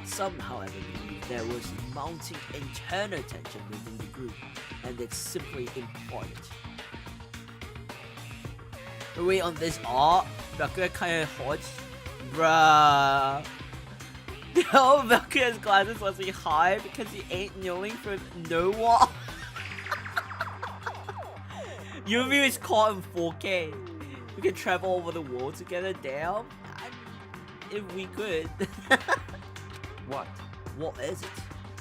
Some, however, believe there was mounting internal tension within the group, and it's simply important. Wait, on this art, Bakuya kinda hot. Bruh. Oh, Bakuya's glasses must be high because he ain't kneeling for no one. Your view is caught in 4K. We can travel over the world together, damn. If we could. What? What is it?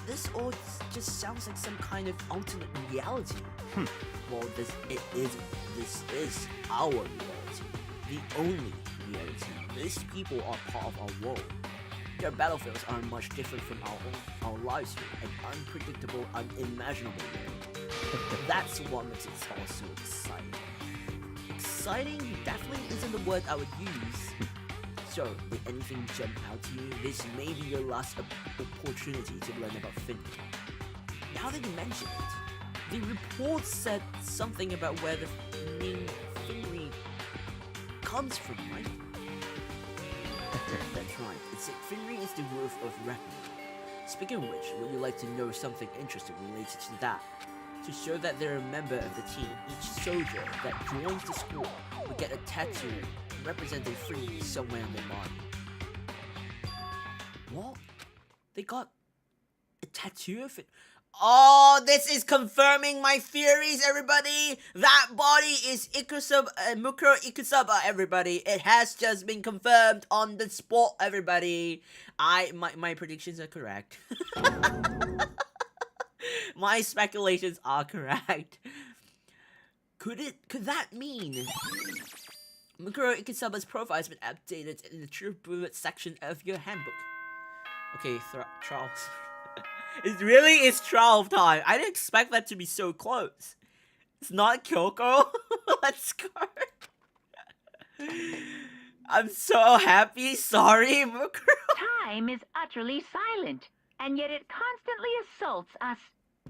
This all just sounds like some kind of alternate reality. Well, this is our reality. The only reality. These people are part of our world. Their battlefields are much different from our lives here, an unpredictable, unimaginable world. That's what makes it all so exciting. Exciting definitely isn't the word I would use. So, did anything jump out to you? This may be your last opportunity to learn about Finry. Now that you mention it, the report said something about where the name Finry comes from, right? That's right. Finry is the roof of Ragnarok. Speaking of which, would you like to know something interesting related to that? To show that they're a member of the team, each soldier that joins the school will get a tattoo representing Finry somewhere on their body. What? They got a tattoo of it? Oh, this is confirming my theories, everybody! That body is Mukuro Ikusaba, everybody. It has just been confirmed on the spot, everybody. My predictions are correct. My speculations are correct. Could that mean Mukuro Ikusaba's profile has been updated in the True Bullet section of your handbook? Okay, Charles. It really is 12 time. I didn't expect that to be so close. It's not Kyoko. Let's go. I'm so happy. Sorry, Mukuro. Time is utterly silent, and yet it constantly assaults us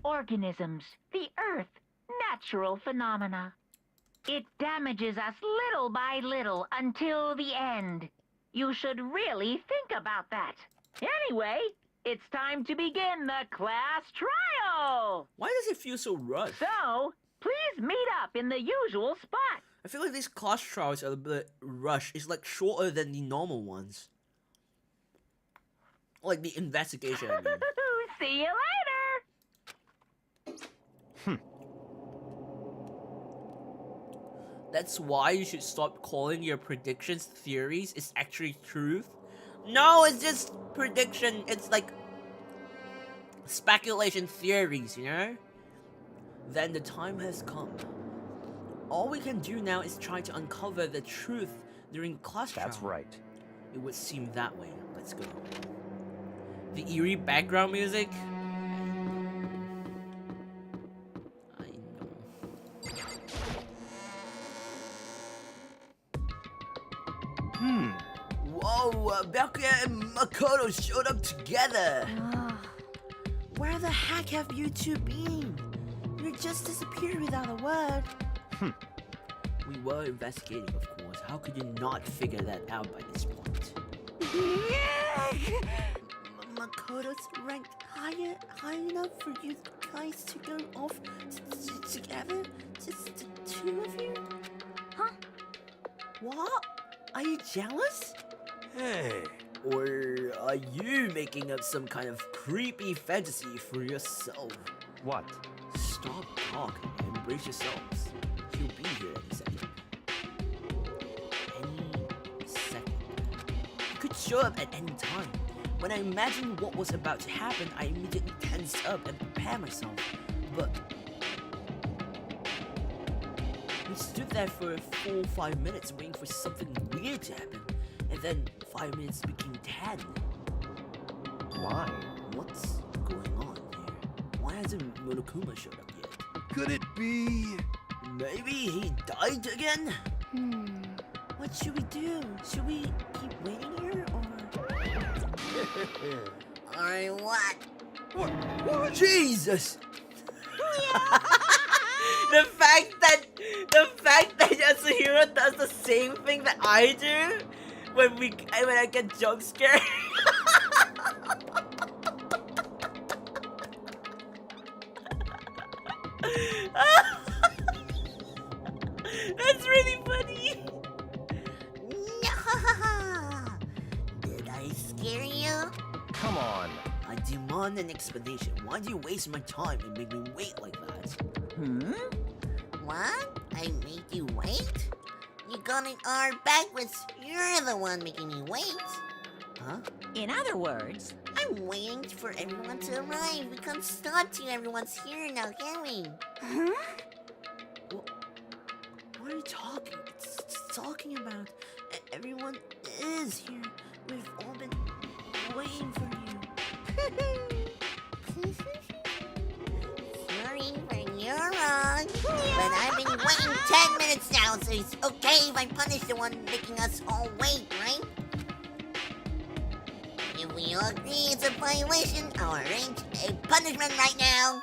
organisms, the Earth, natural phenomena. It damages us little by little until the end. You should really think about that. Anyway, it's time to begin the class trial. Why does it feel so rushed? So, please meet up in the usual spot. I feel like these class trials are a bit rushed. It's like shorter than the normal ones. Like the investigation, I mean. See you later. That's why you should stop calling your predictions theories. It's actually truth. No, it's just prediction. It's like speculation theories, you know? Then the time has come. All we can do now is try to uncover the truth during class trial. That's right. It would seem that way. Let's go. The eerie background music. I know. Whoa, Byakuya and Makoto showed up together. Where the heck have you two been? You just disappeared without a word. We were investigating, of course. How could you not figure that out by this point? Makoto's ranked high enough for you guys to go off together? Just the two of you? Huh? What? Are you jealous? Hey. Or are you making up some kind of creepy fantasy for yourself? What? Stop talking and embrace yourselves. He'll be here any second. Any second. He could show up at any time. When I imagined what was about to happen, I immediately tensed up and prepared myself. But we stood there for a full 5 minutes waiting for something weird to happen. And then 5 minutes became 10. Why? What's going on here? Why hasn't Monokuma showed up yet? Could it be? Maybe he died again? What should we do? Should we keep waiting here or what? What? Jesus! the fact that Yasuhiro does the same thing that I do when I get jump scared. That's really funny. Did I scare you? Come on. I demand an explanation. Why do you waste my time and make me wait like that? What? I made you wait? You got it all backwards. You're the one making me wait. Huh? In other words, I'm waiting for everyone to arrive. We can't stop till everyone's here now, can we? What are you talking about? Everyone is here. We've all been waiting for you. Sorry, but you're wrong. But I've been waiting 10 minutes now, so it's okay if I punish the one making us all wait, right? If we all agree it's a violation, I'll arrange a punishment right now.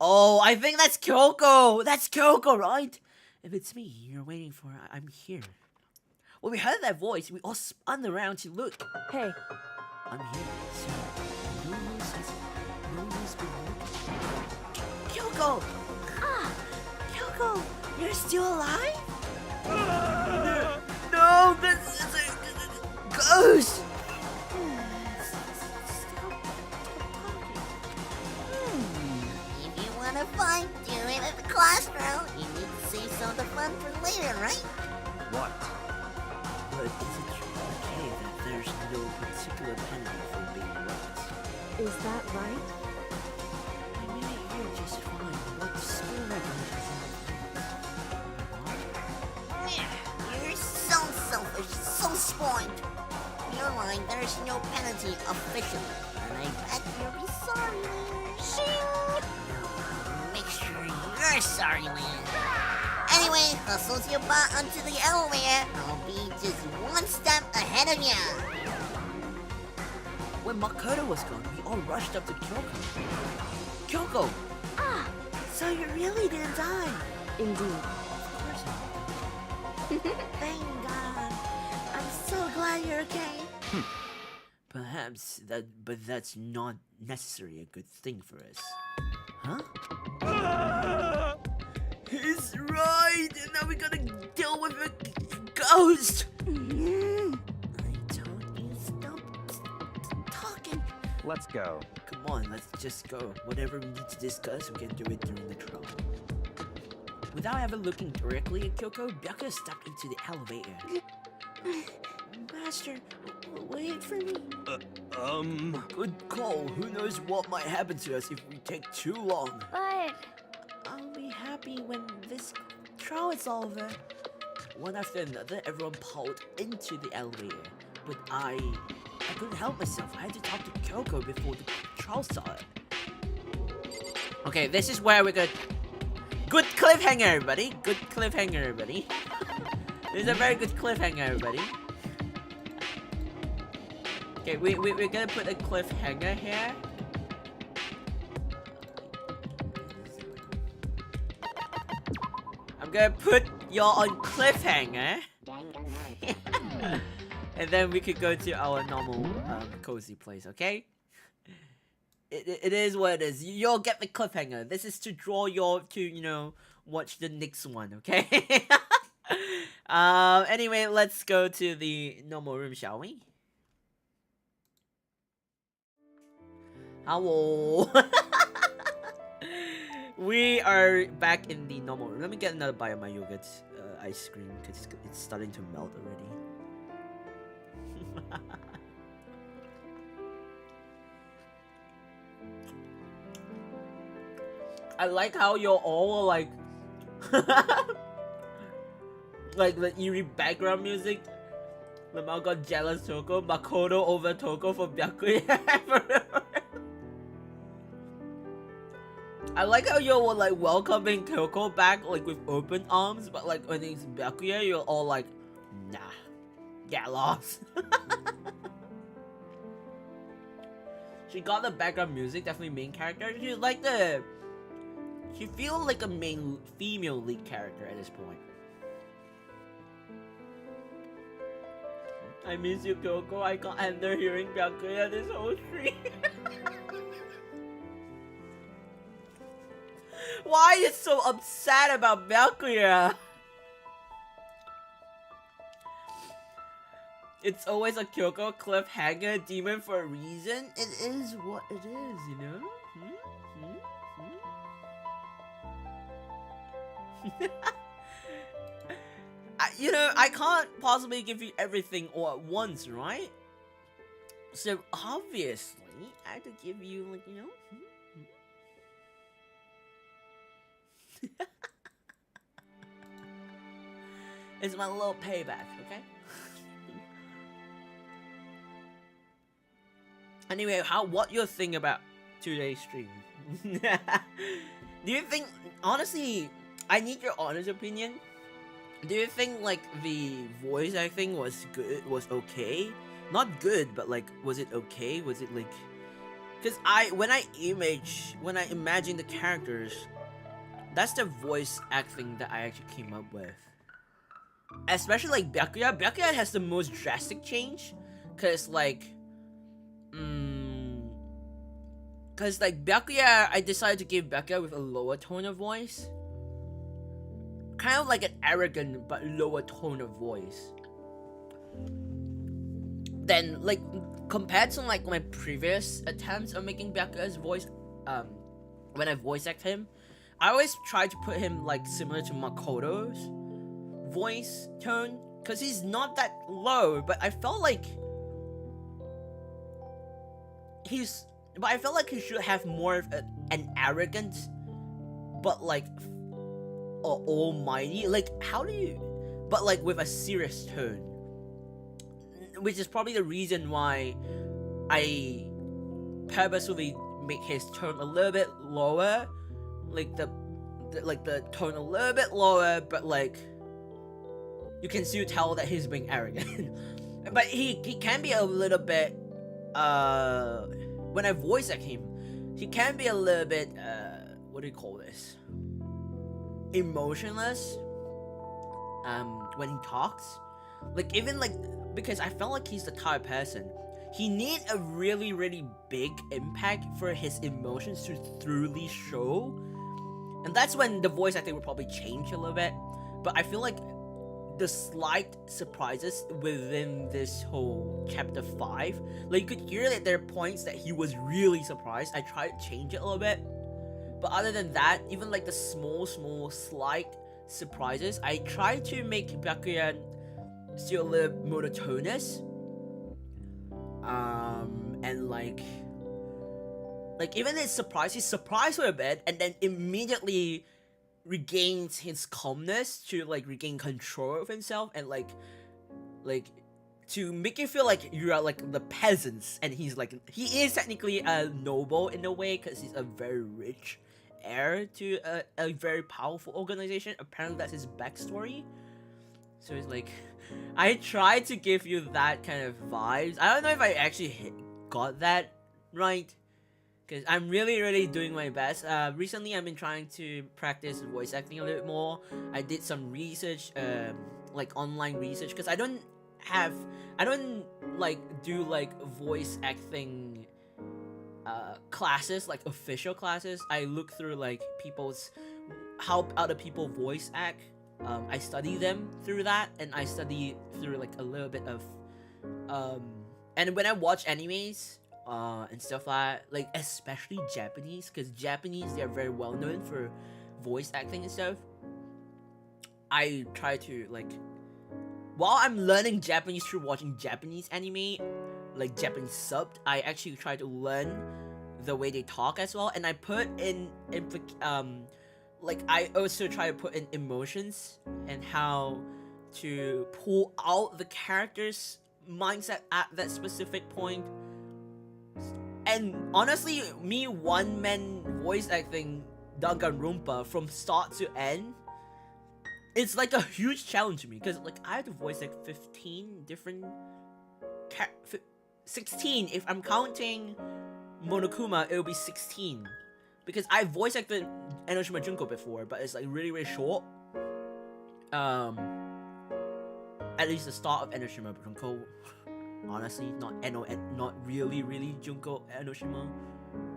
Oh, I think that's Kyoko. That's Kyoko, right? If it's me you're waiting for, I'm here. When we heard that voice, we all spun around to look. Hey, I'm here. See, no one's been looking. Kyoko! Kyoko, you're still alive? No, this is a ghost! If you wanna fight, do it at the classroom. You need to save some of the fun for later, right? What? But is it okay that there's no particular penalty for being right? is that right? I made it here just fine. What school regulations You're so selfish, so spoiled. You're right, there's no penalty officially. And I bet you'll be sorry later. Shing! Now, make sure you're course, sorry, man. Anyway, hustle your butt onto the elevator. I'll be just one step ahead of ya. When Makoto was gone, we all rushed up to Kyoko. Kyoko! Ah, so you really didn't die? Indeed. Of course not. Thank God. I'm so glad you're okay. Perhaps but that's not necessarily a good thing for us. Huh? He's right! And now we gotta deal with a ghost! I told you, stop talking. Let's go. Come on, let's just go. Whatever we need to discuss, we can do it during the trial. Without ever looking directly at Kyoko, Byakuya stepped into the elevator. Master, wait for me. Good call. Who knows what might happen to us if we take too long. But I'll be happy when this trial is over. One after another, everyone piled into the elevator. But I couldn't help myself. I had to talk to Kyoko before the trial started. Okay, this is where we're good. Good cliffhanger, everybody. Good cliffhanger, everybody. This is a very good cliffhanger, everybody. Okay, we're gonna put a cliffhanger here. I'm gonna put y'all on cliffhanger. And then we could go to our normal cozy place, okay? It is what it is. Y'all get the cliffhanger. This is to draw y'all to, you know, watch the next one, okay? Anyway, let's go to the normal room, shall we? Hello. We are back in the normal room. Let me get another bite of my yogurt ice cream because it's starting to melt already. I like how you're all like like the eerie background music. Lamau got jealous Toko, Makoto over Toko for Byakuya. I like how you're like welcoming Kyoko back like with open arms, but like when it's Byakuya, you're all like, nah, get lost. She got the background music, definitely main character. She's like she feels like a main female lead character at this point. I miss you, Kyoko. I can't handle hearing Byakuya this whole stream. Why are you so upset about Byakuya? It's always a Kyoko cliffhanger demon for a reason. It is what it is, you know? You know, I can't possibly give you everything all at once, right? So obviously, I have to give you, like, you know. It's my little payback, okay? Anyway, what you think about today's stream? Do you think, honestly, I need your honest opinion. Do you think like the voice acting was good, was okay? Not good, but like, was it okay? Was it like, cause when I imagine the characters, that's the voice acting that I actually came up with. Especially like Byakuya. Byakuya has the most drastic change, cause like Byakuya, I decided to give Byakuya with a lower tone of voice. Kind of like an arrogant but lower tone of voice. Then like compared to like my previous attempts of making Byakuya's voice, when I voice act him, I always try to put him like similar to Makoto's voice tone, cause he's not that low, but I felt like he should have more of an arrogant, but like almighty, like but like with a serious tone, which is probably the reason why I purposefully make his tone a little bit lower, like the the tone a little bit lower, but like you can still tell that he's being arrogant. But he can be a little bit when I voice act him, he can be a little bit what do you call this? Emotionless when he talks. Like even like because I felt like he's the type of person he need a really big impact for his emotions to truly show. And that's when the voice acting will probably change a little bit. But I feel like the slight surprises within this whole chapter 5, like you could hear that there are points that he was really surprised. I tried to change it a little bit. But other than that, even like the small slight surprises, I tried to make Byakuya still a little monotonous. And like even he's surprised for a bit and then immediately regains his calmness to like regain control of himself and like to make you feel like you are like the peasants, and he is technically a noble in a way because he's a very rich heir to a very powerful organization. Apparently that's his backstory. So it's like I tried to give you that kind of vibes. I don't know if I actually got that right, because I'm really doing my best. Recently I've been trying to practice voice acting a little bit more. I did some research, like online research, because I don't like do like voice acting classes, like official classes. I look through like how other people voice act. I study them through that, and I study through like a little bit of and when I watch animes and stuff like especially Japanese, because Japanese, they're very well known for voice acting and stuff. I try to like, while I'm learning Japanese through watching Japanese anime, like Japanese subbed, I actually try to learn the way they talk as well, and I put in like I also try to put in emotions and how to pull out the character's mindset at that specific point. And honestly, me one-man voice acting Danganronpa from start to end, it's like a huge challenge to me, because like I have to voice like 15 different 16 if I'm counting Monokuma. It'll be 16, because I voice acted Enoshima Junko before, but it's like really short. At least the start of Enoshima Junko. Honestly, not really Junko Enoshima,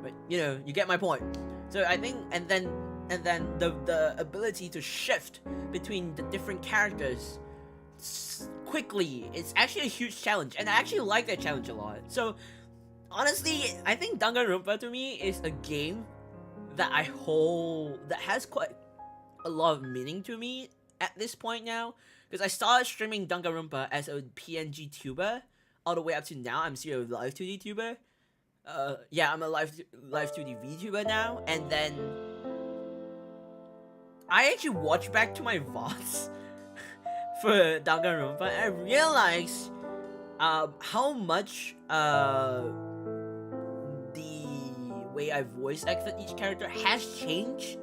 but you know, you get my point. So I think, and then the ability to shift between the different characters quickly, it's actually a huge challenge, and I actually like that challenge a lot. So honestly, I think Danganronpa to me is a game that that has quite a lot of meaning to me at this point now, because I started streaming Danganronpa as a PNG tuber all the way up to now. I'm still a live 2D tuber. Yeah, I'm a live 2D VTuber now, and then I actually watched back to my VODs for Danganronpa, and I realized how much the way I voice acted each character has changed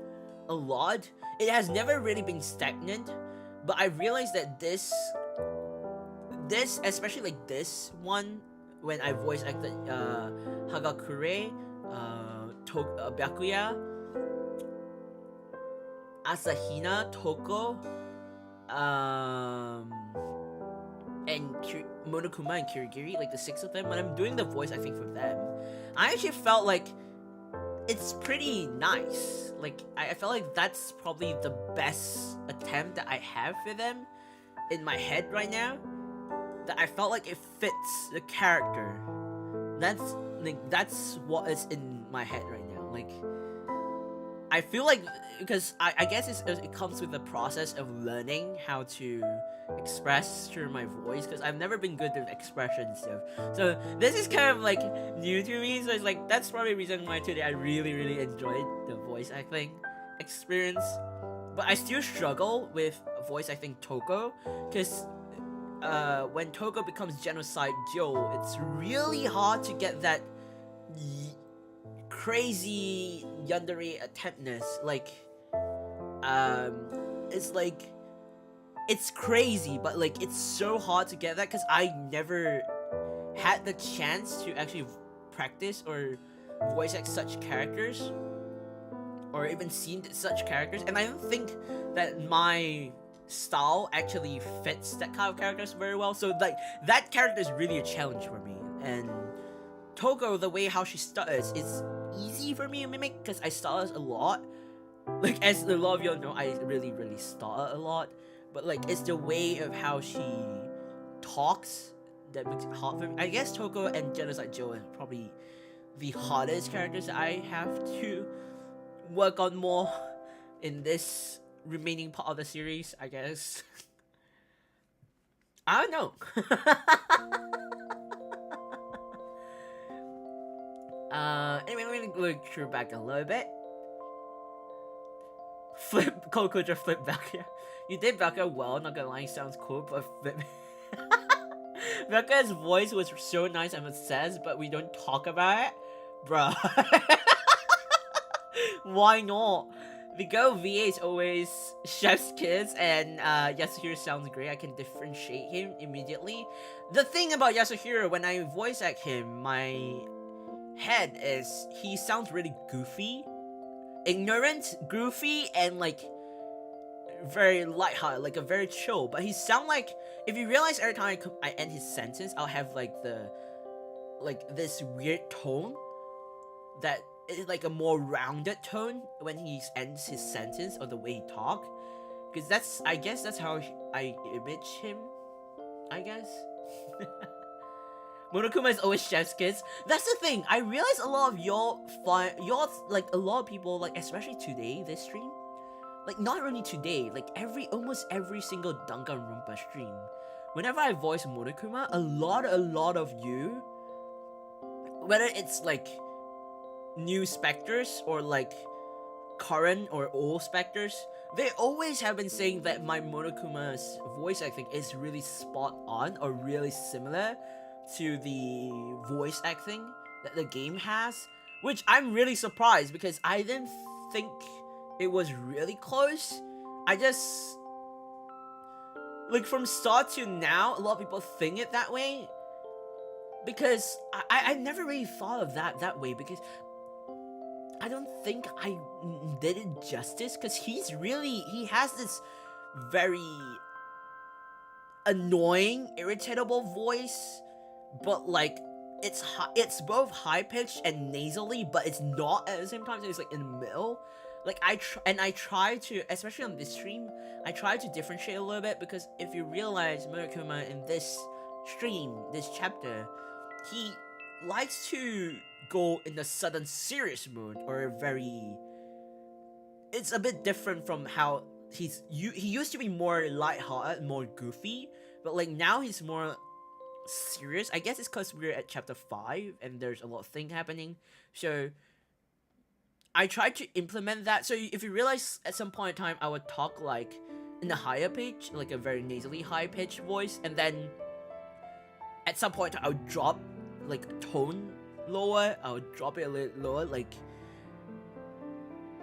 a lot. It has never really been stagnant, but I realized that this especially like this one, when I voice acted Hagakure, Byakuya, Asahina, Toko, and Monokuma and Kirigiri, like the 6 of them, when I'm doing the voice acting for them, I actually felt like it's pretty nice. Like I felt like that's probably the best attempt that I have for them in my head right now. That I felt like it fits the character. That's what is in my head right now. Like I feel like, because I guess it comes with the process of learning how to express through my voice, because I've never been good with expression and stuff. So this is kind of like new to me, so it's like that's probably the reason why today I really enjoyed the voice acting experience. But I still struggle with voice acting Toko, because when Toko becomes Genocide Joe, it's really hard to get that crazy yandere attemptness. Like it's like, it's crazy, but like it's so hard to get that because I never had the chance to actually practice or voice act such characters, or even seen such characters, and I don't think that my style actually fits that kind of characters very well. So like that character is really a challenge for me. And Toko, the way how she stutters is easy for me to mimic because I stutter a lot. Like, as a lot of y'all know, I really stutter a lot. But like, it's the way of how she talks that makes it hard for me. I guess Toko and Genocide Joe are probably the hardest characters that I have to work on more in this remaining part of the series, I guess. I don't know. Anyway, let me go through back a little bit. Coco just flipped back here. You did Becca well, not gonna lie, sounds cool, but flip. Becca's voice was so nice and it says, but we don't talk about it. Bruh. Why not? The girl VA is always chef's kiss, and Yasuhiro sounds great. I can differentiate him immediately. The thing about Yasuhiro, when I voice act him, my head is he sounds really goofy, ignorant, goofy, and like very lighthearted, like a very chill. But he sound like, if you realize every time I end his sentence, I'll have like this weird tone that is like a more rounded tone when he ends his sentence or the way he talk. Because I guess that's how I image him, I guess. Monokuma is always chef's kiss. That's the thing. I realize a lot of y'all, like a lot of people, like especially today, this stream, like not only today, like almost every single Danganronpa stream, whenever I voice Monokuma, a lot of you, whether it's like new specters or like current or old specters, they always have been saying that my Monokuma's voice acting is really spot on or really similar to the voice acting that the game has, which I'm really surprised because I didn't think it was really close. I just, like, from start to now, a lot of people think it that way because I never really thought of that way, because I don't think I did it justice, because he has this very annoying, irritable voice, but like it's both high pitched and nasally, but it's not at the same time. So it's like in the middle. Like I try to, especially on this stream, I try to differentiate a little bit, because if you realize Monokuma in this stream, this chapter, he likes to go in a sudden serious mood, or it's a bit different from how he used to be more lighthearted, more goofy, but like now he's more serious. I guess it's because we're at chapter 5 and there's a lot of things happening, so I tried to implement that. So if you realize, at some point in time I would talk like in a higher pitch, like a very nasally high pitched voice, and then at some point I would drop like tone lower, I would drop it a little lower, like,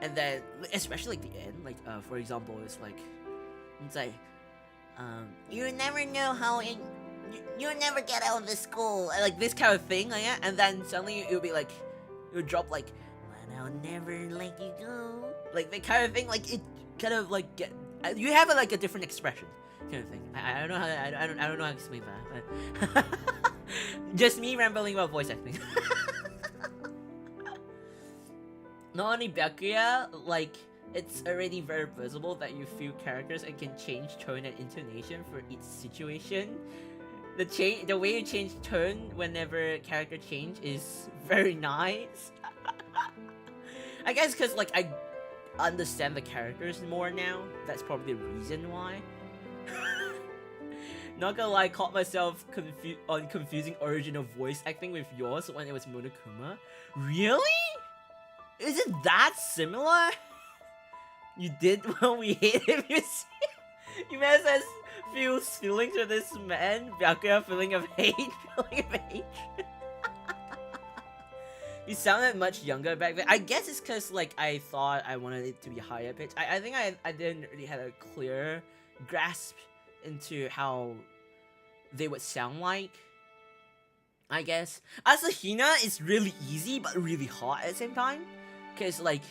and then especially like the end, like for example, it's like you never know how you'll never get out of the school, like this kind of thing, like, yeah? And then suddenly it'll be like, it'll drop like, but I'll never let you go, like that kind of thing. Like it kind of like you have like a different expression kind of thing. I don't know how I don't know how to explain that, but just me rambling about voice acting. Not only Byakuya, like it's already very visible that you feel characters and can change tone and intonation for each situation. The way you change tone whenever character change is very nice. I guess because like I understand the characters more now. That's probably the reason why. Not gonna lie, I caught myself on confusing original voice acting with yours when it was Monokuma. Really? Is it that similar? You did when we hate him, you see? You man says feels feelings for this man, Byakuya feeling of hate, feeling of hate. You sounded much younger back then. I guess it's because like I thought I wanted it to be higher pitch. I think I didn't really have a clear grasp into how they would sound like. I guess Asahina is really easy but really hot at the same time, cause like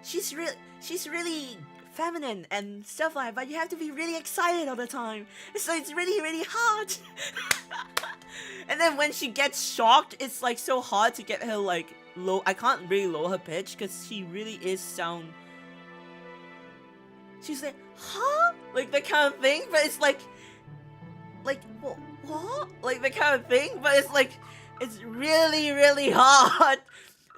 she's really feminine and stuff like that, but you have to be really excited all the time, so it's really hard. And then when she gets shocked, it's like so hard to get her like low. I can't really lower her pitch because she really is sound. She's like, huh? Like that kind of thing, but it's like what? Like that kind of thing, but it's like it's really hard.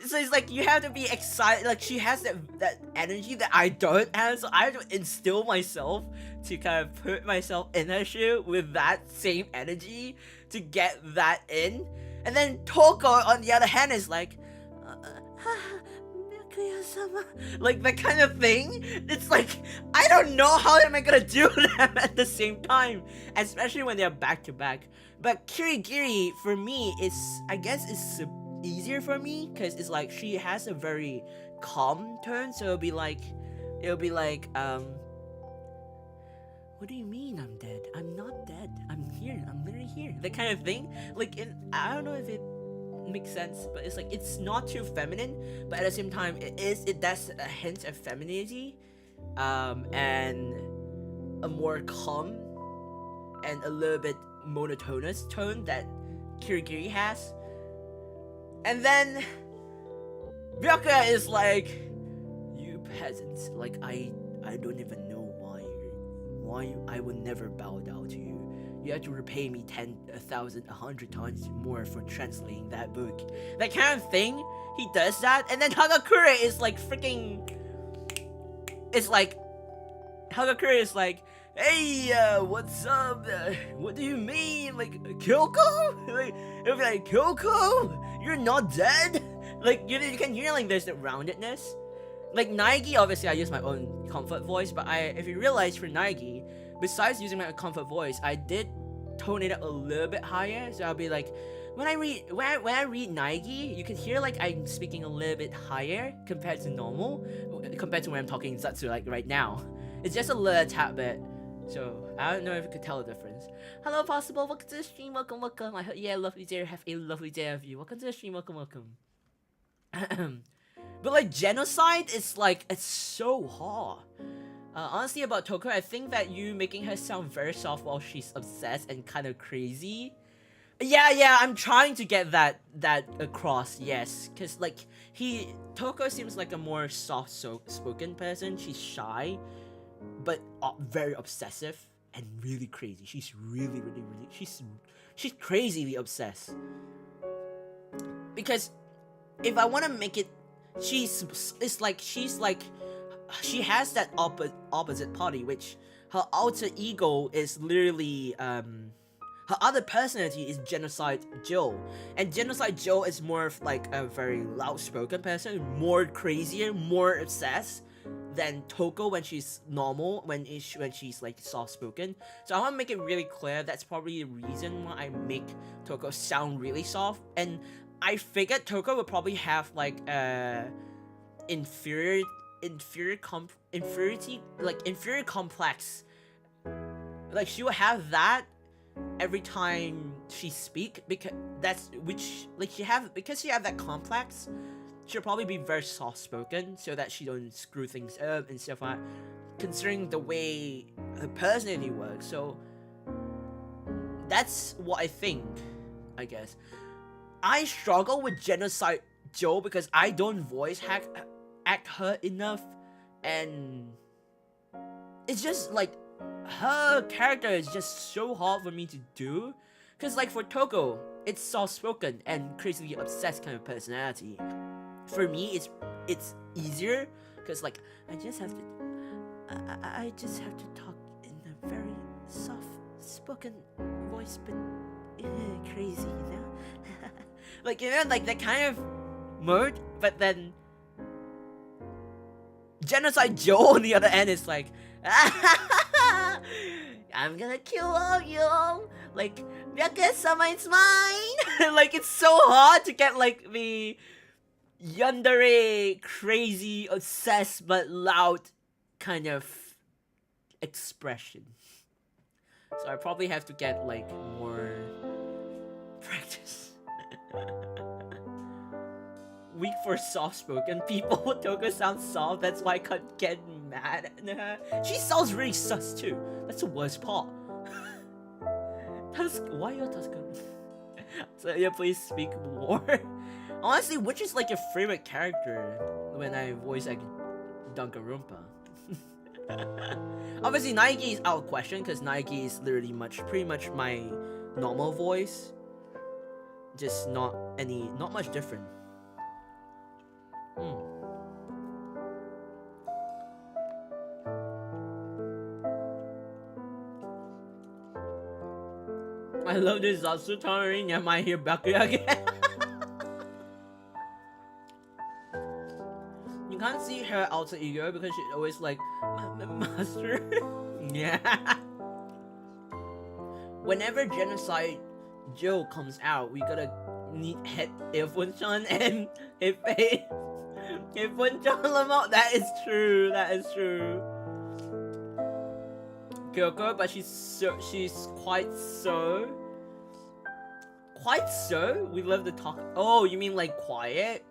So it's like you have to be excited. Like she has that energy that I don't have, so I have to instill myself to kind of put myself in her shoe with that same energy to get that in. And then Toko on the other hand is like like that kind of thing. It's like I don't know how am I gonna do them at the same time, especially when they're back to back. But Kirigiri for me is, I guess, is easier for me because it's like she has a very calm tone. So it'll be like what do you mean I'm dead? I'm not dead. I'm here. I'm literally here. That kind of thing. Like I don't know if it makes sense, but it's like it's not too feminine, but at the same time it does a hint of femininity, and a more calm and a little bit monotonous tone that Kirigiri has. And then Byakuya is like, you peasants, like I don't even know why I would never bow down to you. You have to repay me 10,000, 100 times more for translating that book. That kind of thing. He does that, and then Hagakure is like freaking. It's like Hagakure is like, hey, what's up? What do you mean? Like Kyoko? Like it'll be like Kyoko, you're not dead. Like you can hear like there's the roundedness. Like Naegi, obviously I use my own comfort voice, but if you realize for Naegi, besides using my comfort voice, I did tone it up a little bit higher. So I'll be like, when I read Naegi, you can hear like I'm speaking a little bit higher compared to normal, compared to when I'm talking Zatsu like right now. It's just a little tad bit. So I don't know if you could tell the difference. Hello, Possible. Welcome to the stream. Welcome. I hope you had a lovely day. Have a lovely day of you. Welcome to the stream. Welcome. But like genocide is like it's so hard. Honestly, about Toko, I think that you making her sound very soft while she's obsessed and kind of crazy. Yeah, I'm trying to get that across. Yes, cause like Toko seems like a more soft spoken person. She's shy, but very obsessive and really crazy. She's really she's crazily obsessed. Because if I want to make it, she has that opposite party, which her alter ego is literally her other personality is Genocide Joe, and Genocide Joe is more of like a very loud-spoken person, more crazier, more obsessed than Toko when she's normal, when she's like soft-spoken. So I want to make it really clear that's probably the reason why I make Toko sound really soft. And I figured Toko would probably have like inferior complex. Like she will have that every time she speak, because she have that complex. She'll probably be very soft spoken so that she don't screw things up and stuff like that, considering the way her personality works. So that's what I think, I guess. I struggle with Genocide Joe because I don't voice act her enough, and it's just like her character is just so hard for me to do. Cause like for Toko, it's soft spoken and crazily obsessed kind of personality. For me, it's easier because like I just have to talk in a very soft spoken voice, but crazy, you know. Like, you know, like that kind of mode. But then Genocide Joe on the other end is like, I'm gonna kill all you. Like, Byakuya-sama, it's mine. Like, it's so hard to get like the yandere, crazy, obsessed but loud kind of expression. So I probably have to get like more practice. Weak for soft-spoken people. Toko sounds soft, that's why I can't get mad at her. She sounds really sus too. That's the worst part. Why are you Tuscan? So yeah, please speak more. Honestly, which is like your favorite character when I voice act Danganronpa? Obviously, Naegi is out of question because Naegi is literally pretty much my normal voice, just not much different. I love this Zasutari. Am I here back again? You can't see her alter ego because she's always like, master. Yeah. Whenever Genocide Joe comes out, we gotta need head Ifun-chan and Ifun-chan Lamont. That is true. That is true. Kyoko, but she's quite so. Quite so? We love to talk. Oh, you mean like quiet?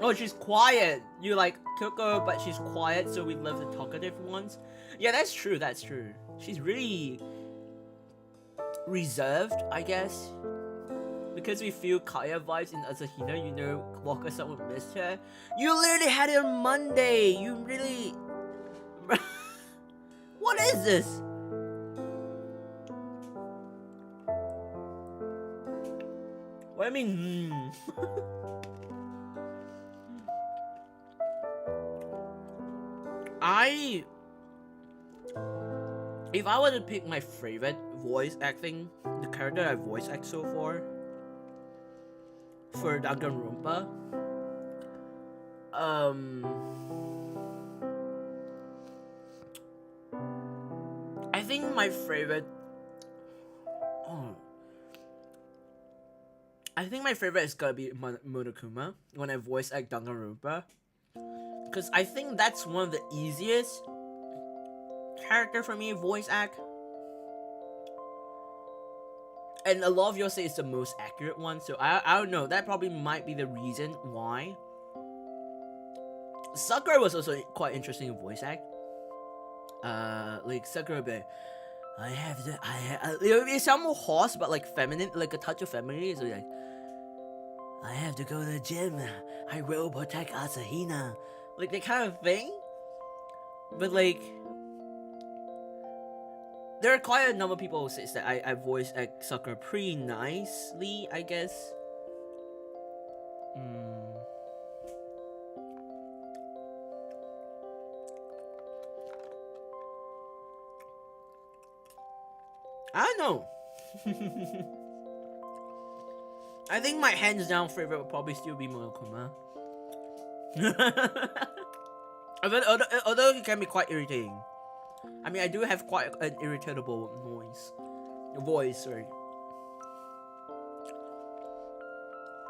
Oh, she's quiet. You like Kyoko, but she's quiet, so we love the talkative ones. Yeah, that's true. That's true. She's really reserved, I guess. Because we feel Kaya vibes in Asahina, you know, Walker-san would miss her. You literally had it on Monday. You really. What is this? What do you mean? If I were to pick my favorite voice acting, the character I voice act so far for Danganronpa, I think my favorite. I think my favorite is gonna be Monokuma when I voice act Danganronpa, because I think that's one of the easiest character for me voice act, and a lot of you say it's the most accurate one. So I don't know. That probably might be the reason why. Sakura was also quite interesting in voice act. Like Sakura, it sounds more hoarse, but like feminine, like a touch of femininity. So like, I have to go to the gym. I will protect Asahina. Like that kind of thing. But like, there are quite a number of people who say that I voice act Sakura pretty nicely, I guess. I don't know. I think my hands down favorite would probably still be Monokuma. Although it can be quite irritating. I mean, I do have quite an irritable voice, sorry.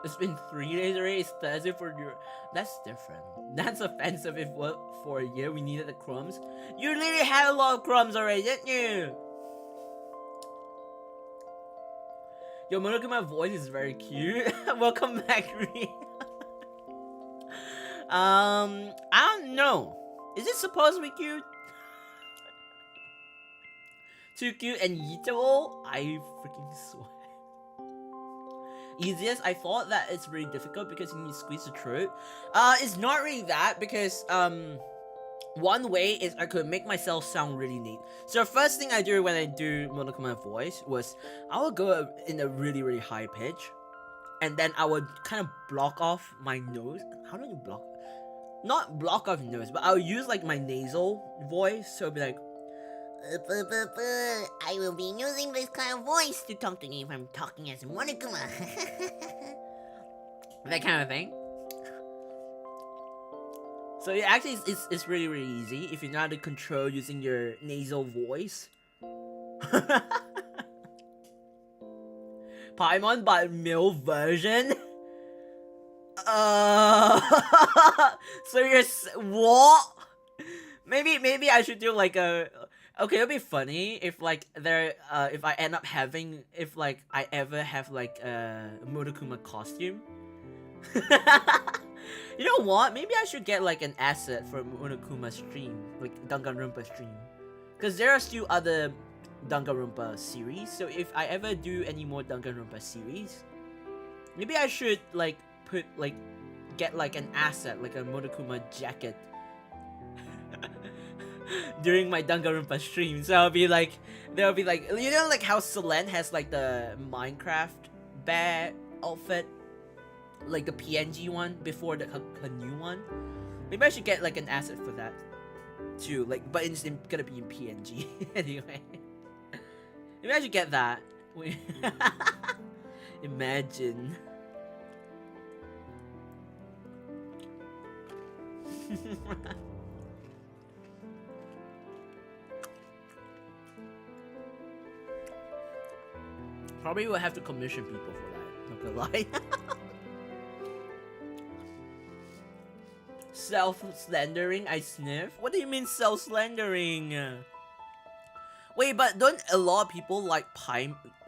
It's been 3 days already. It's Thursday for your. That's different. That's offensive. If for a year we needed the crumbs. You literally had a lot of crumbs already, didn't you? Yo, Monokuma voice is very cute. Welcome back, Ree. I don't know. Is it supposed to be cute? Too cute and eatable? I freaking swear. Easiest? I thought that it's really difficult because you need to squeeze the throat. It's not really that because one way is I could make myself sound really neat. So the first thing I do when I do Monokuma voice was I would go in a really, really high pitch. And then I would kind of block off my nose. How do you block? Not block off your nose, but I would use like my nasal voice. So it'd be like, I will be using this kind of voice to talk to you if I'm talking as Monokuma. that kind of thing. So yeah, actually it's really, really easy if you know how to control using your nasal voice. Paimon but male version? So what? Maybe I should do like a. Okay, it'll be funny if like if I end up having if like I ever have like a Monokuma costume. You know what? Maybe I should get like an asset for Monokuma stream, like Danganronpa stream, because there are still other Danganronpa series. So if I ever do any more Danganronpa series, maybe I should like get like an asset, like a Monokuma jacket during my Danganronpa stream. So there'll be like, you know, like how Selene has like the Minecraft bear outfit, like the PNG one before her new one. Maybe I should get like an asset for that too, like, but it's gonna be in PNG anyway. Maybe I should get that. Imagine. Probably will have to commission people for that, not gonna lie. Self-slandering, I sniff? What do you mean self-slandering? Wait, but don't a lot of people like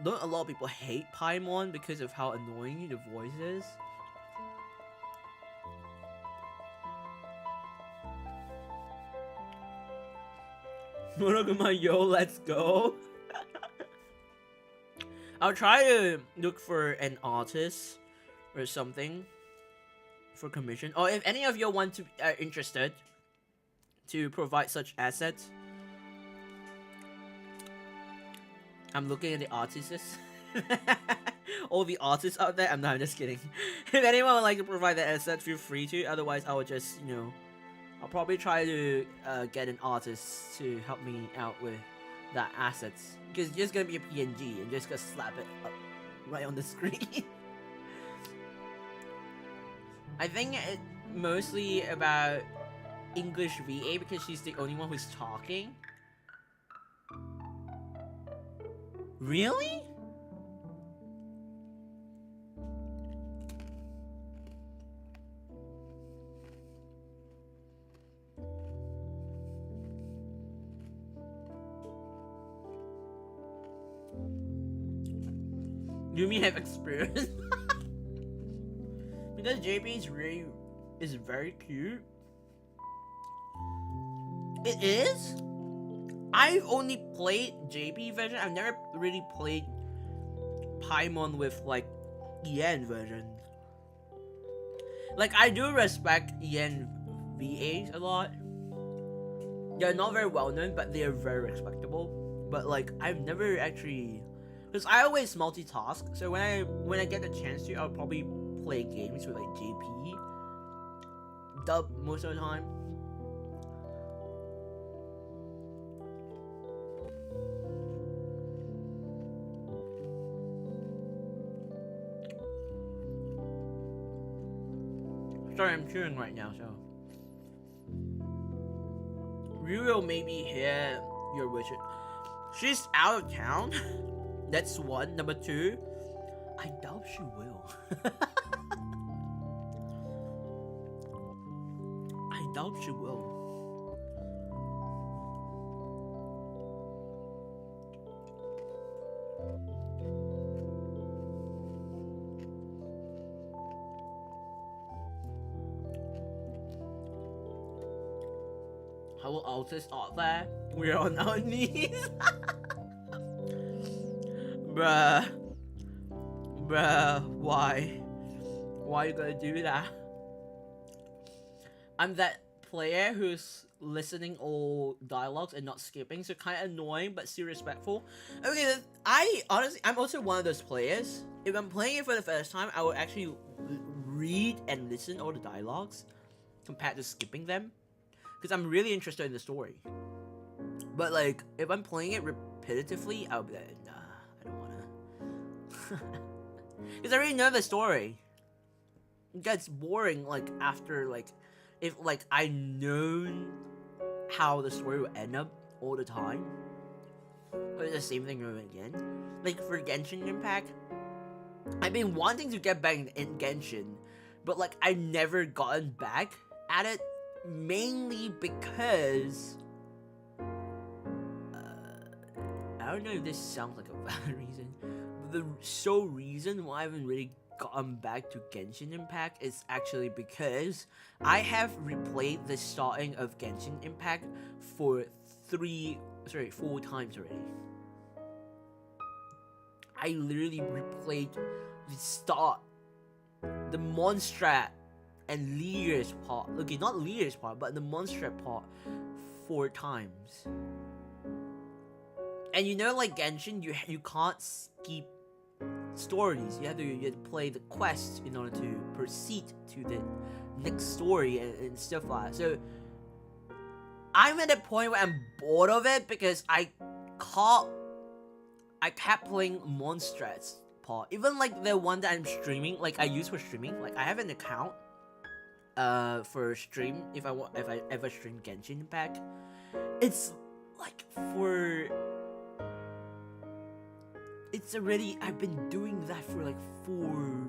don't a lot of people hate Paimon because of how annoying the voice is? Monokuma, yo, let's go. I'll try to look for an artist or something for commission. Or if any of you want to are interested to provide such assets, I'm looking at the artists. All the artists out there. I'm just kidding. If anyone would like to provide that asset, feel free to. Otherwise, I will just, you know, I'll probably try to get an artist to help me out with that assets. Because it's just gonna be a PNG and just gonna slap it up right on the screen. I think it's mostly about English VA because she's the only one who's talking. Really? You mean have experience? Because JP is very cute. It is? I've only played JP version. I've never really played Paimon with like EN version. Like I do respect EN VAs a lot. They're not very well known, but they are very respectable. But like I've never actually, because I always multitask. So when I get the chance to, I'll probably play games with like JP dub most of the time. Sorry, I'm chewing right now, so we will maybe hear your wishes. She's out of town. That's one. Number two, I doubt she will. I doubt she will. Hello, artists out there. We're on our knees. Bruh, why? Why you gonna do that? I'm that player who's listening all dialogues and not skipping, so kind of annoying but still respectful. Okay, I'm also one of those players. If I'm playing it for the first time, I will actually read and listen all the dialogues compared to skipping them, because I'm really interested in the story. But like, if I'm playing it repetitively, I'll be like, nah, I don't wanna. Because I already know the story. It gets boring like after like, if like I known how the story will end up all the time. But it's the same thing over again. Like for Genshin Impact, I've been wanting to get back in Genshin but like I've never gotten back at it, mainly because I don't know if this sounds like a valid reason, but the sole reason why I haven't really gotten back to Genshin Impact is actually because I have replayed the starting of Genshin Impact for 4 times already. I literally replayed the start, the Mondstadt and Lear's part. Okay, not Lear's part, but the Mondstadt part 4 times. And you know, like Genshin, you can't skip stories. You have to play the quest in order to proceed to the next story and stuff like that. So I'm at a point where I'm bored of it because I kept playing Mondstadt's part. Even like the one that I'm streaming, like I use for streaming. Like I have an account for stream if I ever stream Genshin Impact. It's like I've been doing that for like 4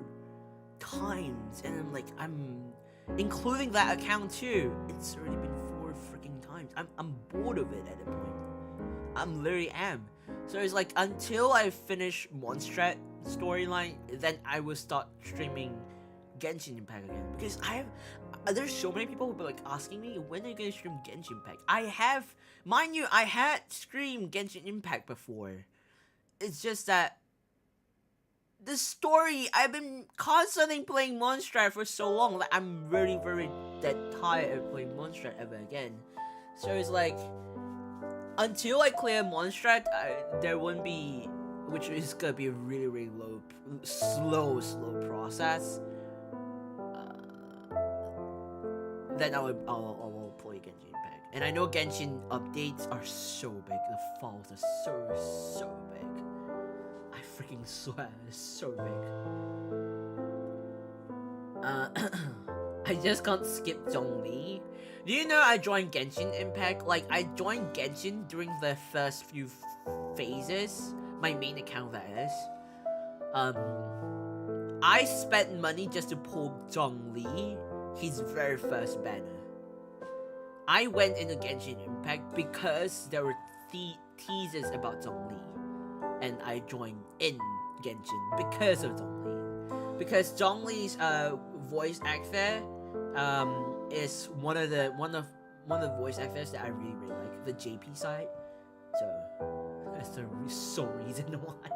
times, and I'm including that account too. It's already been 4 freaking times. I'm bored of it at the point. I'm literally am. So it's like until I finish Mondstadt storyline, then I will start streaming Genshin Impact again. Because there's so many people who be like asking me, when are you gonna stream Genshin Impact? Mind you, I had streamed Genshin Impact before. It's just that the story, I've been constantly playing Mondstadt for so long that I'm very, very dead tired of playing Mondstadt ever again. So it's like, until I clear Mondstadt, there won't be, which is gonna be a really, really slow process. Then I will play Genshin Impact. And I know Genshin updates are so big. The files are so big. I freaking swear, it's so big. I just can't skip Zhongli. Do you know I joined Genshin Impact? Like, I joined Genshin during the first few phases. My main account, that is. I spent money just to pull Zhongli, his very first banner. I went into Genshin Impact because there were teasers about Zhongli. And I joined in Genshin because of Zhongli. Because Zhongli's voice actor is one of the voice actors that I really, really like, the JP side. So that's the sole reason why.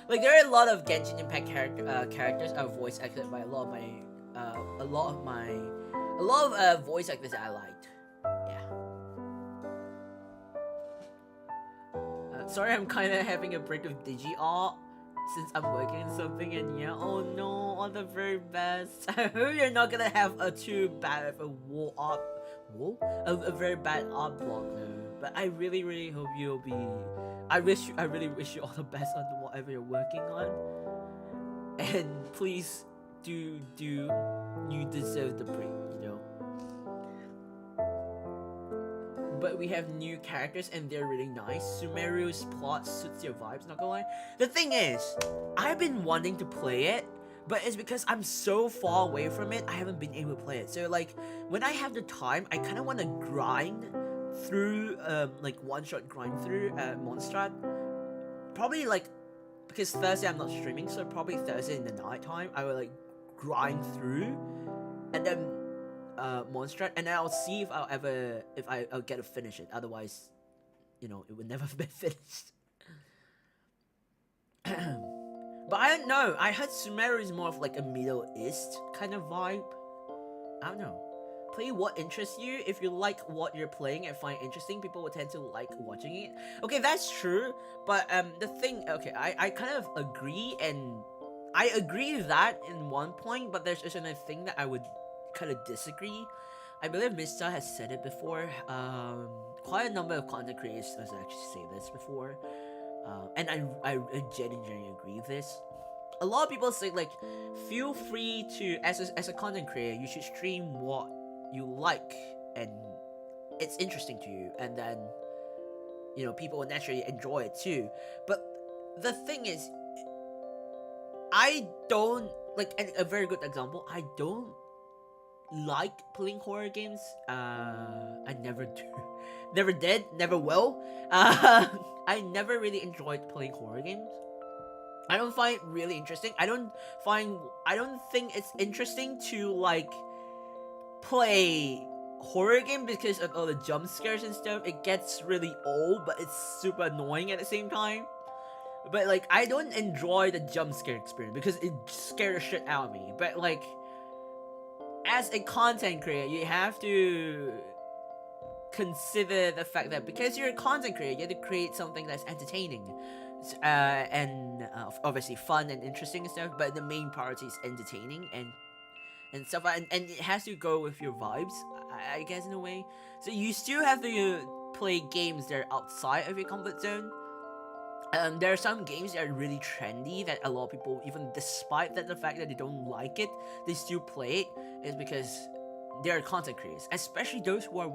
Like, there are a lot of Genshin Impact characters are voice acted by a lot of voice actors that I liked. Yeah. Sorry, I'm kind of having a break of Digi Art since I'm working on something, and yeah, oh no, all the very best. I hope you're not gonna have a too bad of a very bad art block though. But I really, really hope you'll be. I really wish you all the best on whatever you're working on. And please do you deserve the break, you know. But we have new characters and they're really nice. Sumeru's plot suits your vibes, not gonna lie. The thing is, I've been wanting to play it, but it's because I'm so far away from it, I haven't been able to play it. So like, when I have the time, I kind of want to grind through, like one-shot grind through Mondstadt. Probably like, because Thursday I'm not streaming, so probably Thursday in the night time, I will like grind through, and then Mondstadt, and then I'll see if I'll get to finish it. Otherwise, you know, it would never be finished. But I don't know. I heard Sumeru is more of like a Middle East kind of vibe. I don't know. Play what interests you. If you like what you're playing and find interesting, people will tend to like watching it. Okay, that's true. But the thing, okay, I kind of agree, and I agree with that in one point. But there's another thing that I would kind of disagree. I believe Mista has said it before. Quite a number of content creators has actually said this before. And I genuinely agree with this. A lot of people say like, feel free to, as a content creator, you should stream what you like and it's interesting to you, and then, you know, people will naturally enjoy it too. But the thing is, I don't like, a very good example, I don't like playing horror games. I never do, never did, never will. I never really enjoyed playing horror games. I don't find it really interesting. I don't think it's interesting to like play horror game because of all the jump scares and stuff. It gets really old, but it's super annoying at the same time. But like, I don't enjoy the jump scare experience because it scared the shit out of me. But like, as a content creator, you have to consider the fact that because you're a content creator, you have to create something that's entertaining, and obviously fun and interesting and stuff. But the main priority is entertaining and stuff, and it has to go with your vibes, I guess, in a way. So you still have to play games that are outside of your comfort zone. There are some games that are really trendy that a lot of people, even despite that the fact that they don't like it, they still play it, is because they're content creators, especially those who are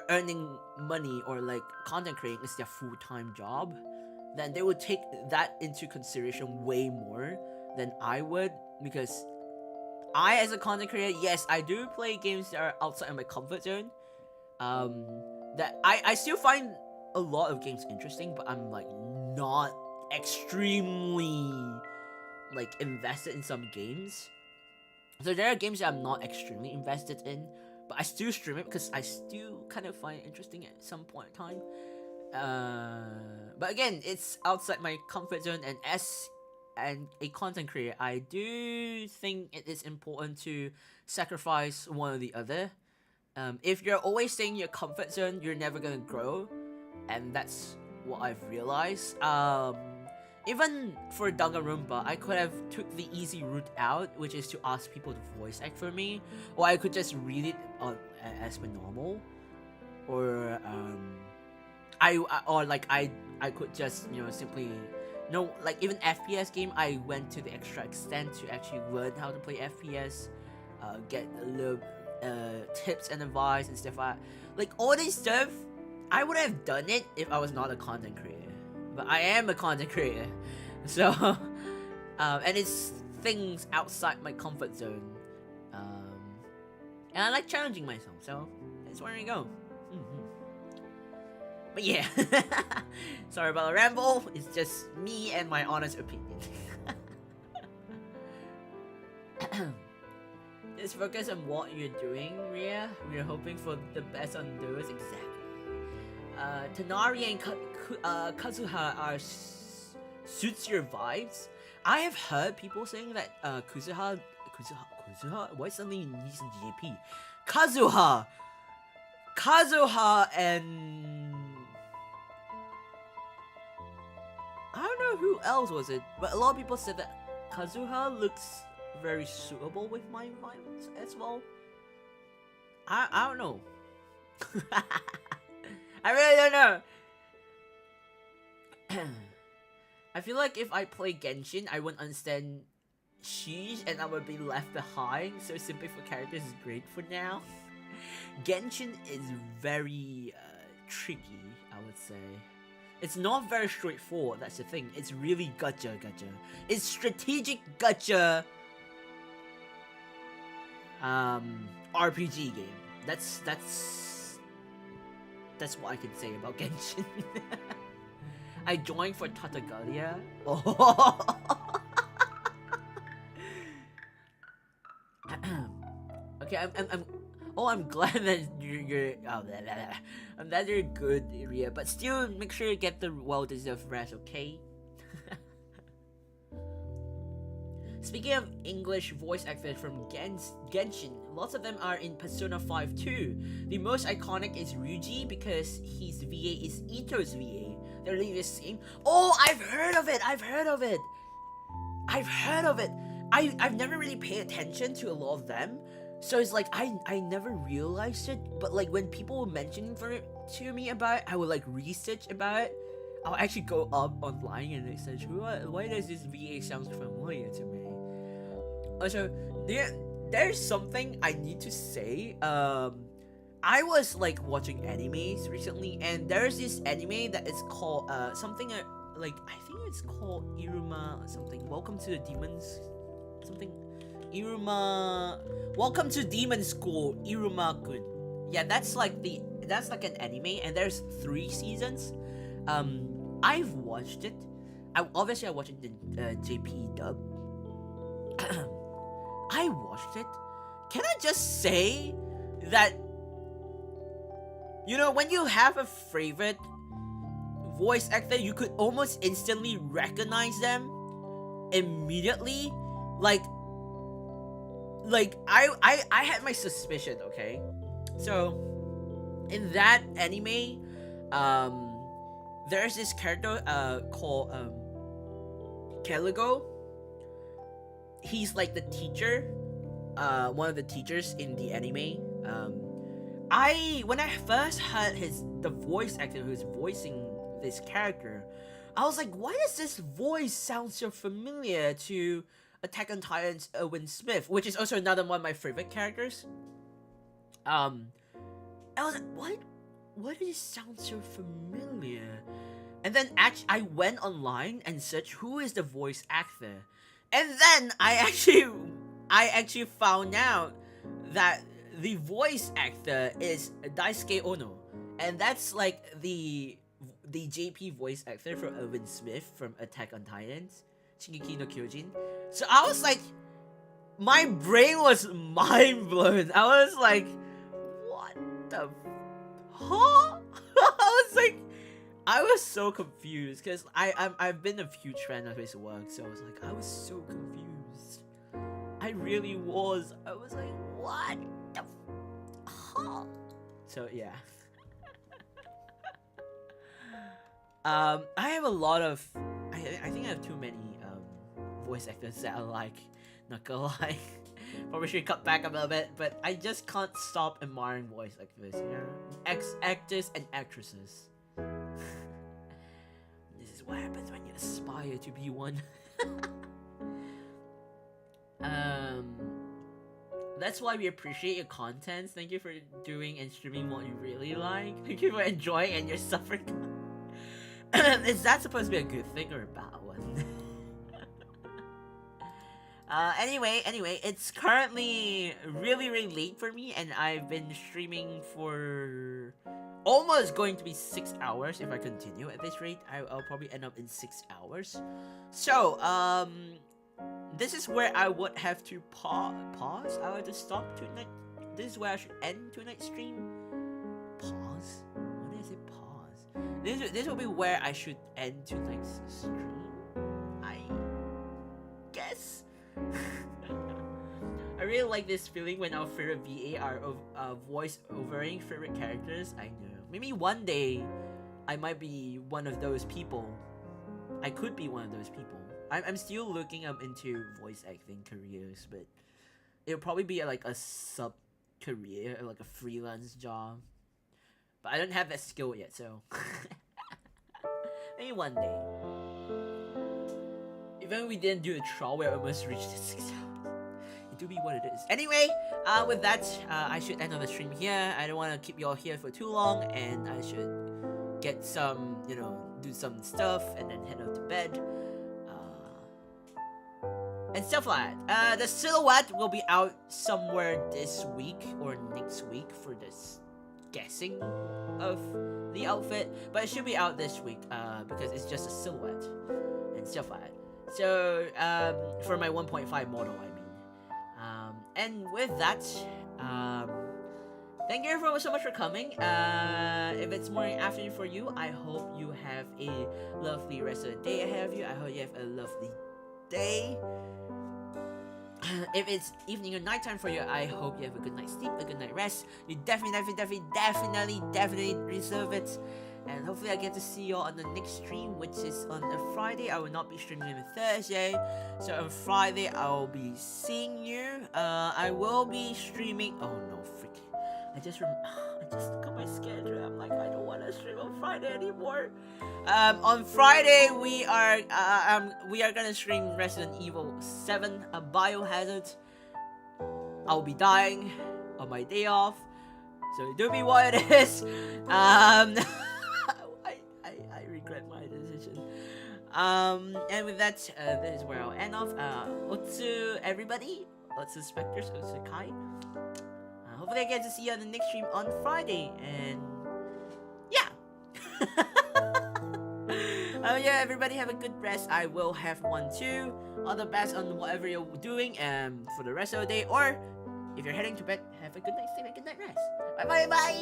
earning money or like content creating is their full-time job. Then they would take that into consideration way more than I would, because I, as a content creator, yes, I do play games that are outside of my comfort zone. That I still find a lot of games interesting, but I'm like not extremely like invested in some games. So there are games that I'm not extremely invested in, but I still stream it because I still kind of find it interesting at some point in time. But again, it's outside my comfort zone, and as a content creator, I do think it is important to sacrifice one or the other. If you're always staying in your comfort zone, you're never gonna grow, and that's what I've realized. Even for Danganronpa, I could have took the easy route out, which is to ask people to voice act for me, or I could just read it as per normal, or I could just, you know, simply, no, like even FPS game, I went to the extra extent to actually learn how to play FPS, get a little tips and advice and stuff like all this stuff. I would have done it if I was not a content creator, but I am a content creator, so and it's things outside my comfort zone, and I like challenging myself, so that's where I go. But yeah, sorry about the ramble. It's just me and my honest opinion. Just focus on what you're doing, Ria. We're hoping for the best on those. Exactly. Tanari and Kazuha suits your vibes. I have heard people saying that Kazuha. Why suddenly he's in GP? Kazuha and I don't know who else was it, but a lot of people said that Kazuha looks very suitable with my vibes as well. I don't know. I really don't know. I feel like if I play Genshin, I wouldn't understand Sheesh and I would be left behind, so simply for characters is great for now. Genshin is very tricky, I would say. It's not very straightforward, that's the thing. It's really gacha. It's strategic gacha RPG game. That's what I can say about Genshin. I joined for Tatagalia. Oh. Okay, I'm glad that you're I'm glad you're good, Ria, but still make sure you get the well-deserved rest, okay? Speaking of English voice actors from Genshin, lots of them are in Persona 5 too. The most iconic is Ryuji because his VA is Ito's VA. They're really the same. Oh, I've heard of it! I've never really paid attention to a lot of them. So it's like, I never realized it, but like when people were mentioning to me about it, I would like research about it. I'll actually go up online and research, why does this VA sound familiar to me? Also, there's something I need to say. I was like watching animes recently, and there's this anime that is called something like, I think it's called Iruma or something. Welcome to the Demons, something. Iruma. Welcome to Demon School, Iruma-kun. Yeah, that's like an anime, and there's 3 seasons. I've watched it. I watched it in JP dub. I watched it. Can I just say that, you know, when you have a favorite voice actor, you could almost instantly recognize them immediately. Like I had my suspicion, okay? So in that anime, there's this character called Keligo. He's like the teacher, one of the teachers in the anime. When I first heard the voice actor who's voicing this character, I was like, why does this voice sound so familiar to Attack on Titan's Owen Smith, which is also another one of my favorite characters. I was like, why does it sound so familiar? And then I went online and searched who is the voice actor, and then I actually found out that the voice actor is Daisuke Ono, and that's like the JP voice actor for Owen Smith from Attack on Titans, Shingeki no Kyojin. So I was like, my brain was mind blown. I was like, what the huh? I was so confused because I've been a huge fan of his work, so I was like, I was so confused. I really was. I was like, what the huh? So yeah. I have a lot of. I think I have too many voice actors that I like. Not gonna lie. Probably should cut back a little bit, but I just can't stop admiring voice actors. You know, actors and actresses. This is what happens when you aspire to be one. That's why we appreciate your content. Thank you for doing and streaming what you really like. Thank you for enjoying and you're suffering. Is that supposed to be a good thing or a bad one? Anyway, it's currently really late for me, and I've been streaming for almost going to be 6 hours. If I continue at this rate, I'll probably end up in 6 hours. So, this is where I would have to pause. I would have to stop tonight. This is where I should end tonight's stream. Pause? What did I say? Pause. This will be where I should end tonight's stream, I guess. I really like this feeling when our favorite VA are voice overing favorite characters. I know. Maybe one day I might be one of those people. I could be one of those people. I'm still looking into voice acting careers, but it'll probably be like a sub career, like a freelance job. But I don't have that skill yet, so maybe one day. Even if we didn't do the trial, we almost reached the 6 hours. It do be what it is. Anyway, with that, I should end on the stream here. I don't want to keep you all here for too long, and I should get some, do some stuff, and then head out to bed. And stuff like that. The silhouette will be out somewhere this week or next week for this guessing of the outfit, but it should be out this week because it's just a silhouette and stuff like that. So for my 1.5 model, I mean. And with that, thank you everyone so much for coming. If it's morning afternoon for you, I hope you have a lovely rest of the day ahead of you. I hope you have a lovely day. If it's evening or nighttime for you, I hope you have a good night's sleep, a good night rest. You definitely deserve it. And hopefully I get to see you all on the next stream, which is on a Friday. I will not be streaming on a Thursday. So on Friday, I'll be seeing you. I will be streaming. Oh no, freak. I just look at my schedule. I'm like, I don't want to stream on Friday anymore. On Friday, we are gonna stream Resident Evil 7, a Biohazard. I'll be dying on my day off, so do be what it is. I regret my decision. And with that, this is where I'll end off. Otsu, everybody. lots of specters, Kai. Hopefully I get to see you on the next stream on Friday, and yeah. Yeah, everybody have a good rest. I will have one too. All the best on whatever you're doing for the rest of the day, or if you're heading to bed, have a good night sleep and good night rest. Bye bye bye.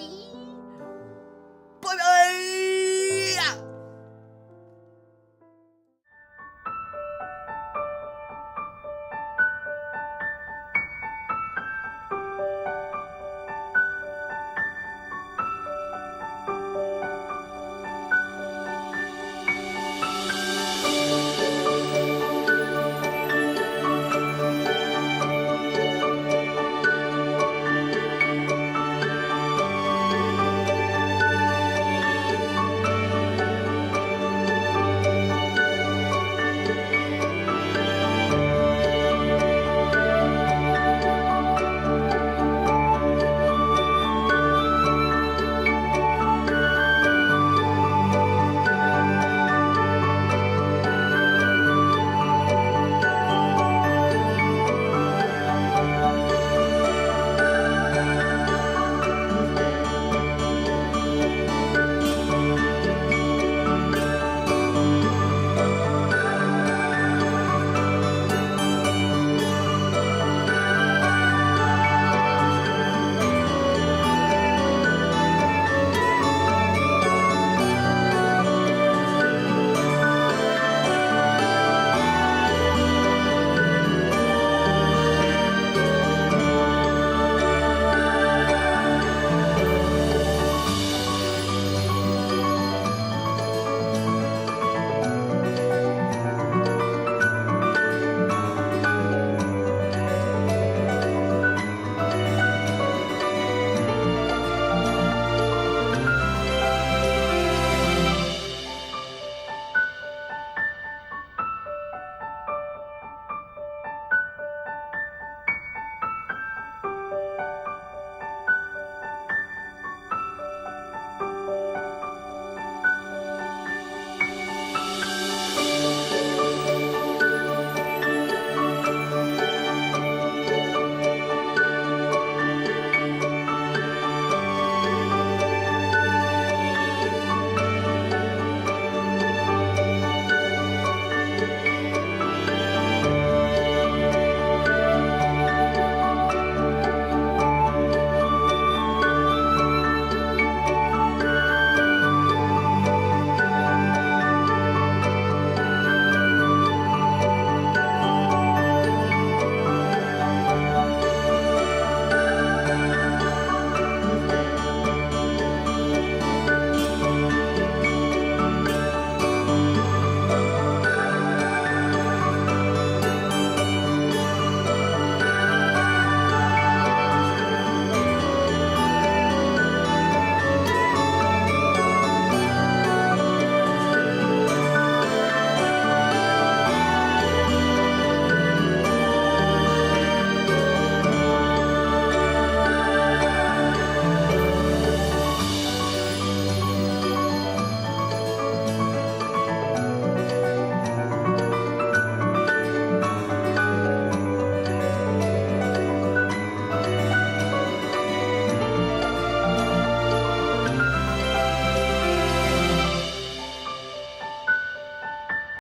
Bye bye.